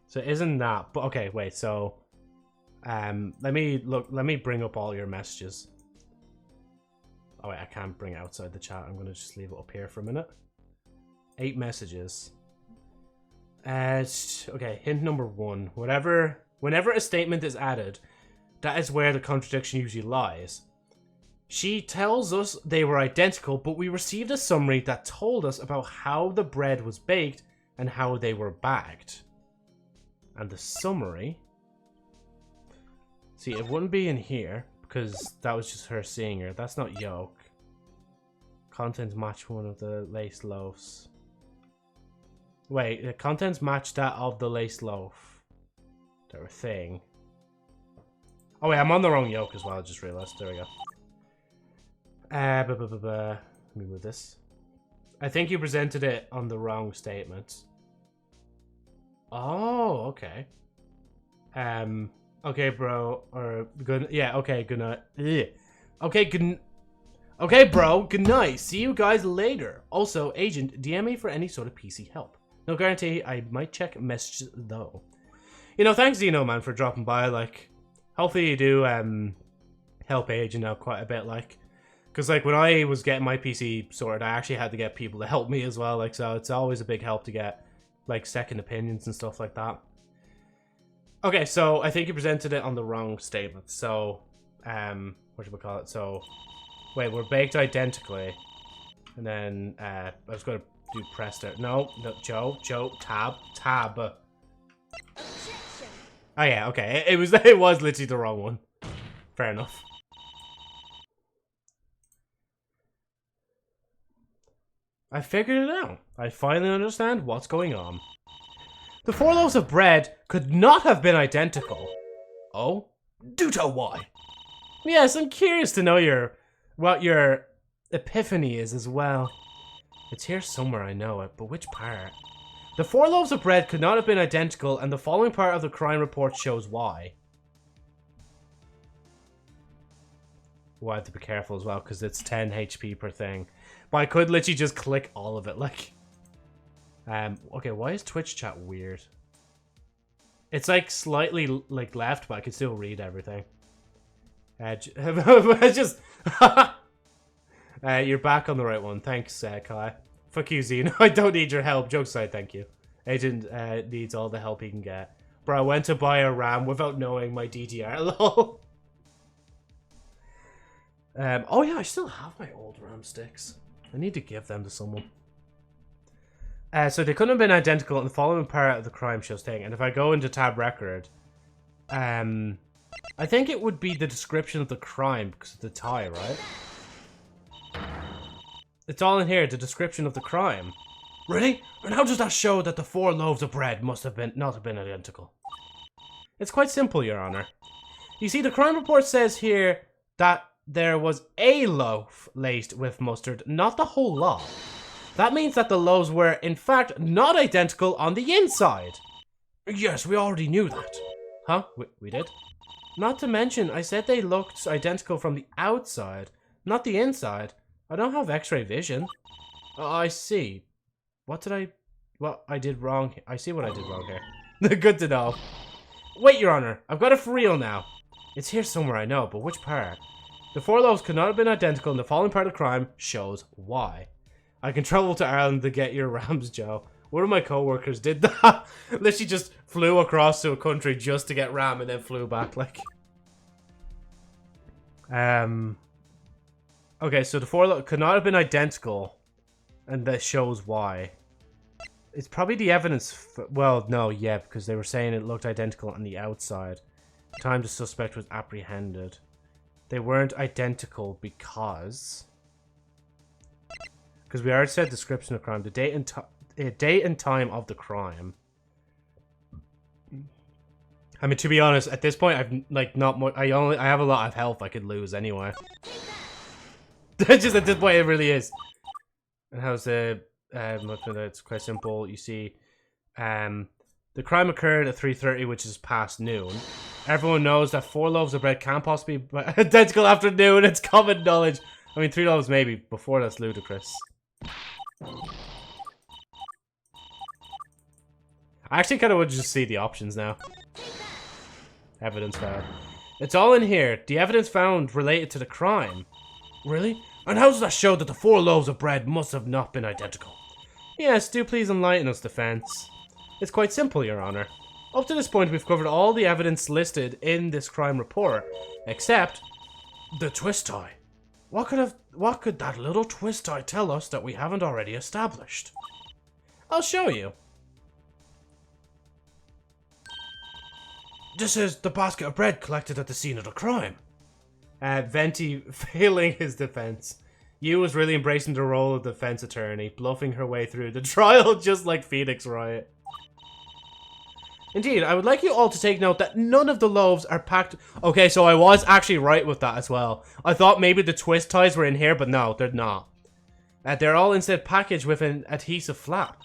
[SPEAKER 2] So isn't that, but okay, wait, so. Let me bring up all your messages. Oh wait, I can't bring it outside the chat. I'm gonna just leave it up here for a minute. 8 messages. Okay, hint number 1. Whenever a statement is added, that is where the contradiction usually lies. She tells us they were identical, but we received a summary that told us about how the bread was baked and how they were bagged. And the summary... See, it wouldn't be in here, because that was just her seeing her. That's not yolk. Contents match one of the laced loaves. Wait, the contents match that of the laced loaf. They're a thing. Oh wait, I'm on the wrong yolk as well, I just realized. There we go. Let me move this. I think you presented it on the wrong statement. Oh, okay. Okay, bro. Or good. Yeah. Okay. Good night. Okay. Good. Okay, bro. Good night. See you guys later. Also, agent, DM me for any sort of PC help. No guarantee. I might check messages though. You know, thanks Zeno man for dropping by. Like, hopefully you do help agent out quite a bit. Like, because like when I was getting my PC sorted, I actually had to get people to help me as well. Like, so it's always a big help to get like second opinions and stuff like that. Okay, so I think you presented it on the wrong statement. So, what should we call it? So, wait, we're baked identically, and then I was going to do press there. No, Joe, tab. Oh yeah, okay. It was literally the wrong one. Fair enough. I figured it out. I finally understand what's going on. The 4 loaves of bread could not have been identical. Oh? Do tell why. Yes, I'm curious to know what your epiphany is as well. It's here somewhere, I know it, but which part? The 4 loaves of bread could not have been identical, and the following part of the crime report shows why. Well, I have to be careful as well, because it's 10 HP per thing. But I could literally just click all of it, like... okay, why is Twitch chat weird? It's like slightly like left, but I can still read everything. Just you're back on the right one. Thanks, Kai. Fuck you, Zeno. I don't need your help. Jokes aside, thank you. Agent needs all the help he can get. Bro, I went to buy a RAM without knowing my DDR. Lol. Oh yeah, I still have my old RAM sticks. I need to give them to someone. So they couldn't have been identical, and the following part of the crime shows thing. And if I go into tab record, I think it would be the description of the crime because of the tie, right? It's all in here, the description of the crime. Really? And how does that show that the 4 loaves of bread must have not have been identical? It's quite simple, Your Honor. You see, the crime report says here that there was a loaf laced with mustard, not the whole lot. That means that the loaves were, in fact, not identical on the inside. Yes, we already knew that. Huh? We did? Not to mention, I said they looked identical from the outside, not the inside. I don't have x-ray vision. I see. What I did wrong. I see what I did wrong here. Good to know. Wait, Your Honor. I've got it for real now. It's here somewhere, I know, but which part? The 4 loaves could not have been identical, and the following part of the crime shows why. I can travel to Ireland to get your rams, Joe. One of my co-workers did that. Literally just flew across to a country just to get ram and then flew back, like. Okay, so the 4 loaves could not have been identical, and that shows why. It's probably the evidence. Well, no, yeah, because they were saying it looked identical on the outside. The time the suspect was apprehended. They weren't identical because we already said description of crime, the date and time of the crime. I mean, to be honest, at this point, I've like not much. I have a lot of health I could lose anyway. Just at this point, it really is. And how's the? It's quite simple. You see, the crime occurred at 3:30, which is past noon. Everyone knows that 4 loaves of bread can't possibly be identical after noon. It's common knowledge. I mean, 3 loaves maybe. Before that's ludicrous. I actually kind of want to just see the options now. Evidence found. It's all in here. The evidence found related to the crime. Really? And how does that show that the 4 loaves of bread must have not been identical? Yes, do please enlighten us, defense. It's quite simple, Your Honor. Up to this point, we've covered all the evidence listed in this crime report, except the twist tie. What could that little twist tie tell us that we haven't already established? I'll show you. This is the basket of bread collected at the scene of the crime. Venti failing his defense. Yu was really embracing the role of defense attorney, bluffing her way through the trial just like Phoenix Wright. Indeed, I would like you all to take note that none of the loaves are packed... Okay, so I was actually right with that as well. I thought maybe the twist ties were in here, but no, they're not. They're all instead packaged with an adhesive flap.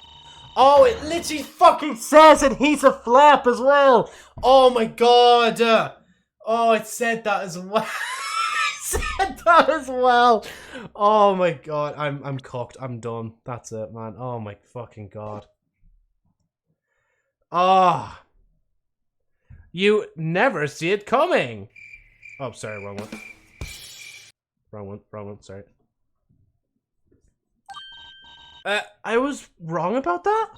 [SPEAKER 2] Oh, it literally fucking says adhesive flap as well! Oh my god! Oh, it said that as well. It said that as well! Oh my god, I'm cooked. I'm done. That's it, man. Oh my fucking god. Ah, you never see it coming. Oh, sorry, wrong one. Wrong one, sorry. I was wrong about that?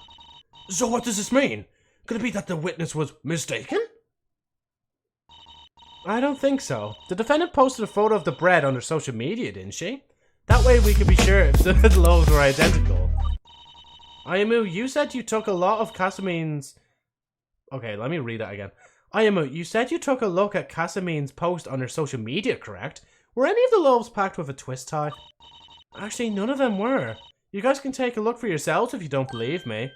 [SPEAKER 2] So what does this mean? Could it be that the witness was mistaken? I don't think so. The defendant posted a photo of the bread on her social media, didn't she? That way we could be sure if the loaves were identical. Ayamu, you said you took a lot of Kasamine's... Okay, let me read that again. Ayamu, you said you took a look at Kasamine's post on her social media, correct? Were any of the loaves packed with a twist tie? Actually, none of them were. You guys can take a look for yourselves if you don't believe me.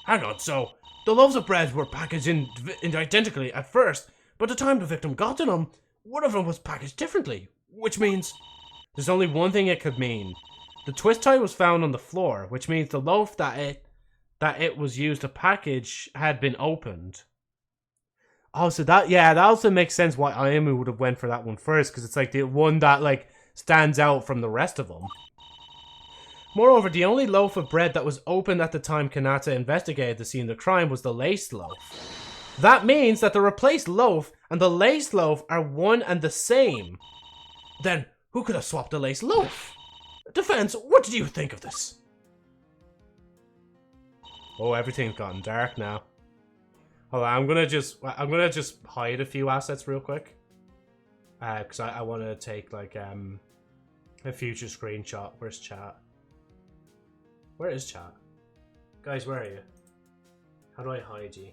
[SPEAKER 2] Hang on, so the loaves of bread were packaged identically at first, but the time the victim got to them, one of them was packaged differently, which means... There's only one thing it could mean. The twist tie was found on the floor, which means the loaf that it was used to package had been opened. Oh, so that also makes sense why Ayamu would have went for that one first, because it's like the one that like stands out from the rest of them. Moreover, the only loaf of bread that was opened at the time Kanata investigated the scene of the crime was the laced loaf. That means that the replaced loaf and the laced loaf are one and the same. Then, who could have swapped the laced loaf? Defense, what do you think of this? Oh, everything's gotten dark now. Hold on, I'm gonna just hide a few assets real quick. Because I want to take like a future screenshot. Where's chat? Where is chat? Guys, where are you? How do I hide you?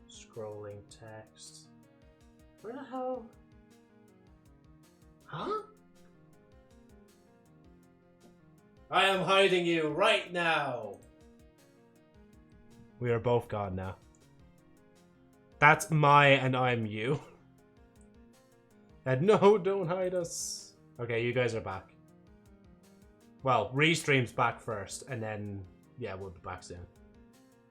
[SPEAKER 2] Scrolling text. Where the hell? Huh? I am hiding you right now. We are both gone now. That's my and I'm you. And no, don't hide us. Okay, you guys are back. Well, Restream's back first, and then yeah, we'll be back soon.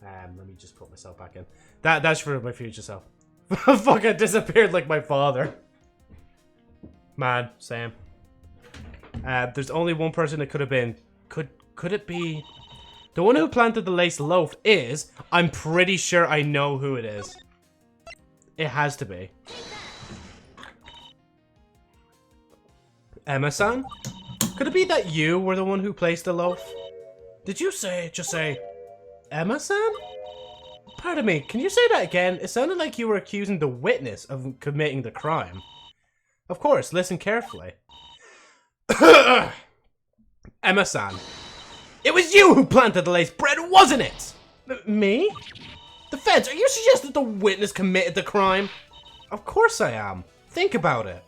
[SPEAKER 2] Let me just put myself back in. That's for my future self. Fuck, I disappeared like my father. Man, Sam. There's only one person it could have been. Could it be the one who planted the laced loaf? Is I'm pretty sure I know who it is. It has to be Emma-san. Could it be that you were the one who placed the loaf? Did you just say Emma-san? Pardon me, can you say that again? It sounded like you were accusing the witness of committing the crime. Of course, listen carefully. Emma-san. It was you who planted the laced bread, wasn't it? Me? The feds, are you suggesting the witness committed the crime? Of course I am. Think about it.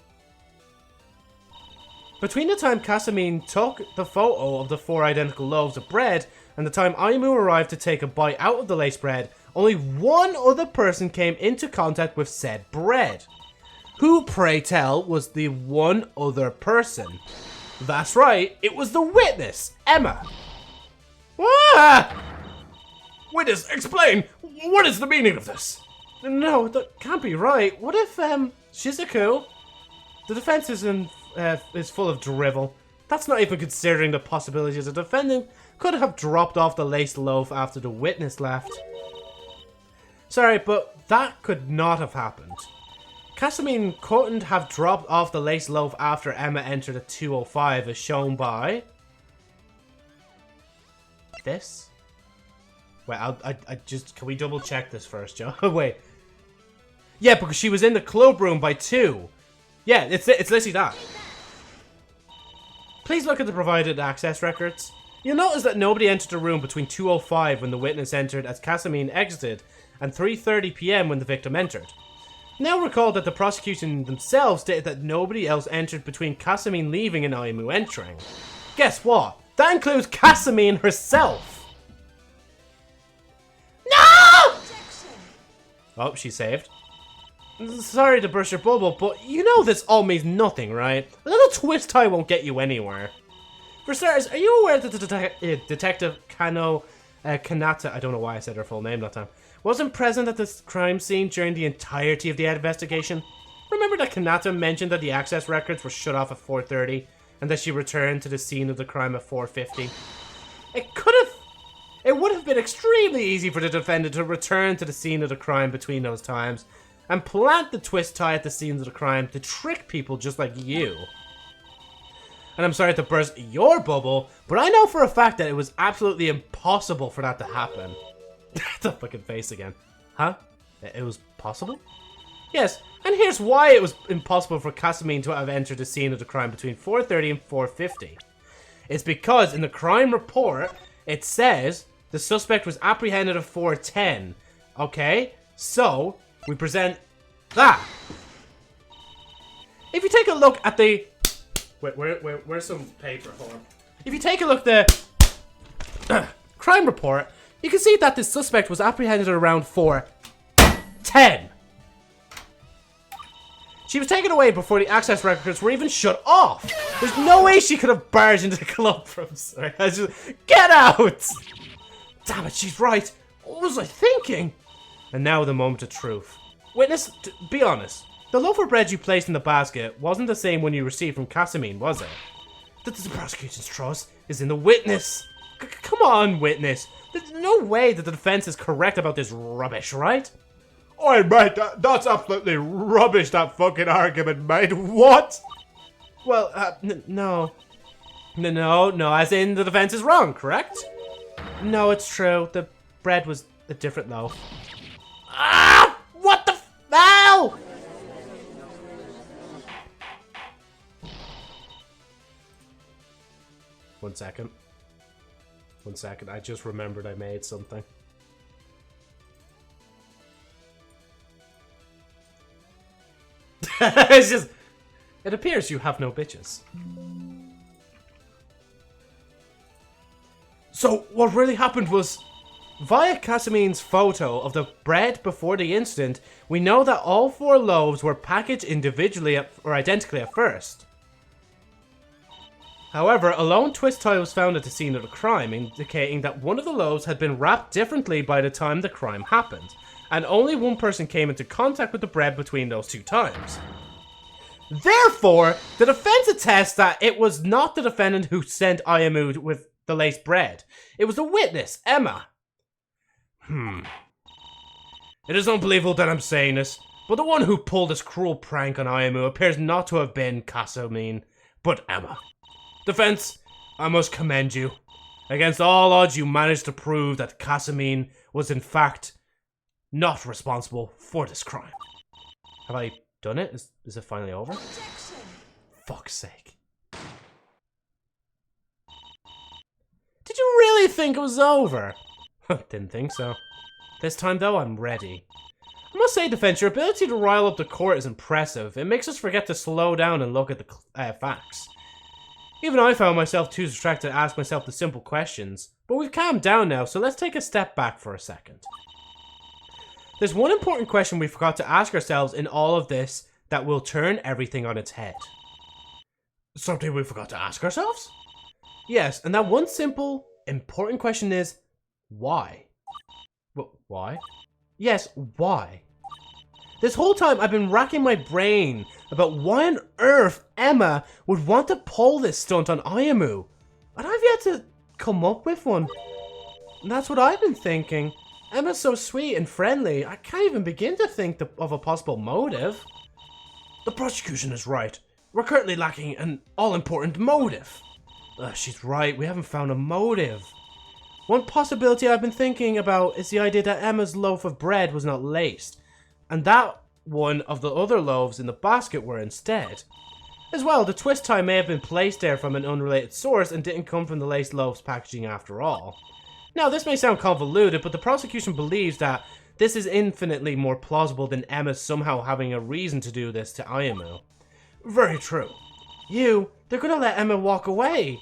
[SPEAKER 2] Between the time Kasamine took the photo of the 4 identical loaves of bread and the time Aimu arrived to take a bite out of the laced bread, only one other person came into contact with said bread. Who, pray tell, was the one other person? That's right, it was the witness, Emma. Ah! Witness, explain! What is the meaning of this? No, that can't be right. What if, Shizuku? The defense is full of drivel. That's not even considering the possibility the defendant could have dropped off the laced loaf after the witness left. Sorry, but that could not have happened. Kasamine couldn't have dropped off the laced loaf after Emma entered at 2:05 as shown by... this? Wait, I just... Can we double check this first, Joe? Wait. Yeah, because she was in the club room by 2. Yeah, it's literally that. Please look at the provided access records. You'll notice that nobody entered the room between 2:05 when the witness entered as Casamine exited and 3:30 PM when the victim entered. Now recall that the prosecution themselves stated that nobody else entered between Casamine leaving and Ayumu entering. Guess what? That includes Casamine herself! No! Oh, she saved. Sorry to burst your bubble, but you know this all means nothing, right? A little twist tie won't get you anywhere. For starters, are you aware that the Detective Kanata, I don't know why I said her full name that time, wasn't present at this crime scene during the entirety of the investigation? Remember that Kanata mentioned that the access records were shut off at 4:30 and that she returned to the scene of the crime at 4:50? It would have been extremely easy for the defendant to return to the scene of the crime between those times and plant the twist tie at the scenes of the crime to trick people just like you. And I'm sorry to burst your bubble, but I know for a fact that it was absolutely impossible for that to happen. The fucking face again. Huh? It was possible? Yes, and here's why it was impossible for Casamine to have entered the scene of the crime between 4:30 and 4:50. It's because in the crime report, it says the suspect was apprehended at 4:10. Okay? So, we present that. If you take a look at the... Wait, where's some paper? Hold on. If you take a look at the crime report, you can see that the suspect was apprehended at around 4:10. She was taken away before the access records were even shut off. There's no way she could have barged into the club from... Sorry, get out! Damn it, she's right. What was I thinking? And now the moment of truth. Witness, be honest. The loaf of bread you placed in the basket wasn't the same one you received from Casamine, was it? The prosecution's trust is in the witness. Come on, witness. There's no way that the defense is correct about this rubbish, right?
[SPEAKER 3] Oi, mate, that's absolutely rubbish, that fucking argument, mate. What?
[SPEAKER 2] Well, no. No, as in the defense is wrong, correct? No, it's true. The bread was a different loaf. Ah! What the ow! One second. I just remembered I made something. It's just... It appears you have no bitches. So, what really happened was... Via Casamine's photo of the bread before the incident, we know that all 4 loaves were packaged individually or identically at first. However, a lone twist tie was found at the scene of the crime, indicating that one of the loaves had been wrapped differently by the time the crime happened, and only one person came into contact with the bread between those 2 times. Therefore, the defense attests that it was not the defendant who sent Ayumu with the laced bread. It was the witness, Emma. It is unbelievable that I'm saying this, but the one who pulled this cruel prank on Ayumu appears not to have been Casamine, but Emma. Defense, I must commend you. Against all odds, you managed to prove that Casamine was in fact not responsible for this crime. Have I done it? Is it finally over? Objection. Fuck's sake. Did you really think it was over? Didn't think so. This time though, I'm ready. I must say, defense, your ability to rile up the court is impressive. It makes us forget to slow down and look at the facts. Even I found myself too distracted to ask myself the simple questions. But we've calmed down now, so let's take a step back for a second. There's one important question we forgot to ask ourselves in all of this that will turn everything on its head. Something we forgot to ask ourselves? Yes, and that one simple, important question is, why? Why? Yes, why? This whole time I've been racking my brain about why on earth Emma would want to pull this stunt on Ayumu. And I've yet to come up with one. And that's what I've been thinking. Emma's so sweet and friendly, I can't even begin to think of a possible motive. The prosecution is right. We're currently lacking an all-important motive. She's right, we haven't found a motive. One possibility I've been thinking about is the idea that Emma's loaf of bread was not laced, and that one of the other loaves in the basket were instead. As well, the twist tie may have been placed there from an unrelated source and didn't come from the laced loaves packaging after all. Now, this may sound convoluted, but the prosecution believes that this is infinitely more plausible than Emma somehow having a reason to do this to Ayamu. Very true. They're gonna let Emma walk away.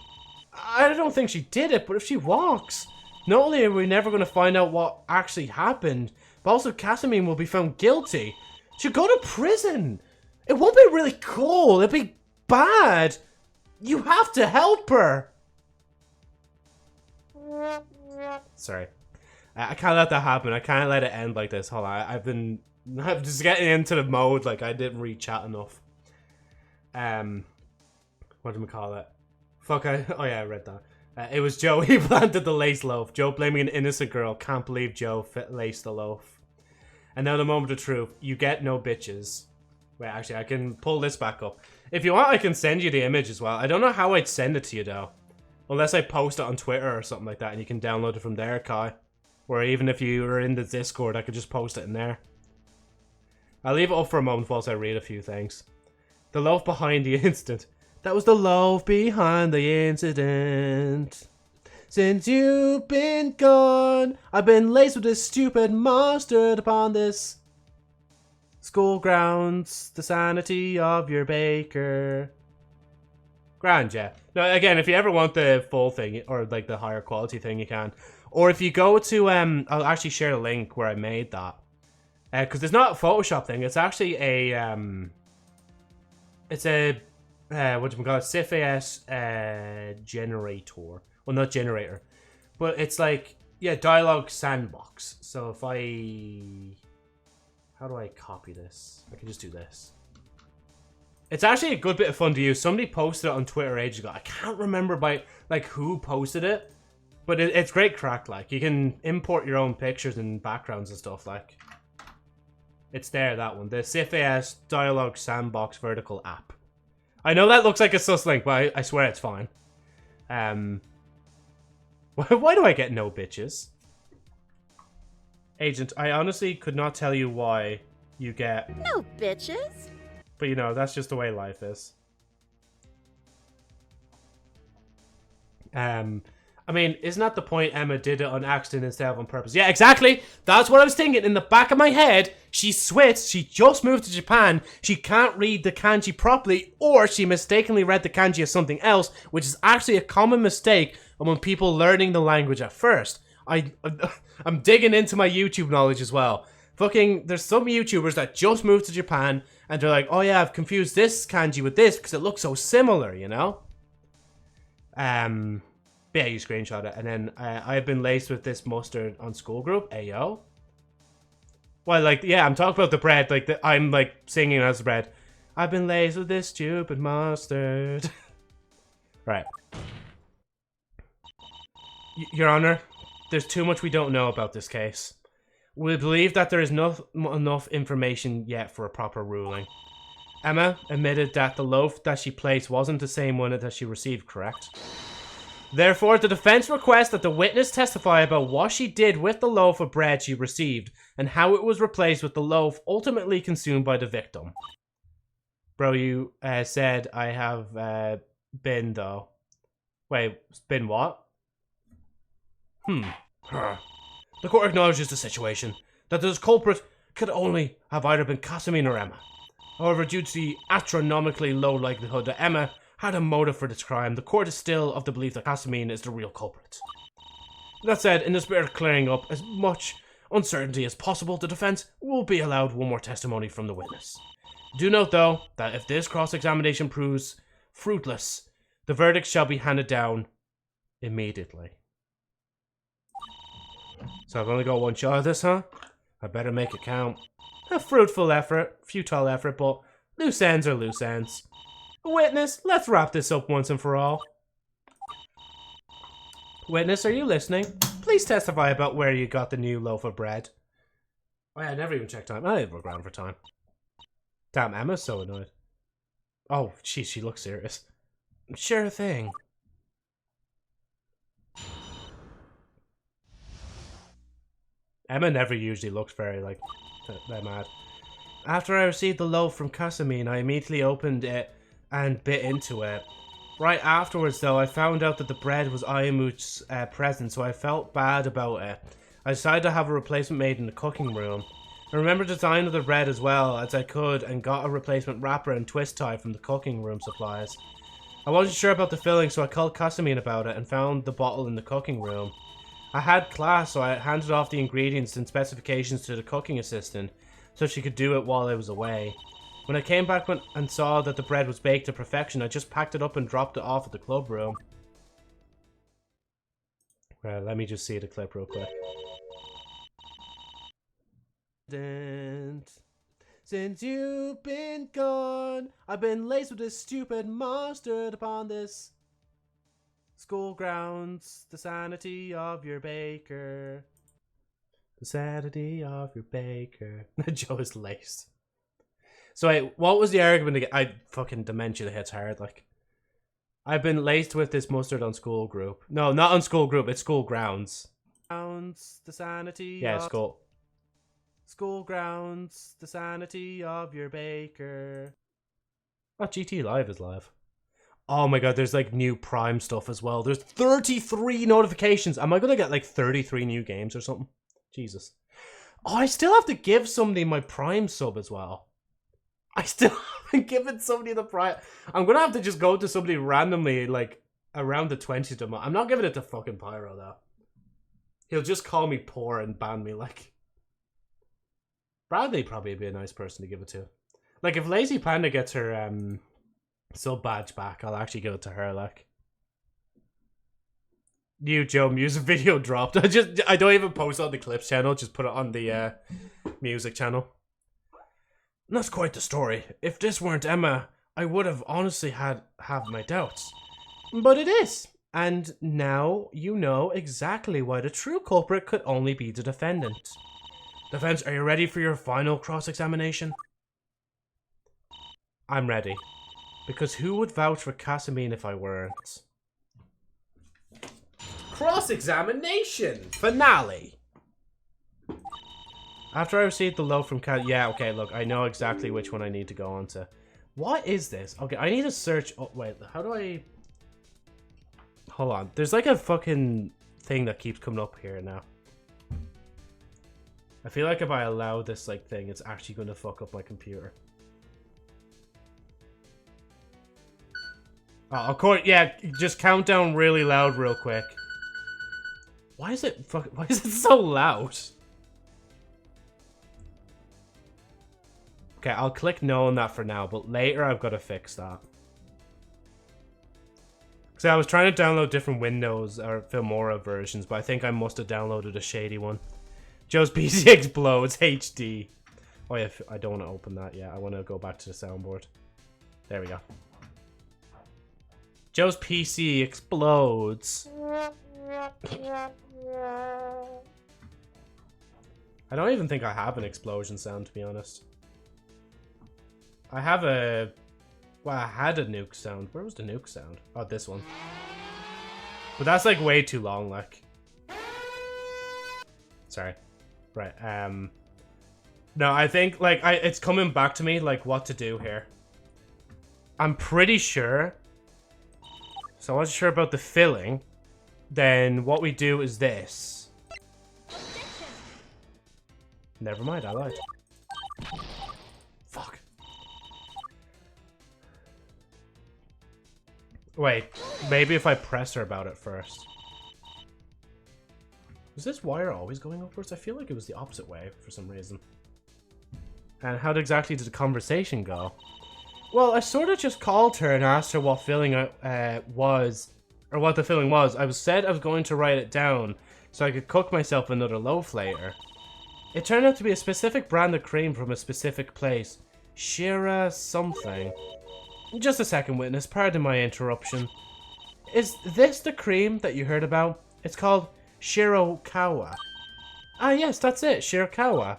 [SPEAKER 2] I don't think she did it, but if she walks, not only are we never gonna find out what actually happened, but also Casamine will be found guilty. She'll go to prison. It won't be really cool. It'll be bad. You have to help her. Sorry. I can't let that happen. I can't let it end like this. Hold on. I'm just getting into the mode. Like, I didn't read chat enough. What do we call it? Fuck, oh yeah, I read that. It was Joe. He planted the lace loaf. Joe blaming an innocent girl. Can't believe Joe laced the loaf. And now the moment of truth. You get no bitches. Wait, actually, I can pull this back up. If you want, I can send you the image as well. I don't know how I'd send it to you, though. Unless I post it on Twitter or something like that, and you can download it from there, Kai. Or even if you were in the Discord, I could just post it in there. I'll leave it up for a moment whilst I read a few things. The loaf behind the incident. That was the loaf behind the incident. Since you've been gone, I've been laced with this stupid mustard upon this school grounds. The sanity of your baker. Grand, yeah. Now, again, if you ever want the full thing, or like the higher quality thing, you can. Or if you go to, I'll actually share a link where I made that. Because it's not a Photoshop thing, it's actually a, it's a, what do you call it, CFAS generator. Well, not generator. But it's like, yeah, dialogue sandbox. So if I, how do I copy this? I can just do this. It's actually a good bit of fun to use. Somebody posted it on Twitter ages ago. I can't remember by, like, who posted it. But it's great crack, like. You can import your own pictures and backgrounds and stuff, like. It's there, that one. The CFAS Dialogue Sandbox Vertical app. I know that looks like a sus link, but I swear it's fine. Why do I get no bitches? Agent, I honestly could not tell you why you get...
[SPEAKER 5] No bitches.
[SPEAKER 2] But you know, that's just the way life is. I mean, isn't that the point Emma did it on accident instead of on purpose? Yeah, exactly! That's what I was thinking. In the back of my head, she switched, she just moved to Japan, she can't read the kanji properly, or she mistakenly read the kanji as something else, which is actually a common mistake among people learning the language at first. I'm digging into my YouTube knowledge as well. Fucking, there's some YouTubers that just moved to Japan, and they're like, oh yeah, I've confused this kanji with this because it looks so similar, you know? Yeah, you screenshot it. And then I've been laced with this mustard on school group. Ayo. Well, like, yeah, I'm talking about the bread. Like, I'm, like, singing as the bread. I've been laced with this stupid mustard. Right. Your Honor, there's too much we don't know about this case. We believe that there is not enough information yet for a proper ruling. Emma admitted that the loaf that she placed wasn't the same one that she received, correct? Therefore, the defense requests that the witness testify about what she did with the loaf of bread she received and how it was replaced with the loaf ultimately consumed by the victim. Bro, you said I have been, though. Wait, been what? The court acknowledges the situation, that the culprit could only have either been Casamine or Emma. However, due to the astronomically low likelihood that Emma had a motive for this crime, the court is still of the belief that Casamine is the real culprit. That said, in the spirit of clearing up as much uncertainty as possible, the defense will be allowed one more testimony from the witness. Do note, though, that if this cross-examination proves fruitless, the verdict shall be handed down immediately. So I've only got one shot of this, huh? I better make it count. A fruitful effort, futile effort, but loose ends are loose ends. Witness, let's wrap this up once and for all. Witness, are you listening? Please testify about where you got the new loaf of bread. Oh yeah, I never even checked time. I didn't look around for time. Damn, Emma's so annoyed. Oh, jeez, she looks serious. Sure thing. Emma never usually looks very, like, mad. After I received the loaf from Casamine, I immediately opened it and bit into it. Right afterwards, though, I found out that the bread was Ayamu's present, so I felt bad about it. I decided to have a replacement made in the cooking room. I remember the design of the bread as well as I could and got a replacement wrapper and twist tie from the cooking room supplies. I wasn't sure about the filling, so I called Casamine about it and found the bottle in the cooking room. I had class, so I handed off the ingredients and specifications to the cooking assistant, so she could do it while I was away. When I came back and saw that the bread was baked to perfection, I just packed it up and dropped it off at the club room. Let me just see the clip real quick. Since you've been gone, I've been laced with this stupid mustard upon this school grounds. The sanity of your baker. The sanity of your baker. Joe is laced. So wait, what was the argument again? I fucking dementia hits hard, like. I've been laced with this mustard on school group. No, not on school group, it's school grounds. Grounds, the sanity of... school. School grounds, the sanity of your baker. Oh, GT Live is live. Oh my god, there's like new Prime stuff as well. There's 33 notifications. Am I gonna get like 33 new games or something? Jesus. Oh, I still have to give somebody my Prime sub as well. I still haven't given somebody the Prime. I'm gonna have to just go to somebody randomly, like, around the 20th of month. I'm not giving it to fucking Pyro, though. He'll just call me poor and ban me, like. Bradley probably would be a nice person to give it to. Like, if Lazy Panda gets her, sub badge back, I'll actually give it to her, like. New Joe music video dropped. I don't even post on the clips channel, just put it on the, music channel. And that's quite the story. If this weren't Emma, I would have honestly have my doubts. But it is. And now you know exactly why the true culprit could only be the defendant. Defense, are you ready for your final cross-examination? I'm ready. Because who would vouch for Casamine if I weren't? Cross-examination! Finale! After I received the loaf from Cat, yeah, okay, look, I know exactly which one I need to go on to. What is this? Okay, I need to search. Oh, wait, how do I? Hold on. There's like a fucking thing that keeps coming up here now. I feel like if I allow this like thing, it's actually going to fuck up my computer. Oh, of course, yeah. Just count down really loud, real quick. Why is it so loud? Okay, I'll click no on that for now, but later I've got to fix that. So I was trying to download different Windows or Filmora versions, but I think I must have downloaded a shady one. Joe's PC explodes HD. Oh yeah, I don't want to open that yet. I want to go back to the soundboard. There we go. Joe's PC explodes. I don't even think I have an explosion sound, to be honest. I have a... Well, I had a nuke sound. Where was the nuke sound? Oh, this one. But that's like way too long, like. Sorry. Right, no, I think, like, it's coming back to me, like, what to do here. I'm pretty sure. So I wasn't sure about the filling. Then what we do is this. Never mind, I lied. Fuck. Wait, maybe if I press her about it first. Was this wire always going upwards? I feel like it was the opposite way for some reason. And how exactly did the conversation go? Well, I sort of just called her and asked her what filling was, or what the filling was. I said I was going to write it down so I could cook myself another loaf later. It turned out to be a specific brand of cream from a specific place. Shira something. Just a second, witness. Pardon my interruption. Is this the cream that you heard about? It's called Shirokawa. Ah, yes, that's it. Shirokawa.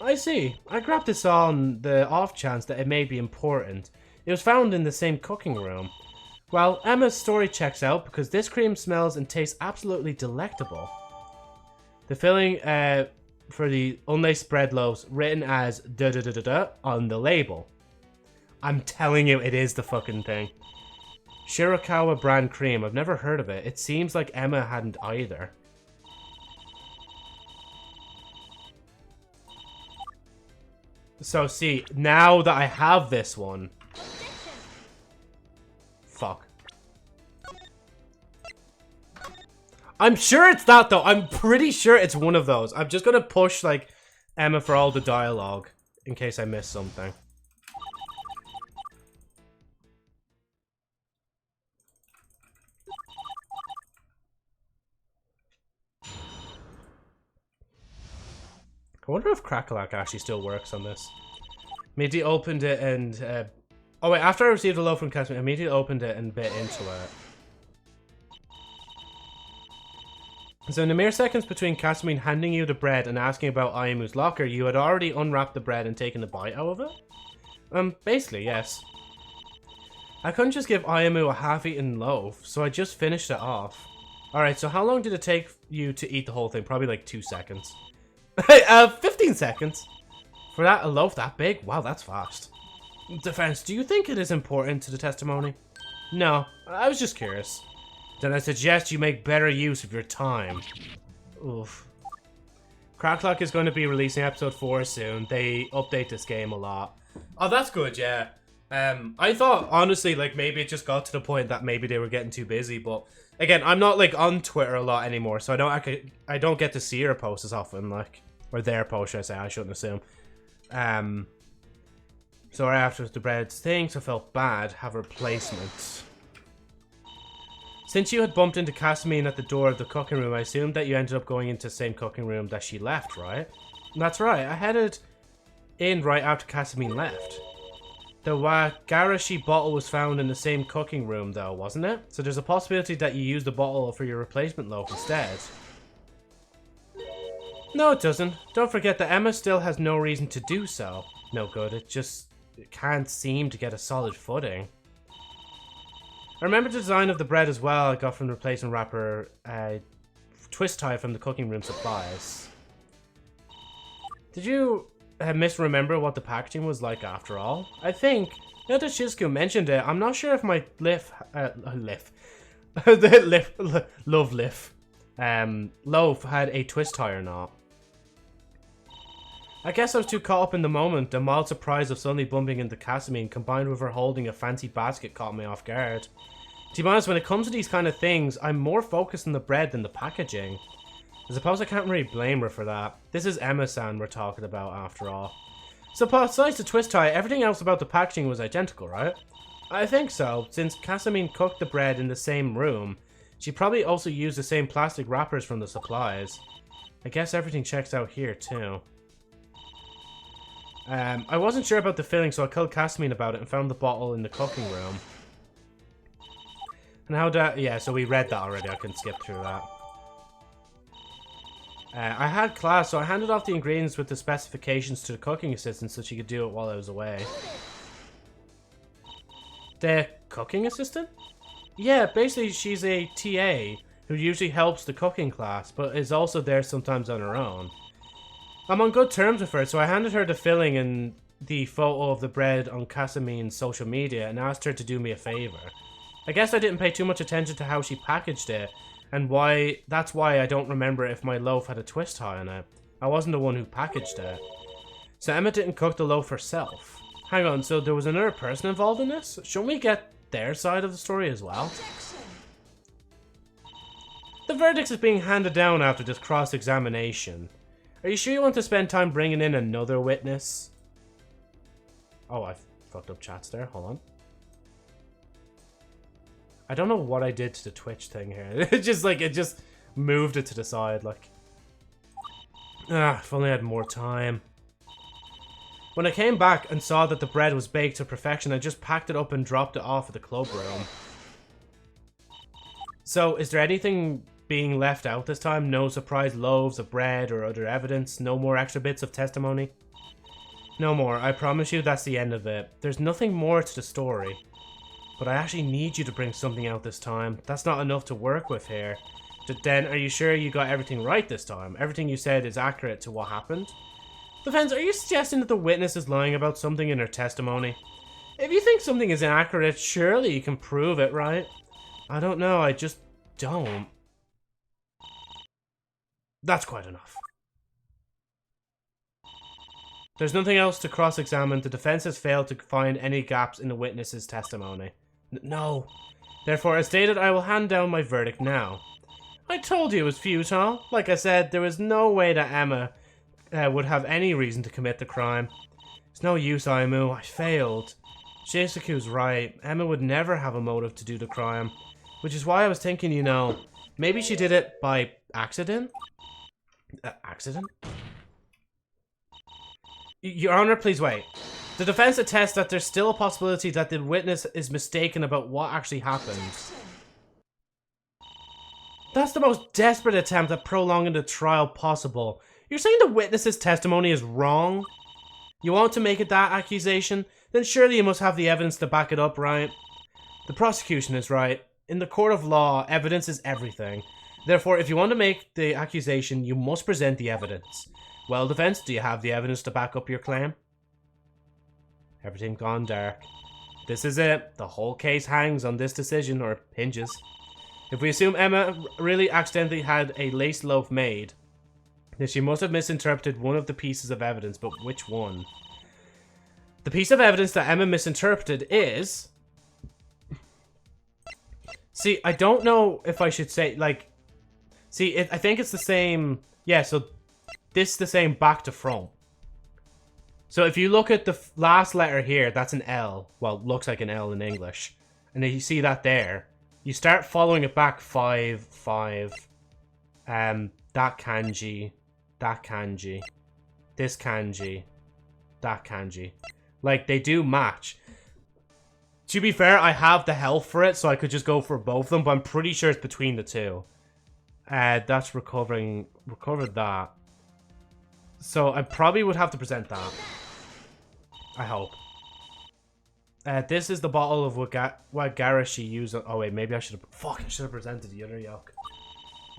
[SPEAKER 2] I see. I grabbed this on the off chance that it may be important. It was found in the same cooking room. Well, Emma's story checks out because this cream smells and tastes absolutely delectable. The filling for the unlaced bread loaves written as da-da-da-da-da on the label. I'm telling you, it is the fucking thing. Shirakawa brand cream. I've never heard of it. It seems like Emma hadn't either. So see, now that I have this one... Fuck. I'm sure it's that though. I'm pretty sure it's one of those. I'm just gonna push like Emma for all the dialogue in case I miss something. I wonder if Crackalack actually still works on this. Immediately opened it and... oh wait, after I received a loaf from Casmin, I immediately opened it and bit into it. So in the mere seconds between Casmin handing you the bread and asking about Ayamu's locker, you had already unwrapped the bread and taken a bite out of it? Basically, yes. I couldn't just give Ayamu a half-eaten loaf, so I just finished it off. Alright, so how long did it take you to eat the whole thing? Probably like 2 seconds. 15 seconds? For that, a loaf that big? Wow, that's fast. Defense, do you think it is important to the testimony? No, I was just curious. Then I suggest you make better use of your time. Oof. Cracklock is going to be releasing episode 4 soon. They update this game a lot. Oh, that's good, yeah. I thought, honestly, like, maybe it just got to the point that maybe they were getting too busy, but... Again, I'm not, like, on Twitter a lot anymore, so I don't get to see her posts as often, like... Or their post, should I say. I shouldn't assume. So right after the bread things, I felt bad. Have replacements. Since you had bumped into Casamine at the door of the cooking room, I assumed that you ended up going into the same cooking room that she left, right? That's right. I headed in right after Casamine left. The Wagarashi bottle was found in the same cooking room, though, wasn't it? So there's a possibility that you used the bottle for your replacement loaf instead. No, it doesn't. Don't forget that Emma still has no reason to do so. No good. It can't seem to get a solid footing. I remember the design of the bread as well. I got from the replacement wrapper twist tie from the cooking room supplies. Did you misremember what the packaging was like after all? I think, now that Shizuku mentioned it, I'm not sure if my loaf had a twist tie or not. I guess I was too caught up in the moment. The mild surprise of suddenly bumping into Casamine combined with her holding a fancy basket caught me off guard. To be honest, when it comes to these kind of things, I'm more focused on the bread than the packaging. I suppose I can't really blame her for that. This is Emma-san we're talking about after all. So besides the twist tie, everything else about the packaging was identical, right? I think so. Since Casamine cooked the bread in the same room, she probably also used the same plastic wrappers from the supplies. I guess everything checks out here too. I wasn't sure about the filling, so I called Casamine about it and found the bottle in the cooking room. And how that... Yeah, so we read that already. I can skip through that. I had class, so I handed off the ingredients with the specifications to the cooking assistant so she could do it while I was away. The cooking assistant? Yeah, basically she's a TA who usually helps the cooking class, but is also there sometimes on her own. I'm on good terms with her, so I handed her the filling and the photo of the bread on Casamine's social media and asked her to do me a favor. I guess I didn't pay too much attention to how she packaged it, and that's why I don't remember if my loaf had a twist tie on it. I wasn't the one who packaged it. So Emma didn't cook the loaf herself. Hang on, so there was another person involved in this? Shouldn't we get their side of the story as well? The verdict is being handed down after this cross-examination. Are you sure you want to spend time bringing in another witness? Oh, I fucked up chats there. Hold on. I don't know what I did to the Twitch thing here. It just moved it to the side, like. If only I had more time. When I came back and saw that the bread was baked to perfection, I just packed it up and dropped it off at the club room. So, is there anything being left out this time? No surprise loaves of bread or other evidence? No more extra bits of testimony? No more. I promise you that's the end of it. There's nothing more to the story. But I actually need you to bring something out this time. That's not enough to work with here. Then are you sure you got everything right this time? Everything you said is accurate to what happened? Defense, are you suggesting that the witness is lying about something in her testimony? If you think something is inaccurate, surely you can prove it, right? I don't know, I just don't. That's quite enough. There's nothing else to cross-examine. The defense has failed to find any gaps in the witness's testimony. No. Therefore, as stated, I will hand down my verdict now. I told you it was futile. Like I said, there was no way that Emma would have any reason to commit the crime. It's no use, Aimu. I failed. Shizuku's right. Emma would never have a motive to do the crime. Which is why I was thinking, you know, maybe she did it by accident? Accident? Your Honor, please wait. The defense attests that there's still a possibility that the witness is mistaken about what actually happened. That's the most desperate attempt at prolonging the trial possible. You're saying the witness's testimony is wrong? You want to make it that accusation? Then surely you must have the evidence to back it up, right? The prosecution is right. In the court of law, evidence is everything. Therefore, if you want to make the accusation, you must present the evidence. Well, defense, do you have the evidence to back up your claim? Everything's gone dark. This is it. The whole case hangs on this decision, or hinges. If we assume Emma really accidentally had a lace loaf made, then she must have misinterpreted one of the pieces of evidence, but which one? The piece of evidence that Emma misinterpreted is... See, I don't know if I should say, like... See, I think it's the same... Yeah, so this is the same back to front. So if you look at the last letter here, that's an L. Well, looks like an L in English. And then you see that there. You start following it back 5, 5. That kanji. That kanji. This kanji. That kanji. Like, they do match. To be fair, I have the health for it, so I could just go for both of them, but I'm pretty sure it's between the two. That's recovered that. So I probably would have to present that. I hope. This is the bottle of Wagarashi used. Oh wait, maybe I should have. Fuck, I should have presented the other yolk.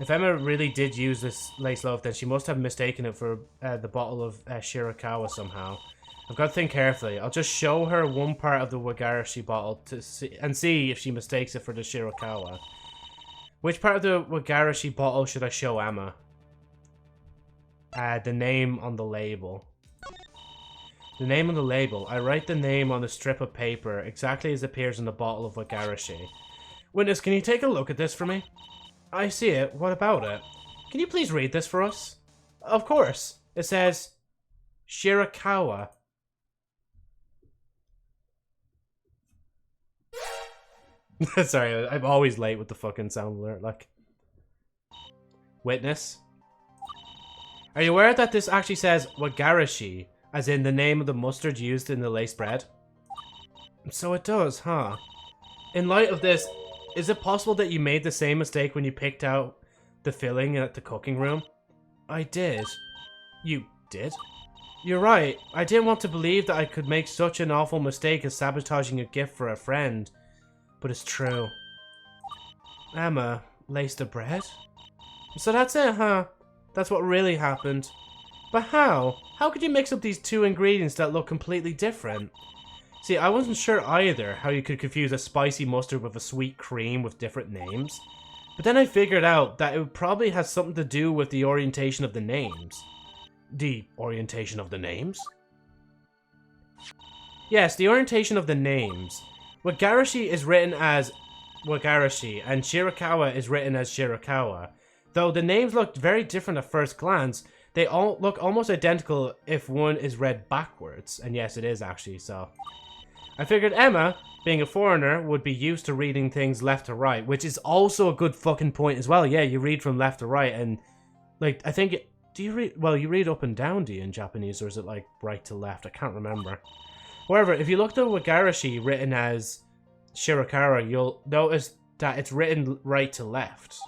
[SPEAKER 2] If Emma really did use this lace loaf, then she must have mistaken it for the bottle of Shirakawa somehow. I've got to think carefully. I'll just show her one part of the Wagarashi bottle to see if she mistakes it for the Shirakawa. Which part of the Wagarashi bottle should I show Emma? The name on the label. The name on the label. I write the name on the strip of paper exactly as it appears in the bottle of Wagarashi. Witness, can you take a look at this for me? I see it. What about it? Can you please read this for us? Of course. It says Shirakawa. Sorry, I'm always late with the fucking sound alert, like. Witness? Are you aware that this actually says Wagarashi, as in the name of the mustard used in the lace bread? So it does, huh? In light of this, is it possible that you made the same mistake when you picked out the filling at the cooking room? I did. You did? You're right. I didn't want to believe that I could make such an awful mistake as sabotaging a gift for a friend. But it's true. Emma laced the bread? So that's it, huh? That's what really happened. But how? How could you mix up these two ingredients that look completely different? See, I wasn't sure either how you could confuse a spicy mustard with a sweet cream with different names. But then I figured out that it probably has something to do with the orientation of the names. The orientation of the names? Yes, the orientation of the names. Wagarashi is written as Wagarashi, and Shirakawa is written as Shirakawa. Though the names look very different at first glance, they all look almost identical if one is read backwards. And yes, it is actually, so. I figured Emma, being a foreigner, would be used to reading things left to right, which is also a good fucking point as well. Yeah, you read from left to right, and, like, I think, do you read, well, you read up and down, do you, in Japanese, or is it, like, right to left? I can't remember. However, if you look at Wagarashi written as Shirakawa, you'll notice that it's written right to left.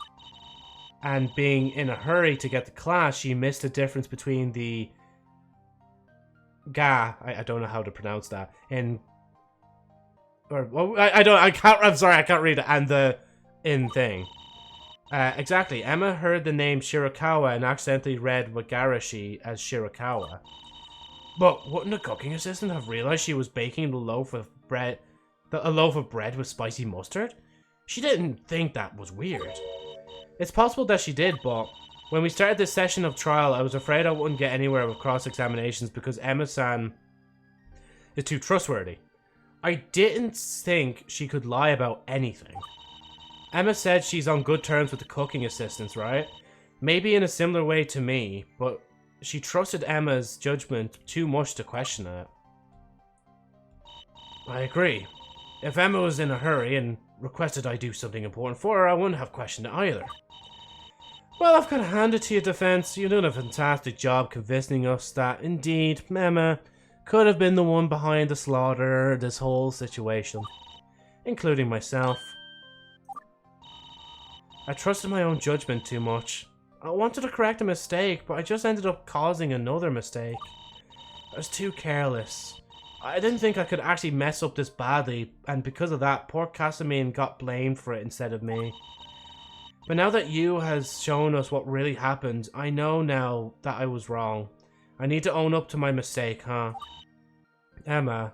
[SPEAKER 2] And being in a hurry to get to class, she missed the difference between the ga, I don't know how to pronounce that, in, or, well, I'm sorry, I can't read it, and the in thing. Exactly. Emma heard the name Shirakawa and accidentally read Wagarashi as Shirakawa. But wouldn't the cooking assistant have realized she was baking a loaf of bread with spicy mustard? She didn't think that was weird. It's possible that she did, but when we started this session of trial, I was afraid I wouldn't get anywhere with cross-examinations because Emma-san is too trustworthy. I didn't think she could lie about anything. Emma said she's on good terms with the cooking assistants, right? Maybe in a similar way to me, but she trusted Emma's judgment too much to question it. I agree. If Emma was in a hurry and requested I do something important for her, I wouldn't have questioned it either. Well, I've got to hand it to your defense. You're doing a fantastic job convincing us that, indeed, Emma could have been the one behind the slaughter of this whole situation. Including myself. I trusted my own judgment too much. I wanted to correct a mistake, but I just ended up causing another mistake. I was too careless. I didn't think I could actually mess up this badly, and because of that, poor Casamine got blamed for it instead of me. But now that you has shown us what really happened, I know now that I was wrong. I need to own up to my mistake, huh? Emma.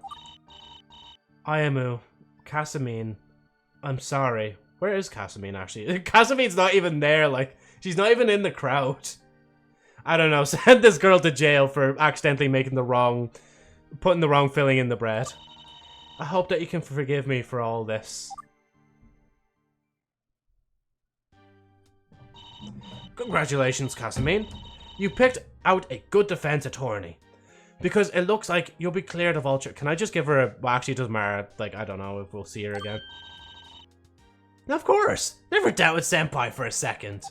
[SPEAKER 2] Ayamu. Casamine. I'm sorry. Where is Casamine, actually? Casamine's not even there, like, she's not even in the crowd. I don't know, send this girl to jail for accidentally putting the wrong filling in the bread. I hope that you can forgive me for all this. Congratulations, Casamine. You picked out a good defense attorney. Because it looks like you'll be cleared of all... Can I just give her a... Well, actually, it doesn't matter. Like, I don't know if we'll see her again. Of course. Never doubted Senpai for a second.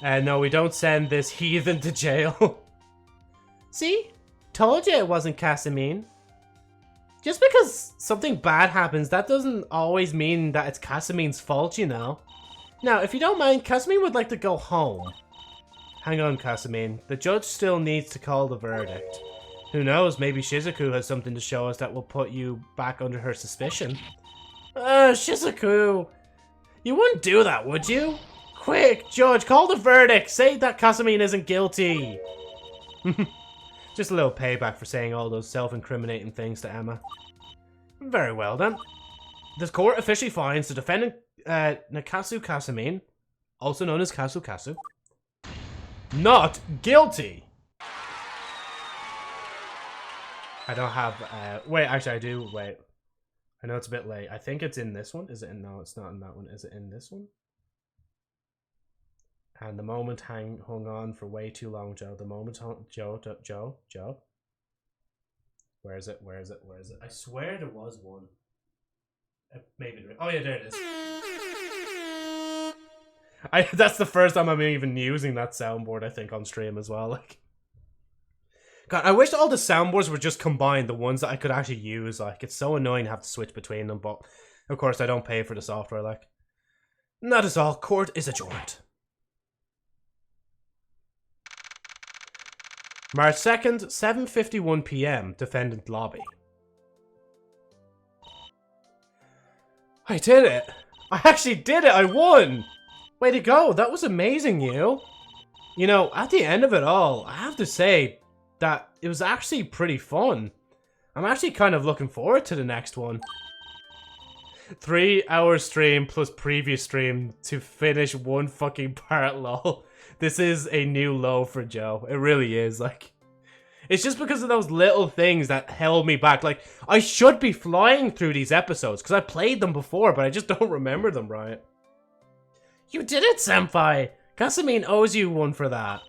[SPEAKER 2] No, we don't send this heathen to jail. See? Told you it wasn't Casamine. Just because something bad happens, that doesn't always mean that it's Casamine's fault, you know. Now, if you don't mind, Casamine would like to go home. Hang on, Casamine. The judge still needs to call the verdict. Who knows, maybe Shizuku has something to show us that will put you back under her suspicion. Shizuku! You wouldn't do that, would you? Quick, Judge, call the verdict! Say that Casamine isn't guilty! Just a little payback for saying all those self-incriminating things to Emma. Very well, then. The court officially finds the defendant, Nakasu Casamine, also known as Kasu, not guilty! I don't have, wait, actually I do, wait. I know it's a bit late. I think it's in this one. Is it in, no, it's not in that one. Is it in this one? And the moment hung on for way too long, Joe. The moment, Joe. Where is it? I swear there was one. Maybe there is. Oh yeah, there it is. That's the first time I'm even using that soundboard, I think, on stream as well. Like, God, I wish all the soundboards were just combined, the ones that I could actually use. Like, it's so annoying to have to switch between them, but of course I don't pay for the software, like. And that is all. Court is adjourned. March 2nd, 7:51 PM, defendant lobby. I did it! I actually did it! I won! Way to go, that was amazing, you. You know, at the end of it all, I have to say that it was actually pretty fun. I'm actually kind of looking forward to the next one. 3-hour stream plus previous stream to finish one fucking part, lol. This is a new low for Joe. It really is, like. It's just because of those little things that held me back. Like, I should be flying through these episodes, because I played them before, but I just don't remember them right. You did it, Senpai! Casamine owes you one for that.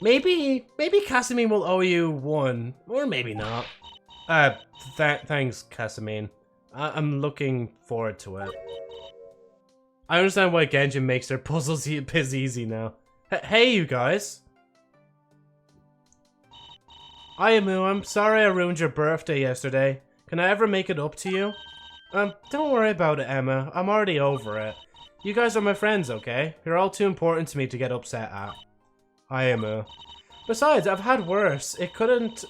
[SPEAKER 2] Maybe Casamine will owe you one, or maybe not. Thanks, Casamine. I'm looking forward to it. I understand why Genjin makes their puzzles easy now. Hey, you guys. Ayamu, I'm sorry I ruined your birthday yesterday. Can I ever make it up to you? Don't worry about it, Emma. I'm already over it. You guys are my friends, okay? You're all too important to me to get upset at. Ayamu. Besides, I've had worse. It couldn't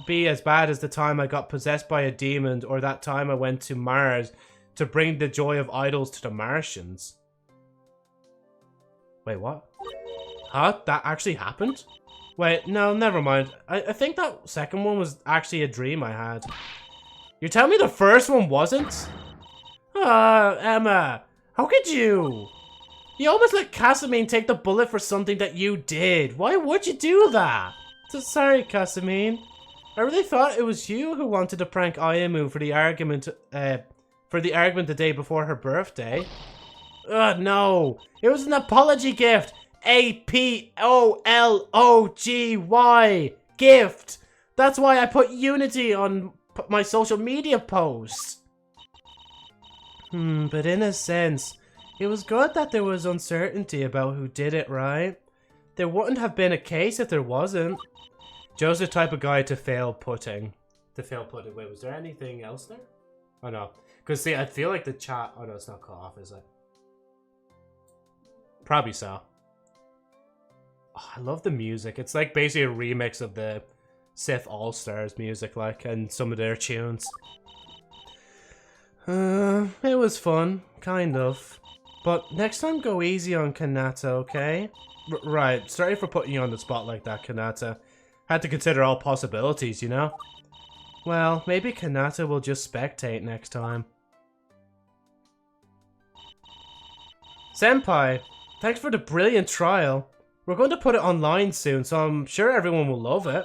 [SPEAKER 2] be as bad as the time I got possessed by a demon or that time I went to Mars to bring the joy of idols to the Martians. Wait, what? Huh? That actually happened? Wait, no, never mind. I think that second one was actually a dream I had. You're telling me the first one wasn't? Emma, how could you? You almost let Casamine take the bullet for something that you did. Why would you do that? Sorry, Casamine. I really thought it was you who wanted to prank Ayamu for the argument the day before her birthday. No. It was an apology gift. APOLOGY. Gift. That's why I put Unity on my social media posts. But in a sense, it was good that there was uncertainty about who did it, right? There wouldn't have been a case if there wasn't. Joe's the type of guy to fail putting. Wait, was there anything else there? Oh no. Because see, I feel like the chat... Oh no, it's not cut off, is it? Probably so. Oh, I love the music. It's like basically a remix of the Sith All-Stars music, like, and some of their tunes. It was fun, kind of. But next time go easy on Kanata, okay? Right, sorry for putting you on the spot like that, Kanata. Had to consider all possibilities, you know? Well, maybe Kanata will just spectate next time. Senpai, thanks for the brilliant trial. We're going to put it online soon, so I'm sure everyone will love it.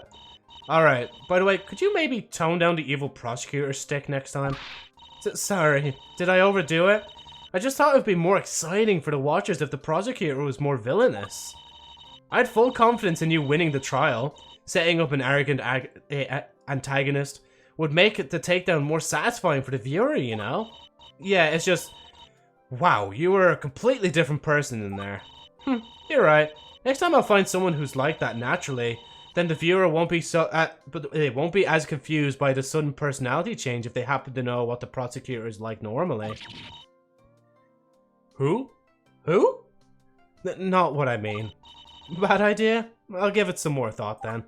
[SPEAKER 2] Alright, by the way, could you maybe tone down the evil prosecutor stick next time? Sorry, did I overdo it? I just thought it would be more exciting for the watchers if the prosecutor was more villainous. I had full confidence in you winning the trial. Setting up an arrogant antagonist would make the takedown more satisfying for the viewer, you know? Yeah, it's just... Wow, you were a completely different person in there. You're right. Next time I'll find someone who's like that naturally. Then the viewer won't be but they won't be as confused by the sudden personality change if they happen to know what the prosecutor is like normally. Who? Who? Not what I mean. Bad idea? I'll give it some more thought then.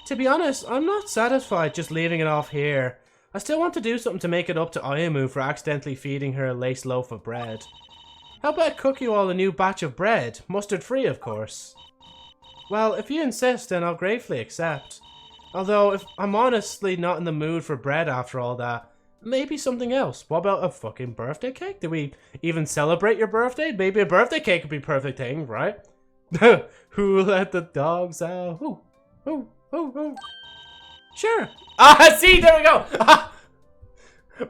[SPEAKER 2] To be honest, I'm not satisfied just leaving it off here. I still want to do something to make it up to Ayamu for accidentally feeding her a laced loaf of bread. How about I cook you all a new batch of bread? Mustard free, of course. Well, if you insist, then I'll gratefully accept. Although, if I'm honestly not in the mood for bread after all that, maybe something else. What about a fucking birthday cake? Do we even celebrate your birthday? Maybe a birthday cake would be a perfect thing, right? Who let the dogs out? Who? Sure. See, there we go.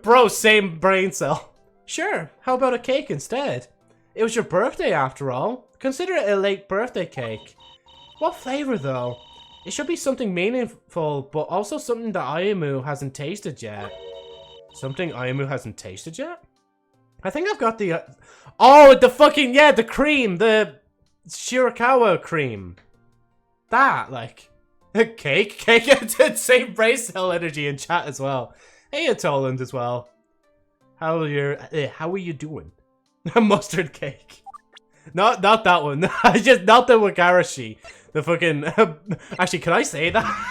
[SPEAKER 2] Bro, same brain cell. Sure, how about a cake instead? It was your birthday after all. Consider it a late birthday cake. What flavor though? It should be something meaningful, but also something that Ayamu hasn't tasted yet. Something Ayamu hasn't tasted yet? I think I've got the... Oh, the fucking... Yeah, the cream. The Shirakawa cream. That, like... Cake? Cake? Same brain cell energy in chat as well. Hey, Toland as well. How are you doing? Mustard cake. Not that one. Just not the Wagarashi. The fucking... Actually, can I say that?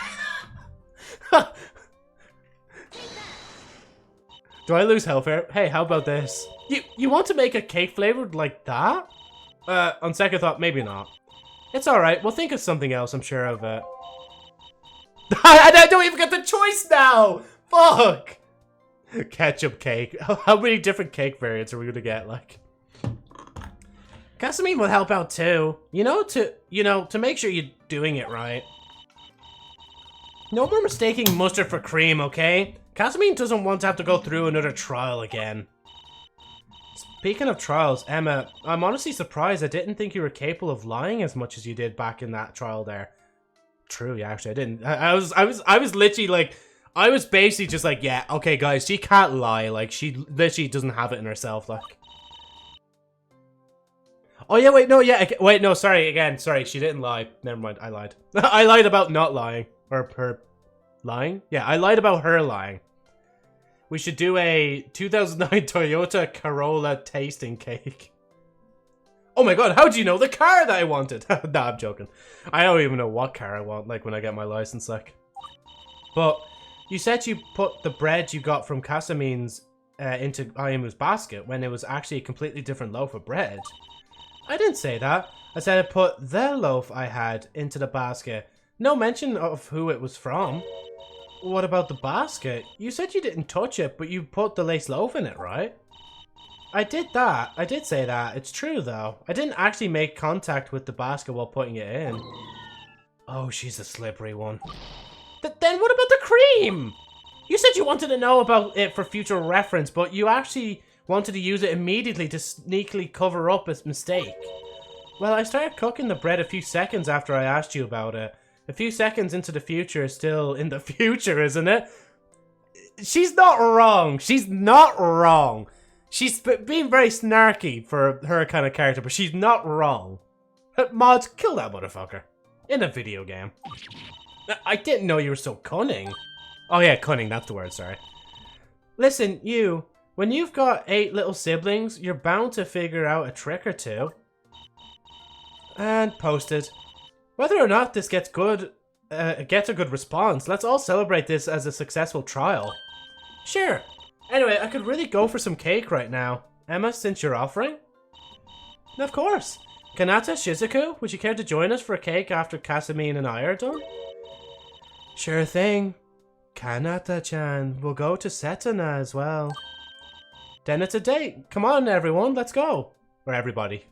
[SPEAKER 2] Do I lose health here? Hey, how about this? You want to make a cake flavored like that? On second thought, maybe not. It's alright, we'll think of something else, I'm sure of it. I don't even get the choice now! Fuck! Ketchup cake. How many different cake variants are we gonna get, like? Casamine would help out too. To make sure you're doing it right. No more mistaking mustard for cream, okay? Casamine doesn't want to have to go through another trial again. Speaking of trials, Emma, I'm honestly surprised. I didn't think you were capable of lying as much as you did back in that trial there. True, yeah, actually, I didn't. I was literally like, I was basically just like, yeah, okay, guys, she can't lie. Like, she literally doesn't have it in herself, like. Oh yeah, wait, no, sorry, again, sorry, she didn't lie. Never mind, I lied. I lied about not lying, or her lying. Yeah, I lied about her lying. We should do a 2009 Toyota Corolla tasting cake. Oh my god, how do you know the car that I wanted? Nah, I'm joking. I don't even know what car I want, like, when I get my license, like. But, you said you put the bread you got from Casamine's into Ayamu's basket when it was actually a completely different loaf of bread. I didn't say that. I said I put the loaf I had into the basket. No mention of who it was from. What about the basket? You said you didn't touch it, but you put the lace loaf in it, right? I did that. I did say that. It's true, though. I didn't actually make contact with the basket while putting it in. Oh, she's a slippery one. Then what about the cream? You said you wanted to know about it for future reference, but you actually wanted to use it immediately to sneakily cover up a mistake. Well, I started cooking the bread a few seconds after I asked you about it. A few seconds into the future is still in the future, isn't it? She's not wrong. She's not wrong. She's being very snarky for her kind of character, but she's not wrong. Mods, kill that motherfucker. In a video game. I didn't know you were so cunning. Oh yeah, cunning, that's the word, sorry. Listen, you, when you've got 8 little siblings, you're bound to figure out a trick or two. And posted. Whether or not this gets a good response, let's all celebrate this as a successful trial. Sure. Anyway, I could really go for some cake right now. Emma, since you're offering? Of course. Kanata, Shizuku, would you care to join us for a cake after Casamine and I are done? Sure thing. Kanata-chan, we'll go to Setana as well. Then it's a date. Come on, everyone, let's go. Or everybody.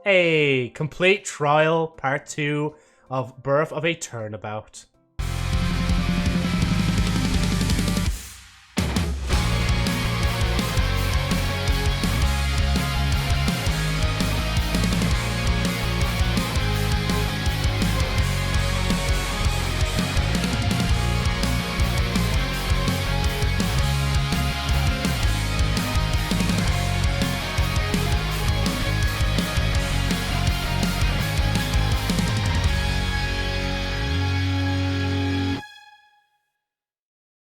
[SPEAKER 2] Hey, complete trial, part 2 of Birth of a Turnabout.